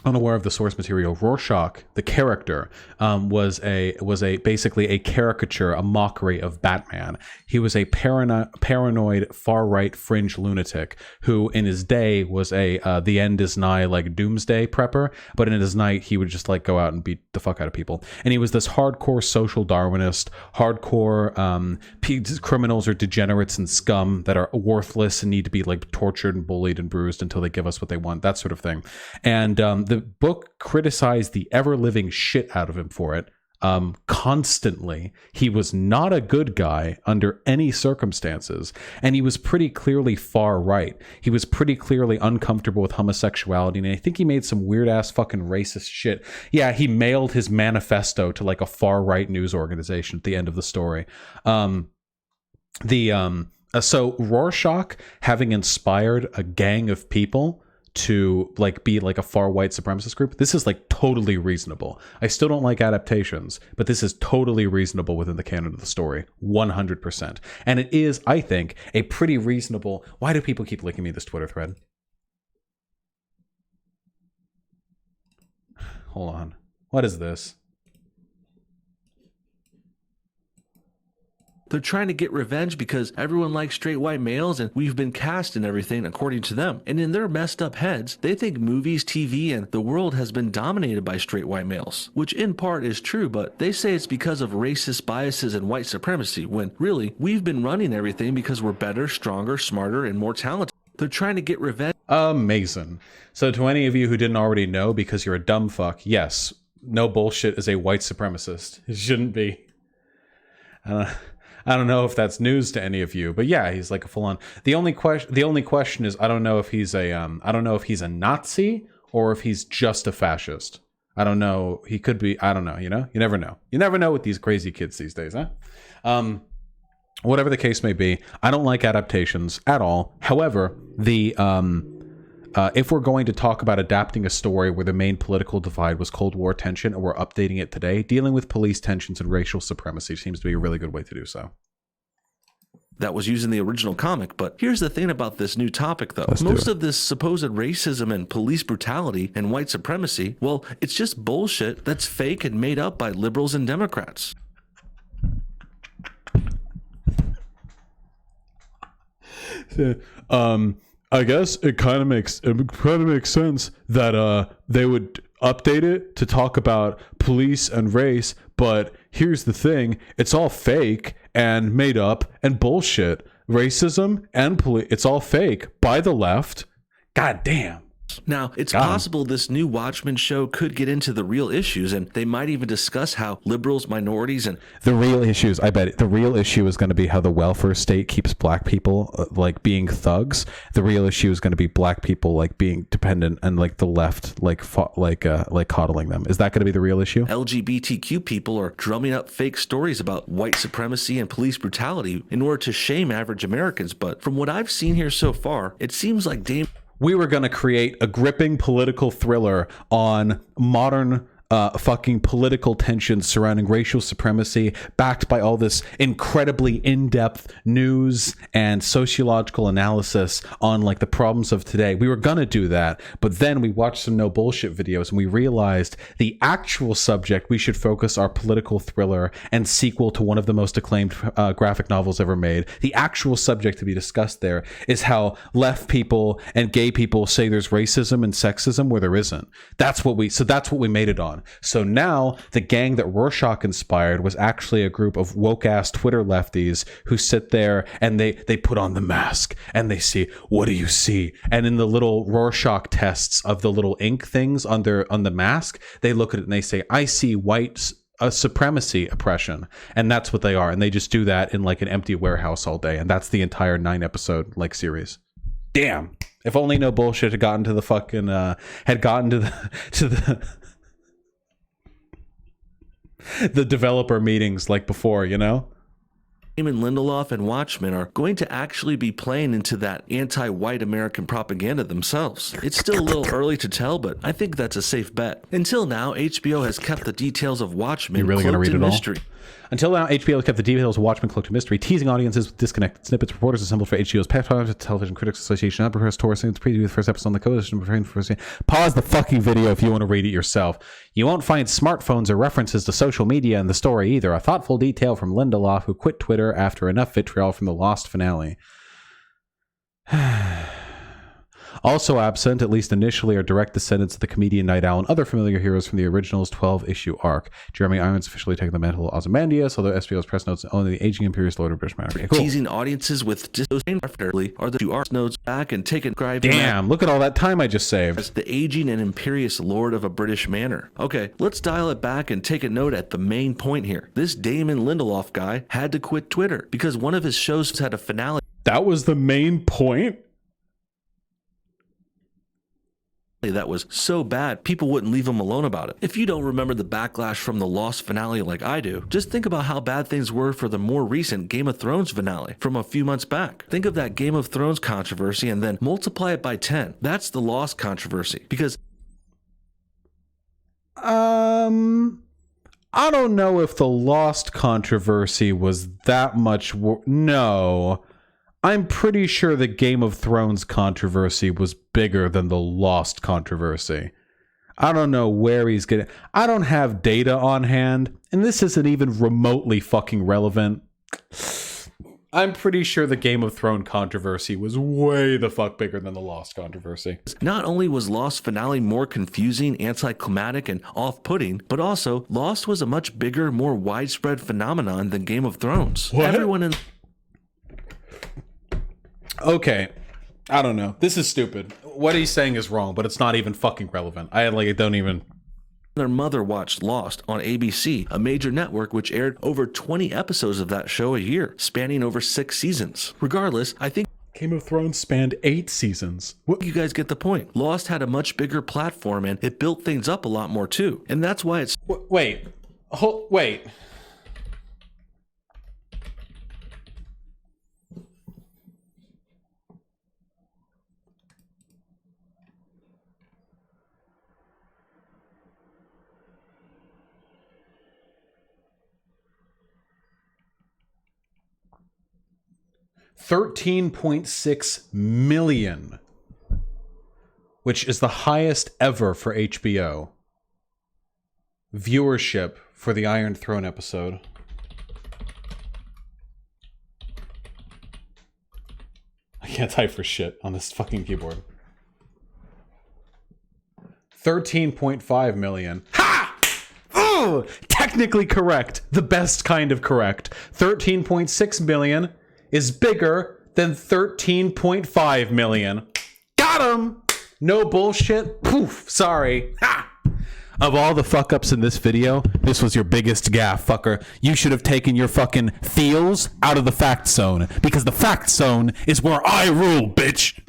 Speaker 1: unaware of the source material, Rorschach, the character, was basically a caricature, a mockery of Batman. He was a paranoid far-right fringe lunatic who, in his day, was a the end is nigh, like, doomsday prepper, but in his night he would just like go out and beat the fuck out of people. And he was this hardcore social Darwinist, hardcore criminals or degenerates and scum that are worthless and need to be like tortured and bullied and bruised until they give us what they want, that sort of thing. And the book criticized the ever-living shit out of him for it, constantly. He was not a good guy under any circumstances, and he was pretty clearly far right. He was pretty clearly uncomfortable with homosexuality, and I think he made some weird-ass fucking racist shit. Yeah, he mailed his manifesto to like a far-right news organization at the end of the story. So Rorschach, having inspired a gang of people to like be like a far white supremacist group, this is like totally reasonable. I still don't like adaptations, but this is totally reasonable within the canon of the story, 100%. And it is, I think, a pretty reasonable. Why do people keep linking me this Twitter thread? Hold on, what is this?
Speaker 15: They're trying to get revenge because everyone likes straight white males and we've been cast and everything according to them. And in their messed up heads, they think movies, TV, and the world has been dominated by straight white males, which in part is true, but they say it's because of racist biases and white supremacy, when really, we've been running everything because we're better, stronger, smarter, and more talented. They're trying to get revenge.
Speaker 1: Amazing. So to any of you who didn't already know because you're a dumb fuck, yes, No Bullshit is a white supremacist. It shouldn't be. I don't know if that's news to any of you, but yeah, he's like a full-on. The only question is, I don't know if he's a Nazi or if he's just a fascist. I don't know. He could be. I don't know. You know, you never know. You never know with these crazy kids these days, huh? Whatever the case may be, I don't like adaptations at all. However, if we're going to talk about adapting a story where the main political divide was Cold War tension and we're updating it today, dealing with police tensions and racial supremacy seems to be a really good way to do so.
Speaker 15: That was used in the original comic, but here's the thing about this new topic, though. Most of this supposed racism and police brutality and white supremacy, well, it's just bullshit that's fake and made up by liberals and Democrats.
Speaker 1: I guess it kind of makes sense that they would update it to talk about police and race, but here's the thing, it's all fake and made up and bullshit. Racism and police, it's all fake by the left. God damn.
Speaker 15: Now, it's possible this new Watchmen show could get into the real issues, and they might even discuss how liberals, minorities, and
Speaker 1: the real issues. I bet the real issue is going to be how the welfare state keeps black people like being thugs. The real issue is going to be black people like being dependent and like the left like coddling them. Is that going to be the real issue?
Speaker 15: LGBTQ people are drumming up fake stories about white supremacy and police brutality in order to shame average Americans. But from what I've seen here so far, it seems like
Speaker 1: we were going to create a gripping political thriller on modern fucking political tensions surrounding racial supremacy, backed by all this incredibly in-depth news and sociological analysis on like the problems of today. We were gonna do that, but then we watched some No Bullshit videos and we realized the actual subject we should focus our political thriller and sequel to one of the most acclaimed graphic novels ever made. The actual subject to be discussed there is how left people and gay people say there's racism and sexism where there isn't. That's what we made it on. So now the gang that Rorschach inspired was actually a group of woke-ass Twitter lefties who sit there and they put on the mask and they see, what do you see? And in the little Rorschach tests of the little ink things on the mask, they look at it and they say, I see white supremacy oppression. And that's what they are. And they just do that in like an empty warehouse all day. And that's the entire 9-episode like series. Damn. If only No Bullshit had gotten to the fucking the developer meetings like before, you know?
Speaker 15: Damon Lindelof and Watchmen are going to actually be playing into that anti-white American propaganda themselves. It's still a little early to tell, but I think that's a safe bet. Until now, HBO has kept the details of Watchmen cloaked in mystery.
Speaker 1: Until now, HBO has kept the details of Watchmen cloaked in mystery, teasing audiences with disconnected snippets. Reporters assembled for HBO's Television Critics Association not press tour since preview the first episode on the coalition. Pause the fucking video if you want to read it yourself. You won't find smartphones or references to social media in the story either. A thoughtful detail from Lindelof, who quit Twitter after enough vitriol from the Lost finale. Also absent, at least initially, are direct descendants of the comedian Night Owl and other familiar heroes from the original's 12-issue arc. Jeremy Irons officially taking the mantle of Ozymandias, although SBO's press notes only the aging Imperious Lord of British Monarchy. Okay, cool.
Speaker 15: Teasing audiences with are the two arc notes back and taking
Speaker 1: Damn, look at all that time I just saved.
Speaker 15: As the aging and imperious lord of a British manor. Okay, let's dial it back and take a note at the main point here. This Damon Lindelof guy had to quit Twitter because one of his shows had a finale.
Speaker 1: That was the main point?
Speaker 15: That was so bad, people wouldn't leave him alone about it. If you don't remember the backlash from the Lost finale like I do, just think about how bad things were for the more recent Game of Thrones finale from a few months back. Think of that Game of Thrones controversy and then multiply it by 10. That's the Lost controversy. Because
Speaker 1: I don't know if the Lost controversy was that much no. I'm pretty sure the Game of Thrones controversy was bigger than the Lost controversy. I don't know where he's getting... I don't have data on hand, and this isn't even remotely fucking relevant. I'm pretty sure the Game of Thrones controversy was way the fuck bigger than the Lost controversy.
Speaker 15: Not only was Lost finale more confusing, anticlimactic, and off-putting, but also Lost was a much bigger, more widespread phenomenon than Game of Thrones.
Speaker 1: What?
Speaker 15: Everyone in...
Speaker 1: Okay, I don't know. This is stupid. What he's saying is wrong, but it's not even fucking relevant. I don't even...
Speaker 15: Their mother watched Lost on ABC, a major network which aired over 20 episodes of that show a year, spanning over 6 seasons. Regardless, I think
Speaker 1: Game of Thrones spanned 8 seasons.
Speaker 15: What? You guys get the point. Lost had a much bigger platform and it built things up a lot more too. And that's why it's...
Speaker 1: Wait. Wait. 13.6 million, which is the highest ever for HBO viewership for the Iron Throne episode. I can't type for shit on this fucking keyboard. 13.5 million. Ha! Oh, technically correct. The best kind of correct. 13.6 million is bigger than 13.5 million. Got him! No bullshit. Poof. Sorry. Ha! Of all the fuck-ups in this video, this was your biggest gaffe, fucker. You should have taken your fucking feels out of the fact zone, because the fact zone is where I rule, bitch!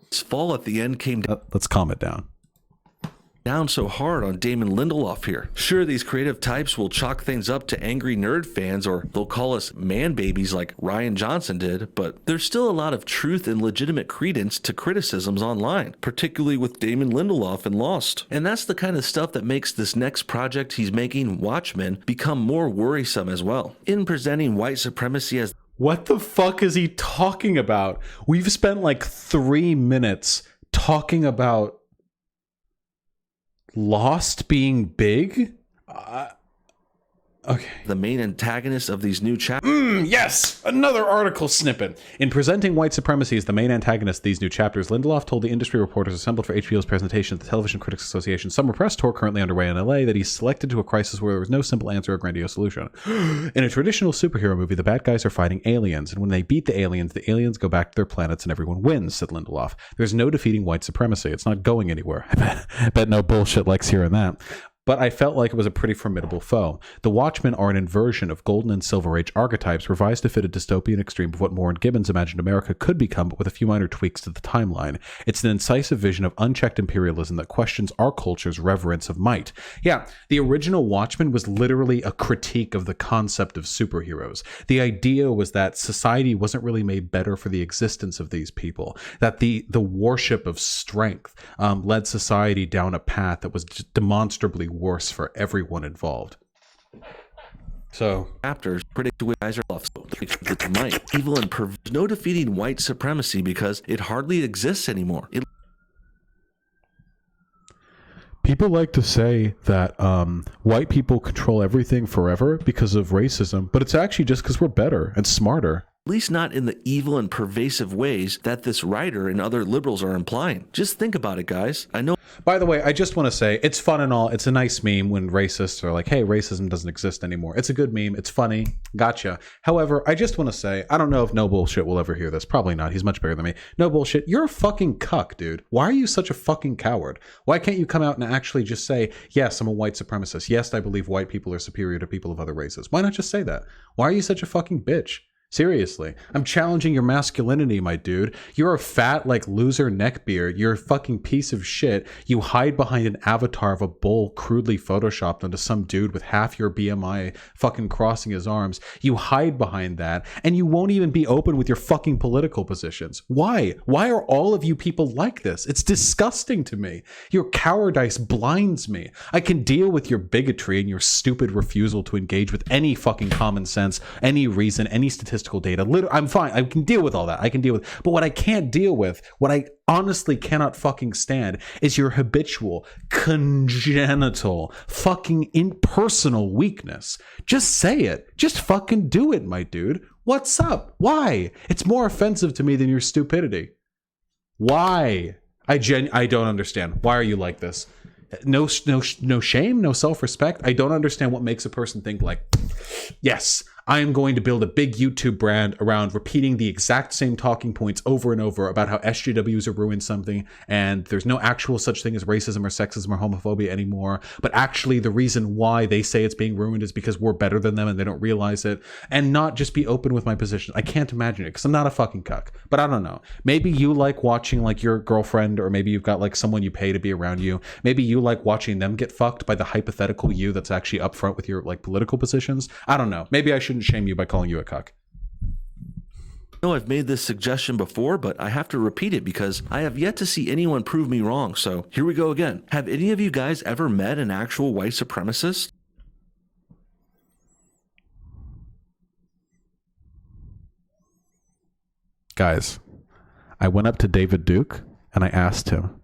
Speaker 15: This fall at the end came down.
Speaker 1: Let's calm it down.
Speaker 15: Down so hard on Damon Lindelof here. Sure, these creative types will chalk things up to angry nerd fans, or they'll call us man babies like Ryan Johnson did, but there's still a lot of truth and legitimate credence to criticisms online, particularly with Damon Lindelof and Lost. And that's the kind of stuff that makes this next project he's making, Watchmen, become more worrisome as well. In presenting white supremacy as...
Speaker 1: What the fuck is he talking about? We've spent like 3 minutes talking about Lost being big? Okay.
Speaker 15: The main antagonist of these new chapters.
Speaker 1: Yes! Another article snippet. In presenting white supremacy as the main antagonist of these new chapters, Lindelof told the industry reporters assembled for HBO's presentation at the Television Critics Association summer press tour currently underway in LA that he's selected to a crisis where there was no simple answer or grandiose solution. In a traditional superhero movie, the bad guys are fighting aliens, and when they beat the aliens go back to their planets and everyone wins, said Lindelof. There's no defeating white supremacy. It's not going anywhere. I bet no bullshit likes hearing that. But I felt like it was a pretty formidable foe. The Watchmen are an inversion of Golden and Silver Age archetypes revised to fit a dystopian extreme of what Moore and Gibbons imagined America could become, but with a few minor tweaks to the timeline. It's an incisive vision of unchecked imperialism that questions our culture's reverence of might. Yeah, the original Watchmen was literally a critique of the concept of superheroes. The idea was that society wasn't really made better for the existence of these people, that the worship of strength led society down a path that was just demonstrably worse for everyone involved. So
Speaker 15: chapters predict which guys are left. Might evil and no defeating white supremacy because it hardly exists anymore.
Speaker 1: people like to say that white people control everything forever because of racism, but it's actually just because we're better and smarter.
Speaker 15: At least not in the evil and pervasive ways that this writer and other liberals are implying. Just think about it, guys. I know.
Speaker 1: By the way, I just want to say, it's fun and all. It's a nice meme when racists are like, hey, racism doesn't exist anymore. It's a good meme. It's funny. Gotcha. However, I just want to say, I don't know if No Bullshit will ever hear this. Probably not. He's much bigger than me. No Bullshit, you're a fucking cuck, dude. Why are you such a fucking coward? Why can't you come out and actually just say, yes, I'm a white supremacist. Yes, I believe white people are superior to people of other races. Why not just say that? Why are you such a fucking bitch? Seriously, I'm challenging your masculinity, my dude. You're a fat, like, loser neckbeard. You're a fucking piece of shit. You hide behind an avatar of a bull crudely photoshopped onto some dude with half your BMI fucking crossing his arms. You hide behind that, and you won't even be open with your fucking political positions. Why? Why are all of you people like this? It's disgusting to me. Your cowardice blinds me. I can deal with your bigotry and your stupid refusal to engage with any fucking common sense, any reason, any statistical data. I'm fine. I can deal with all that. I can deal with. But what I can't deal with, what I honestly cannot fucking stand, is your habitual, congenital, fucking impersonal weakness. Just say it. Just fucking do it, my dude. What's up? Why? It's more offensive to me than your stupidity. Why? I don't understand. Why are you like this? No shame, no self-respect. I don't understand what makes a person think like, yes, I am going to build a big YouTube brand around repeating the exact same talking points over and over about how SJWs are ruined something and there's no actual such thing as racism or sexism or homophobia anymore. But actually the reason why they say it's being ruined is because we're better than them and they don't realize it, and not just be open with my position. I can't imagine it because I'm not a fucking cuck. But I don't know. Maybe you like watching like your girlfriend, or maybe you've got like someone you pay to be around you. Maybe you like watching them get fucked by the hypothetical you that's actually upfront with your like political positions. I don't know. Maybe I shouldn't shame you by calling you a cuck.
Speaker 15: No, I've made this suggestion before, but I have to repeat it because I have yet to see anyone prove me wrong. So here we go again. Have any of you guys ever met an actual white supremacist?
Speaker 1: Guys, I went up to David Duke and I asked him,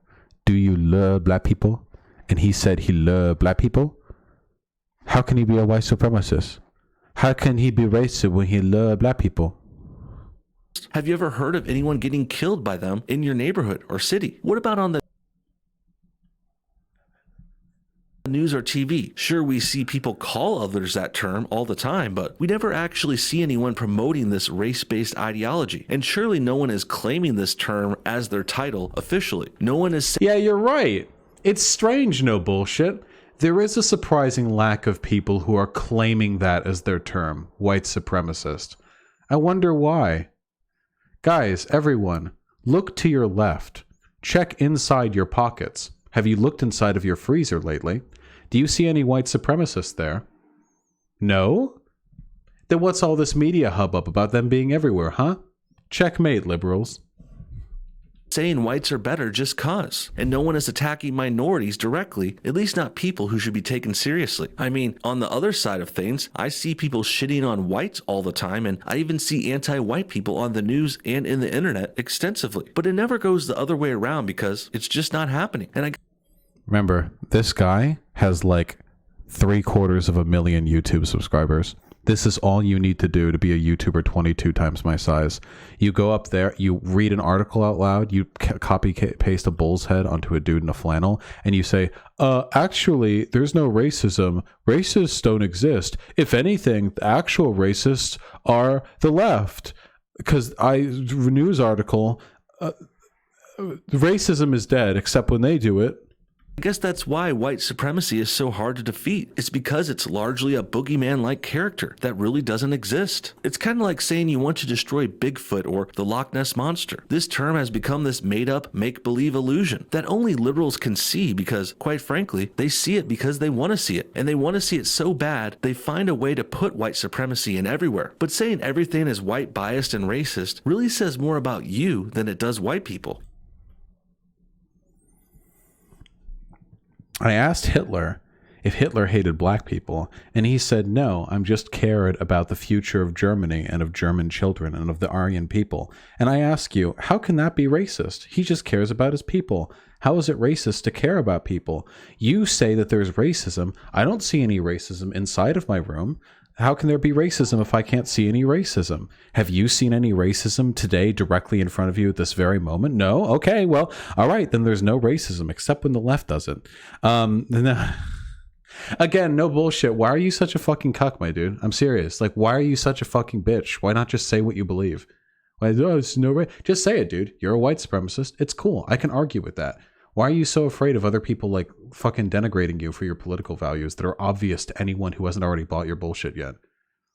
Speaker 1: do you love black people? And he said he loved black people. How can he be a white supremacist? How can he be racist when he loves black people?
Speaker 15: Have you ever heard of anyone getting killed by them in your neighborhood or city? What about on the news or TV? Sure, we see people call others that term all the time, but we never actually see anyone promoting this race-based ideology. And surely no one is claiming this term as their title officially. No one is.
Speaker 1: Yeah, you're right. It's strange, No Bullshit. There is a surprising lack of people who are claiming that as their term, white supremacist. I wonder why. Guys, everyone, look to your left. Check inside your pockets. Have you looked inside of your freezer lately? Do you see any white supremacists there? No? Then what's all this media hubbub about them being everywhere, huh? Checkmate, liberals.
Speaker 15: Saying whites are better just cause, and no one is attacking minorities directly, at least not people who should be taken seriously. I mean, on the other side of things, I see people shitting on whites all the time, and I even see anti-white people on the news and in the internet extensively. But it never goes the other way around because it's just not happening. And
Speaker 1: remember, this guy has like 750,000 YouTube subscribers. This is all you need to do to be a YouTuber 22 times my size. You go up there, you read an article out loud, you copy paste a bull's head onto a dude in a flannel, and you say, actually, there's no racism. Racists don't exist. If anything, the actual racists are the left. Because news article, racism is dead, except when they do it.
Speaker 15: I guess that's why white supremacy is so hard to defeat. It's because it's largely a boogeyman-like character that really doesn't exist. It's kind of like saying you want to destroy Bigfoot or the Loch Ness Monster. This term has become this made-up, make-believe illusion that only liberals can see because, quite frankly, they see it because they want to see it. And they want to see it so bad, they find a way to put white supremacy in everywhere. But saying everything is white biased and racist really says more about you than it does white people.
Speaker 1: I asked Hitler if Hitler hated black people, and he said, no, I'm just cared about the future of Germany and of German children and of the Aryan people. And I ask you, how can that be racist? He just cares about his people. How is it racist to care about people? You say that there's racism. I don't see any racism inside of my room. How can there be racism if I can't see any racism? Have you seen any racism today directly in front of you at this very moment? No? Okay, well, all right, then there's no racism, except when the left does it. Again, no bullshit. Why are you such a fucking cuck, my dude? I'm serious. Like, why are you such a fucking bitch? Why not just say what you believe? Why, oh, it's no just say it, dude. You're a white supremacist. It's cool. I can argue with that. Why are you so afraid of other people like fucking denigrating you for your political values that are obvious to anyone who hasn't already bought your bullshit yet?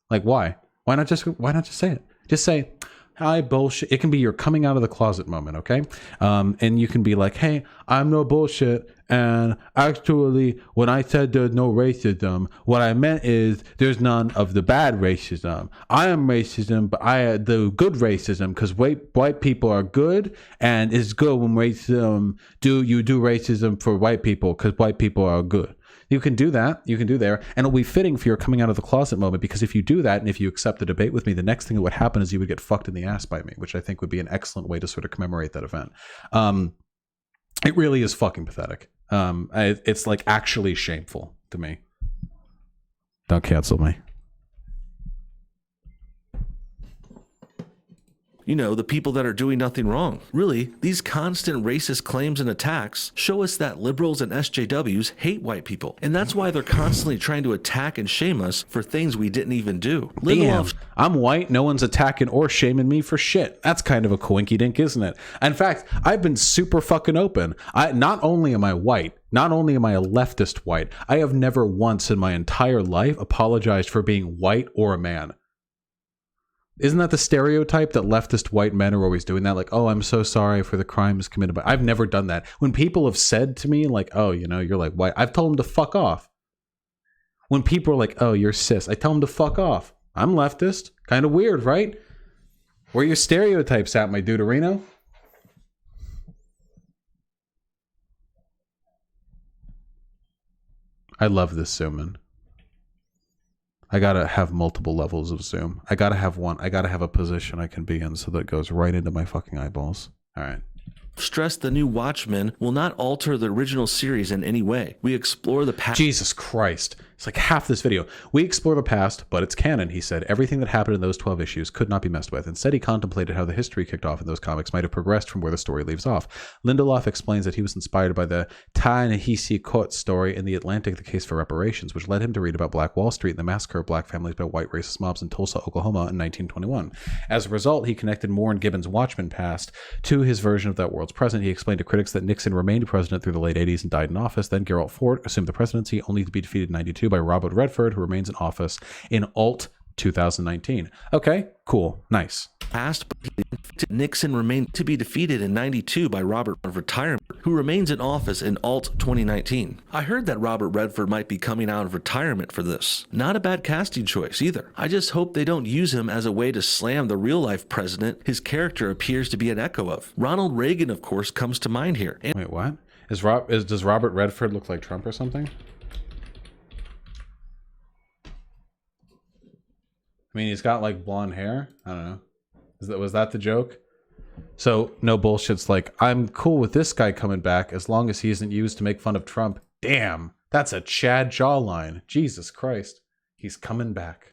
Speaker 1: Like, why? Why not just say it? Just say, hi, bullshit. It can be your coming out of the closet moment, okay? And you can be like, hey, I'm no bullshit. And actually, when I said there's no racism, what I meant is there's none of the bad racism. I am racism, but I the good racism, because white people are good, and it's good when racism you do racism for white people because white people are good. You can do that. You can do there. And it'll be fitting for your coming out of the closet moment, because if you do that and if you accept the debate with me, the next thing that would happen is you would get fucked in the ass by me, which I think would be an excellent way to sort of commemorate that event. It really is fucking pathetic. It's like actually shameful to me. Don't cancel me.
Speaker 15: You know, the people that are doing nothing wrong. Really, these constant racist claims and attacks show us that liberals and SJWs hate white people. And that's why they're constantly trying to attack and shame us for things we didn't even do.
Speaker 1: Damn, I'm white. No one's attacking or shaming me for shit. That's kind of a coinkydink, isn't it? In fact, I've been super fucking open. Not only am I white, not only am I a leftist white, I have never once in my entire life apologized for being white or a man. Isn't that the stereotype that leftist white men are always doing that? Like, oh, I'm so sorry for the crimes committed by... I've never done that. When people have said to me, like, oh, you know, you're like white, I've told them to fuck off. When people are like, oh, you're cis, I tell them to fuck off. I'm leftist. Kind of weird, right? Where are your stereotypes at, my duderino? I love this Zoomin. I gotta have multiple levels of zoom. I gotta have one. I gotta have a position I can be in so that it goes right into my fucking eyeballs. All right.
Speaker 15: Stress the new Watchmen will not alter the original series in any way. We explore the past.
Speaker 1: Jesus Christ. It's like half this video. We explore the past, but it's canon, he said. Everything that happened in those 12 issues could not be messed with. Instead, he contemplated how the history kicked off in those comics might have progressed from where the story leaves off. Lindelof explains that he was inspired by the Ta-Nehisi Coates story in The Atlantic, The Case for Reparations, which led him to read about Black Wall Street and the massacre of black families by white racist mobs in Tulsa, Oklahoma in 1921. As a result, he connected Moore and Gibbons' Watchmen past to his version of that world's present. He explained to critics that Nixon remained president through the late 80s and died in office. Then Gerald Ford assumed the presidency, only to be defeated in 92 by Robert Redford, who remains in office in alt 2019. Okay, cool, nice.
Speaker 15: Past, Nixon remained to be defeated in 92 by Robert of retirement, who remains in office in alt 2019. I heard that Robert Redford might be coming out of retirement for this. Not a bad casting choice either. I just hope they don't use him as a way to slam the real-life president his character appears to be an echo of. Ronald Reagan, of course, comes to mind here.
Speaker 1: Wait, what? Does Robert Redford look like Trump or something? I mean, he's got like blonde hair. I don't know. Was that the joke? So no bullshit's like, I'm cool with this guy coming back as long as he isn't used to make fun of Trump. Damn, that's a Chad jawline. Jesus Christ. He's coming back.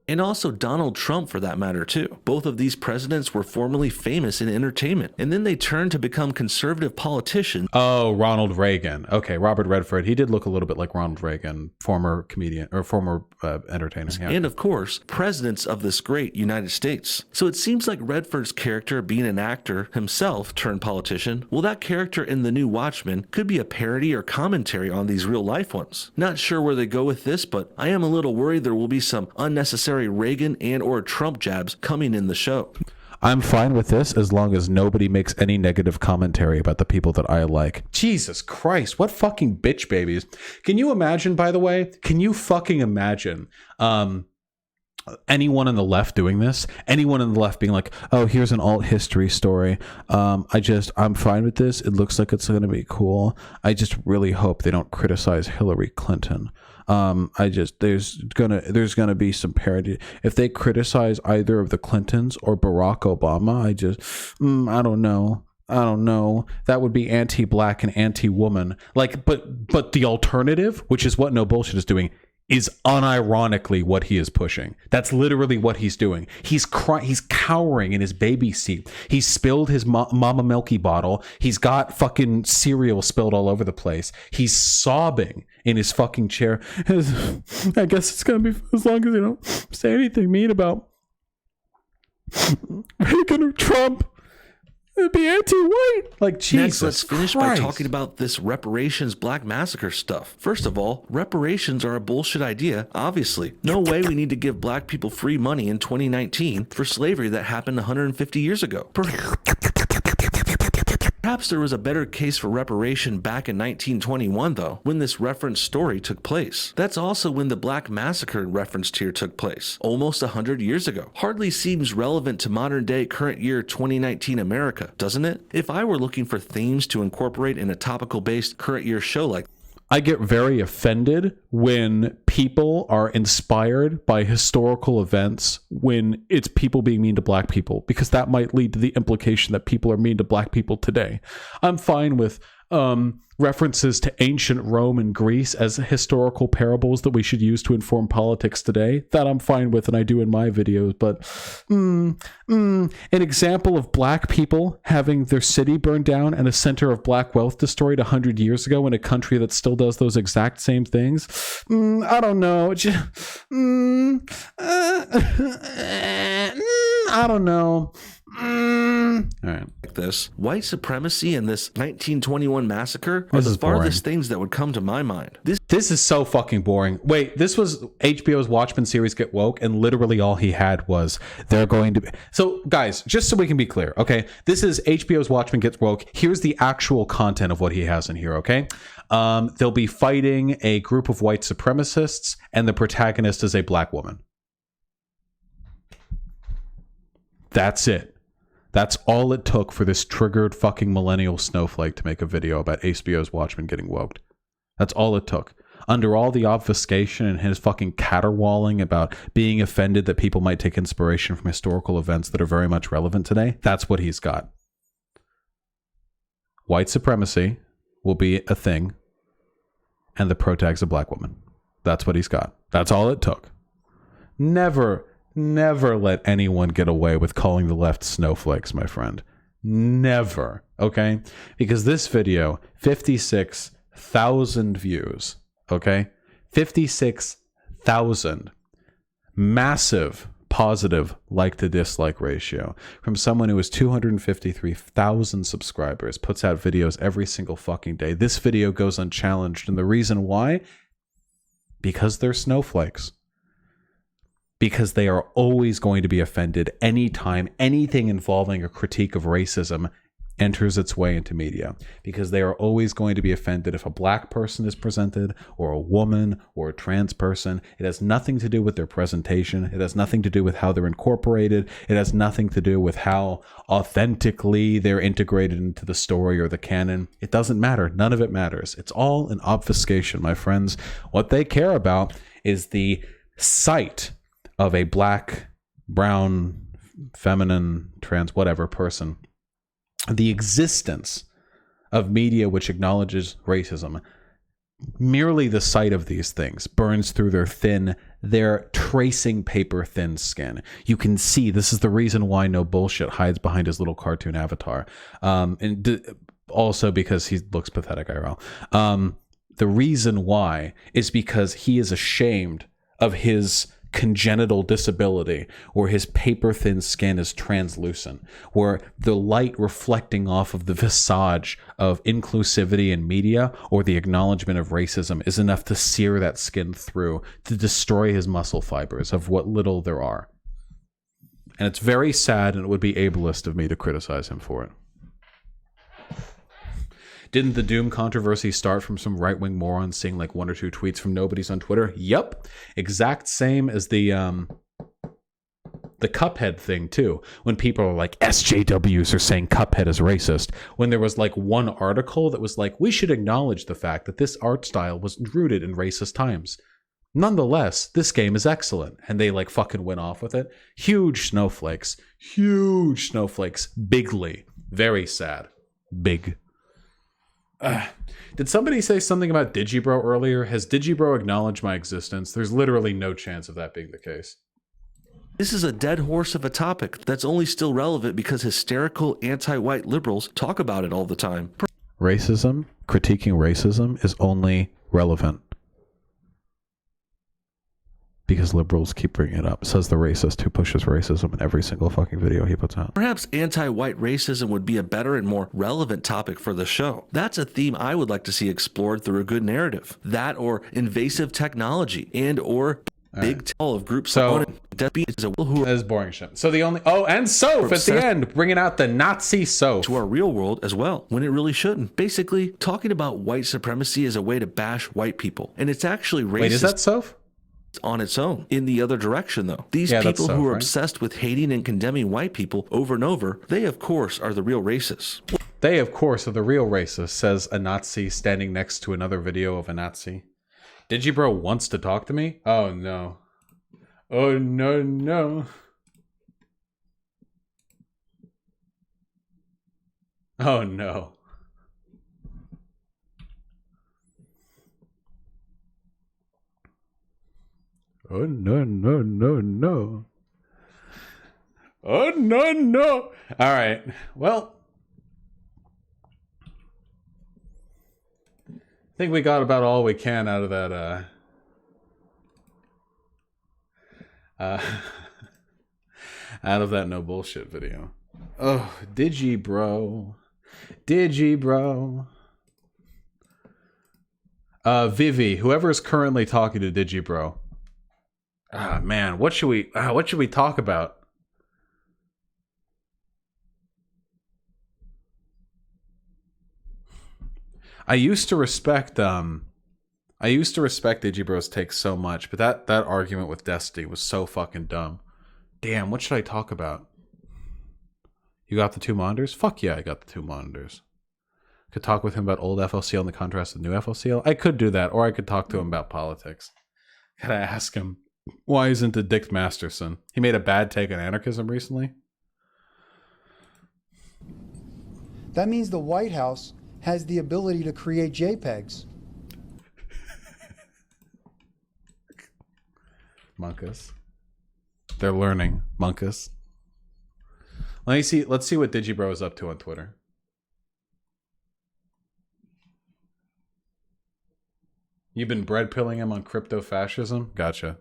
Speaker 15: And also Donald Trump, for that matter, too. Both of these presidents were formerly famous in entertainment, and then they turned to become conservative politicians.
Speaker 1: Oh, Ronald Reagan. Okay, Robert Redford. He did look a little bit like Ronald Reagan, former comedian, or former entertainer. Yeah.
Speaker 15: And of course, presidents of this great United States. So it seems like Redford's character, being an actor himself turned politician, well, that character in the new Watchmen could be a parody or commentary on these real life ones. Not sure where they go with this, but I am a little worried there will be some unnecessary Reagan and or Trump jabs coming in the show.
Speaker 1: I'm fine with this as long as nobody makes any negative commentary about the people that I like. Jesus Christ, what fucking bitch babies. Can you imagine, by the way, can you fucking imagine anyone on the left doing this, anyone on the left being like, oh, here's an alt history story. I'm fine with this. It looks like it's going to be cool. I just really hope they don't criticize Hillary Clinton. There's gonna be some parody. If they criticize either of the Clintons or Barack Obama, I don't know. That would be anti-black and anti-woman. Like, but the alternative, which is what No Bullshit is doing, is unironically what he is pushing. That's literally what he's doing. He's cowering in his baby seat. He's spilled his Mama Milky bottle. He's got fucking cereal spilled all over the place. He's sobbing in his fucking chair. I guess it's gonna be as long as you don't say anything mean about Reagan or Trump. It'd be anti-white. Like, Jesus
Speaker 15: Next, let's finish
Speaker 1: Christ.
Speaker 15: by talking about this reparations black massacre stuff. First of all, reparations are a bullshit idea, obviously. No way we need to give black people free money in 2019 for slavery that happened 150 years ago. Perhaps there was a better case for reparation back in 1921, though, when this referenced story took place. That's also when the Black Massacre referenced here took place, almost 100 years ago. Hardly seems relevant to modern-day current year 2019 America, doesn't it? If I were looking for themes to incorporate in a topical-based current year show like
Speaker 1: I get very offended when people are inspired by historical events when it's people being mean to black people, because that might lead to the implication that people are mean to black people today. I'm fine with references to ancient Rome and Greece as historical parables that we should use to inform politics today. That I'm fine with, and I do in my videos. But an example of black people having their city burned down and a center of black wealth destroyed 100 years ago in a country that still does those exact same things. I don't know. I don't know. All right.
Speaker 15: Like this, white supremacy and this 1921 massacre are the farthest things that would come to my mind.
Speaker 1: This is so fucking boring. Wait, this was HBO's Watchmen series Get Woke, and literally all he had was they're going to be... So, guys, just so we can be clear, okay? This is HBO's Watchmen Get Woke. Here's the actual content of what he has in here, okay? They'll be fighting a group of white supremacists, and the protagonist is a black woman. That's it. That's all it took for this triggered fucking millennial snowflake to make a video about HBO's Watchmen getting woke. That's all it took. Under all the obfuscation and his fucking caterwauling about being offended that people might take inspiration from historical events that are very much relevant today, that's what he's got. White supremacy will be a thing, and the protag's a black woman. That's what he's got. That's all it took. Never let anyone get away with calling the left snowflakes, my friend. Never, okay? Because this video, 56,000 views, okay? 56,000. Massive positive like to dislike ratio from someone who has 253,000 subscribers, puts out videos every single fucking day. This video goes unchallenged, and the reason why? Because they're snowflakes. Because they are always going to be offended anytime anything involving a critique of racism enters its way into media. Because they are always going to be offended if a black person is presented, or a woman, or a trans person. It has nothing to do with their presentation. It has nothing to do with how they're incorporated. It has nothing to do with how authentically they're integrated into the story or the canon. It doesn't matter. None of it matters. It's all an obfuscation, my friends. What they care about is the sight of a black, brown, feminine, trans, whatever person, the existence of media which acknowledges racism. Merely the sight of these things burns through their tracing paper thin skin. You can see this is the reason why No Bullshit hides behind his little cartoon avatar. Also because he looks pathetic, IRL. The reason why is because he is ashamed of his congenital disability, where his paper thin skin is translucent, where the light reflecting off of the visage of inclusivity in media or the acknowledgement of racism is enough to sear that skin through, to destroy his muscle fibers of what little there are. And it's very sad, and it would be ableist of me to criticize him for it. Didn't the Doom controversy start from some right-wing moron seeing like one or two tweets from nobodies on Twitter? Yep. Exact same as the the Cuphead thing too, when people are like, SJWs are saying Cuphead is racist, when there was like one article that was like, we should acknowledge the fact that this art style was rooted in racist times. Nonetheless, this game is excellent. And they like fucking went off with it. Huge snowflakes. Bigly. Very sad. Big. Did somebody say something about Digibro earlier? Has Digibro acknowledged my existence? There's literally no chance of that being the case.
Speaker 15: This is a dead horse of a topic that's only still relevant because hysterical anti-white liberals talk about it all the time.
Speaker 1: Racism, critiquing racism is only relevant because liberals keep bringing it up. Says the racist who pushes racism in every single fucking video he puts out.
Speaker 15: Perhaps anti-white racism would be a better and more relevant topic for the show. That's a theme I would like to see explored through a good narrative. That or invasive technology and or big tell of groups
Speaker 1: so
Speaker 15: that
Speaker 1: is boring shit. So the only and Soph at the end bringing out the Nazi Soph
Speaker 15: to our real world as well when it really shouldn't. Basically, talking about white supremacy as a way to bash white people, and it's actually racist.
Speaker 1: Wait, is that Soph?
Speaker 15: On its own. In the other direction, though, these people who are obsessed with hating and condemning white people over and over, they of course are the real racists.
Speaker 1: They of course are the real racists, says a Nazi standing next to another video of a Nazi. Digibro wants to talk to me? Oh no. Oh no, no. Oh no. Oh no, no, no, no. Oh no, no. All right. Well, I think we got about all we can out of that out of that no bullshit video. Oh, Digibro. Vivi, whoever is currently talking to Digibro. Ah man, what should we talk about? I used to respect Digibro's take so much, but that argument with Destiny was so fucking dumb. Damn, what should I talk about? You got the 2 monitors? Fuck yeah, I got the 2 monitors. Could talk with him about old FLCL and the contrast of new FLCL. I could do that, or I could talk to him about politics. Gotta ask him, why isn't it Dick Masterson? He made a bad take on anarchism recently.
Speaker 16: That means the White House has the ability to create JPEGs.
Speaker 1: Monkus. They're learning, Monkus. Let's see what Digibro is up to on Twitter. You've been bread pilling him on crypto fascism? Gotcha.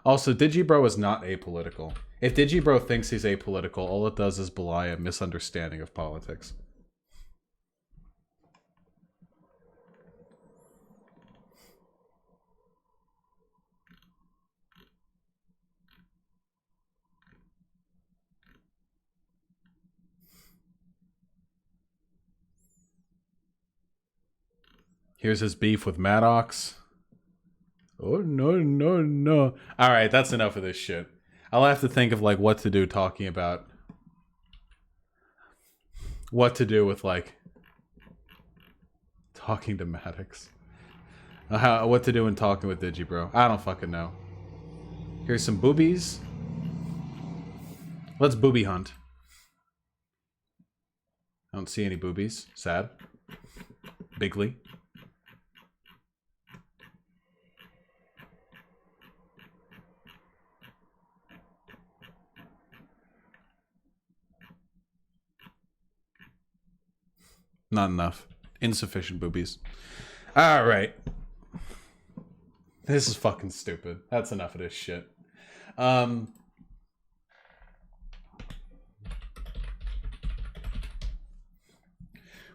Speaker 1: Also, Digibro is not apolitical. If Digibro thinks he's apolitical, all it does is belie a misunderstanding of politics. Here's his beef with Maddox. Oh, no, no, no. All right, that's enough of this shit. I'll have to think of, like, what to do talking about... What to do with, like... Talking to Maddox. What to do when talking with Digibro. I don't fucking know. Here's some boobies. Let's booby hunt. I don't see any boobies. Sad. Bigly. Not enough. Insufficient boobies. All right. This is fucking stupid. That's enough of this shit. For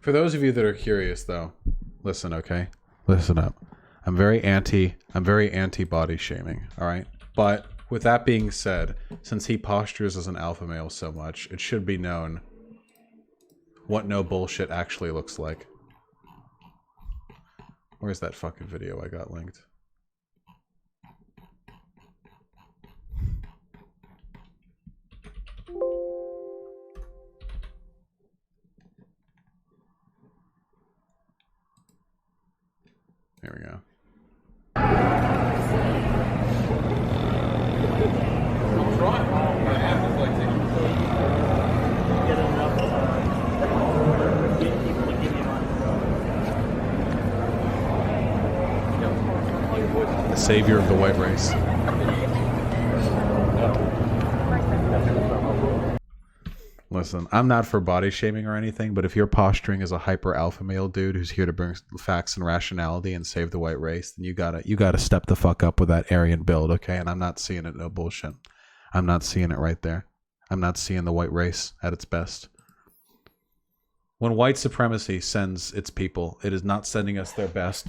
Speaker 1: those of you that are curious, though, listen, okay? Listen up. I'm very anti body shaming, all right? But with that being said, since he postures as an alpha male so much, it should be known what no bullshit actually looks like. Where's that fucking video I got linked? Savior of the white race. Listen, I'm not for body shaming or anything, but if you're posturing as a hyper alpha male dude who's here to bring facts and rationality and save the white race, then you gotta step the fuck up with that Aryan build, okay? And I'm not seeing it, no bullshit. I'm not seeing it right there. I'm not seeing the white race at its best. When white supremacy sends its people, it is not sending us their best.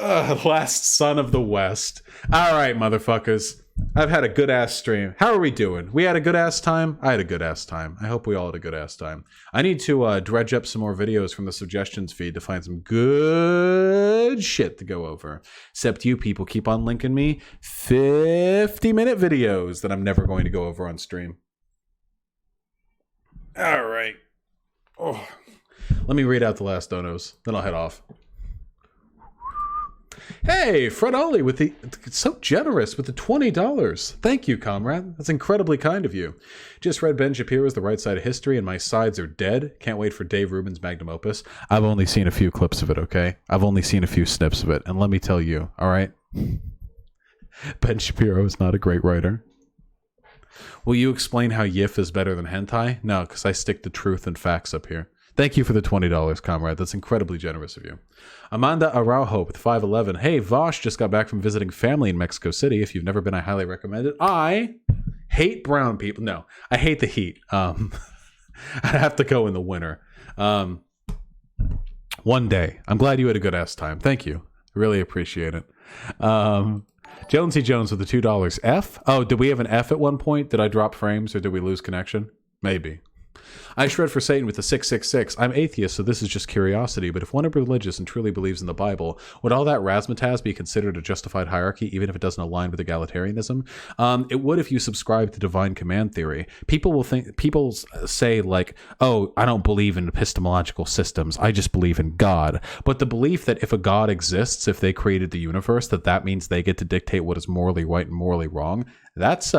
Speaker 1: Last son of the West. All right, motherfuckers. I've had a good ass stream. How are we doing? We had a good ass time? I had a good ass time. I hope we all had a good ass time. I need to dredge up some more videos from the suggestions feed to find some good shit to go over. Except you people keep on linking me 50-minute videos that I'm never going to go over on stream. All right. Oh. Let me read out the last donos, then I'll head off. Hey, Fred Ollie with the so generous with the $20. Thank you, comrade. That's incredibly kind of you. Just read Ben Shapiro's The Right Side of History and my sides are dead. Can't wait for Dave Rubin's magnum opus. I've only seen a few clips of it, okay? I've only seen a few snips of it, and let me tell you, all right? Ben Shapiro is not a great writer. Will you explain how YIF is better than hentai? No, because I stick to truth and facts up here. Thank you for the $20, comrade. That's incredibly generous of you. Amanda Araujo with 511. Hey, Vosh just got back from visiting family in Mexico City. If you've never been, I highly recommend it. I hate brown people. No, I hate the heat. I have to go in the winter. One day. I'm glad you had a good ass time. Thank you. Really appreciate it. Jonesy Jones with the $2. F? Oh, did we have an F at one point? Did I drop frames or did we lose connection? Maybe. I shred for Satan with the 666. I'm atheist, so this is just curiosity, but if one is religious and truly believes in the Bible, would all that razzmatazz be considered a justified hierarchy, even if it doesn't align with egalitarianism? It would if you subscribe to divine command theory. People say like, oh, I don't believe in epistemological systems, I just believe in God. But the belief that if a God exists, if they created the universe, that means they get to dictate what is morally right and morally wrong, that's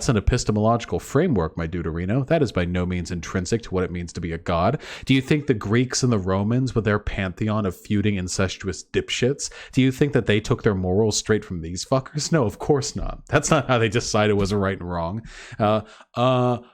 Speaker 1: an epistemological framework, my Deuterino. That is by no means intrinsic to what it means to be a god. Do you think the Greeks and the Romans, with their pantheon of feuding incestuous dipshits, do you think that they took their morals straight from these fuckers? No, of course not. That's not how they decided was a right and wrong.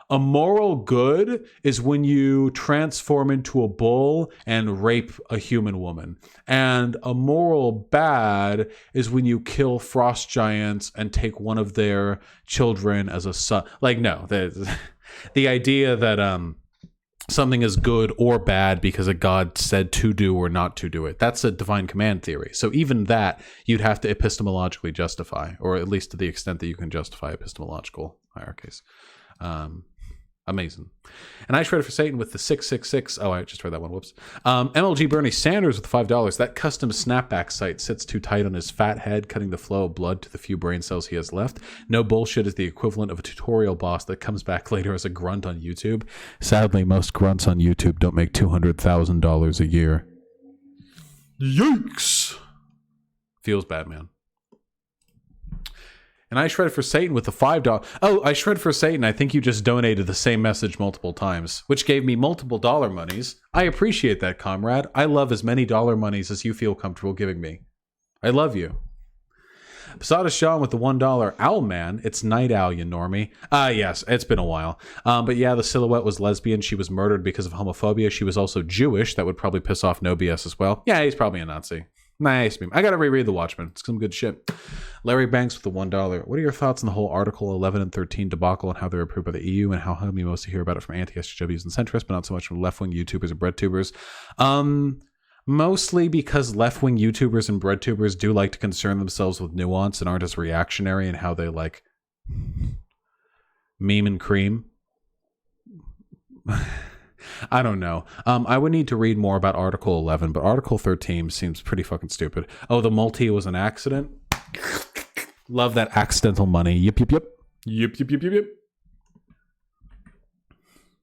Speaker 1: A moral good is when you transform into a bull and rape a human woman. And a moral bad is when you kill frost giants and take one of their children as a son. Like, no, the idea that something is good or bad because a god said to do or not to do it, that's a divine command theory. So even that you'd have to epistemologically justify, or at least to the extent that you can justify epistemological hierarchies. Amazing. And I shredded for Satan with the 666. Oh, I just read that one. Whoops. MLG Bernie Sanders with $5. That custom snapback site sits too tight on his fat head, cutting the flow of blood to the few brain cells he has left. No bullshit is the equivalent of a tutorial boss that comes back later as a grunt on YouTube. Sadly, most grunts on YouTube don't make $200,000 a year. Yikes. Feels bad, man. And I shredded for Satan with the $5. Oh, I shred for Satan. I think you just donated the same message multiple times, which gave me multiple dollar monies. I appreciate that, comrade. I love as many dollar monies as you feel comfortable giving me. I love you. Posada Sean with the $1. Owl Man. It's Night Owl, you normie. Yes, it's been a while. But yeah, the silhouette was lesbian. She was murdered because of homophobia. She was also Jewish. That would probably piss off No BS as well. Yeah, he's probably a Nazi. Nice. I gotta reread The Watchmen. It's some good shit. Larry Banks with the $1. What are your thoughts on the whole Article 11 and 13 debacle and how they're approved by the EU, and how come you mostly hear about it from anti-SJWs and centrists, but not so much from left-wing YouTubers and breadtubers? Mostly because left-wing YouTubers and breadtubers do like to concern themselves with nuance and aren't as reactionary in how they like meme and cream. I don't know. I would need to read more about Article 11, but Article 13 seems pretty fucking stupid. Oh, the multi was an accident? Love that accidental money. Yip, yip, yip. Yip, yip, yip, yip, yip.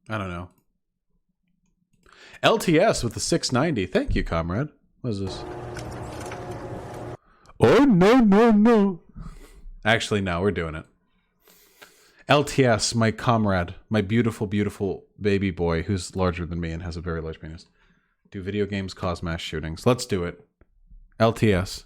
Speaker 1: I don't know. LTS with the 690. Thank you, comrade. What is this? Oh, no. Actually, no, we're doing it. LTS, my comrade, my beautiful, beautiful baby boy who's larger than me and has a very large penis. Do video games cause mass shootings? Let's do it. LTS.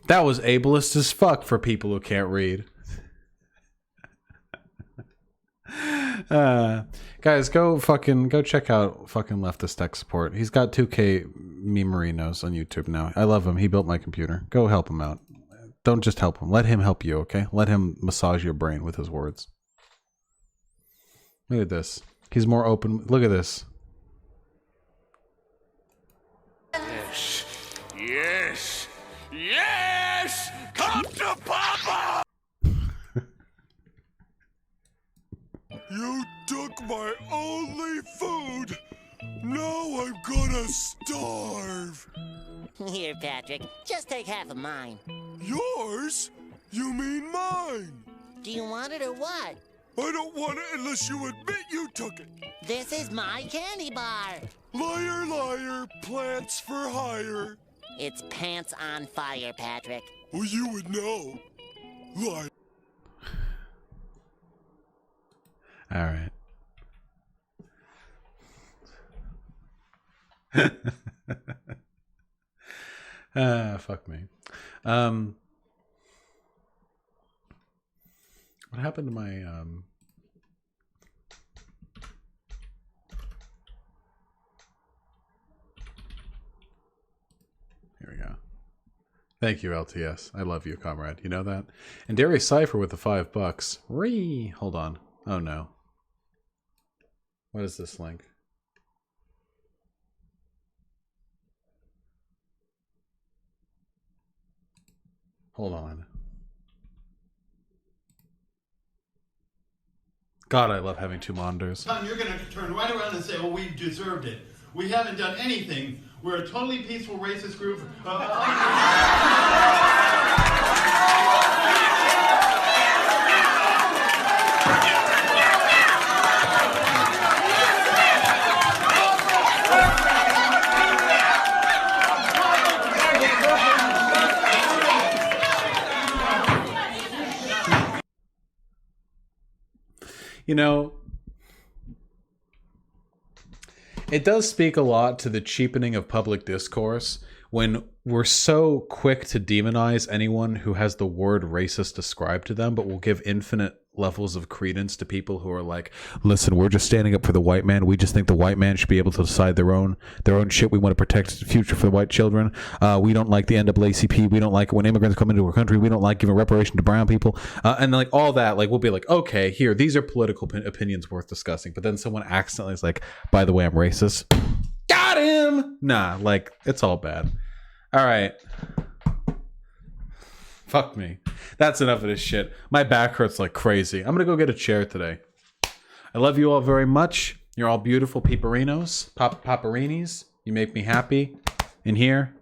Speaker 1: That was ableist as fuck for people who can't read. Guys, go check out fucking Leftist Tech Support. He's got 2K memorinos on YouTube now. I love him. He built my computer. Go help him out. Don't just help him. Let him help you, okay? Let him massage your brain with his words. Look at this. He's more open. Look at this.
Speaker 17: Yes. Yes. Yes! Come to Papa!
Speaker 18: You took my only food. Now I'm gonna starve.
Speaker 19: Here, Patrick. Just take half of mine.
Speaker 18: Yours? You mean mine?
Speaker 19: Do you want it or what?
Speaker 18: I don't want it unless you admit you took it.
Speaker 19: This is my candy bar.
Speaker 18: Liar, liar, plants for hire.
Speaker 19: It's pants on fire, Patrick.
Speaker 18: Well, you would know. Liar.
Speaker 1: All right. Fuck me. What happened to my Here we go. Thank you, LTS. I love you, comrade. You know that? And Darius Cypher with the $5. Ree. Hold on. Oh no. What is this link? Hold on. God, I love having two monitors.
Speaker 20: You're going to turn right around and say, well, we deserved it. We haven't done anything. We're a totally peaceful racist group.
Speaker 1: You know, it does speak a lot to the cheapening of public discourse when we're so quick to demonize anyone who has the word racist ascribed to them, but we'll give infinite levels of credence to people who are like, listen, we're just standing up for the white man. We just think the white man should be able to decide their own shit. We want to protect the future for the white children. We don't like the NAACP. We don't like it when immigrants come into our country. We don't like giving reparation to brown people. And like all that, like we'll be like, okay, here, these are political opinions worth discussing. But then someone accidentally is like, by the way, I'm racist. Got him! Nah, like, it's all bad. All right. Fuck me. That's enough of this shit. My back hurts like crazy. I'm gonna go get a chair today. I love you all very much. You're all beautiful peeperinos. Paperinis. You make me happy. In here,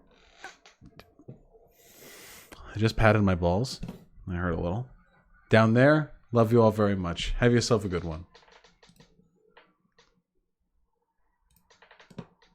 Speaker 1: I just patted my balls. I hurt a little. Down there, love you all very much. Have yourself a good one.